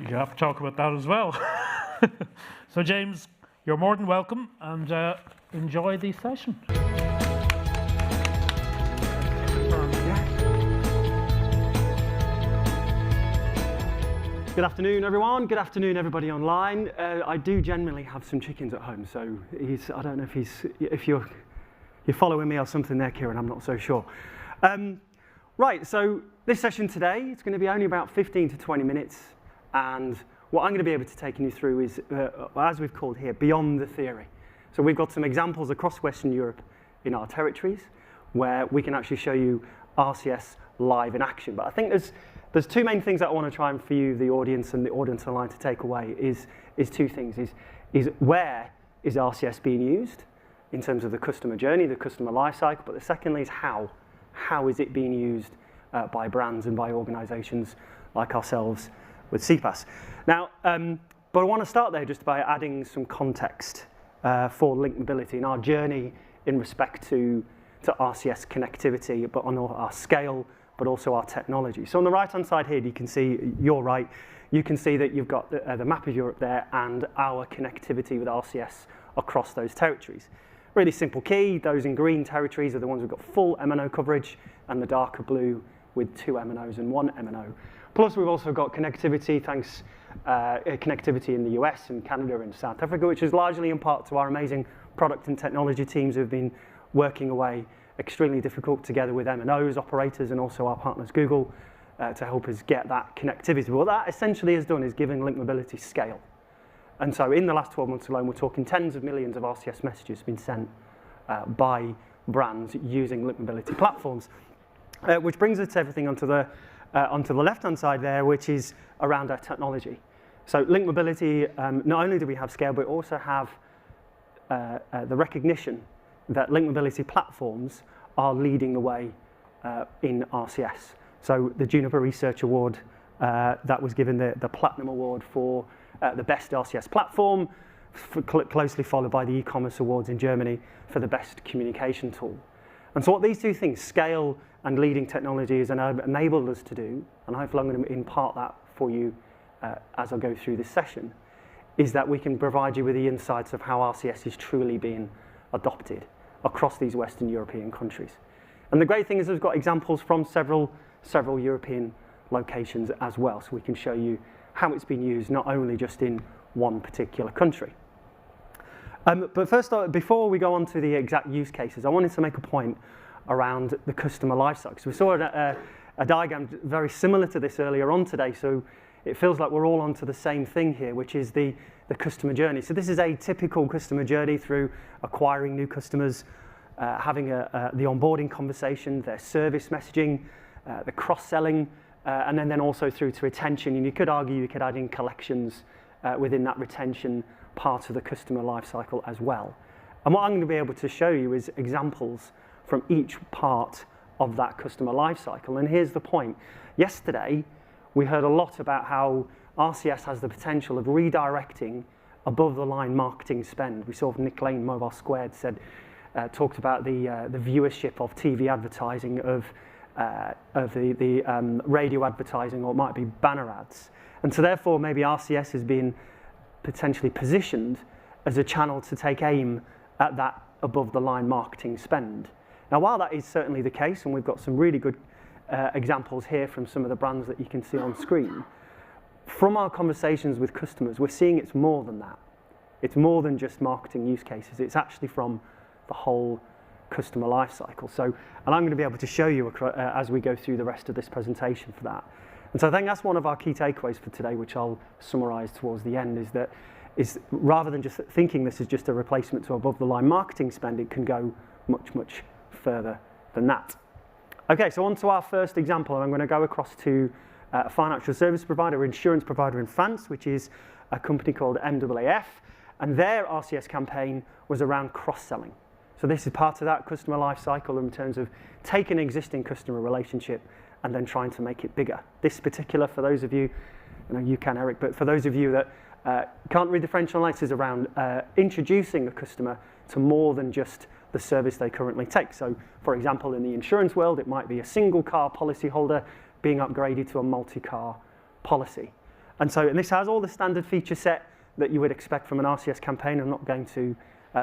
You have to talk about that as well. So, James, you're more than welcome, and enjoy the session. Good afternoon, everyone. Good afternoon, everybody online. I do generally have some chickens at home, so I don't know if you're following me or something there, Kieran. I'm not so sure. Right, so this session today, it's going to be only about 15 to 20 minutes, and what I'm going to be able to take you through is, as we've called here, beyond the theory. So we've got some examples across Western Europe in our territories where we can actually show you RCS live in action. But I think there's 2 main things that I want to try and for you, the audience and the audience online, to take away is 2 things. Is where is RCS being used in terms of the customer journey, the customer life cycle, but the secondly is how. How is it being used by brands and by organizations like ourselves with CPaaS? Now, but I want to start there just by adding some context for link mobility and our journey in respect to RCS connectivity, but on our scale, but also our technology. So on the right-hand side here, you can see, you're right, you can see that you've got the map of Europe there and our connectivity with RCS across those territories. Really simple key, those in green territories are the ones we've got full MNO coverage, and the darker blue with 2 MNOs and 1 MNO. Plus we've also got connectivity, connectivity in the US and Canada and South Africa, which is largely in part to our amazing product and technology teams who've been working away extremely difficult together with MNOs, operators, and also our partners Google to help us get that connectivity. What that essentially has done is given link mobility scale. And so in the last 12 months alone, we're talking tens of millions of RCS messages being sent by brands using link mobility platforms. Which brings us to everything onto the left-hand side there, which is around our technology. So link mobility, not only do we have scale, but we also have the recognition that link mobility platforms are leading the way in RCS. So the Juniper Research Award, that was given the Platinum Award for the best RCS platform, closely followed by the e-commerce awards in Germany for the best communication tool. And so what these two things, scale and leading technology, has enabled us to do, and hopefully I'm going to impart that for you as I go through this session, is that we can provide you with the insights of how RCS is truly being adopted across these Western European countries. And the great thing is we've got examples from several European locations as well, so we can show you how it's been used, not only just in one particular country. But first, before we go on to the exact use cases, I wanted to make a point around the customer lifecycle. So we saw a diagram very similar to this earlier on today, so it feels like we're all onto the same thing here, which is the customer journey. So this is a typical customer journey through acquiring new customers, having the onboarding conversation, their service messaging, the cross-selling, and then also through to retention. And you could argue you could add in collections within that retention part of the customer lifecycle as well. And what I'm going to be able to show you is examples from each part of that customer lifecycle. And here's the point. Yesterday, we heard a lot about how RCS has the potential of redirecting above-the-line marketing spend. We saw Nick Lane, Mobile Squared, talked about the viewership of TV advertising, of the radio advertising, or it might be banner ads. And so therefore, maybe RCS has been potentially positioned as a channel to take aim at that above-the-line marketing spend. Now, while that is certainly the case, and we've got some really good examples here from some of the brands that you can see on screen, from our conversations with customers, we're seeing it's more than that. It's more than just marketing use cases. It's actually from the whole customer life cycle. So, and I'm going to be able to show you as we go through the rest of this presentation for that. And so I think that's one of our key takeaways for today, which I'll summarize towards the end, is rather than just thinking this is just a replacement to above-the-line marketing spend, it can go much, much further than that. Okay, so on to our first example, and I'm going to go across to a financial service provider, insurance provider in France, which is a company called MWAF, and their RCS campaign was around cross-selling. So this is part of that customer life cycle in terms of taking an existing customer relationship and then trying to make it bigger. This particular, for those of you, I know you can, Eric, but for those of you that can't read the French online, is around introducing a customer to more than just the service they currently take. So, for example, in the insurance world, it might be a single car policy holder being upgraded to a multi-car policy. And this has all the standard feature set that you would expect from an RCS campaign. I'm not going to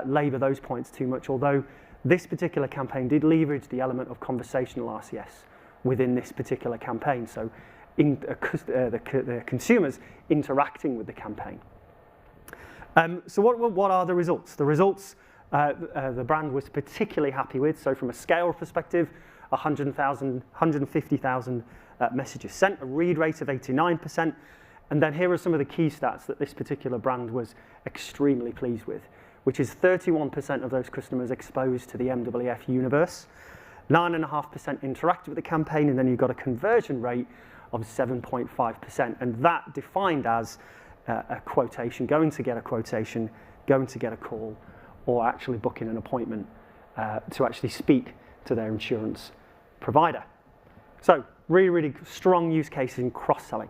labour those points too much, although this particular campaign did leverage the element of conversational RCS within this particular campaign. So the consumers interacting with the campaign. So what are the results? The results the brand was particularly happy with. So from a scale perspective, 150,000 messages sent, a read rate of 89%. And then here are some of the key stats that this particular brand was extremely pleased with, which is 31% of those customers exposed to the MWF universe, 9.5% interacted with the campaign, and then you've got a conversion rate of 7.5%. And that defined as a quotation, going to get a quotation, going to get a call, or actually booking an appointment to actually speak to their insurance provider. So really, really strong use cases in cross-selling.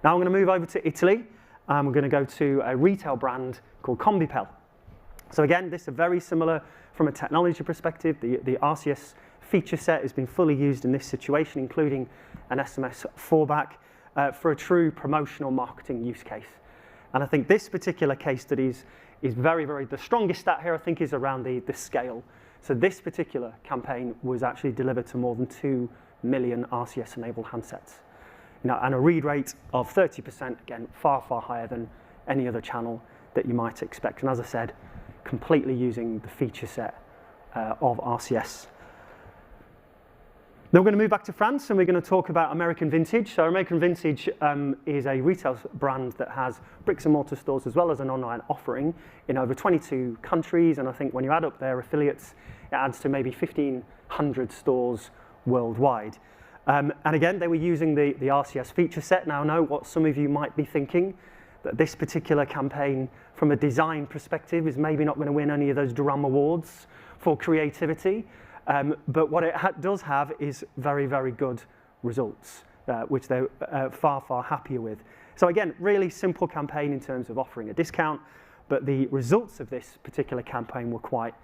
Now I'm going to move over to Italy. We're going to go to a retail brand called Combipel. So again, this is very similar from a technology perspective. The RCS feature set has been fully used in this situation, including an SMS fallback for a true promotional marketing use case. And I think this particular case study is very, the strongest stat here, I think, is around the scale. So this particular campaign was actually delivered to more than 2 million RCS-enabled handsets. And a read rate of 30%, again, far, far higher than any other channel that you might expect. And as I said, completely using the feature set of RCS. Then we're going to move back to France, and we're going to talk about American Vintage. So American Vintage is a retail brand that has bricks and mortar stores as well as an online offering in over 22 countries. And I think when you add up their affiliates, it adds to maybe 1,500 stores worldwide. And again, they were using the RCS feature set. Now I know what some of you might be thinking, that this particular campaign from a design perspective is maybe not going to win any of those Drum Awards for creativity. But what it does have is very, very good results, which they're far, far happier with. So again, really simple campaign in terms of offering a discount, but the results of this particular campaign were quite,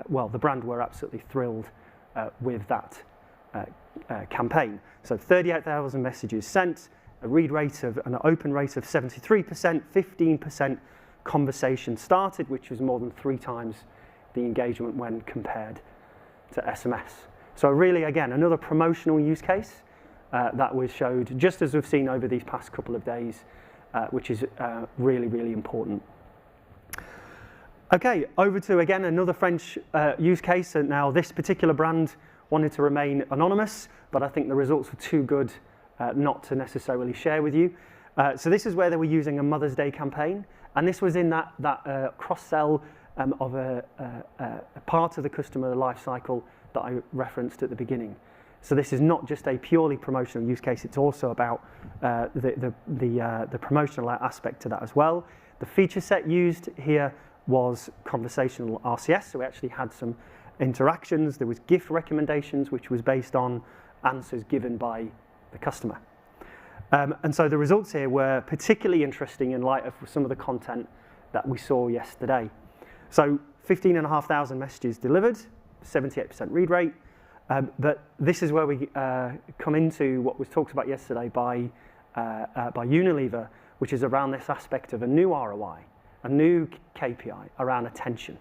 well, the brand were absolutely thrilled with that campaign. So 38,000 messages sent, a read rate of, an open rate of 73%, 15% conversation started, which was more than 3 times the engagement when compared to SMS. So really, again, another promotional use case that was showed just as we've seen over these past couple of days, which is really, really important. Okay, over to, again, another French use case. And now this particular brand wanted to remain anonymous, but I think the results were too good not to necessarily share with you. So this is where they were using a Mother's Day campaign, and this was in that cross-sell of a part of the customer life cycle that I referenced at the beginning. So this is not just a purely promotional use case, it's also about the promotional aspect to that as well. The feature set used here was conversational RCS, so we actually had some interactions. There was gift recommendations, which was based on answers given by the customer. And so the results here were particularly interesting in light of some of the content that we saw yesterday. So 15,500 messages delivered, 78% read rate. But this is where we come into what was talked about yesterday by Unilever, which is around this aspect of a new ROI, a new KPI around attention.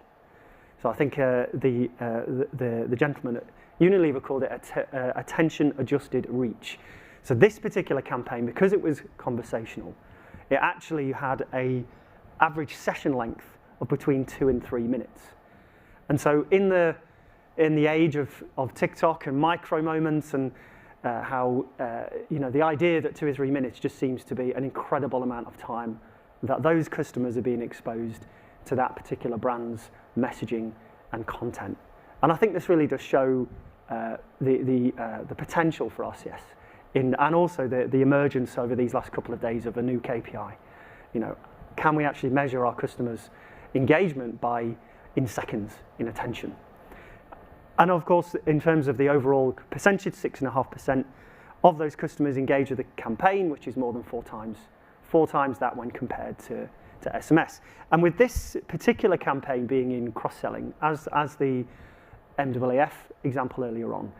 So I think the gentleman at Unilever called it attention-adjusted reach. So this particular campaign, because it was conversational, it actually had an average session length of between 2 and 3 minutes. And so in the age of TikTok and micro moments and how the idea that 2 or 3 minutes just seems to be an incredible amount of time that those customers are being exposed to that particular brand's messaging and content. And I think this really does show the potential for RCS and also the emergence over these last couple of days of a new KPI. Can we actually measure our customers' engagement in seconds in attention? And of course, in terms of the overall percentage, 6.5% of those customers engage with the campaign, which is more than 4 times that when compared to SMS. And with this particular campaign being in cross-selling, as the MAAF example earlier on,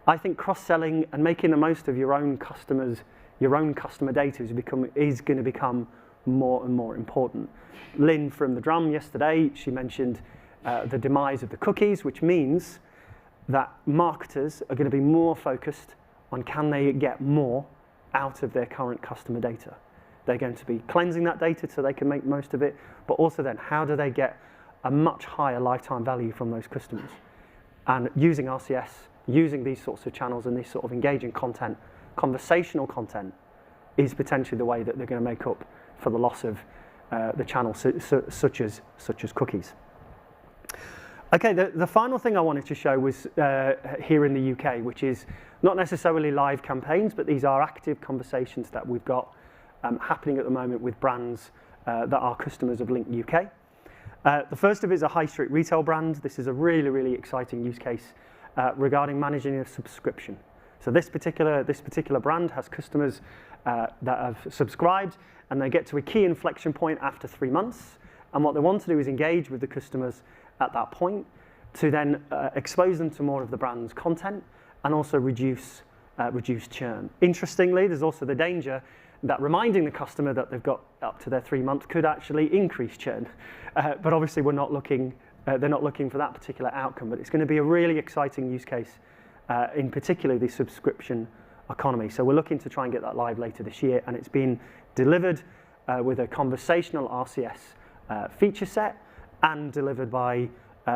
I think cross-selling and making the most of your own customer data is going to become more and more important. Lynn from the Drum yesterday, she mentioned the demise of the cookies, which means that marketers are going to be more focused on can they get more out of their current customer data. They're going to be cleansing that data so they can make most of it, but also then how do they get a much higher lifetime value from those customers? And using RCS, using these sorts of channels and this sort of engaging content, conversational content, is potentially the way that they're going to make up for the loss of the channels such as cookies. Okay, the final thing I wanted to show was here in the UK, which is not necessarily live campaigns, but these are active conversations that we've got happening at the moment with brands that are customers of Link UK. The first of it is a high street retail brand. This is a really, really exciting use case regarding managing a subscription. So this particular brand has customers that have subscribed, and they get to a key inflection point after 3 months, And what they want to do is engage with the customers at that point to then expose them to more of the brand's content and also reduce churn. Interestingly, there's also the danger that reminding the customer that they've got up to their 3 months could actually increase churn. But obviously they're not looking for that particular outcome, but it's going to be a really exciting use case, in particular the subscription economy. So we're looking to try and get that live later this year, and it's been delivered with a conversational RCS feature set and delivered by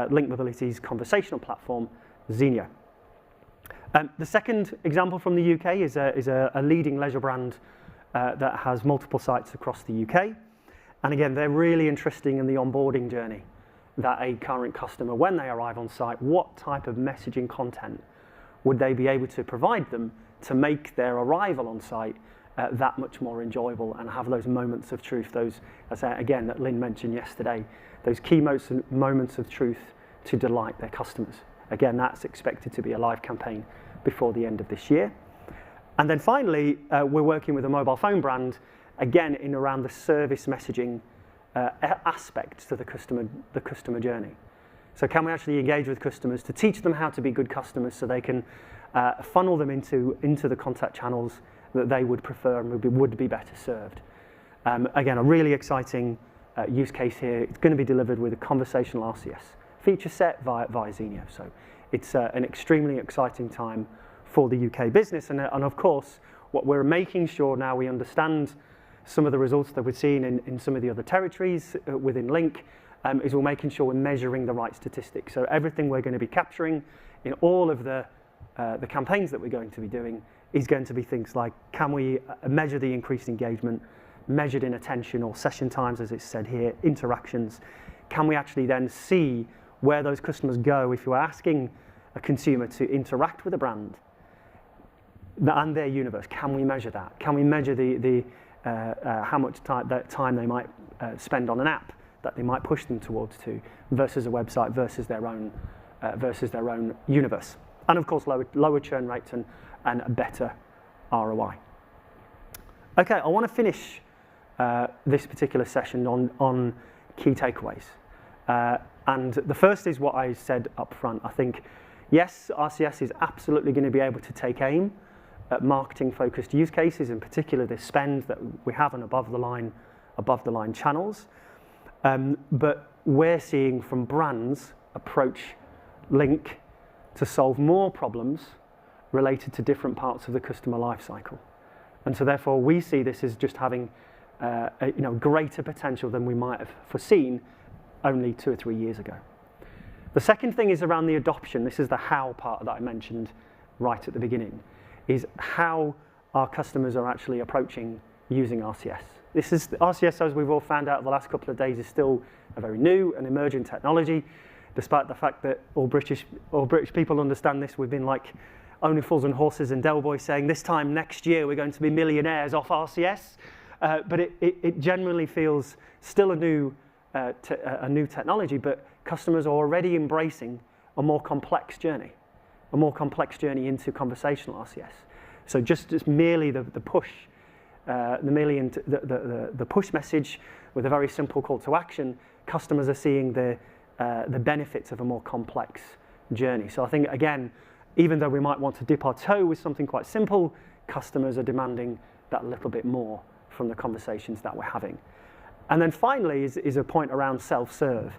Link Mobility's conversational platform, Xenia. The second example from the UK is a leading leisure brand that has multiple sites across the UK. And again, they're really interesting in the onboarding journey that a current customer, when they arrive on site, what type of messaging content would they be able to provide them to make their arrival on site that much more enjoyable and have those moments of truth, those, again, that Lynn mentioned yesterday, those key moments of truth to delight their customers. Again, that's expected to be a live campaign before the end of this year. And then finally, we're working with a mobile phone brand, again, in around the service messaging aspect to the customer journey. So can we actually engage with customers to teach them how to be good customers so they can funnel them into the contact channels that they would prefer and would be better served. Again, a really exciting use case here. It's going to be delivered with a conversational RCS feature set via Xenia. So it's an extremely exciting time for the UK business. And of course, what we're making sure now we understand some of the results that we're seeing in some of the other territories within Link is we're making sure we're measuring the right statistics. So everything we're going to be capturing in all of the campaigns that we're going to be doing is going to be things like, can we measure the increased engagement, measured in attention or session times, as it's said here, interactions? Can we actually then see where those customers go if you're asking a consumer to interact with a brand and their universe? Can we measure that? Can we measure how much time they might spend on an app that they might push them towards to versus a website versus their own universe? And of course, lower churn rates and a better ROI. Okay, I want to finish this particular session on key takeaways. And the first is what I said up front. I think, yes, RCS is absolutely going to be able to take aim at marketing-focused use cases, in particular the spend that we have on above the line channels. But we're seeing from brands approach Link to solve more problems related to different parts of the customer lifecycle. And so therefore we see this as just having greater potential than we might have foreseen only 2 or 3 years ago. The second thing is around the adoption. This is the how part that I mentioned right at the beginning, is how our customers are actually approaching using RCS. RCS, as we've all found out the last couple of days, is still a very new and emerging technology, despite the fact that all British people understand this. We've been like Only Fools and Horses and Del Boy saying this time next year we're going to be millionaires off RCS. But it generally feels still a new technology, but customers are already embracing a more complex journey into conversational RCS. So just merely the push, the push message with a very simple call to action, customers are seeing the benefits of a more complex journey. So I think, again, even though we might want to dip our toe with something quite simple, customers are demanding that little bit more from the conversations that we're having. And then finally is a point around self-serve.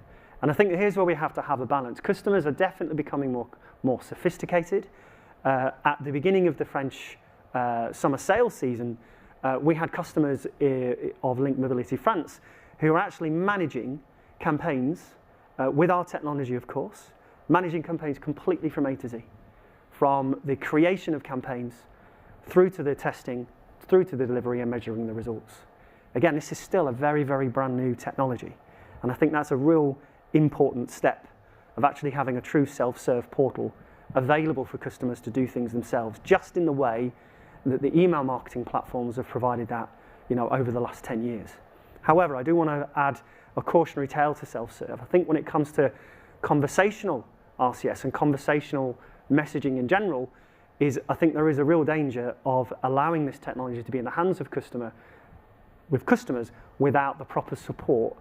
And I think here's where we have to have a balance. Customers are definitely becoming more sophisticated. At the beginning of the French summer sales season, we had customers of Link Mobility France who are actually managing campaigns with our technology, of course, managing campaigns completely from A to Z, from the creation of campaigns through to the testing, through to the delivery and measuring the results. Again, this is still a very, very brand new technology. And I think that's a real important step of actually having a true self-serve portal available for customers to do things themselves, just in the way that the email marketing platforms have provided that, over the last 10 years. However, I do want to add a cautionary tale to self-serve. I think when it comes to conversational RCS and conversational messaging in general, I think there is a real danger of allowing this technology to be in the hands of customers without the proper support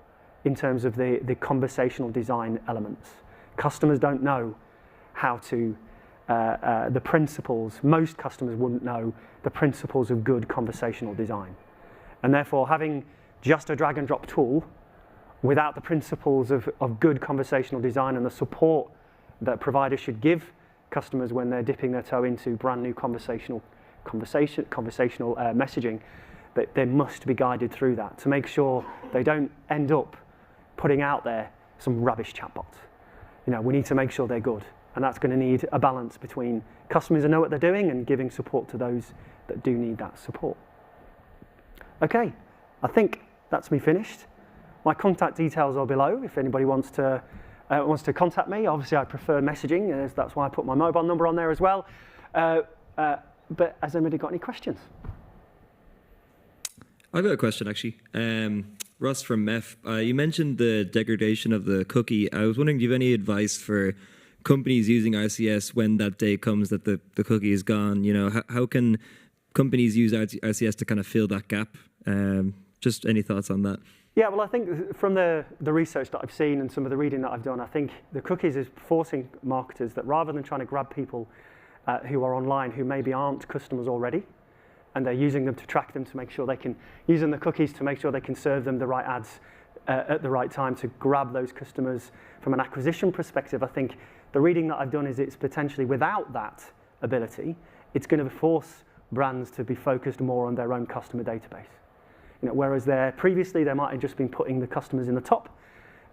in terms of the conversational design elements. Customers don't know how to, the principles, most customers wouldn't know the principles of good conversational design. And therefore, having just a drag and drop tool without the principles of good conversational design and the support that providers should give customers when they're dipping their toe into brand new conversational messaging, that they must be guided through that to make sure they don't end up putting out there some rubbish chatbots. We need to make sure they're good, and that's going to need a balance between customers who know what they're doing and giving support to those that do need that support. Okay, I think that's me finished. My contact details are below if anybody wants to contact me. Obviously, I prefer messaging, that's why I put my mobile number on there as well. But has anybody got any questions? I've got a question, actually. Russ from MEF, you mentioned the degradation of the cookie. I was wondering, do you have any advice for companies using RCS when that day comes that the cookie is gone? How can companies use RCS to kind of fill that gap? Just any thoughts on that? Yeah, well, I think from the research that I've seen and some of the reading that I've done, I think the cookies is forcing marketers that rather than trying to grab people who are online who maybe aren't customers already, and they're using them to track them to make sure they can, using the cookies to make sure they can serve them the right ads at the right time to grab those customers from an acquisition perspective. I think the reading that I've done is it's potentially without that ability, it's going to force brands to be focused more on their own customer database. Whereas previously they might have just been putting the customers in the top.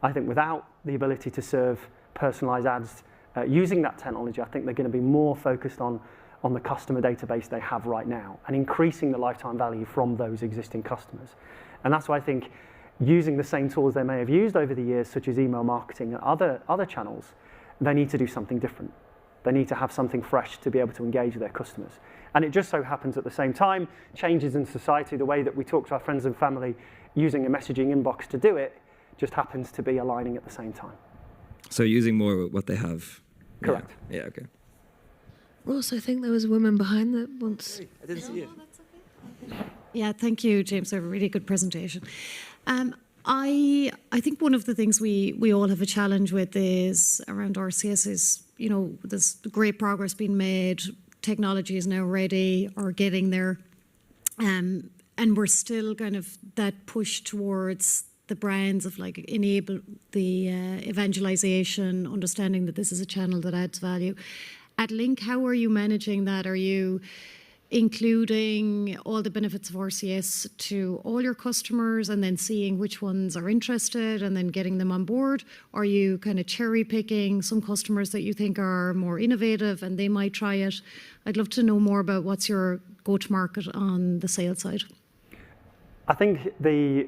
I think without the ability to serve personalized ads using that technology, I think they're going to be more focused on the customer database they have right now and increasing the lifetime value from those existing customers. And that's why I think using the same tools they may have used over the years, such as email marketing and other channels, they need to do something different. They need to have something fresh to be able to engage their customers. And it just so happens at the same time, changes in society, the way that we talk to our friends and family using a messaging inbox to do it, just happens to be aligning at the same time. So using more what they have. Correct. Yeah, okay. Ross, I think there was a woman behind that once. I didn't see it. Yeah, thank you, James, for a really good presentation. I think one of the things we all have a challenge with is around RCS is, there's great progress being made, technology is now ready or getting there, and we're still kind of that push towards the brands of enable the evangelization, understanding that this is a channel that adds value. At Link, how are you managing that? Are you including all the benefits of RCS to all your customers and then seeing which ones are interested and then getting them on board? Are you kind of cherry picking some customers that you think are more innovative and they might try it? I'd love to know more about what's your go-to-market on the sales side. I think the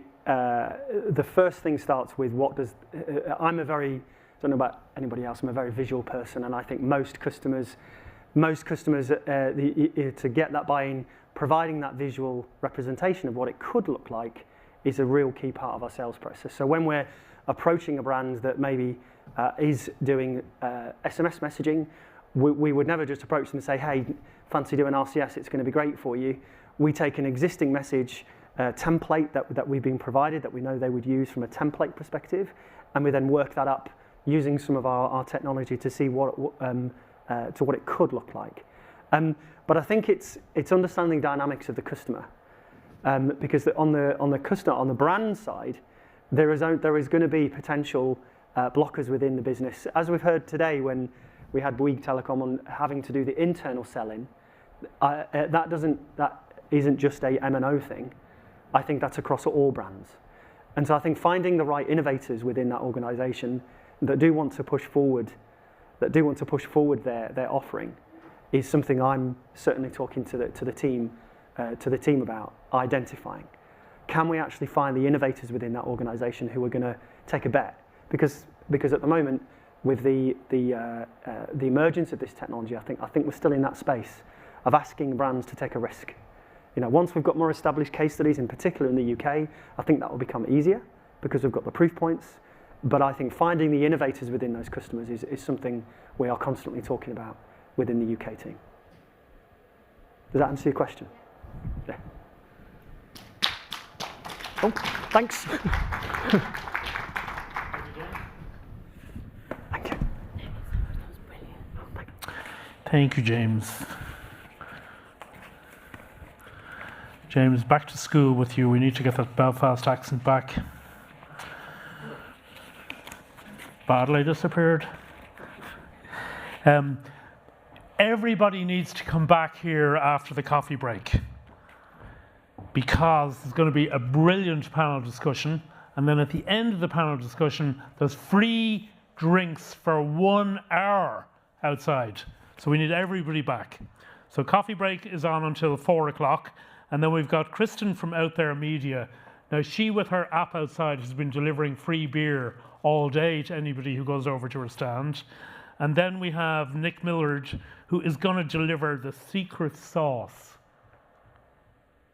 first thing starts with what does, I don't know about anybody else, I'm a very visual person, and I think most customers to get that buy-in, providing that visual representation of what it could look like is a real key part of our sales process. So when we're approaching a brand that maybe is doing SMS messaging, we would never just approach them and say, hey, fancy doing RCS, it's going to be great for you. We take an existing message template that we've been provided, that we know they would use from a template perspective, and we then work that up using some of our technology to see what it could look like. But I think it's understanding dynamics of the customer, because on the brand side, there is going to be potential blockers within the business. As we've heard today, when we had Bouygues Telecom on having to do the internal selling, that isn't just a M&O thing. I think that's across all brands. And so I think finding the right innovators within that organisation that do want to push forward their offering is something I'm certainly talking to the team about identifying. Can we actually find the innovators within that organisation who are going to take a bet? Because at the moment, with the emergence of this technology, I think we're still in that space of asking brands to take a risk. Once we've got more established case studies, in particular in the UK, I think that will become easier because we've got the proof points. But I think finding the innovators within those customers is something we are constantly talking about within the UK team. Does that answer your question? Yeah. Oh, thanks. Thank you, James. James, back to school with you. We need to get that Belfast accent back. Badly disappeared. Everybody needs to come back here after the coffee break, because there's going to be a brilliant panel discussion, and then at the end of the panel discussion, there's free drinks for 1 hour outside. So we need everybody back. So coffee break is on until 4 o'clock, and then we've got Kristen from Out There Media. Now, she, with her app outside, has been delivering free beer all day to anybody who goes over to her stand. And then we have Nick Millard, who is going to deliver the secret sauce.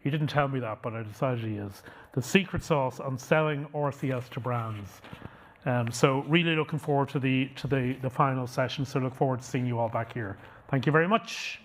He didn't tell me that, but I decided he is. The secret sauce on selling RCS to brands. So really looking forward to the final session. So look forward to seeing you all back here. Thank you very much.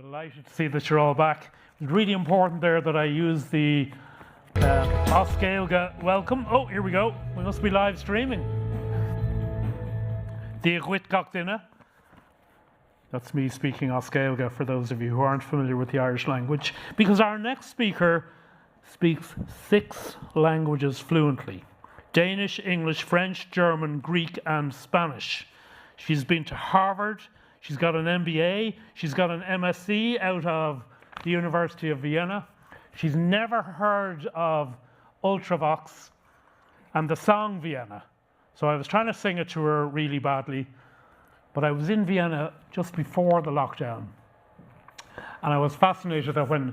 Delighted to see that you're all back. It's really important there that I use the Osceoga welcome. Oh, here we go. We must be live streaming. Direqt Gachtina. That's me speaking Osceoga for those of you who aren't familiar with the Irish language, because our next speaker speaks 6 languages fluently: Danish, English, French, German, Greek, and Spanish. She's been to Harvard. She's got an MBA. She's got an MSc out of the University of Vienna. She's never heard of Ultravox and the song Vienna. So I was trying to sing it to her really badly, but I was in Vienna just before the lockdown. And I was fascinated that when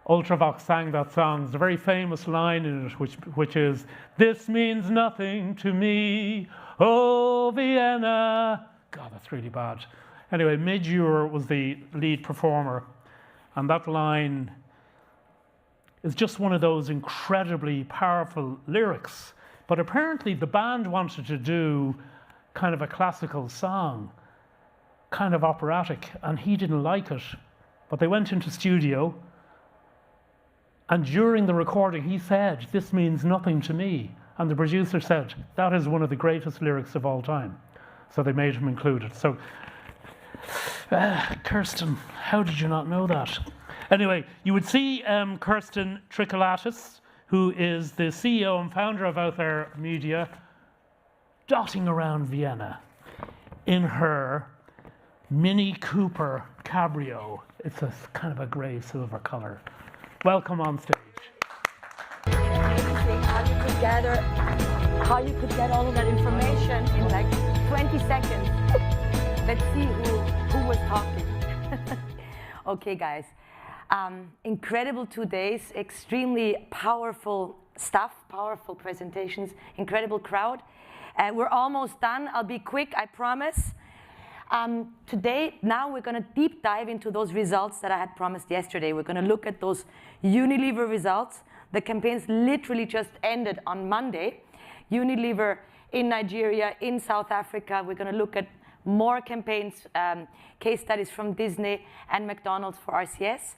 Ultravox sang that song, there's a very famous line in it, which is, "This means nothing to me, oh Vienna." God, that's really bad. Anyway, Midure was the lead performer, and that line is just one of those incredibly powerful lyrics. But apparently the band wanted to do kind of a classical song, kind of operatic, and he didn't like it. But they went into studio, and during the recording he said, "This means nothing to me." And the producer said, "That is one of the greatest lyrics of all time." So they made him include it. So, Kerstin, how did you not know that? Anyway, you would see Kerstin Trikalitis, who is the CEO and founder of Out There Media, dotting around Vienna in her Mini Cooper Cabrio. It's a kind of a grey silver color. Welcome on stage. Amazing how you could get all of that information in like 20 seconds. Let's see who was talking. Okay, guys. Incredible 2 days, extremely powerful stuff, powerful presentations, incredible crowd. We're almost done. I'll be quick, I promise. Today, now we're going to deep dive into those results that I had promised yesterday. We're going to look at those Unilever results. The campaigns literally just ended on Monday. Unilever in Nigeria, in South Africa. We're going to look at more campaigns, case studies from Disney and McDonald's for RCS.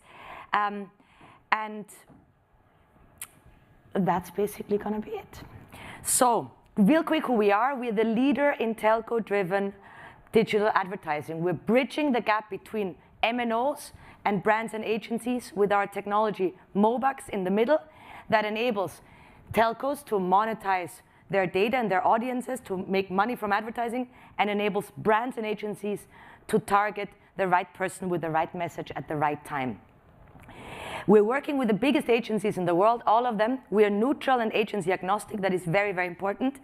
And that's basically going to be it. So, real quick who we are. We're the leader in telco-driven digital advertising. We're bridging the gap between MNOs and brands and agencies with our technology Mobax in the middle that enables telcos to monetize their data and their audiences to make money from advertising, and enables brands and agencies to target the right person with the right message at the right time. We're working with the biggest agencies in the world, all of them. We are neutral and agency agnostic. That is very, very important.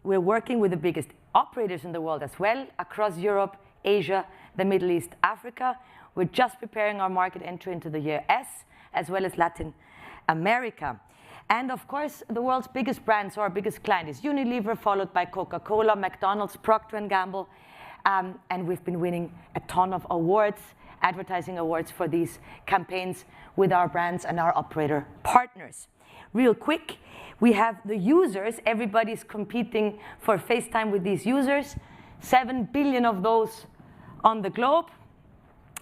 We're working with the biggest operators in the world as well, across Europe, Asia, the Middle East, Africa. We're just preparing our market entry into the US, as well as Latin America. And of course, the world's biggest brand, so our biggest client is Unilever, followed by Coca-Cola, McDonald's, Procter & Gamble. And we've been winning a ton of awards, advertising awards for these campaigns with our brands and our operator partners. Real quick, we have the users. Everybody's competing for FaceTime with these users. 7 billion of those on the globe,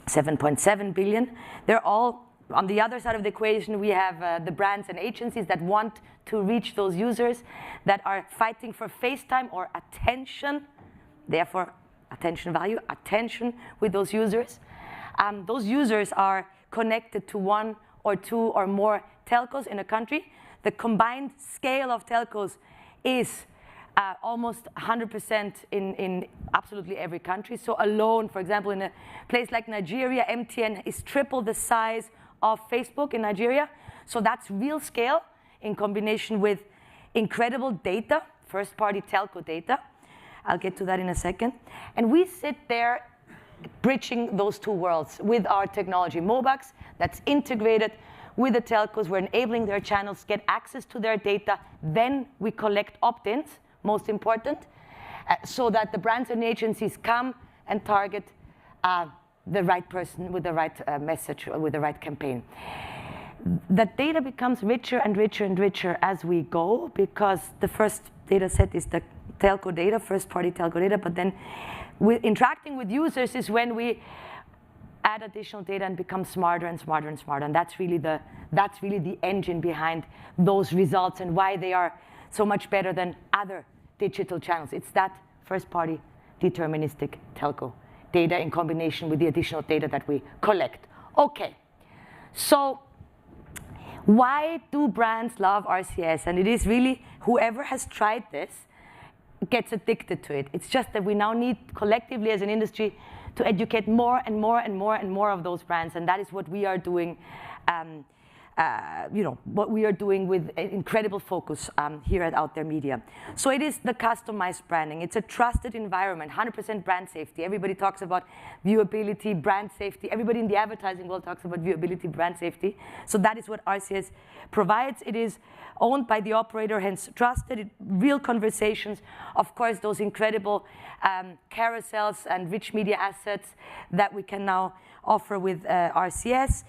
7.7 billion. They're all on the other side of the equation. We have the brands and agencies that want to reach those users, that are fighting for FaceTime or attention, therefore attention value, attention with those users. Those users are connected to 1 or 2 or more telcos in a country. The combined scale of telcos is almost 100% in absolutely every country. So alone, for example, in a place like Nigeria, MTN is triple the size of Facebook in Nigeria. So that's real scale in combination with incredible data, first-party telco data. I'll get to that in a second. And we sit there bridging those two worlds with our technology Mobax that's integrated with the telcos. We're enabling their channels get access to their data. Then we collect opt-ins, most important, so that the brands and agencies come and target the right person with the right message, with the right campaign. That data becomes richer and richer and richer as we go, because the first data set is the telco data, first-party telco data, but then interacting with users is when we add additional data and become smarter and smarter and smarter. And that's really the engine behind those results and why they are so much better than other digital channels. It's that first-party deterministic telco data in combination with the additional data that we collect. Okay, so why do brands love RCS? And it is really whoever has tried this gets addicted to it. It's just that we now need collectively as an industry to educate more and more and more and more of those brands, and that is what we are doing. What we are doing with incredible focus here at Out There Media. So it is the customized branding. It's a trusted environment, 100% brand safety. Everybody talks about viewability, brand safety. Everybody in the advertising world talks about viewability, brand safety. So that is what RCS provides. It is owned by the operator, hence trusted, real conversations. Of course, those incredible carousels and rich media assets that we can now offer with RCS.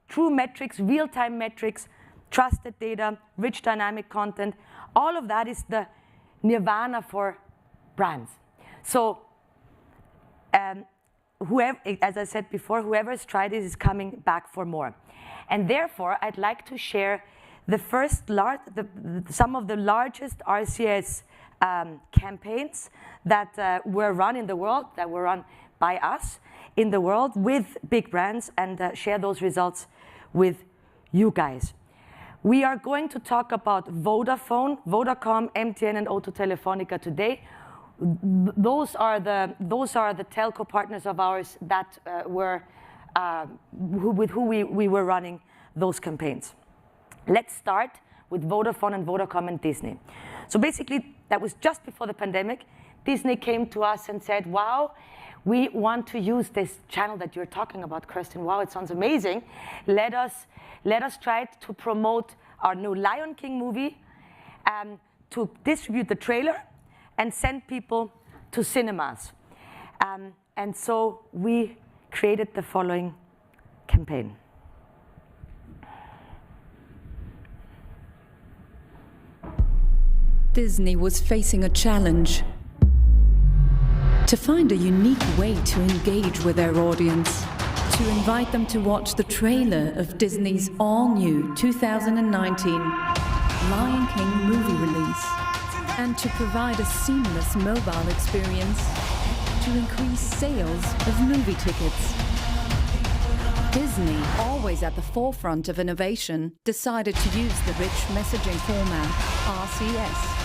True metrics, real-time metrics, trusted data, rich dynamic content. All of that is the nirvana for brands. So whoever, as I said before, whoever has tried it is coming back for more. And therefore, I'd like to share some of the largest RCS campaigns that were run in the world, that were run by us in the world with big brands, and share those results with you guys. We are going to talk about Vodafone, Vodacom, MTN, and O2 Telefonica today. Those are the telco partners of ours that with who we were running those campaigns. Let's start with Vodafone and Vodacom and Disney. So basically, that was just before the pandemic. Disney came to us and said, wow, we want to use this channel that you're talking about, Kerstin. Wow, it sounds amazing. Let us try to promote our new Lion King movie, to distribute the trailer and send people to cinemas. And so we created the following campaign. Disney was facing a challenge: to find a unique way to engage with their audience, to invite them to watch the trailer of Disney's all-new 2019 Lion King movie release, and to provide a seamless mobile experience to increase sales of movie tickets. Disney, always at the forefront of innovation, decided to use the rich messaging format, RCS,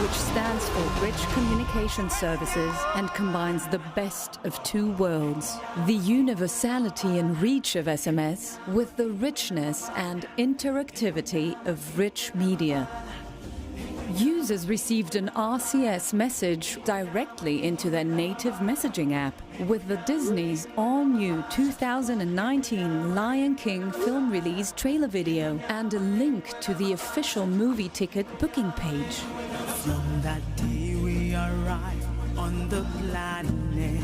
which stands for Rich Communication Services and combines the best of two worlds: the universality and reach of SMS with the richness and interactivity of rich media. Users received an RCS message directly into their native messaging app with the Disney's all-new 2019 Lion King film release trailer video and a link to the official movie ticket booking page. From that day we arrived on the planet,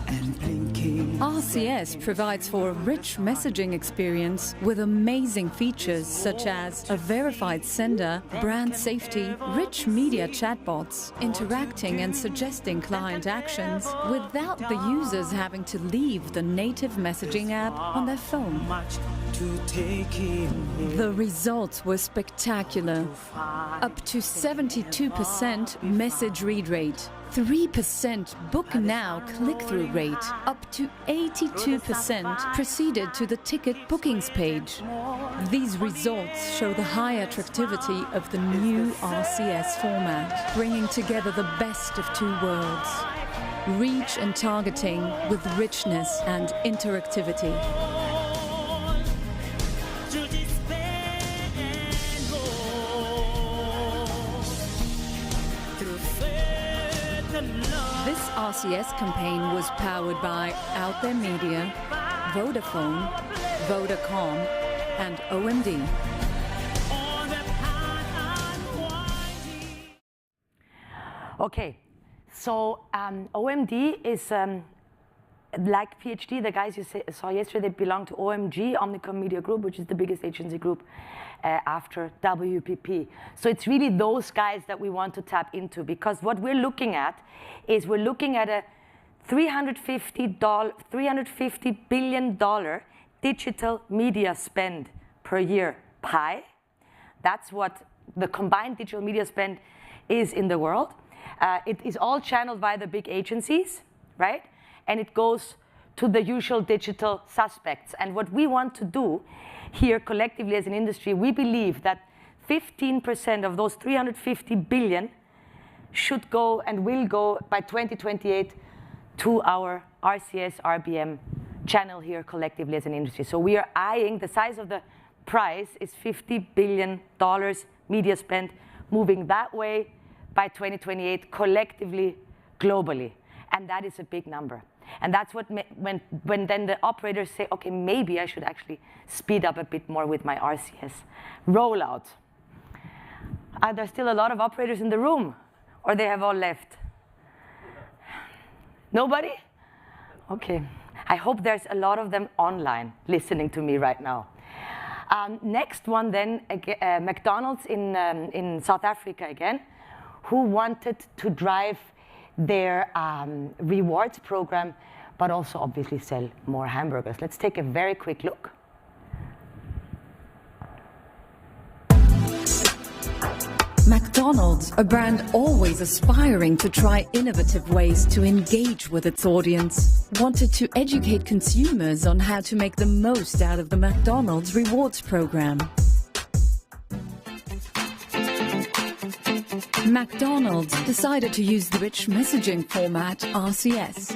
and blinking. RCS provides for a rich messaging experience with amazing features such as a verified sender, brand safety, rich media chatbots, interacting and suggesting client actions without the users having to leave the native messaging app on their phone. The results were spectacular. Up to 72% message read rate, 3% book now click-through rate, up to 82% proceeded to the ticket bookings page. These results show the high attractivity of the new RCS format, bringing together the best of two worlds: reach and targeting with richness and interactivity. This RCS campaign was powered by Out There Media, Vodafone, Vodacom, and OMD. Okay, so OMD is like PhD, the guys you saw yesterday, they belong to OMG, Omnicom Media Group, which is the biggest agency group after WPP. So it's really those guys that we want to tap into, because what we're looking at is we're looking at a $350 billion digital media spend per year pie. That's what the combined digital media spend is in the world. It is all channeled by the big agencies, right? And it goes to the usual digital suspects. And what we want to do here collectively as an industry, we believe that 15% of those 350 billion should go and will go by 2028 to our RCS RBM channel here collectively as an industry. So we are eyeing the size of the prize is $50 billion media spend moving that way by 2028 collectively globally. And that is a big number. And that's what when then the operators say, okay, maybe I should actually speed up a bit more with my RCS rollout. Are there still a lot of operators in the room? Or they have all left? Nobody? Okay. I hope there's a lot of them online listening to me right now. Next one then, McDonald's in South Africa again, who wanted to drive their rewards program, but also obviously sell more hamburgers. Let's take a very quick look. McDonald's, a brand always aspiring to try innovative ways to engage with its audience, wanted to educate consumers on how to make the most out of the McDonald's rewards program. McDonald's decided to use the rich messaging format RCS,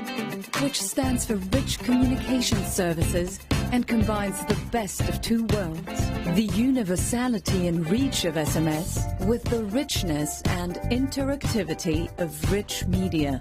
which stands for Rich Communication Services and combines the best of two worlds, the universality and reach of SMS with the richness and interactivity of rich media.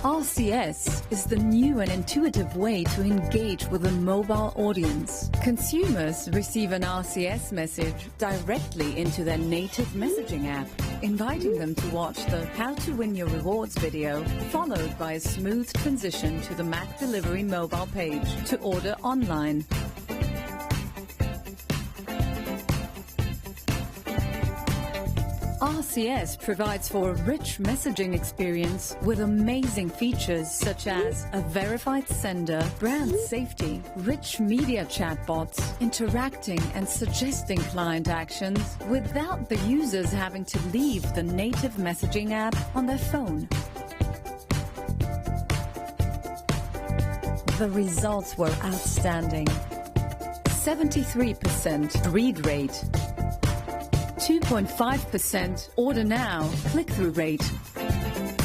RCS is the new and intuitive way to engage with a mobile audience. Consumers receive an RCS message directly into their native messaging app, inviting them to watch the How to Win Your Rewards video, followed by a smooth transition to the Mac Delivery mobile page to order online. RCS provides for a rich messaging experience with amazing features such as a verified sender, brand safety, rich media chatbots, interacting and suggesting client actions without the users having to leave the native messaging app on their phone. The results were outstanding. 73% read rate, 2.5% order now click-through rate.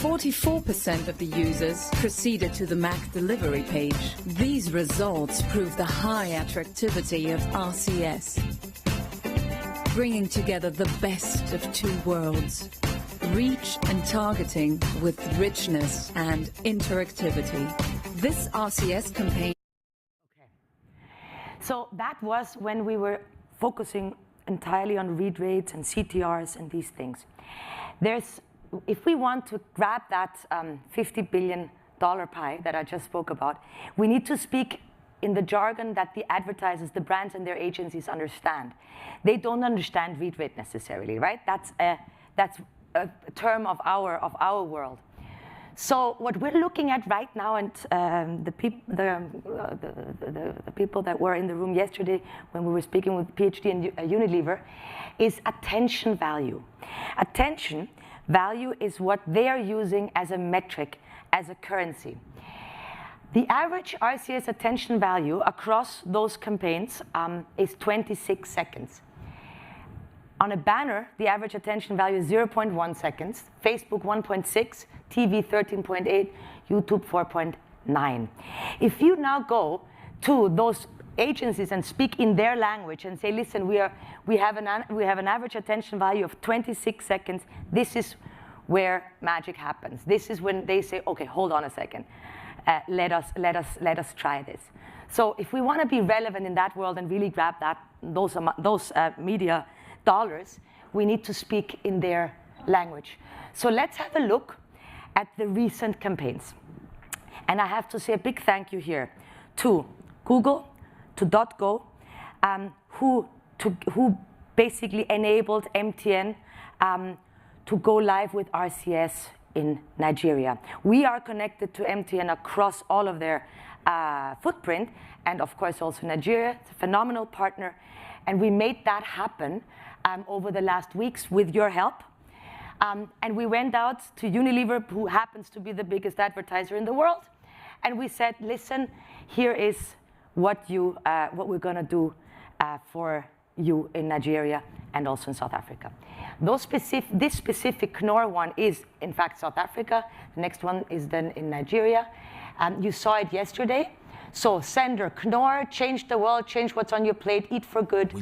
44% of the users proceeded to the Mac delivery page. These results prove the high attractivity of RCS, bringing together the best of two worlds, reach and targeting with richness and interactivity. This RCS campaign... Okay. So that was when we were focusing entirely on read rates and CTRs and these things. If we want to grab that $50 billion pie that I just spoke about, we need to speak in the jargon that the advertisers, the brands and their agencies understand. They don't understand read rate necessarily, right? That's a term of our world. So what we're looking at right now, and the people that were in the room yesterday when we were speaking with PhD and Unilever, is attention value. Attention value is what they are using as a metric, as a currency. The average RCS attention value across those campaigns is 26 seconds. On a banner, the average attention value is 0.1 seconds, Facebook 1.6, TV 13.8, YouTube 4.9. If you now go to those agencies and speak in their language and say, listen, we have an average attention value of 26 seconds, this is where magic happens. This is when they say, okay, hold on a second, let us try this. So if we want to be relevant in that world and really grab those media dollars, we need to speak in their language. So let's have a look at the recent campaigns. And I have to say a big thank you here to Google, to .go, who basically enabled MTN to go live with RCS in Nigeria. We are connected to MTN across all of their footprint, and of course also Nigeria. It's a phenomenal partner, and we made that happen over the last weeks with your help. And we went out to Unilever, who happens to be the biggest advertiser in the world, and we said, listen, here is what we're going to do for you in Nigeria and also in South Africa. This specific Knorr one is, in fact, South Africa. The next one is then in Nigeria. You saw it yesterday. So sender, Knorr, change the world, change what's on your plate, eat for good.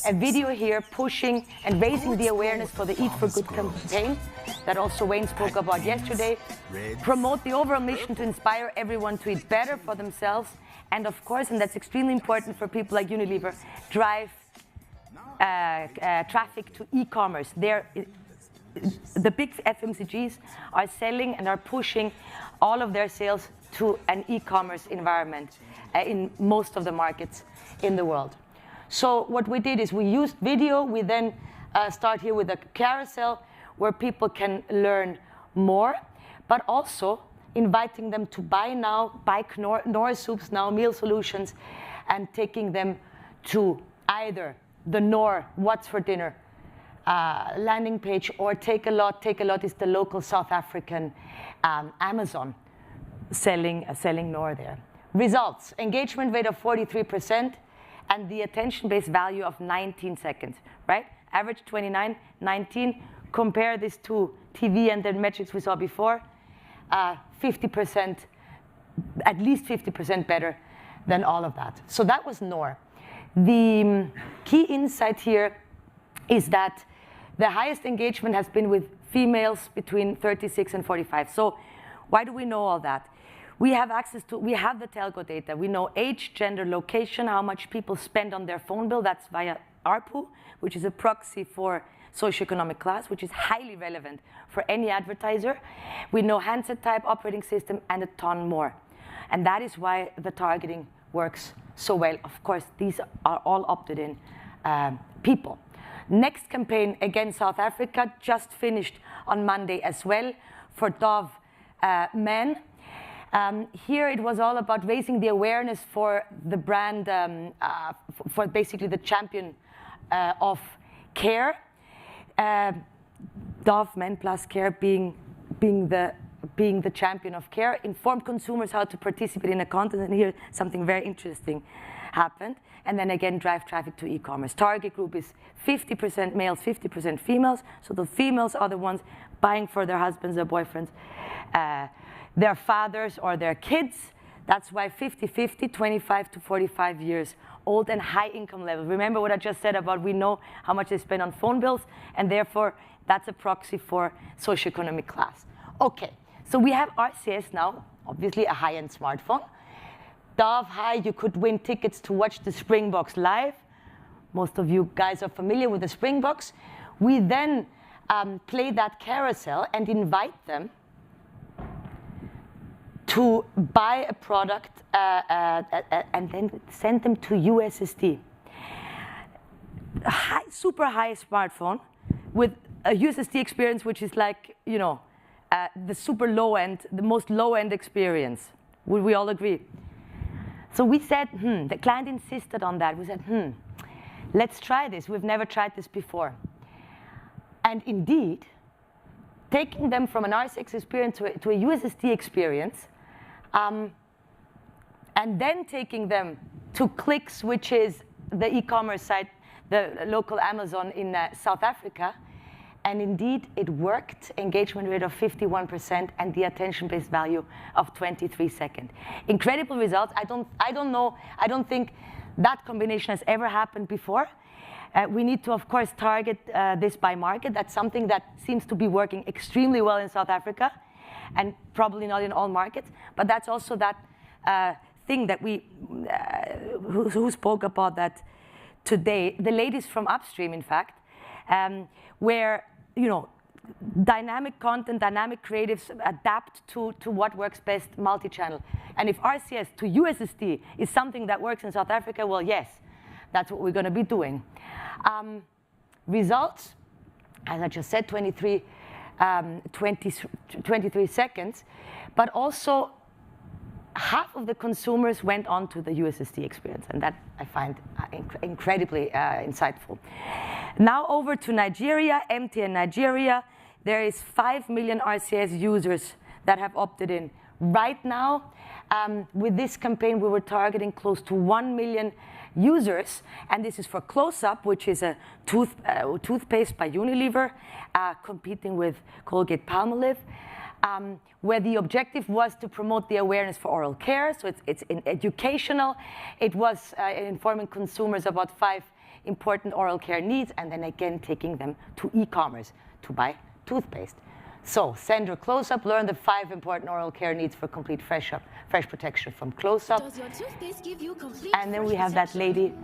A video here pushing and raising the awareness for the Eat for Good campaign that also Wayne spoke about yesterday. Promote the overall mission to inspire everyone to eat better for themselves. And of course, and that's extremely important for people like Unilever, drive traffic to e-commerce. The big FMCGs are selling and are pushing all of their sales to an e-commerce environment in most of the markets in the world. So what we did is we used video. We then start here with a carousel where people can learn more, but also inviting them to buy now, buy Knorr Soups Now, meal solutions, and taking them to either the Knorr What's for Dinner landing page, or Take a Lot. Take a Lot is the local South African Amazon selling Knorr there. Results, engagement rate of 43% and the attention-based value of 19 seconds, right? Average 29, 19. Compare this to TV and the metrics we saw before, 50%, at least 50% better than all of that. So that was Knorr. The key insight here is that the highest engagement has been with females between 36 and 45. So why do we know all that? We have access to, we have the telco data. We know age, gender, location, how much people spend on their phone bill. That's via ARPU, which is a proxy for socioeconomic class, which is highly relevant for any advertiser. We know handset type, operating system, and a ton more. And that is why the targeting works so well. Of course, these are all opted-in people. Next campaign, again, South Africa, just finished on Monday as well for Dove Men. Here it was all about raising the awareness for the brand, for basically the champion of care. Dove Men Plus Care being the champion of care. Inform consumers how to participate in a content, and here something very interesting happened. And then again, drive traffic to e-commerce. Target group is 50% males, 50% females. So the females are the ones buying for their husbands, their boyfriends, their fathers, or their kids. That's why 50-50, 25 to 45 years old, and high income level. Remember what I just said about we know how much they spend on phone bills, and therefore that's a proxy for socioeconomic class. Okay, so we have RCS now, obviously a high-end smartphone. Dove High, you could win tickets to watch the Springboks live. Most of you guys are familiar with the Springboks. We then play that carousel and invite them to buy a product and then send them to USSD. Super high smartphone with a USSD experience, which is like, you know, the super low end, the most low end experience. Would we all agree? So we said, the client insisted on that. We said, let's try this. We've never tried this before. And indeed, taking them from an RCS experience to a USSD experience, and then taking them to Clicks, which is the e-commerce site, the local Amazon in South Africa. And indeed, it worked. Engagement rate of 51% and the attention-based value of 23 seconds. Incredible results. I don't think that combination has ever happened before. We need to, of course, target this by market. That's something that seems to be working extremely well in South Africa, and probably not in all markets. But that's also that thing that we, who spoke about that today, the ladies from Upstream, in fact, where, you know, dynamic content, dynamic creatives adapt to what works best multi-channel. And if RCS to USSD is something that works in South Africa, well, yes, that's what we're going to be doing. Results, as I just said, 23 23 seconds, but also half of the consumers went on to the USSD experience, and that I find incredibly insightful. Now over to Nigeria, MTN Nigeria. There is 5 million RCS users that have opted in. Right now, with this campaign, we were targeting close to 1 million users, and this is for Close Up, which is a toothpaste by Unilever, competing with Colgate-Palmolive, where the objective was to promote the awareness for oral care. So it's educational. It was informing consumers about 5 important oral care needs, and then again taking them to e-commerce to buy toothpaste. So send your Close Up, learn the 5 important oral care needs for complete fresh protection from Close Up. Does your toothpaste give you complete And then we have that lady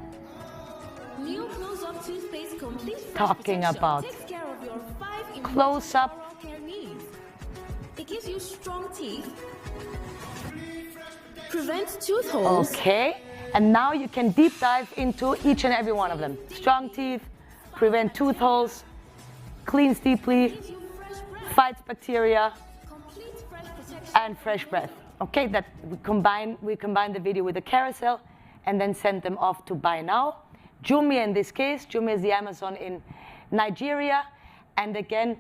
New Close Up toothpaste complete fresh talking protection about takes care of your 5 Close Up. oral care needs. It gives you strong teeth, prevents tooth holes. Okay, and now you can deep dive into each and every one of them. Strong teeth, prevent tooth holes, cleans deeply, fights bacteria, and fresh breath. Okay, that we combine the video with the carousel and then send them off to buy now. Jumia in this case, Jumia is the Amazon in Nigeria, and again,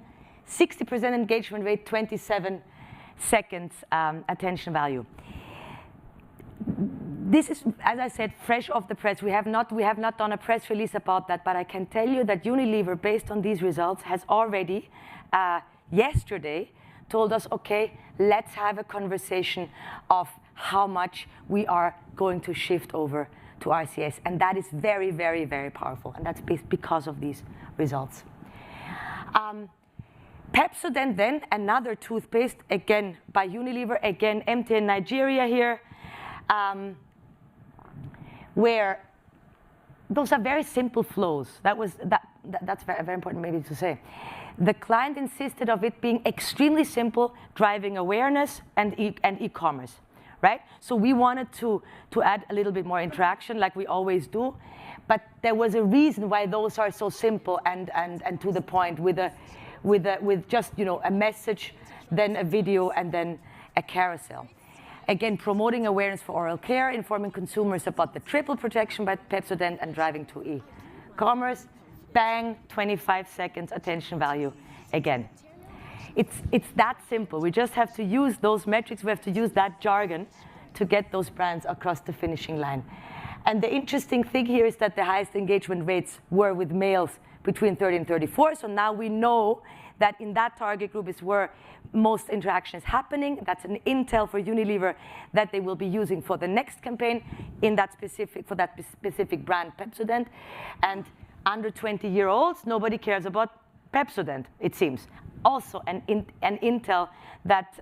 60% engagement rate, 27 seconds attention value. This is, as I said, fresh off the press. We have not done a press release about that, but I can tell you that Unilever, based on these results, has already yesterday told us, okay, let's have a conversation of how much we are going to shift over to RCS. And that is very, very, very powerful. And that's because of these results. Pepsodent then, another toothpaste, again by Unilever, again MTN Nigeria here, where those are very simple flows. That's very, very important maybe to say. The client insisted of it being extremely simple, driving awareness and e-commerce, right? So we wanted to add a little bit more interaction like we always do, but there was a reason why those are so simple and to the point with just a message, then a video, and then a carousel. Again, promoting awareness for oral care, informing consumers about the triple protection by Pepsodent, and driving to e-commerce. Bang, 25 seconds attention value again. It's that simple. We just have to use those metrics. We have to use that jargon to get those brands across the finishing line. And the interesting thing here is that the highest engagement rates were with males between 30 and 34. So now we know that in that target group is where most interaction is happening. That's an intel for Unilever that they will be using for the next campaign for that specific brand, Pepsodent. And under 20-year-olds, nobody cares about Pepsodent, it seems. Also an intel that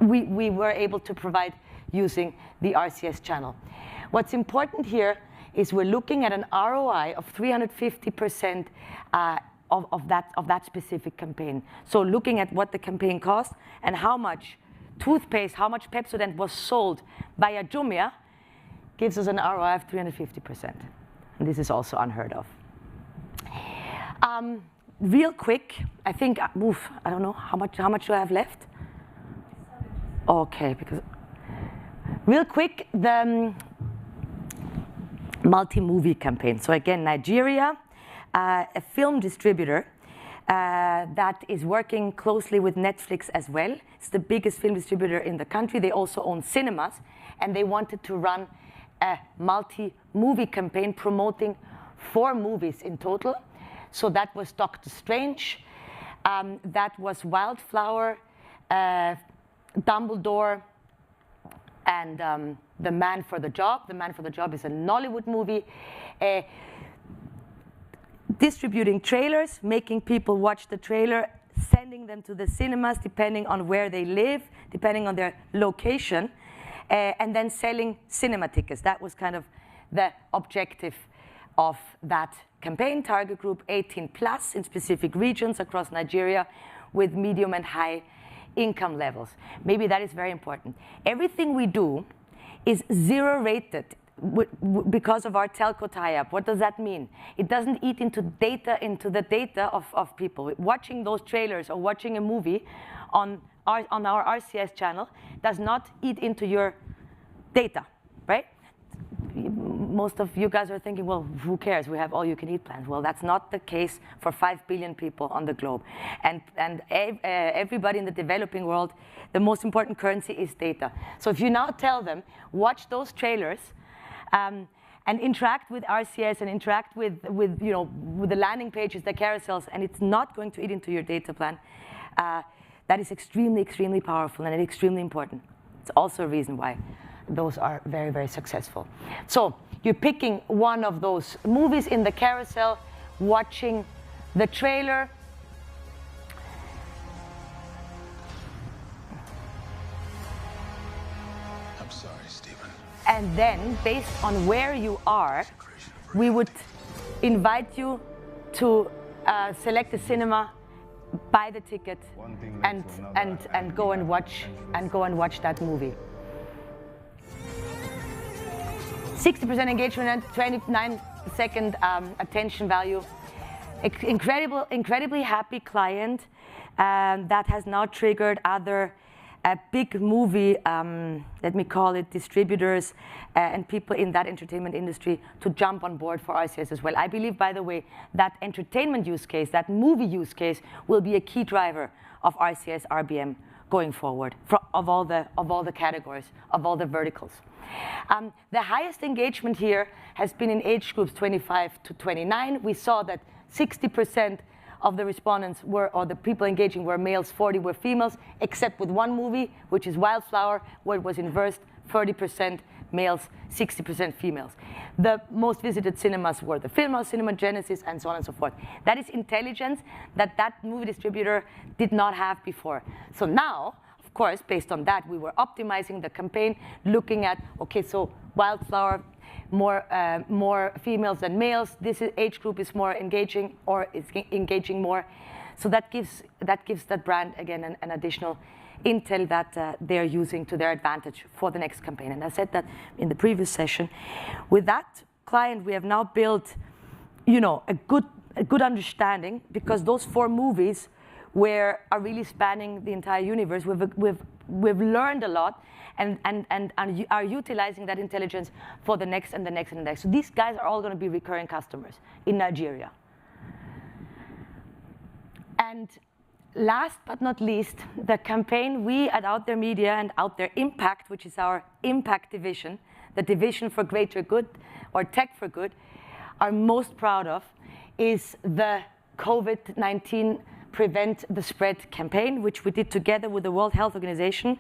we were able to provide using the RCS channel. What's important here is we're looking at an ROI of 350% of that specific campaign. So looking at what the campaign cost and how much toothpaste, how much Pepsodent was sold by a Jumia gives us an ROI of 350%. And this is also unheard of. Real quick, I think, I don't know, how much do I have left? Okay, because real quick, the multi-movie campaign. So again, Nigeria, a film distributor that is working closely with Netflix as well. It's the biggest film distributor in the country. They also own cinemas, and they wanted to run a multi-movie campaign promoting 4 movies in total. So that was Doctor Strange, that was Wildflower, Dumbledore, and The Man for the Job. The Man for the Job is a Nollywood movie. Distributing trailers, making people watch the trailer, sending them to the cinemas depending on where they live, depending on their location, and then selling cinema tickets. That was kind of the objective of that campaign. Target group 18+ in specific regions across Nigeria with medium and high income levels. Maybe that is very important. Everything we do is 0 rated because of our telco tie-up. What does that mean? It doesn't eat into the data of people. Watching those trailers or watching a movie on our RCS channel does not eat into your data, right? Most of you guys are thinking, well, who cares? We have all-you-can-eat plans. Well, that's not the case for 5 billion people on the globe. And everybody in the developing world, the most important currency is data. So if you now tell them, watch those trailers, and interact with RCS and interact with the landing pages, the carousels, and it's not going to eat into your data plan, that is extremely, extremely powerful and extremely important. It's also a reason why those are very, very successful. So you're picking one of those movies in the carousel, watching the trailer. I'm sorry, Stephen. And then, based on where you are, we would invite you to select a cinema, buy the ticket, and go and watch that movie. 60% engagement and 29-second attention value. Incredibly happy client that has now triggered other big movie, let me call it, distributors and people in that entertainment industry to jump on board for RCS as well. I believe, by the way, that entertainment use case, that movie use case, will be a key driver of RCS RBM going forward, of all the categories, of all the verticals. The highest engagement here has been in age groups 25 to 29. We saw that 60% of the respondents or the people engaging were males, 40 were females, except with one movie, which is Wildflower, where it was inversed, 30% males, 60% females. The most visited cinemas were the Filmhouse, Cinema Genesis, and so on and so forth. That is intelligence that movie distributor did not have before. So now, of course, based on that, we were optimizing the campaign, looking at, okay, so Wildflower, more females than males. This age group is more engaging, or is engaging more. So that gives that brand, again, an additional intel that they're using to their advantage for the next campaign. And I said that in the previous session. With that client, we have now built, a good understanding, because those 4 movies are really spanning the entire universe. We've learned a lot and are utilizing that intelligence for the next and the next and the next. So these guys are all going to be recurring customers in Nigeria. And last but not least, the campaign we at Out There Media and Out There Impact, which is our impact division, the division for greater good, or tech for good, are most proud of, is the COVID-19 Prevent the Spread campaign, which we did together with the World Health Organization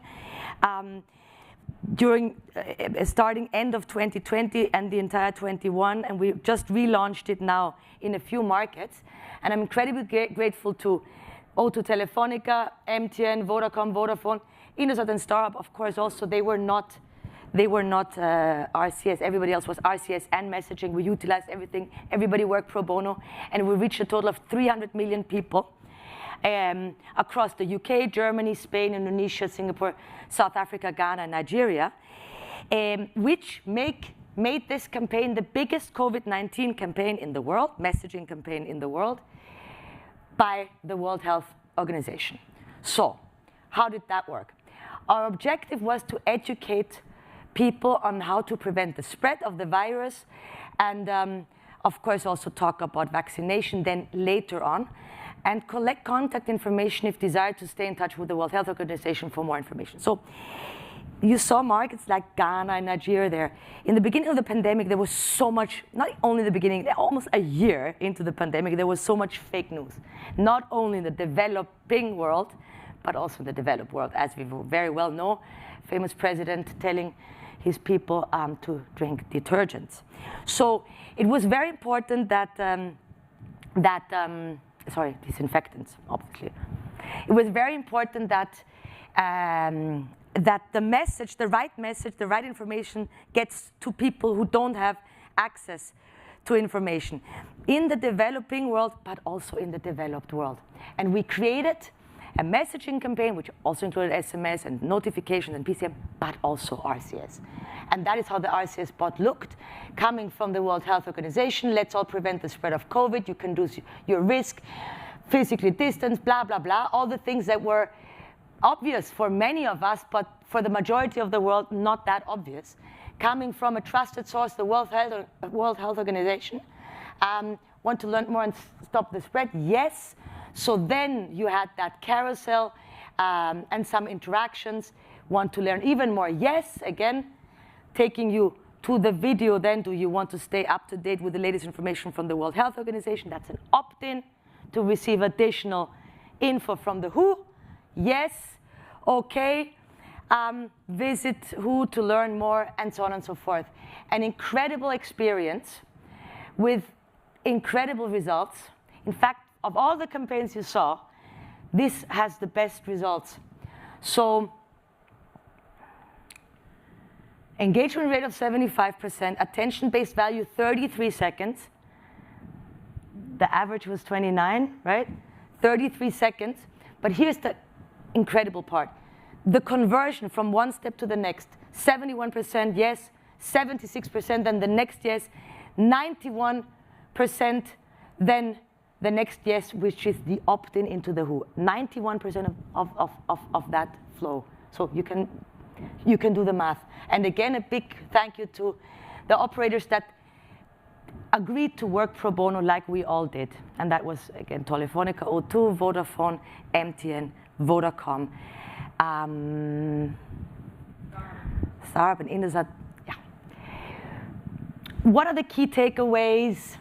starting end of 2020 and the entire 21, and we just relaunched it now in a few markets. And I'm incredibly grateful to O2 Telefonica, MTN, Vodacom, Vodafone, Indosat and Starhub, of course, also. They were not RCS. Everybody else was RCS and messaging. We utilized everything. Everybody worked pro bono, and we reached a total of 300 million people across the UK, Germany, Spain, Indonesia, Singapore, South Africa, Ghana, and Nigeria, which made this campaign the biggest COVID-19 campaign in the world, messaging campaign in the world, by the World Health Organization. So, how did that work? Our objective was to educate people on how to prevent the spread of the virus, and of course also talk about vaccination then later on, and collect contact information if desired to stay in touch with the World Health Organization for more information. So you saw markets like Ghana and Nigeria there. In the beginning of the pandemic, there was so much, not only the beginning, almost a year into the pandemic, there was so much fake news. Not only in the developing world, but also in the developed world, as we very well know. Famous president telling his people to drink detergents. So it was very important that, disinfectants, obviously. It was very important that that the message, the right information gets to people who don't have access to information in the developing world, but also in the developed world. And we created a messaging campaign, which also included SMS and notifications and PCM, but also RCS. And that is how the RCS bot looked, coming from the World Health Organization. Let's all prevent the spread of COVID. You can reduce your risk, physically distance, blah, blah, blah. All the things that were obvious for many of us, but for the majority of the world, not that obvious. Coming from a trusted source, the World Health Organization. Want to learn more and stop the spread? Yes. So then you had that carousel and some interactions. Want to learn even more? Yes. Again, taking you to the video then. Do you want to stay up to date with the latest information from the World Health Organization? That's an opt-in to receive additional info from the WHO. Yes. Okay. Visit WHO to learn more, and so on and so forth. An incredible experience with incredible results. In fact, of all the campaigns you saw, this has the best results. So, engagement rate of 75%, attention-based value 33 seconds. The average was 29, right? 33 seconds. But here's the incredible part. The conversion from one step to the next, 71% yes, 76% then the next yes, 91% then the next yes, which is the opt-in into the WHO. 91% of that flow. So you can do the math. And again, a big thank you to the operators that agreed to work pro bono like we all did. And that was, again, Telefonica, O2, Vodafone, MTN, Vodacom. Startup and Indosat, yeah. What are the key takeaways?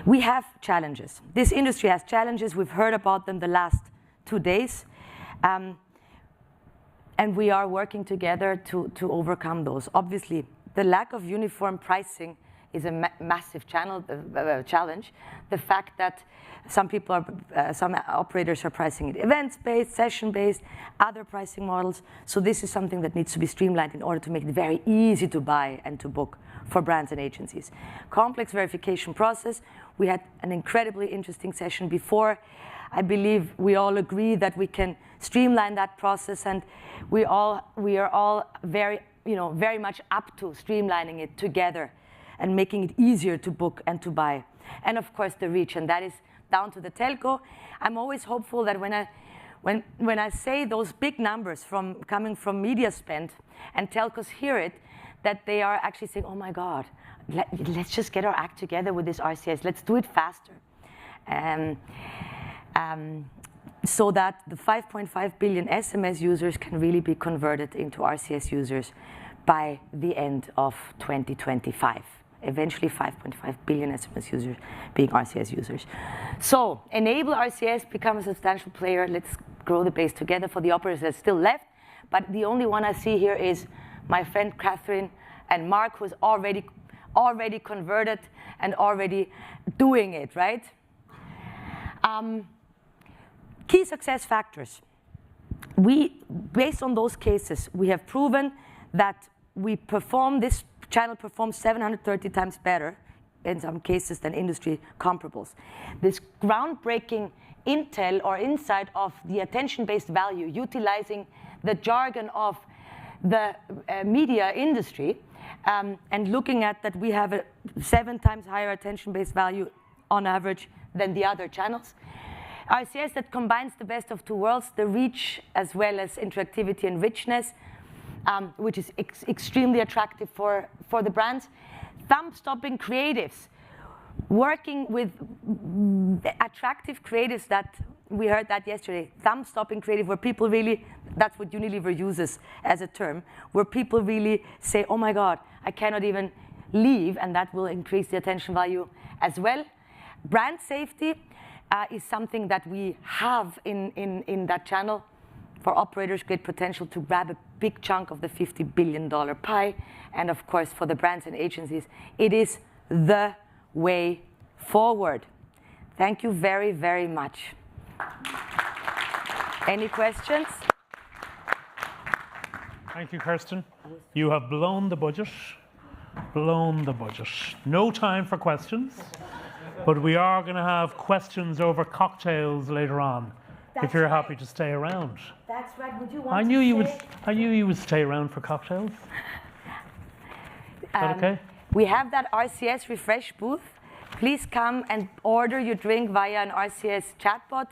We have challenges. This industry has challenges. We've heard about them the last 2 days. And we are working together to overcome those. Obviously, the lack of uniform pricing is a massive challenge. The fact that some operators are pricing it events-based, session-based, other pricing models. So this is something that needs to be streamlined in order to make it very easy to buy and to book for brands and agencies. Complex verification process. We had an incredibly interesting session before. I believe we all agree that we can streamline that process, and we are all very much up to streamlining it together and making it easier to book and to buy. And of course the reach, and that is down to the telco. I'm always hopeful that when I say those big numbers coming from media spend and telcos hear it, that they are actually saying, oh my God, let's just get our act together with this RCS. Let's do it faster. So that the 5.5 billion SMS users can really be converted into RCS users by the end of 2025. Eventually 5.5 billion SMS users being RCS users. So enable RCS, become a substantial player. Let's grow the base together for the operators that's still left. But the only one I see here is my friend Catherine and Mark, who's already converted and already doing it, right? Key success factors. Based on those cases, we have proven that this channel performs 730 times better in some cases than industry comparables. This groundbreaking intel or insight of the attention-based value, utilizing the jargon of the media industry, and looking at that we have a 7 times higher attention-based value on average than the other channels. RCS that combines the best of two worlds, the reach as well as interactivity and richness, which is extremely attractive for the brands. Thumb-stopping creatives, working with attractive creatives that we heard that yesterday. Thumb-stopping creative, where people really, that's what Unilever uses as a term, where people really say, oh my God, I cannot even leave, and that will increase the attention value as well. Brand safety is something that we have in that channel. For operators, great potential to grab a big chunk of the $50 billion pie. And of course, for the brands and agencies, it is the way forward. Thank you very, very much. Any questions? Thank you, Kerstin. You have blown the budget. Blown the budget. No time for questions, but we are going to have questions over cocktails later on. if you're happy to stay around. That's right. Would you want I to knew you say? I knew you would stay around for cocktails. Is that okay? We have that RCS refresh booth. Please come and order your drink via an RCS chatbot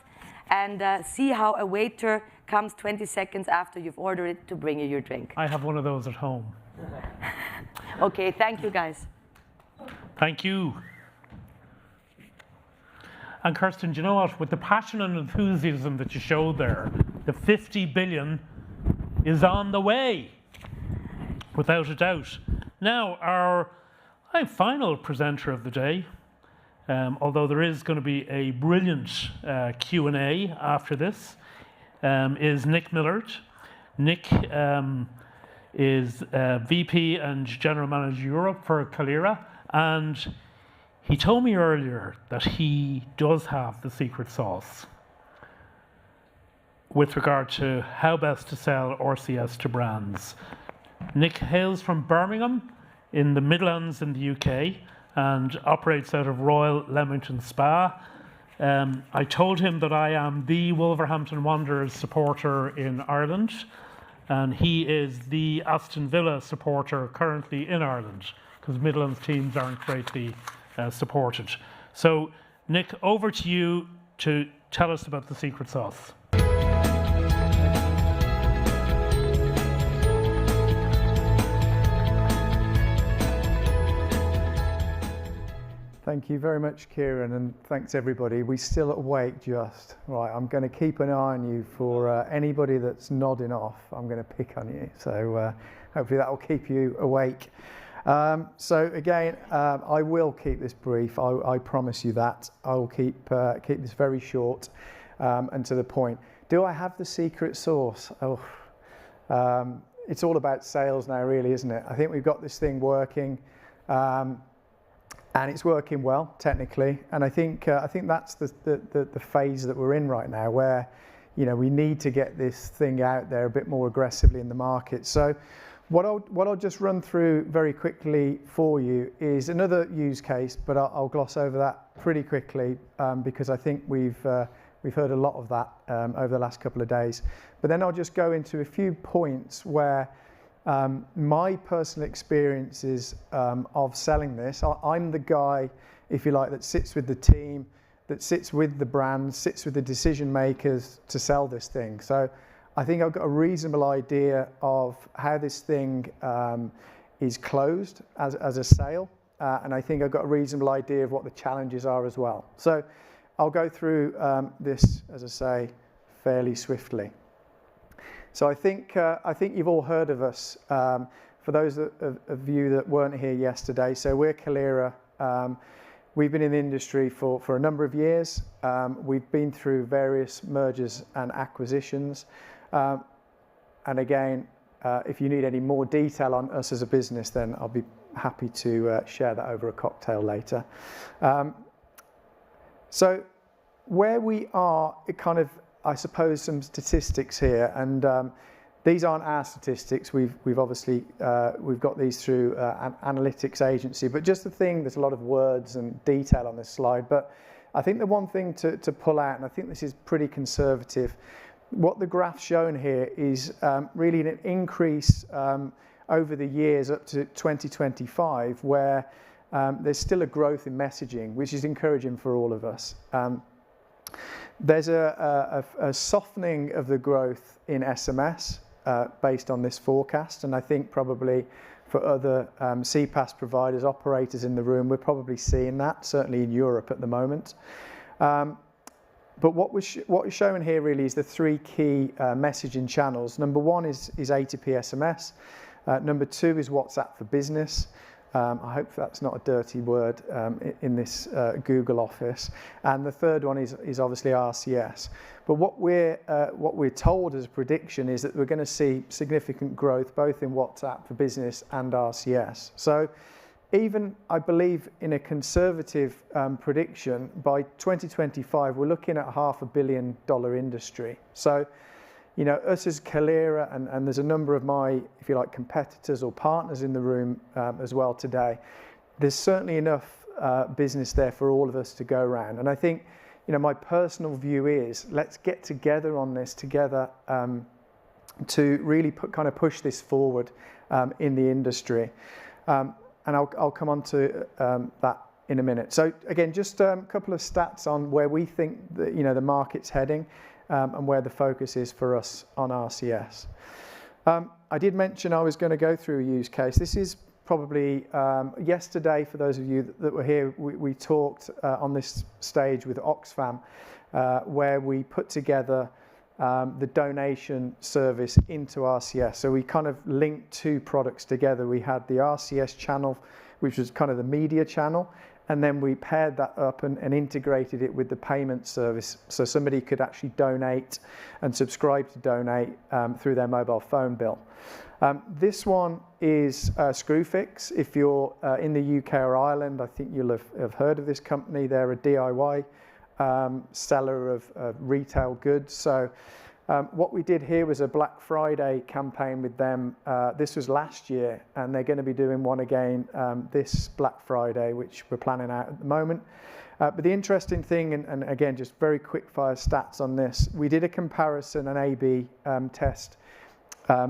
and see how a waiter comes 20 seconds after you've ordered it to bring you your drink. I have one of those at home. Okay, thank you guys. Thank you. And Kerstin, do you know what? With the passion and enthusiasm that you showed there, the 50 billion is on the way, without a doubt. Now, our final presenter of the day, although there is going to be a brilliant Q&A after this, is Nick Millard. Nick is VP and General Manager Europe for Calera, and he told me earlier that he does have the secret sauce with regard to how best to sell RCS to brands. Nick hails from Birmingham in the Midlands in the UK and operates out of Royal Leamington Spa. I told him that I am the Wolverhampton Wanderers supporter in Ireland, and he is the Aston Villa supporter currently in Ireland, because Midlands teams aren't greatly supported. So, Nick, over to you to tell us about the secret sauce. Thank you very much, Kieran, and thanks everybody. We're still awake just. Right, I'm going to keep an eye on you for anybody that's nodding off. I'm going to pick on you, so hopefully that will keep you awake. So again, I will keep this brief. I promise you that. I will keep this very short and to the point. Do I have the secret sauce? Oh, it's all about sales now, really, isn't it? I think we've got this thing working. And it's working well technically, and I think that's the phase that we're in right now, where we need to get this thing out there a bit more aggressively in the market. So what I'll just run through very quickly for you is another use case, but I'll gloss over that pretty quickly because I think we've heard a lot of that over the last couple of days. But then I'll just go into a few points where my personal experiences of selling this, I'm the guy, if you like, that sits with the team, that sits with the brand, sits with the decision makers to sell this thing. So I think I've got a reasonable idea of how this thing is closed as a sale, and I think I've got a reasonable idea of what the challenges are as well. So I'll go through this, as I say, fairly swiftly. So I think you've all heard of us. For those of you that weren't here yesterday, so we're Calera. We've been in the industry for a number of years. We've been through various mergers and acquisitions. And again, if you need any more detail on us as a business, then I'll be happy to share that over a cocktail later. So where we are, it kind of, I suppose, some statistics here, and these aren't our statistics. We've obviously we've got these through an analytics agency. But just the thing, there's a lot of words and detail on this slide. But I think the one thing to pull out, and I think this is pretty conservative, what the graph's shown here is really an increase over the years up to 2025, where there's still a growth in messaging, which is encouraging for all of us. There's a softening of the growth in SMS based on this forecast, and I think probably for other CPaaS providers, operators in the room, we're probably seeing that, certainly in Europe at the moment. But what we're showing here really is the three key messaging channels. Number one is A2P SMS. Number two is WhatsApp for Business. I hope that's not a dirty word in this Google office. And the third one is obviously RCS. But what we're told as a prediction is that we're going to see significant growth both in WhatsApp for Business and RCS. So even, I believe, in a conservative prediction, by 2025, we're looking at a $500 million industry. So, us as Calera, and there's a number of my, if you like, competitors or partners in the room as well today, there's certainly enough business there for all of us to go around. And I think, my personal view is let's get together on this together to really push this forward in the industry. And I'll come on to that in a minute. So again, just a couple of stats on where we think that, the market's heading and where the focus is for us on RCS. I did mention I was going to go through a use case. This is probably yesterday, for those of you that were here, we talked on this stage with Oxfam, where we put together the donation service into RCS. So we kind of linked two products together. We had the RCS channel, which was kind of the media channel, and then we paired that up and integrated it with the payment service, so somebody could actually donate and subscribe to donate through their mobile phone bill. This one is Screwfix. If you're in the UK or Ireland, I think you'll have heard of this company. They're a DIY seller of retail goods. So what we did here was a Black Friday campaign with them. This was last year, and they're going to be doing one again this Black Friday, which we're planning out at the moment. But the interesting thing, and again, just very quick fire stats on this, we did a comparison, an A/B test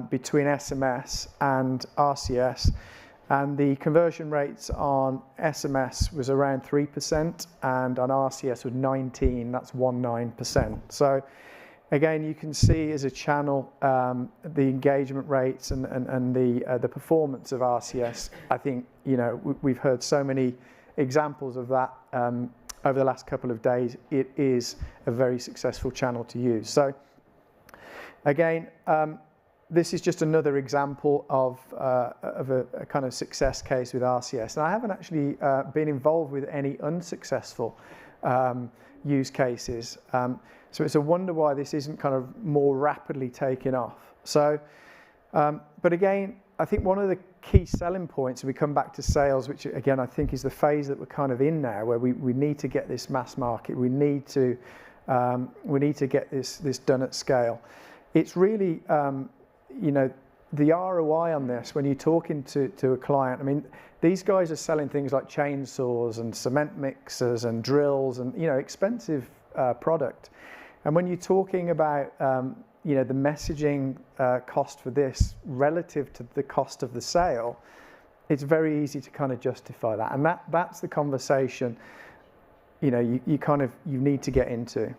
between SMS and RCS, and the conversion rates on SMS was around 3%, and on RCS was 19%, that's 19%. So again, you can see as a channel the engagement rates and the performance of RCS. I think, we've heard so many examples of that over the last couple of days. It is a very successful channel to use. So again, this is just another example of a kind of success case with RCS. And I haven't actually been involved with any unsuccessful use cases. So it's a wonder why this isn't kind of more rapidly taking off. So, but again, I think one of the key selling points, and we come back to sales, which again, I think is the phase that we're kind of in now, where we need to get this mass market. We need to get this done at scale. It's really, the ROI on this, when you're talking to a client, I mean, these guys are selling things like chainsaws and cement mixers and drills and, expensive product. And when you're talking about, the messaging cost for this relative to the cost of the sale, it's very easy to kind of justify that. And that's the conversation, you need to get into.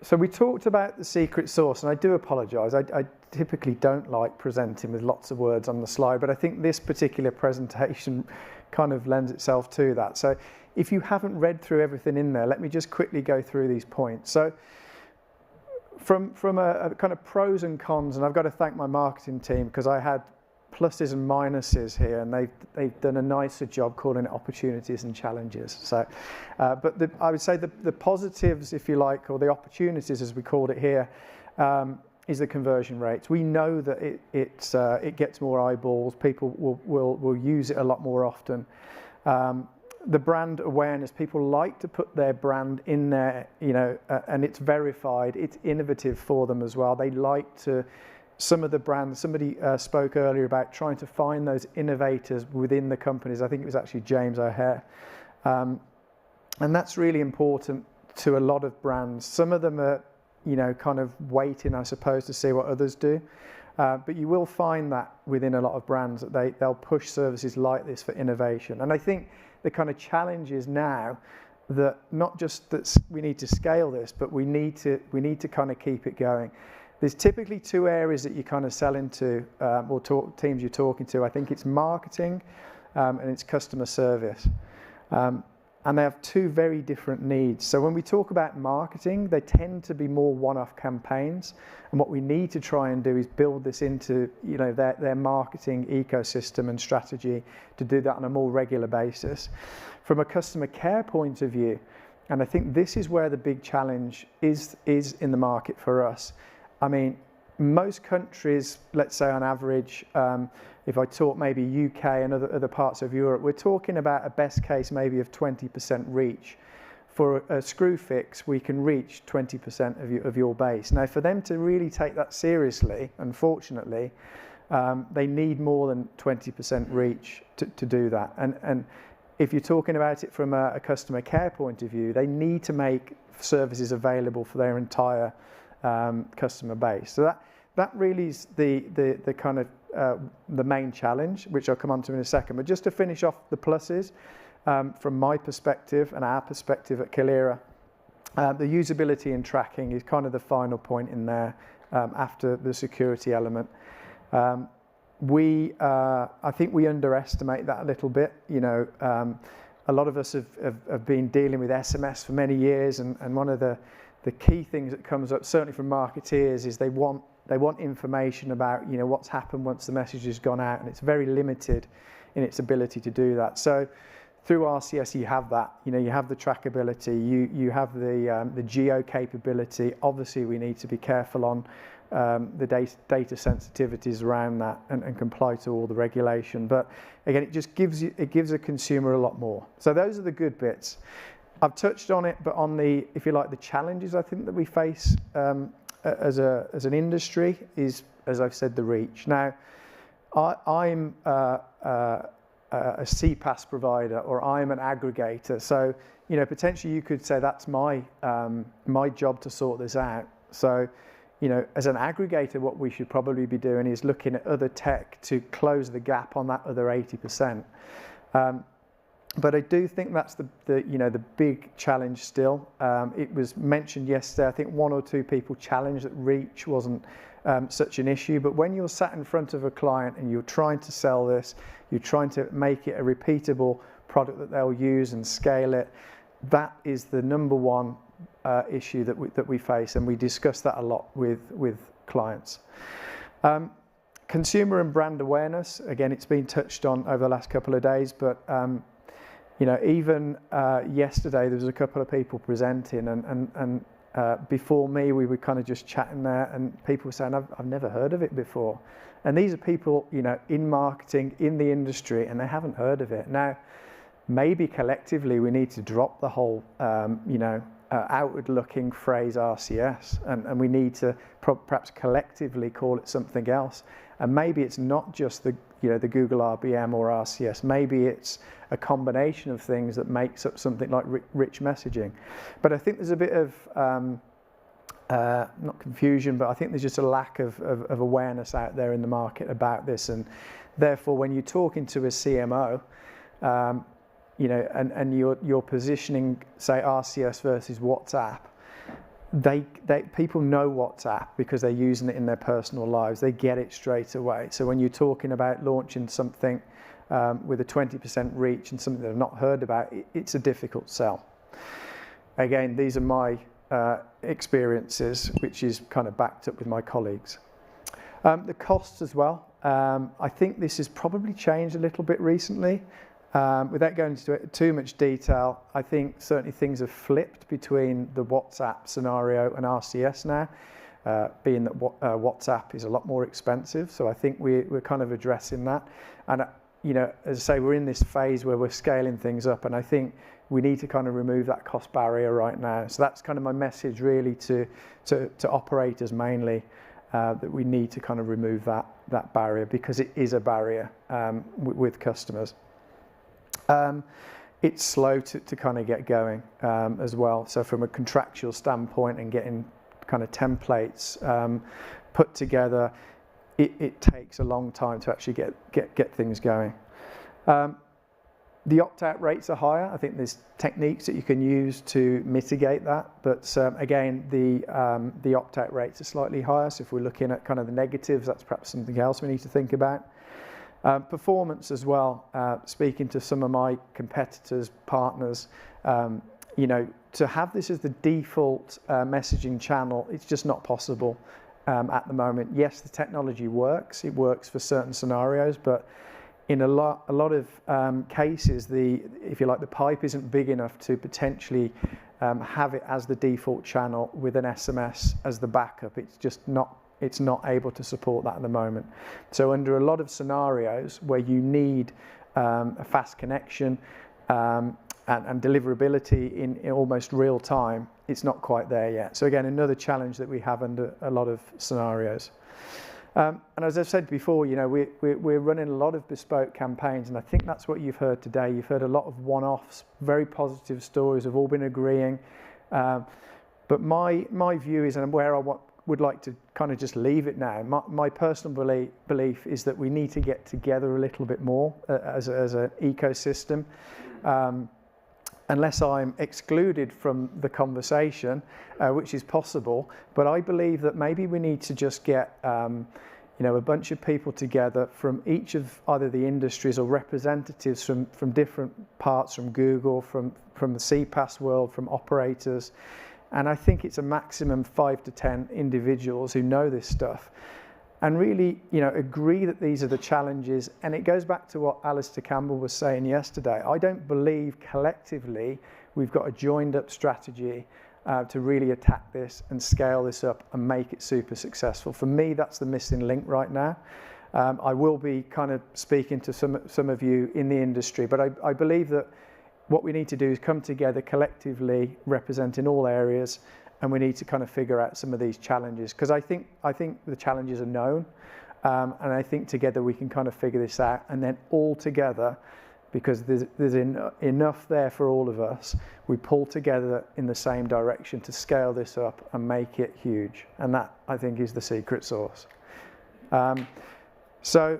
So we talked about the secret sauce, and I do apologise. I typically don't like presenting with lots of words on the slide, but I think this particular presentation kind of lends itself to that. So if you haven't read through everything in there, let me just quickly go through these points. So from a kind of pros and cons, and I've got to thank my marketing team because I had pluses and minuses here, and they've done a nicer job calling it opportunities and challenges. So, but I would say the positives, if you like, or the opportunities as we called it here, is the conversion rates. We know that it gets more eyeballs. People will use it a lot more often. The brand awareness, people like to put their brand in there, and it's verified. It's innovative for them as well. They like to. Some of the brands, somebody spoke earlier about trying to find those innovators within the companies. I think it was actually James O'Hare. And that's really important to a lot of brands. Some of them are, kind of waiting, I suppose, to see what others do. But you will find that within a lot of brands that they'll push services like this for innovation. And I think the kind of challenge is now that not just that we need to scale this, but we need to kind of keep it going. There's typically two areas that you kind of sell into, or teams you're talking to. I think it's marketing and it's customer service. And they have two very different needs. So when we talk about marketing, they tend to be more one-off campaigns. And what we need to try and do is build this into their marketing ecosystem and strategy to do that on a more regular basis. From a customer care point of view, and I think this is where the big challenge is in the market for us. I mean, most countries, let's say on average, if I talk maybe UK and other parts of Europe, we're talking about a best case maybe of 20% reach. For a Screwfix, we can reach 20% of your base. Now, for them to really take that seriously, unfortunately, they need more than 20% reach to do that. And if you're talking about it from a customer care point of view, they need to make services available for their entire customer base. So that really is the kind of the main challenge, which I'll come on to in a second. But just to finish off the pluses, from my perspective and our perspective at Calera, the usability and tracking is kind of the final point in there after the security element. I think we underestimate that a little bit. You know, a lot of us have been dealing with SMS for many years, and one of the key things that comes up, certainly from marketeers, is they want information about, you know, what's happened once the message has gone out, and it's very limited in its ability to do that. So through RCS you have that, you know, you have the trackability, you have the geo capability. Obviously we need to be careful on the data sensitivities around that and comply to all the regulation. But again, it just gives a consumer a lot more. So those are the good bits. I've touched on it, but on the, if you like, the challenges I think that we face as an industry is, as I've said, the reach. Now, I'm a CPaaS provider, or I'm an aggregator. So, you know, potentially you could say that's my job to sort this out. So, you know, as an aggregator, what we should probably be doing is looking at other tech to close the gap on that other 80%. But I do think that's the big challenge still. It was mentioned yesterday, I think one or two people challenged that reach wasn't such an issue. But when you're sat in front of a client and you're trying to sell this, you're trying to make it a repeatable product that they'll use and scale it, that is the number one issue that we face, and we discuss that a lot with clients. Consumer and brand awareness, again, it's been touched on over the last couple of days, but you know, even yesterday there was a couple of people presenting, and before me we were kind of just chatting there, and people were saying, I've never heard of it before. And these are people, you know, in marketing, in the industry, and they haven't heard of it. Now, maybe collectively we need to drop the whole, you know, outward-looking phrase RCS, and we need to perhaps collectively call it something else. And maybe it's not just the Google RBM or RCS. Maybe it's a combination of things that makes up something like rich messaging. But I think there's a bit of not confusion, but I think there's just a lack of awareness out there in the market about this, and therefore when you're talking to a CMO, you know, and you're positioning, say, RCS versus WhatsApp, people know WhatsApp because they're using it in their personal lives. They get it straight away. So when you're talking about launching something with a 20% reach and something they've not heard about, it's a difficult sell. Again, these are my experiences, which is kind of backed up with my colleagues. The costs as well. I think this has probably changed a little bit recently. Without going into too much detail, I think certainly things have flipped between the WhatsApp scenario and RCS now, being that WhatsApp is a lot more expensive. So I think we're kind of addressing that. And, you know, as I say, we're in this phase where we're scaling things up, and I think we need to kind of remove that cost barrier right now. So that's kind of my message really to operators mainly, that we need to kind of remove that barrier, because it is a barrier with customers. It's slow to kind of get going as well. So from a contractual standpoint and getting kind of templates put together, it takes a long time to actually get things going. The opt-out rates are higher. I think there's techniques that you can use to mitigate that, but again, the opt-out rates are slightly higher. So if we're looking at kind of the negatives, that's perhaps something else we need to think about. Performance as well, speaking to some of my competitors, partners, you know, to have this as the default messaging channel, it's just not possible at the moment. Yes, the technology works, it works for certain scenarios, but in a lot of cases, if you like, the pipe isn't big enough to potentially have it as the default channel with an SMS as the backup. It's just not. It's not able to support that at the moment. So under a lot of scenarios where you need a fast connection and deliverability in almost real time, it's not quite there yet. So again, another challenge that we have under a lot of scenarios. And as I've said before, you know, we're running a lot of bespoke campaigns, and I think that's what you've heard today. You've heard a lot of one-offs, very positive stories, have all been agreeing. But my view is, and where I would like to kind of just leave it now, my personal belief is that we need to get together a little bit more as an ecosystem. Unless I'm excluded from the conversation, which is possible, but I believe that maybe we need to just get you know, a bunch of people together from each of either the industries or representatives from different parts, from Google, from the CPaaS world, from operators. And I think it's a maximum 5 to 10 individuals who know this stuff and really, you know, agree that these are the challenges. And it goes back to what Alistair Campbell was saying yesterday. I don't believe collectively we've got a joined up strategy to really attack this and scale this up and make it super successful. For me, that's the missing link right now. I will be kind of speaking to some of you in the industry, but I believe that what we need to do is come together collectively, representing all areas, and we need to kind of figure out some of these challenges, because I think the challenges are known, and I think together we can kind of figure this out, and then all together, because there's enough there for all of us, we pull together in the same direction to scale this up and make it huge, and that I think is the secret sauce. So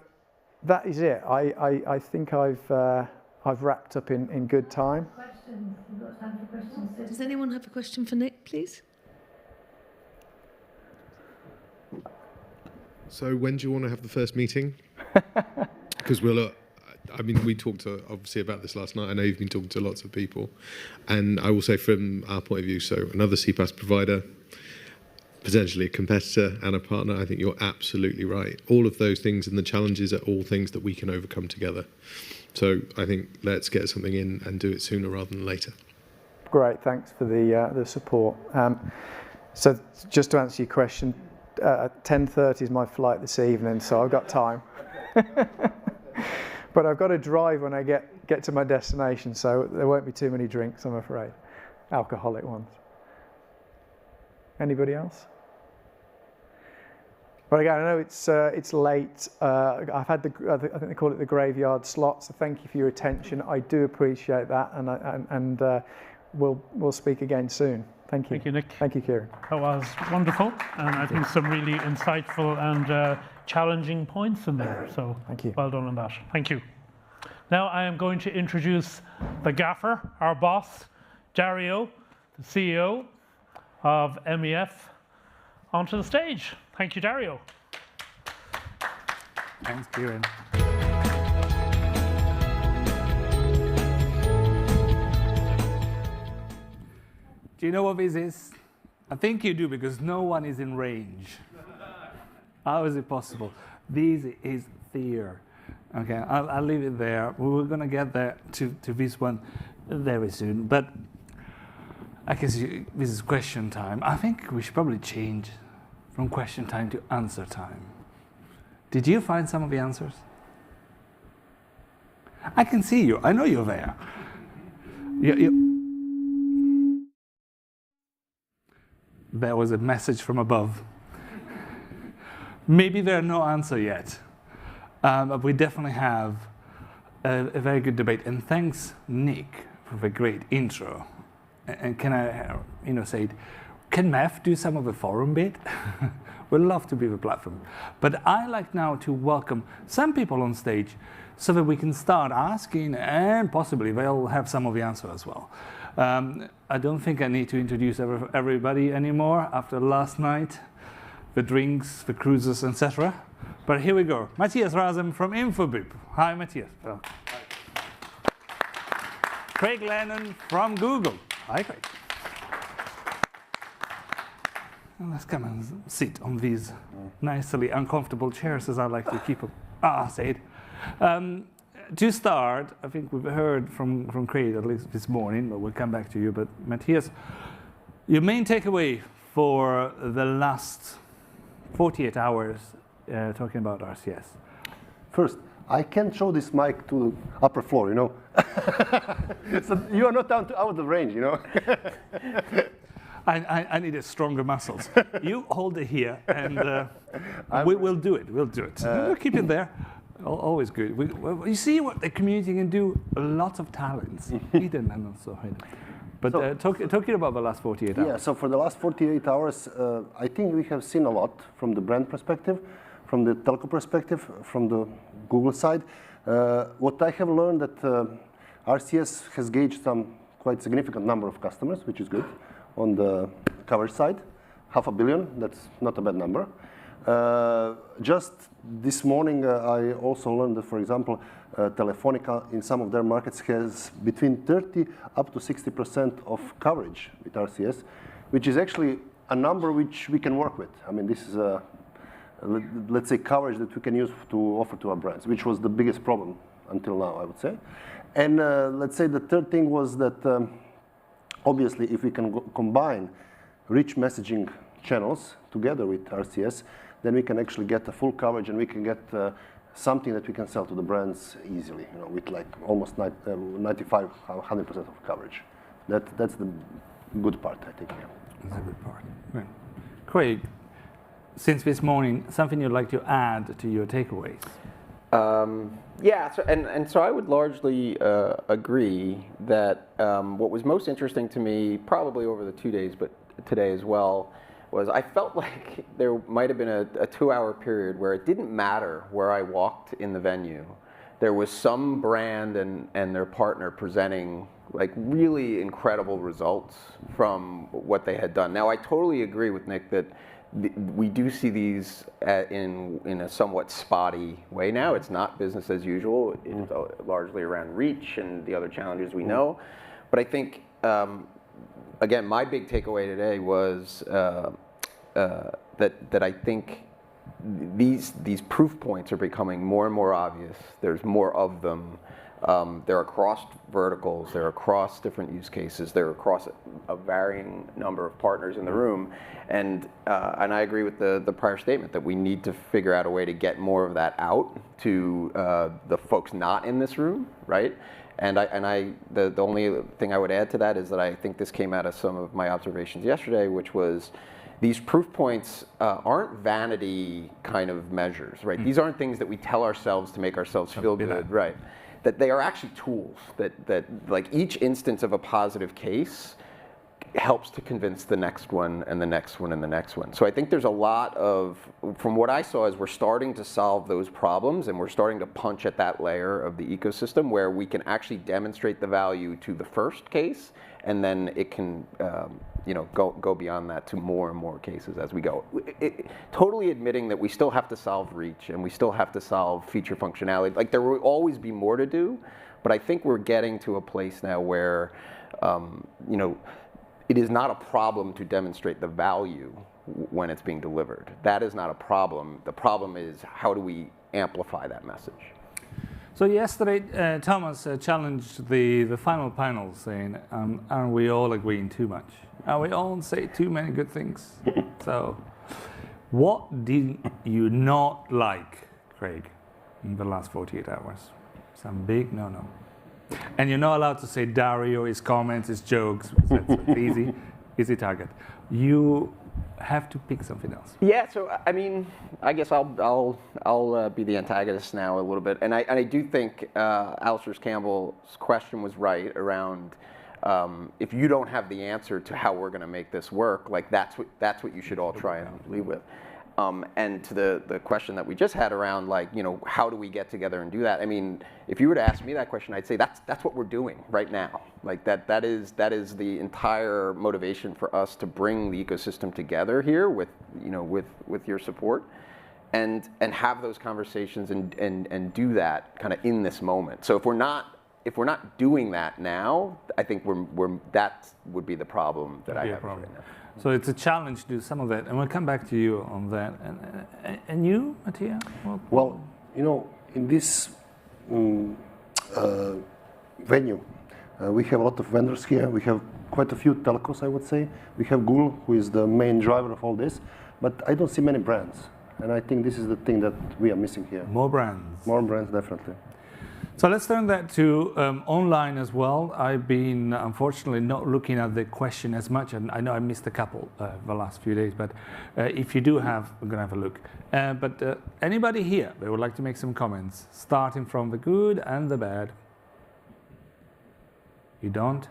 that is it. I think I've wrapped up in good time. Questions? We've got time for questions. Does anyone have a question for Nick, please? So when do you want to have the first meeting? Because we'll, I mean, we talked obviously about this last night. I know you've been talking to lots of people. And I will say from our point of view, so another CPaaS provider, potentially a competitor and a partner, I think you're absolutely right. All of those things and the challenges are all things that we can overcome together. So I think let's get something in and do it sooner rather than later. Great, thanks for the support. So just to answer your question, 10:30 is my flight this evening, so I've got time. But I've got to drive when I get to my destination, so there won't be too many drinks, I'm afraid. Alcoholic ones. Anybody else? But again, I know it's late. I've had I think they call it the graveyard slot. So thank you for your attention. I do appreciate that, and we'll speak again soon. Thank you. Thank you, Nick. Thank you, Kieran. That was wonderful, and I think some really insightful and challenging points in there. So thank you. Well done on that. Thank you. Now I am going to introduce the gaffer, our boss, Dario, the CEO of MEF, onto the stage. Thank you, Dario. Thanks, Kieran. Do you know what this is? I think you do, because no one is in range. How is it possible? This is fear. Okay, I'll leave it there. We're going to get there to this one very soon. But I guess this is question time. I think we should probably change from question time to answer time. Did you find some of the answers? I can see you. I know you're there. There was a message from above. Maybe there's no answer yet. But we definitely have a very good debate. And thanks, Nick, for the great intro. And can I, say it? Can MEF do some of the forum bit? We'd love to be the platform. But I like now to welcome some people on stage so that we can start asking, and possibly they'll have some of the answer as well. I don't think I need to introduce everybody anymore after last night, the drinks, the cruises, etc. But here we go. Matthias Razem from Infobip. Hi, Matthias. Hi. Craig Lennon from Google. Hi, Craig. And let's come and sit on these nicely uncomfortable chairs, as I like to keep them. Say it. To start, I think we've heard from Craig, at least this morning, but we'll come back to you. But Matthias, your main takeaway for the last 48 hours talking about RCS. First, I can't show this mic to the upper floor, So you are not out of the range, I need stronger muscles. You hold it here, and we'll do it. We'll do it. We'll keep it there. Always good. You see what the community can do? Lots of talents. Hidden and not so hidden. But talking about the last 48 hours. Yeah, so for the last 48 hours, I think we have seen a lot from the brand perspective, from the telco perspective, from the Google side. What I have learned that RCS has gauged some quite significant number of customers, which is good, on the coverage side. 500 million, that's not a bad number. Just this morning, I also learned that, for example, Telefonica in some of their markets has between 30 up to 60% of coverage with RCS, which is actually a number which we can work with. I mean, this is a, let's say, coverage that we can use to offer to our brands, which was the biggest problem until now, I would say. And let's say the third thing was that obviously if we can combine rich messaging channels together with RCS, then we can actually get a full coverage and we can get something that we can sell to the brands easily, you know, with like almost 95, 100% of coverage. That's the good part, I think. Yeah. That's a good part. Right. Craig, since this morning, something you'd like to add to your takeaways? Yeah, so I would largely agree that what was most interesting to me, probably over the 2 days, but today as well, was I felt like there might have been a 2-hour period where it didn't matter where I walked in the venue. There was some brand and their partner presenting like really incredible results from what they had done. Now, I totally agree with Nick that we do see these in a somewhat spotty way now. It's not business as usual. It's largely around reach and the other challenges we know. But I think, again, my big takeaway today was that I think these proof points are becoming more and more obvious. There's more of them. They're across verticals, they're across different use cases, they're across a varying number of partners in the room, and I agree with the prior statement that we need to figure out a way to get more of that out to the folks not in this room, right? And the only thing I would add to that is that I think this came out of some of my observations yesterday, which was these proof points aren't vanity kind of measures, right? These aren't things that we tell ourselves to make ourselves feel good, right? That they are actually tools, that like each instance of a positive case helps to convince the next one and the next one and the next one. So I think there's a lot of, from what I saw, is we're starting to solve those problems and we're starting to punch at that layer of the ecosystem where we can actually demonstrate the value to the first case, and then it can go beyond that to more and more cases as we go. Totally admitting that we still have to solve reach and we still have to solve feature functionality. Like there will always be more to do, but I think we're getting to a place now where it is not a problem to demonstrate the value when it's being delivered. That is not a problem. The problem is how do we amplify that message? So yesterday, Thomas challenged the final panel saying, aren't we all agreeing too much? Are we all say too many good things? So what did you not like, Craig, in the last 48 hours? Some big no-no. And you're not allowed to say Dario, his comments, his jokes. That's easy target. You have to pick something else. Yeah, so I mean, I guess I'll be the antagonist now a little bit, and I do think Alistair Campbell's question was right around if you don't have the answer to how we're going to make this work, like that's what you should all try and lead with. And to the question that we just had around, like, how do we get together and do that? I mean, if you were to ask me that question, I'd say that's what we're doing right now. Like that is the entire motivation for us to bring the ecosystem together here with your support, and have those conversations and do that kind of in this moment. So if we're not doing that now, I think that would be the problem that I have right now. So it's a challenge to do some of that, and we'll come back to you on that. And you, Matthaiou? Well, in this venue, we have a lot of vendors here. We have quite a few telcos, I would say. We have Google, who is the main driver of all this, but I don't see many brands. And I think this is the thing that we are missing here. More brands. More brands, definitely. So let's turn that to online as well. I've been unfortunately not looking at the question as much, and I know I missed a couple the last few days, but if you do have, I'm going to have a look. But anybody here that would like to make some comments, starting from the good and the bad? You don't?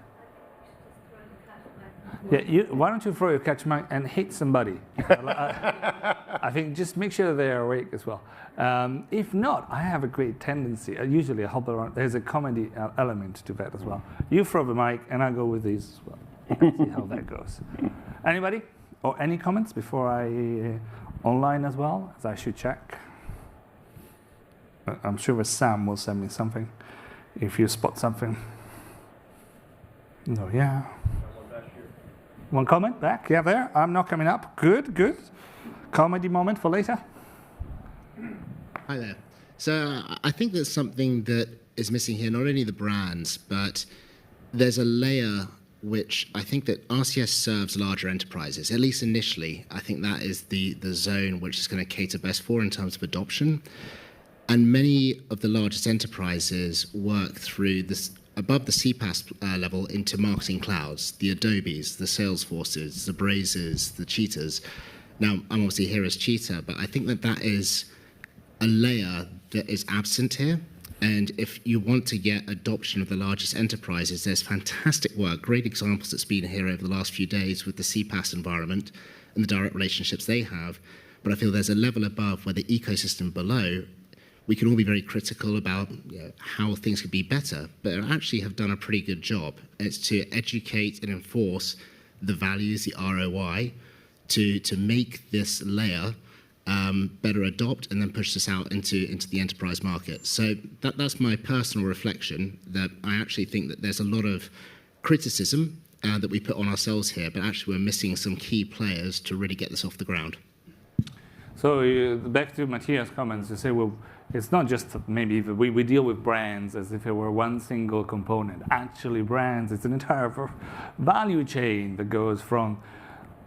Yeah, why don't you throw your catch mic and hit somebody? I think just make sure they're awake as well. If not, I have a great tendency. Usually I hop around. There's a comedy element to that as well. You throw the mic and I go with these as well. See how that goes. Anybody? Or any comments before I online as well, as I should check? I'm sure Sam will send me something if you spot something. No, yeah. One comment back, yeah, there. I'm not coming up. Good, good. Comedy moment for later. Hi there. So I think there's something that is missing here, not only the brands, but there's a layer which I think that RCS serves larger enterprises, at least initially. I think that is the zone which is going to cater best for in terms of adoption. And many of the largest enterprises work through this above the CPaaS level into marketing clouds, the Adobes, the Salesforces, the Brazes, the Cheetahs. Now, I'm obviously here as Cheetah, but I think that that is a layer that is absent here. And if you want to get adoption of the largest enterprises, there's fantastic work, great examples that's been here over the last few days with the CPaaS environment and the direct relationships they have. But I feel there's a level above where the ecosystem below, we can all be very critical about how things could be better, but actually have done a pretty good job. It's to educate and enforce the values, the ROI, to make this layer better adopt and then push this out into the enterprise market. So that's my personal reflection, that I actually think that there's a lot of criticism that we put on ourselves here, but actually we're missing some key players to really get this off the ground. So back to Matthias' comments, you say, well, it's not just maybe we deal with brands as if it were one single component. Actually, brands, it's an entire value chain that goes from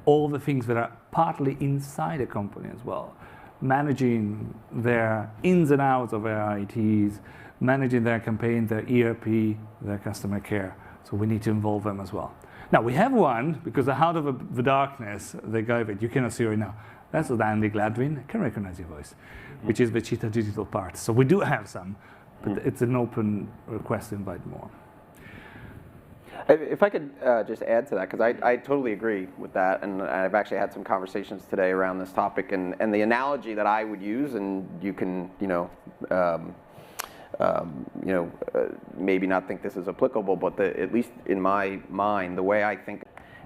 all the things that are partly inside a company as well. Managing their ins and outs of their ITs, managing their campaign, their ERP, their customer care. So we need to involve them as well. Now, we have one, because out of the darkness, the guy that you cannot see right now, that's with Andy Gladwin. I can recognize your voice, which is the Cheetah Digital part. So we do have some, but it's an open request to invite more. If I could just add to that, because I totally agree with that, and I've actually had some conversations today around this topic, and the analogy that I would use, and you can, maybe not think this is applicable, but at least in my mind, the way I think.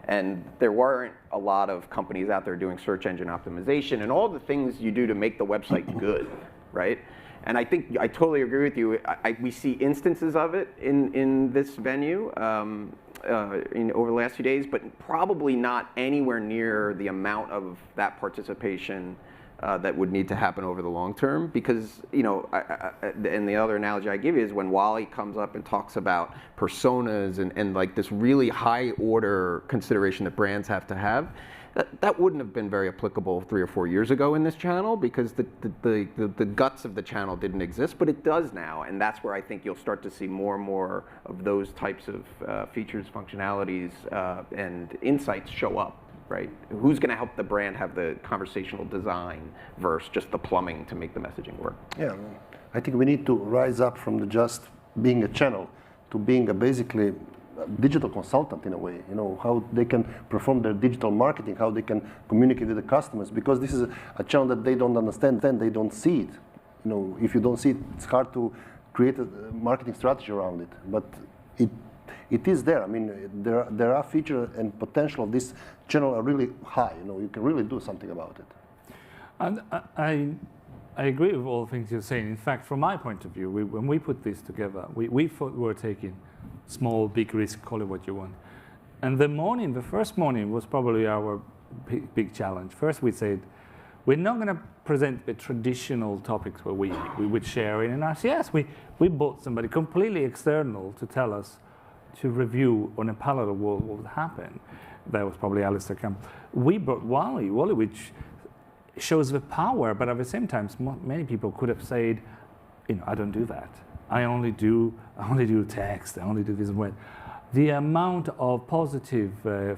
And there weren't a lot of companies out there doing search engine optimization and all the things you do to make the website good, right? And I think I totally agree with you. We see instances of it in this venue over the last few days, but probably not anywhere near the amount of that participation that would need to happen over the long term, because and the other analogy I give you is when Wally comes up and talks about personas and like this really high order consideration that brands have to have. That wouldn't have been very applicable 3 or 4 years ago in this channel, because the guts of the channel didn't exist, but it does now, and that's where I think you'll start to see more and more of those types of features, functionalities, and insights show up. Right? Who's going to help the brand have the conversational design versus just the plumbing to make the messaging work? Yeah, I think we need to rise up from just being a channel to being basically a digital consultant in a way. How they can perform their digital marketing, how they can communicate with the customers, because this is a channel that they don't understand, then they don't see it. If you don't see it, it's hard to create a marketing strategy around it. But it is there. I mean, there are features and potential of this channel are really high. You can really do something about it. And I agree with all the things you're saying. In fact, from my point of view, when we put this together, we thought we were taking small, big risk, call it what you want. And the first morning was probably our big challenge. First, we said, we're not going to present the traditional topics where we would share in RCS. We bought somebody completely external to tell us, to review on a parallel world what would happen. That was probably Alistair Camp. We brought Wally, which shows the power, but at the same time, many people could have said, I don't do that. I only do text, I only do this and that. The amount of positive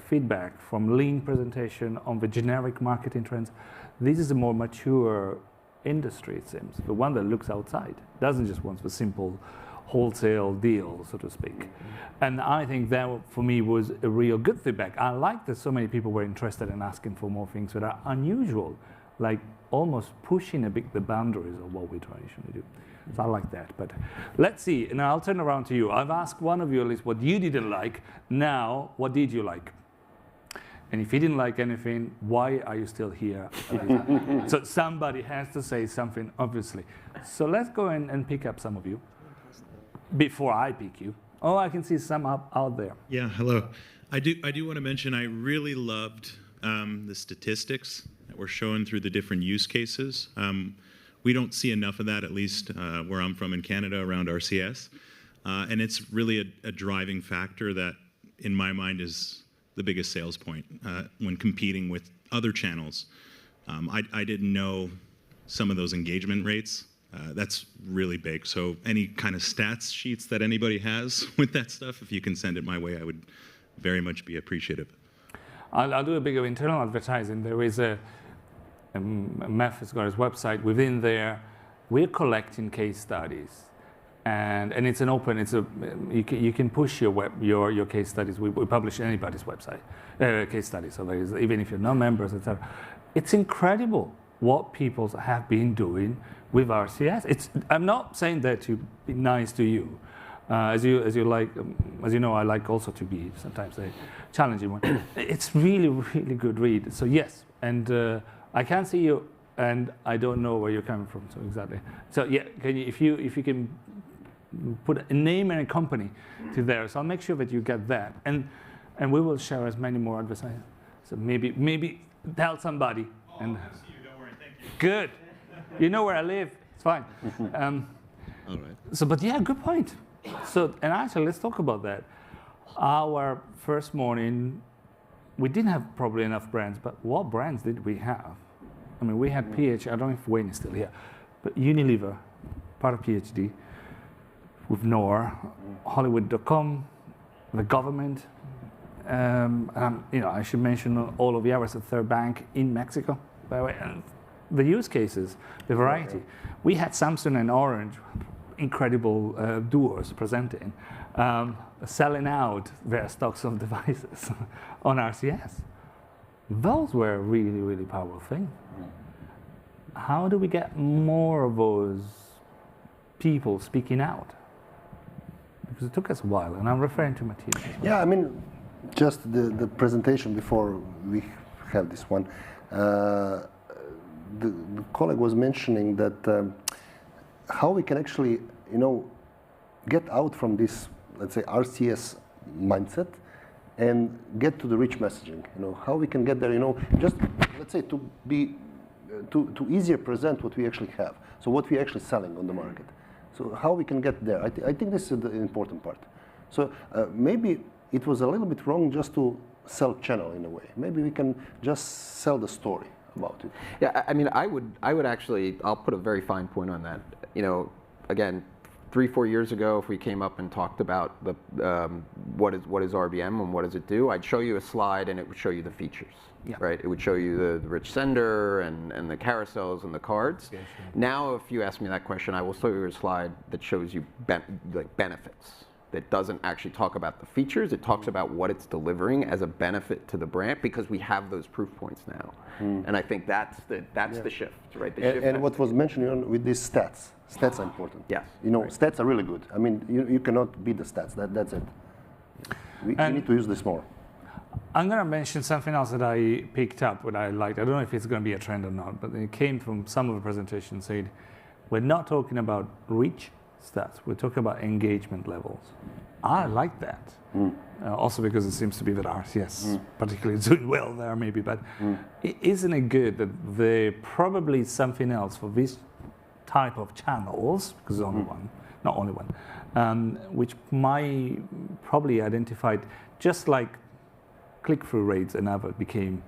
feedback from lean presentation on the generic marketing trends, this is a more mature industry, it seems. The one that looks outside, doesn't just want the simple wholesale deal, so to speak. And I think that, for me, was a real good feedback. I like that so many people were interested in asking for more things that are unusual, like almost pushing a bit the boundaries of what we traditionally do. So I like that. But let's see. Now I'll turn around to you. I've asked one of you at least what you didn't like. Now, what did you like? And if you didn't like anything, why are you still here? So somebody has to say something, obviously. So let's go and pick up some of you before I pick you. Oh, I can see some out there. Yeah, hello. I do want to mention I really loved the statistics that were shown through the different use cases. We don't see enough of that, at least where I'm from in Canada, around RCS. And it's really a driving factor that, in my mind, is the biggest sales point when competing with other channels. I didn't know some of those engagement rates. That's really big. So any kind of stats sheets that anybody has with that stuff, if you can send it my way, I would very much be appreciative. I'll do a bit of internal advertising. There is MEF has got his website. Within there, we're collecting case studies, and it's an open. You can push your case studies. We publish anybody's website case studies. So there is, even if you're not members, etc. It's incredible what people have been doing with RCS. I'm not saying that to be nice to you. As you know, I like also to be sometimes a challenging one. It's really, really good read. So yes, and I can't see you, and I don't know where you're coming from. So exactly. So yeah, if you can put a name and a company to there, so I'll make sure that you get that, and we will share as many more advertisements. So maybe tell somebody. Oh, and I see you. Don't worry. Thank you. Good. You know where I live. It's fine. All right. So, but yeah, good point. So, and actually, let's talk about that. Our first morning, we didn't have probably enough brands, but what brands did we have? I mean, we had PhD, I don't know if Wayne is still here, but Unilever, part of PhD, with Nor, Hollywood.com, the government. I should mention all of you. I was at Third Bank in Mexico, by the way. And the use cases, the variety. We had Samsung and Orange, incredible duos presenting, selling out their stocks of devices on RCS. Those were really, really powerful things. How do we get more of those people speaking out? Because it took us a while, and I'm referring to Matthias. Yeah, I mean, just the presentation before we have this one, the colleague was mentioning that how we can actually, get out from this, let's say, RCS mindset and get to the rich messaging. How we can get there, just, let's say, to be, to easier present what we actually have. So what we're actually selling on the market. So how we can get there. I think this is the important part. So maybe it was a little bit wrong just to sell channel in a way. Maybe we can just sell the story about it. Yeah, I mean, I would actually, I'll put a very fine point on that. Again, 3-4 years ago, if we came up and talked about the what is RBM and what does it do, I'd show you a slide and it would show you the features, right? It would show you the rich sender and the carousels and the cards. Okay, sure. Now, if you ask me that question, I will show you a slide that shows you benefits. That doesn't actually talk about the features. It talks about what it's delivering as a benefit to the brand, because we have those proof points now. And I think that's the shift, right? And what was mentioned with these stats. Stats are important. Yes. Stats are really good. I mean, you cannot beat the stats. That's it. We need to use this more. I'm going to mention something else that I picked up, what I liked. I don't know if it's going to be a trend or not, but it came from some of the presentations saying, we're not talking about reach stats, we're talking about engagement levels. I like that. Also because it seems to be that RCS particularly is doing well there maybe, but isn't it good that there probably something else for this type of channels, because there's only one, not only one, which might probably identified, just like click-through rates and other became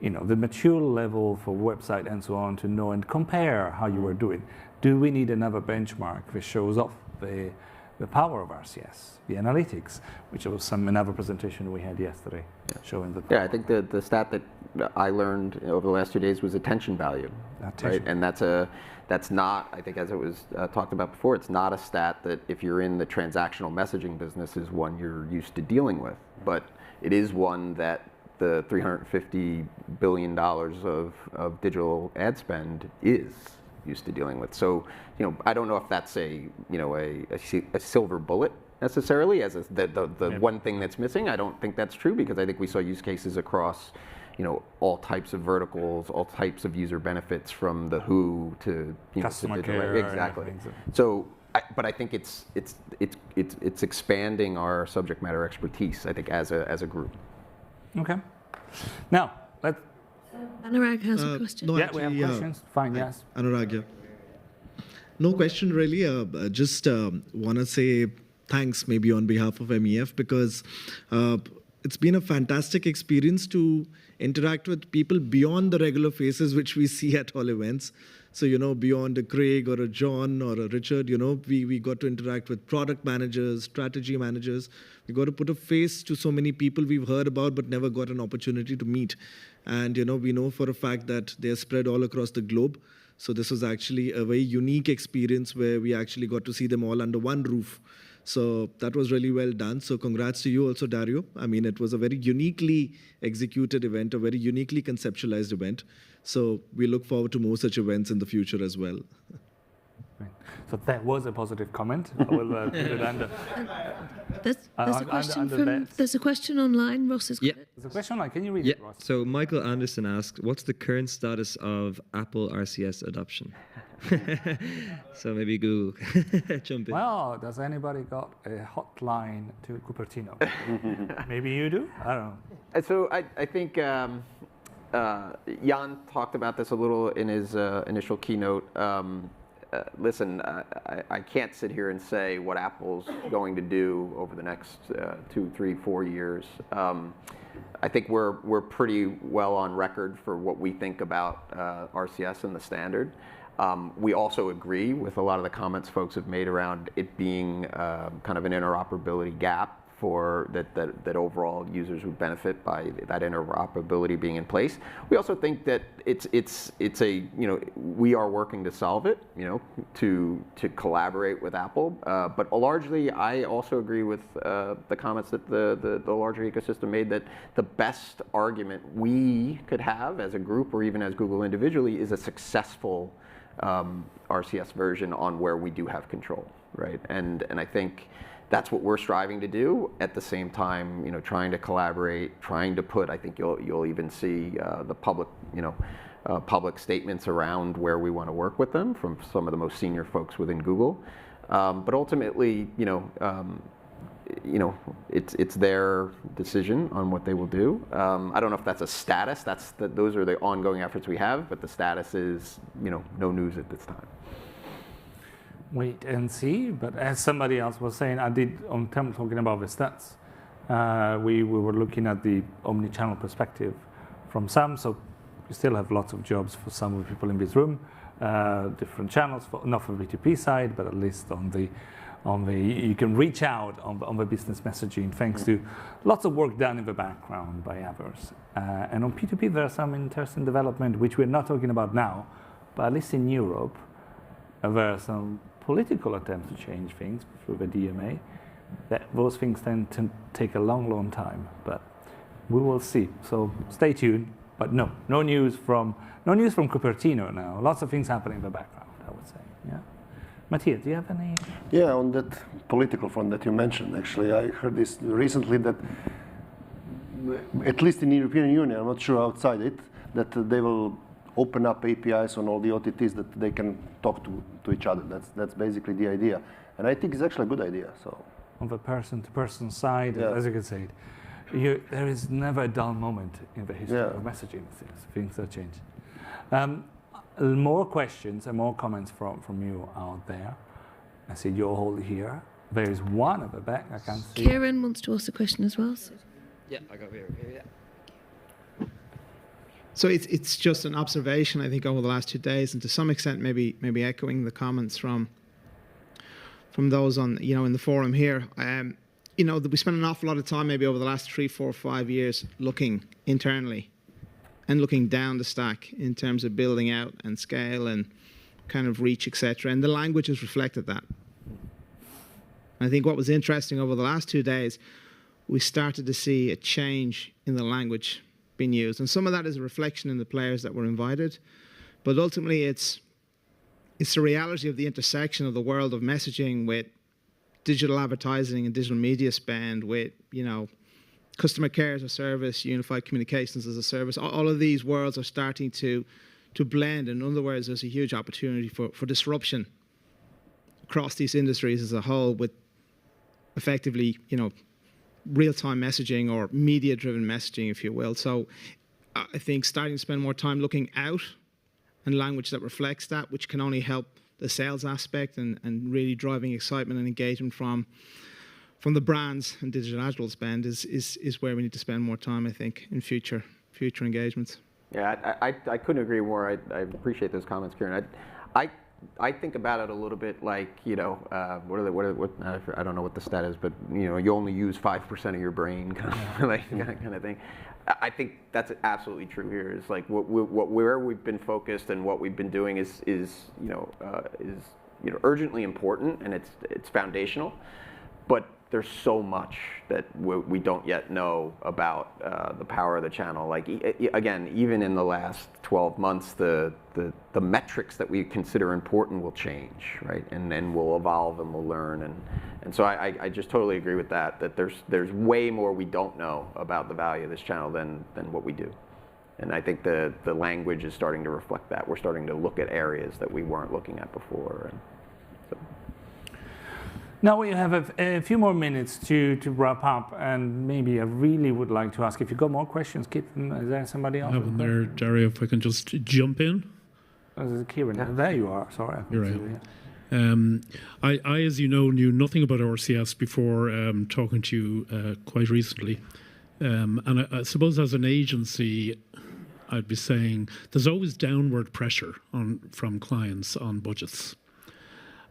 the mature level for website and so on to know and compare how you were doing. Do we need another benchmark that shows off the power of RCS, the analytics, which was another presentation we had yesterday, showing the power. Yeah, I think the stat that I learned over the last 2 days was attention value, right? And that's not, I think, as it was talked about before, it's not a stat that if you're in the transactional messaging business is one you're used to dealing with, but it is one that the $350 billion of digital ad spend is used to dealing with. So, I don't know if that's a silver bullet necessarily as the one thing that's missing. I don't think that's true, because I think we saw use cases across, all types of verticals, all types of user benefits, from the who to customer to care. Exactly. So, but I think it's expanding our subject matter expertise, I think, as a group. Okay. Now, let's. Anurag has a question. No, we have questions. Fine, yes. Anurag, yeah. No question really. Just want to say thanks maybe on behalf of MEF, because it's been a fantastic experience to interact with people beyond the regular faces which we see at all events. So, beyond a Craig or a John or a Richard, we got to interact with product managers, strategy managers. We got to put a face to so many people we've heard about but never got an opportunity to meet. And, we know for a fact that they're spread all across the globe. So this was actually a very unique experience where we actually got to see them all under one roof. So that was really well done. So congrats to you also, Dario. I mean, it was a very uniquely executed event, a very uniquely conceptualized event. So we look forward to more such events in the future as well. So that was a positive comment. I will put it under. There's a question online. Ross has got it. There's a question online. Can you read it, Ross? So Michael Anderson asks, what's the current status of Apple RCS adoption? So maybe Google jump in. Well, does anybody got a hotline to Cupertino? Maybe you do? I don't know. So I think Jan talked about this a little in his initial keynote. Listen, I can't sit here and say what Apple's going to do over the next 2, 3, 4 years. I think we're pretty well on record for what we think about RCS and the standard. We also agree with a lot of the comments folks have made around it being kind of an interoperability gap for that overall users would benefit by that interoperability being in place. We also think that it's a we are working to solve it, to collaborate with Apple. But largely, I also agree with the comments that the larger ecosystem made, that the best argument we could have as a group or even as Google individually is a successful RCS version on where we do have control, right? And I think that's what we're striving to do. At the same time, trying to collaborate, trying to put. I think you'll even see the public, public statements around where we want to work with them from some of the most senior folks within Google. But ultimately, it's their decision on what they will do. I don't know if that's a status. Those are the ongoing efforts we have. But the status is, no news at this time. Wait and see, but as somebody else was saying, talking about the stats, we were looking at the omnichannel perspective from some, so we still have lots of jobs for some of the people in this room, different channels, not from the B2B side, but at least on the you can reach out on the business messaging thanks to lots of work done in the background by others. And on P2P, there are some interesting development, which we're not talking about now, but at least in Europe, there are some political attempts to change things through the DMA. Those things tend to take a long time, but we will see. So stay tuned. But no news from Cupertino now. Lots of things happening in the background, I would say. Yeah. Matthias, do you have any? Yeah, on that political front that you mentioned, actually, I heard this recently that, at least in the European Union, I'm not sure outside it, that they will open up APIs on all the OTTs that they can talk to each other. That's basically the idea, and I think it's actually a good idea. So on the person-to-person side, as you can say, there is never a dull moment in the history of messaging. Things that change. More questions and more comments from you out there. I see you're all here. There is one at the back. I can't see. Kieran wants to ask a question as well. So. Yeah, I got here. Yeah. So it's just an observation, I think, over the last 2 days, and to some extent, maybe echoing the comments from those on, in the forum here. We spent an awful lot of time, maybe over the last 3, 4, 5 years, looking internally and looking down the stack in terms of building out and scale and kind of reach, etc. And the language has reflected that. I think what was interesting over the last 2 days, we started to see a change in the language being used. And some of that is a reflection in the players that were invited. But ultimately, it's the reality of the intersection of the world of messaging with digital advertising and digital media spend, with, customer care as a service, unified communications as a service. All of these worlds are starting to blend. In other words, there's a huge opportunity for disruption across these industries as a whole, with effectively, real-time messaging or media-driven messaging, if you will. So I think starting to spend more time looking out and language that reflects that, which can only help the sales aspect and really driving excitement and engagement from the brands and digital ad spend is where we need to spend more time, I think, in future engagements. Yeah, I couldn't agree more. I appreciate those comments, Kieran. I think about it a little bit like, I don't know what the stat is, but you only use 5% of your brain, kind of thing. I think that's absolutely true here. It's like where we've been focused and what we've been doing is urgently important, and it's foundational. But there's so much that we don't yet know about the power of the channel. Like, again, even in the last 12 months, the metrics that we consider important will change, right? And we'll evolve and we'll learn. And so I just totally agree with that there's way more we don't know about the value of this channel than what we do. And I think the language is starting to reflect that. We're starting to look at areas that we weren't looking at before. And so. Now we have a few more minutes to wrap up, and maybe I really would like to ask, if you've got more questions, keep them. Is there somebody else? I have one there, Dario, if I can just jump in. Oh, this is Kieran. Yeah. There you are. Sorry. You're right. I, as you know, knew nothing about RCS before talking to you quite recently. And I suppose as an agency, I'd be saying there's always downward pressure from clients on budgets.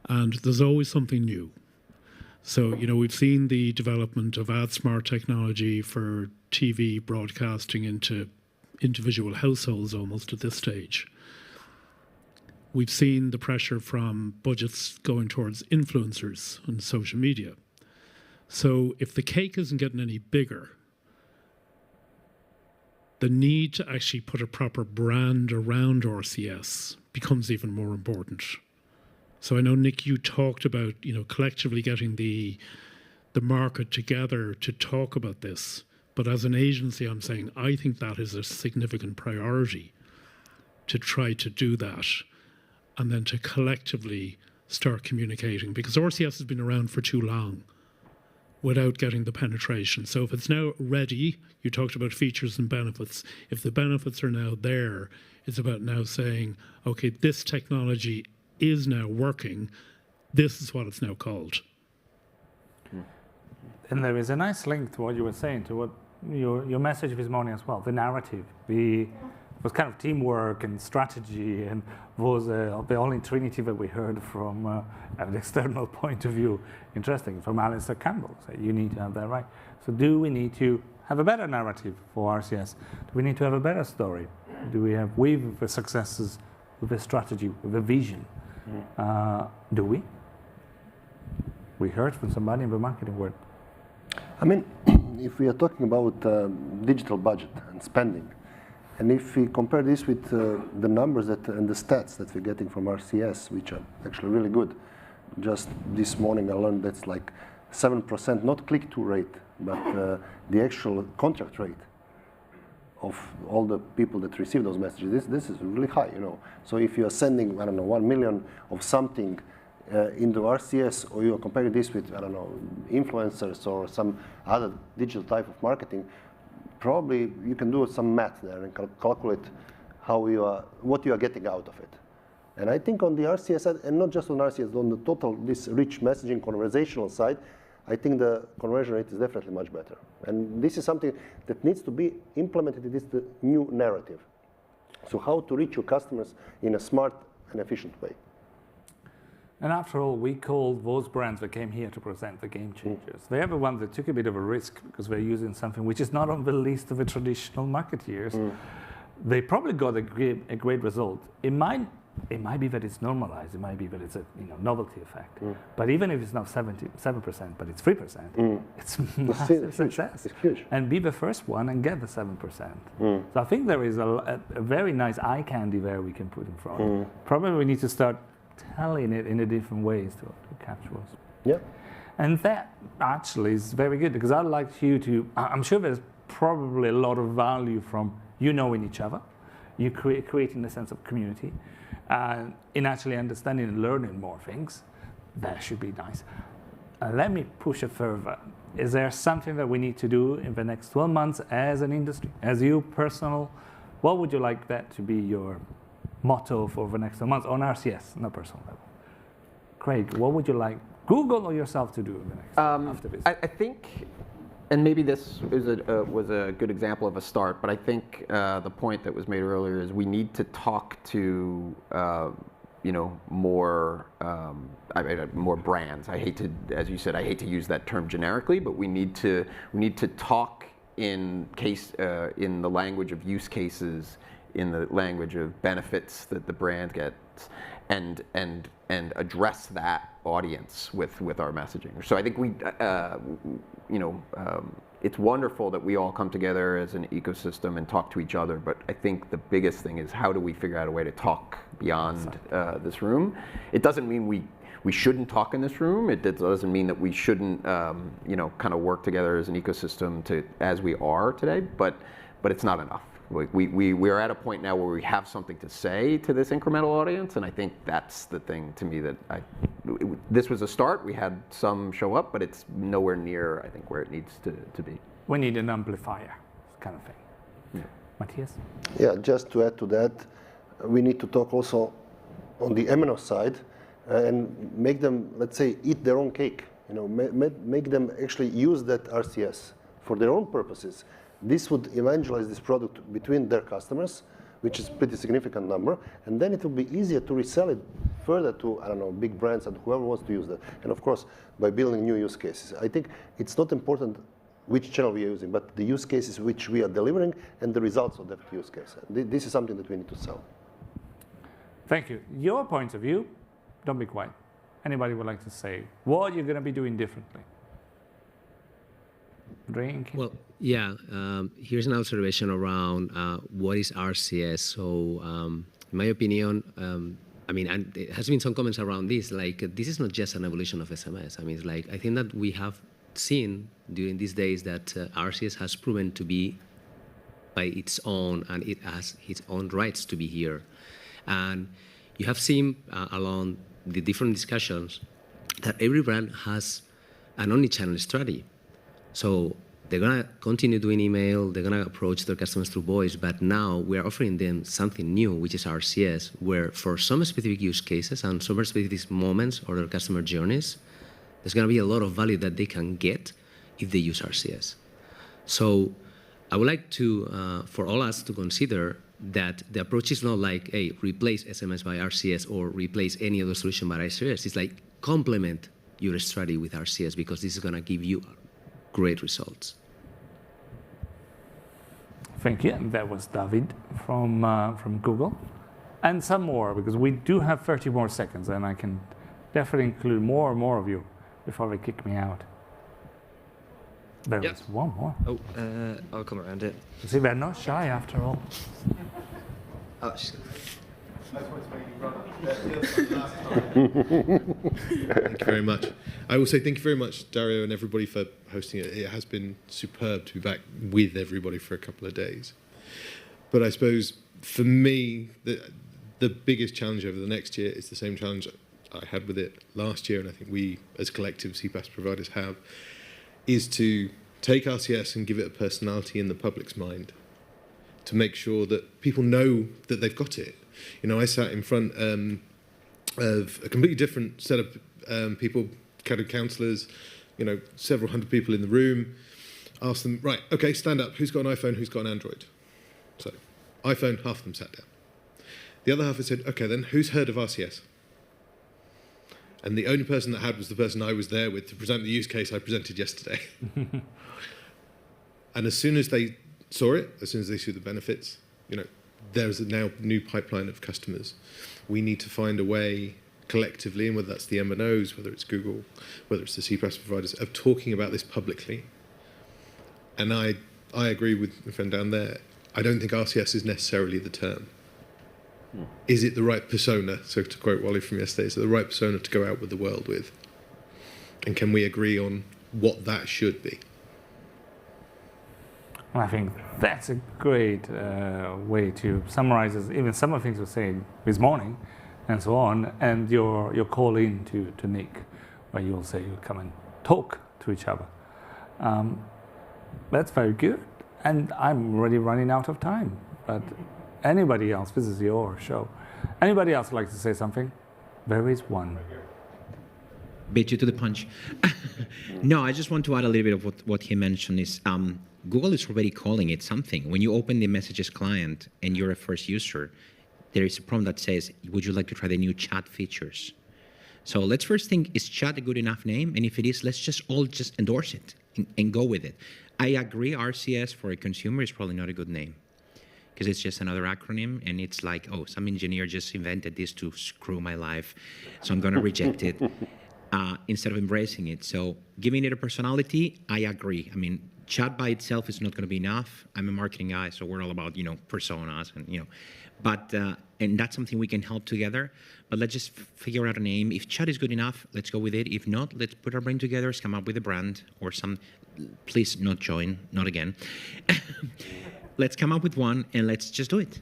And there's always something new. So, we've seen the development of AdSmart technology for TV broadcasting into individual households almost at this stage. We've seen the pressure from budgets going towards influencers and social media. So if the cake isn't getting any bigger, the need to actually put a proper brand around RCS becomes even more important. So I know, Nick, you talked about, collectively getting the market together to talk about this. But as an agency, I'm saying I think that is a significant priority, to try to do that and then to collectively start communicating, because RCS has been around for too long without getting the penetration. So if it's now ready, you talked about features and benefits. If the benefits are now there, it's about now saying, okay, this technology is now working. This is what it's now called. And there is a nice link to what you were saying, to what your message this morning as well, the narrative. It was kind of teamwork and strategy, and was the only trinity that we heard from an external point of view. Interesting, from Alistair Campbell. So you need to have that right. So do we need to have a better narrative for RCS? Do we need to have a better story? Do we have with the successes, with a strategy, with a vision? Do we? We heard from somebody in the marketing world. I mean, if we are talking about digital budget and spending, and if we compare this with the numbers and the stats that we're getting from RCS, which are actually really good. Just this morning I learned that's like 7%, not click-through rate, but the actual contract rate of all the people that receive those messages. This is really high, So if you are sending, 1 million of something into RCS, or you are comparing this with, influencers or some other digital type of marketing, probably you can do some math there and calculate what you are getting out of it. And I think on the RCS side, and not just on RCS, on the total, this rich messaging conversational side, I think the conversion rate is definitely much better. And this is something that needs to be implemented in this new narrative. So how to reach your customers in a smart and efficient way. And after all, we called those brands that came here to present the game changers. They are the ones that took a bit of a risk because they're using something which is not on the list of the traditional marketeers. They probably got a great result. It might be that it's normalized. It might be that it's a novelty effect. But even if it's not 7%, but it's 3%, it's massive success. It's huge. And be the first one and get the 7%. So I think there is a very nice eye candy there we can put in front. Probably we need to start telling it in a different ways to capture us. Yeah. And that actually is very good because I'd like you to, I'm sure there's probably a lot of value from you knowing each other, you creating a sense of community, in actually understanding and learning more things. That should be nice. Let me push it further. Is there something that we need to do in the next 12 months as an industry, as you personal? What would you like that to be your motto for the next 12 months on RCS, not personal level? Craig, what would you like Google or yourself to do in the next after this? I think, and maybe this was a good example of a start, but I think the point that was made earlier is we need to talk to more brands. I hate to, as you said, I hate to use that term generically, but we need to talk in the language of use cases, in the language of benefits that the brand gets, and address that audience with our messaging. So I think it's wonderful that we all come together as an ecosystem and talk to each other, but I think the biggest thing is how do we figure out a way to talk beyond this room. It doesn't mean we shouldn't talk in this room. It doesn't mean that we shouldn't kind of work together as an ecosystem as we are today, but it's not enough. We are at a point now where we have something to say to this incremental audience, and I think that's the thing to me that this was a start. We had some show up, but it's nowhere near, I think, where it needs to be. We need an amplifier, kind of thing. Yeah. Matthias? Yeah, just to add to that, we need to talk also on the MNO side and make them, let's say, eat their own cake. Make them actually use that RCS for their own purposes. This would evangelize this product between their customers, which is a pretty significant number, and then it will be easier to resell it further to, I don't know, big brands and whoever wants to use that. And of course, by building new use cases. I think it's not important which channel we are using, but the use cases which we are delivering and the results of that use case. This is something that we need to sell. Thank you. Your point of view, don't be quiet. Anybody would like to say what you're going to be doing differently? Well, yeah, here's an observation around what is RCS. So, in my opinion, and there has been some comments around this, like this is not just an evolution of SMS. I mean, it's like, I think that we have seen during these days that RCS has proven to be by its own, and it has its own rights to be here. And you have seen along the different discussions that every brand has an omnichannel strategy. So they're going to continue doing email, they're going to approach their customers through voice, but now we're offering them something new, which is RCS, where for some specific use cases and some specific moments or their customer journeys, there's going to be a lot of value that they can get if they use RCS. So I would like to, for all us to consider that the approach is not like, hey, replace SMS by RCS or replace any other solution by RCS. It's like complement your strategy with RCS because this is going to give you great results. Thank you. And that was David from Google. And some more, because we do have 30 more seconds, and I can definitely include more and more of you before they kick me out. There is one more. Oh, I'll come around it. See, they're not shy after all. Oh, Thank you very much. I will say thank you very much, Dario, and everybody for hosting it. It has been superb to be back with everybody for a couple of days. But I suppose for me, the biggest challenge over the next year is the same challenge I had with it last year, and I think we, as collective CPaaS providers, have, is to take RCS and give it a personality in the public's mind, to make sure that people know that they've got it. I sat in front of a completely different set of people, catered counsellors, several hundred people in the room, asked them, right, okay, stand up, who's got an iPhone, who's got an Android? So, iPhone, half of them sat down. The other half had said, okay, then who's heard of RCS? And the only person that had was the person I was there with to present the use case I presented yesterday. And as soon as they saw it, as soon as they saw the benefits, there's a now new pipeline of customers. We need to find a way collectively, and whether that's the MNOs, whether it's Google, whether it's the CPaaS providers, of talking about this publicly. And I agree with my friend down there. I don't think RCS is necessarily the term. Is it the right persona? So to quote Wally from yesterday, is it the right persona to go out with the world with? And can we agree on what that should be? I think that's a great way to summarize even some of the things we're saying this morning and so on, and your call in to Nick, where you'll say you come and talk to each other. That's very good, and I'm already running out of time, but anybody else, this is your show. Anybody else like to say something? There is one. Beat you to the punch. No, I just want to add a little bit of what he mentioned is Google is already calling it something. When you open the messages client and you're a first user, there is a prompt that says, would you like to try the new chat features? So let's first think, is chat a good enough name? And if it is, let's just all endorse it and go with it. I agree, RCS for a consumer is probably not a good name, because it's just another acronym, and it's like, oh, some engineer just invented this to screw my life, so I'm going to reject it instead of embracing it. So giving it a personality, I agree. I mean, chat by itself is not going to be enough. I'm a marketing guy, so we're all about, personas and, but, and that's something we can help together. But let's just figure out a name. If chat is good enough, let's go with it. If not, let's put our brain together, come up with a brand or some, please not join, not again. Let's come up with one and let's just do it.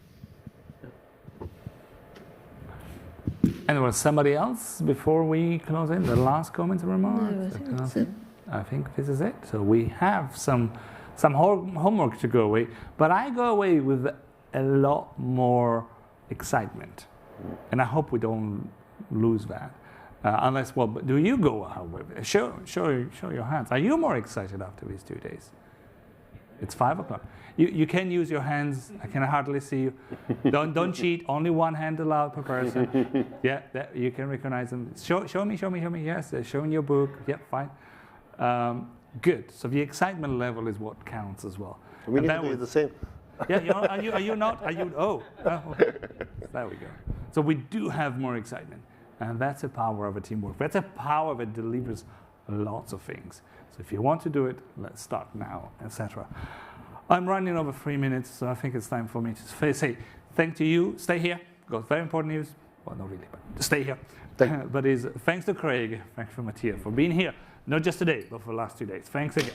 And there was somebody else before we close in? The last comments and remarks? No, I think that's it. I think this is it. So we have some homework to go away, but I go away with a lot more excitement, and I hope we don't lose that. Unless, well, do you go away? Show your hands. Are you more excited after these 2 days? It's 5 o'clock. You can use your hands. I can hardly see you. Don't cheat. Only one hand allowed per person. Yeah, you can recognize them. Show me. Yes, showing your book. Yep, fine. Good. So the excitement level is what counts as well. We need to do the same. Yeah, are you not? Are you? Oh, okay. There we go. So we do have more excitement, and that's the power of a teamwork. That's a power that delivers lots of things. So if you want to do it, let's start now, etc. I'm running over 3 minutes, so I think it's time for me to say thank to you. Stay here. Got very important news. Well, not really, but stay here. But thanks to Craig, thanks to Matthaiou for being here, not just today, but for the last 2 days. Thanks again.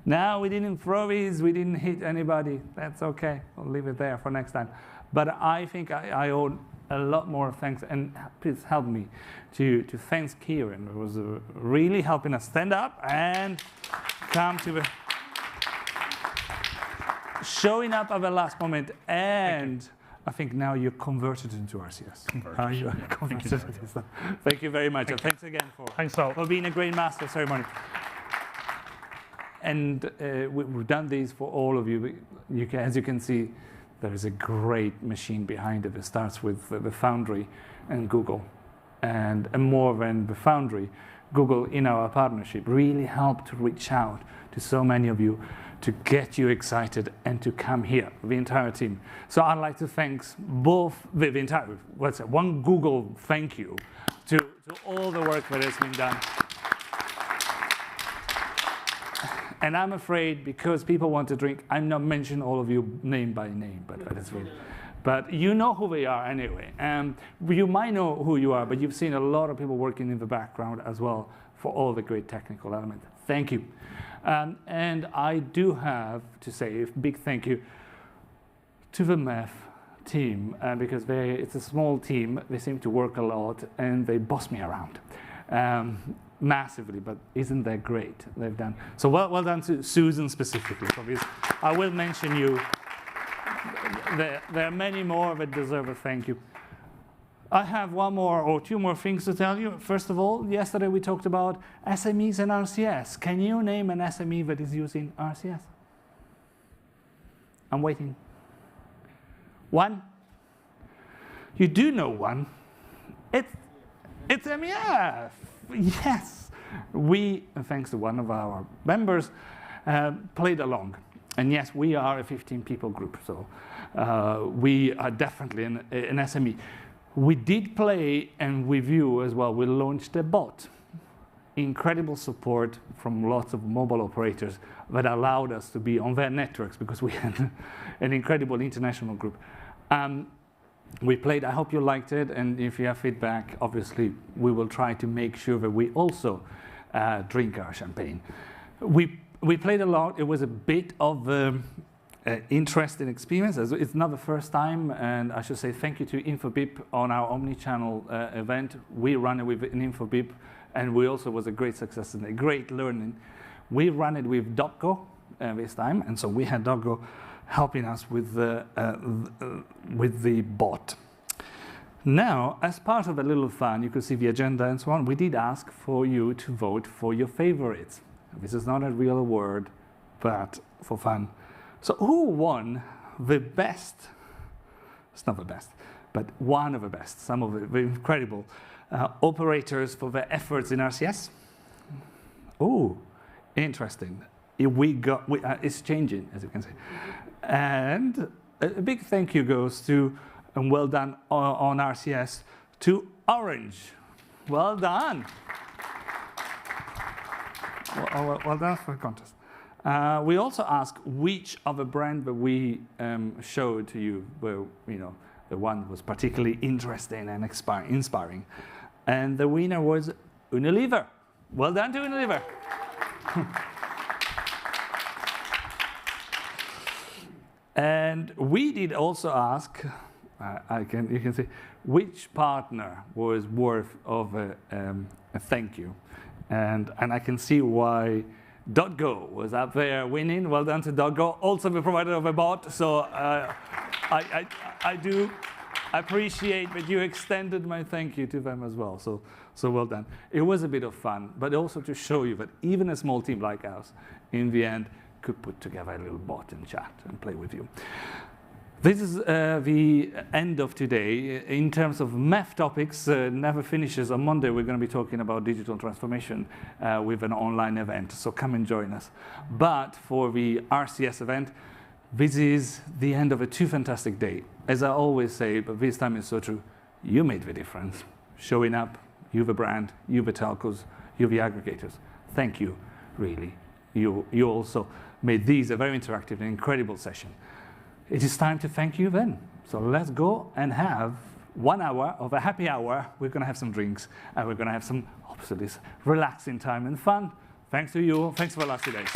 Now, we didn't throw these, we didn't hit anybody. That's okay. I'll leave it there for next time. But I think I owe a lot more thanks, and please help me to thank Kieran, who was really helping us stand up and come to the showing up at the last moment. And I think now you're converted into RCS. You are converted. Thank you very much. And thanks again for being a great master of ceremony. And we've done these for all of you. As you can see, there is a great machine behind it. It starts with the Foundry and Google. And more than the Foundry, Google, in our partnership, really helped to reach out to so many of you to get you excited and to come here, the entire team. So I'd like to thank both the entire, one Google thank you to all the work that has been done. And I'm afraid, because people want to drink, I'm not mentioning all of you name by name, but that's really. But you know who they are anyway. You might know who you are, but you've seen a lot of people working in the background as well for all the great technical elements. Thank you. And I do have to say a big thank you to the MEF team, because it's a small team. They seem to work a lot, and they boss me around. Massively, but isn't that great they've done? So well done to Susan specifically for this. I will mention you. There are many more that deserve a thank you. I have one more or two more things to tell you. First of all, yesterday we talked about SMEs and RCS. Can you name an SME that is using RCS? I'm waiting. One? You do know one. It's MEF. Yes. We, thanks to one of our members, played along. And yes, we are a 15-people group, so we are definitely an SME. We did play, and with you as well, we launched a bot. Incredible support from lots of mobile operators that allowed us to be on their networks because we had an incredible international group. We played, I hope you liked it, and if you have feedback, obviously we will try to make sure that we also drink our champagne. We played a lot. It was a bit of interesting experience. It's not the first time, and I should say thank you to Infobip on our Omnichannel event. We ran it with an Infobip, and we also was a great success and a great learning. We ran it with Dotco this time, and so we had Dotco helping us with the bot. Now, as part of a little fun, you could see the agenda and so on, we did ask for you to vote for your favorites. This is not a real award, but for fun. So who won the best, it's not the best, but one of the best, some of the incredible operators for their efforts in RCS? Oh, interesting. It's changing, as you can see. And a big thank you goes to, and well done on RCS, to Orange. Well done. Well done for the contest. We also asked which of the brand that we showed to you were, the one that was particularly interesting and inspiring. And the winner was Unilever. Well done to Unilever. And we did also ask, you can see, which partner was worth of a thank you. And I can see why .go was up there winning. Well done to .go, also the provider of a bot. So I do appreciate that you extended my thank you to them as well. So well done. It was a bit of fun, but also to show you that even a small team like us, in the end, could put together a little bot and chat and play with you. This is the end of today. In terms of MEF topics, never finishes. On Monday, we're going to be talking about digital transformation with an online event, so come and join us. But for the RCS event, this is the end of a two fantastic day. As I always say, but this time it's so true, you made the difference. Showing up, you the brand, you the telcos, you the aggregators. Thank you, really. You also made these a very interactive and incredible session. It is time to thank you then. So let's go and have 1 hour of a happy hour. We're going to have some drinks, and we're going to have some, obviously, relaxing time and fun. Thanks to you. Thanks for the last 2 days.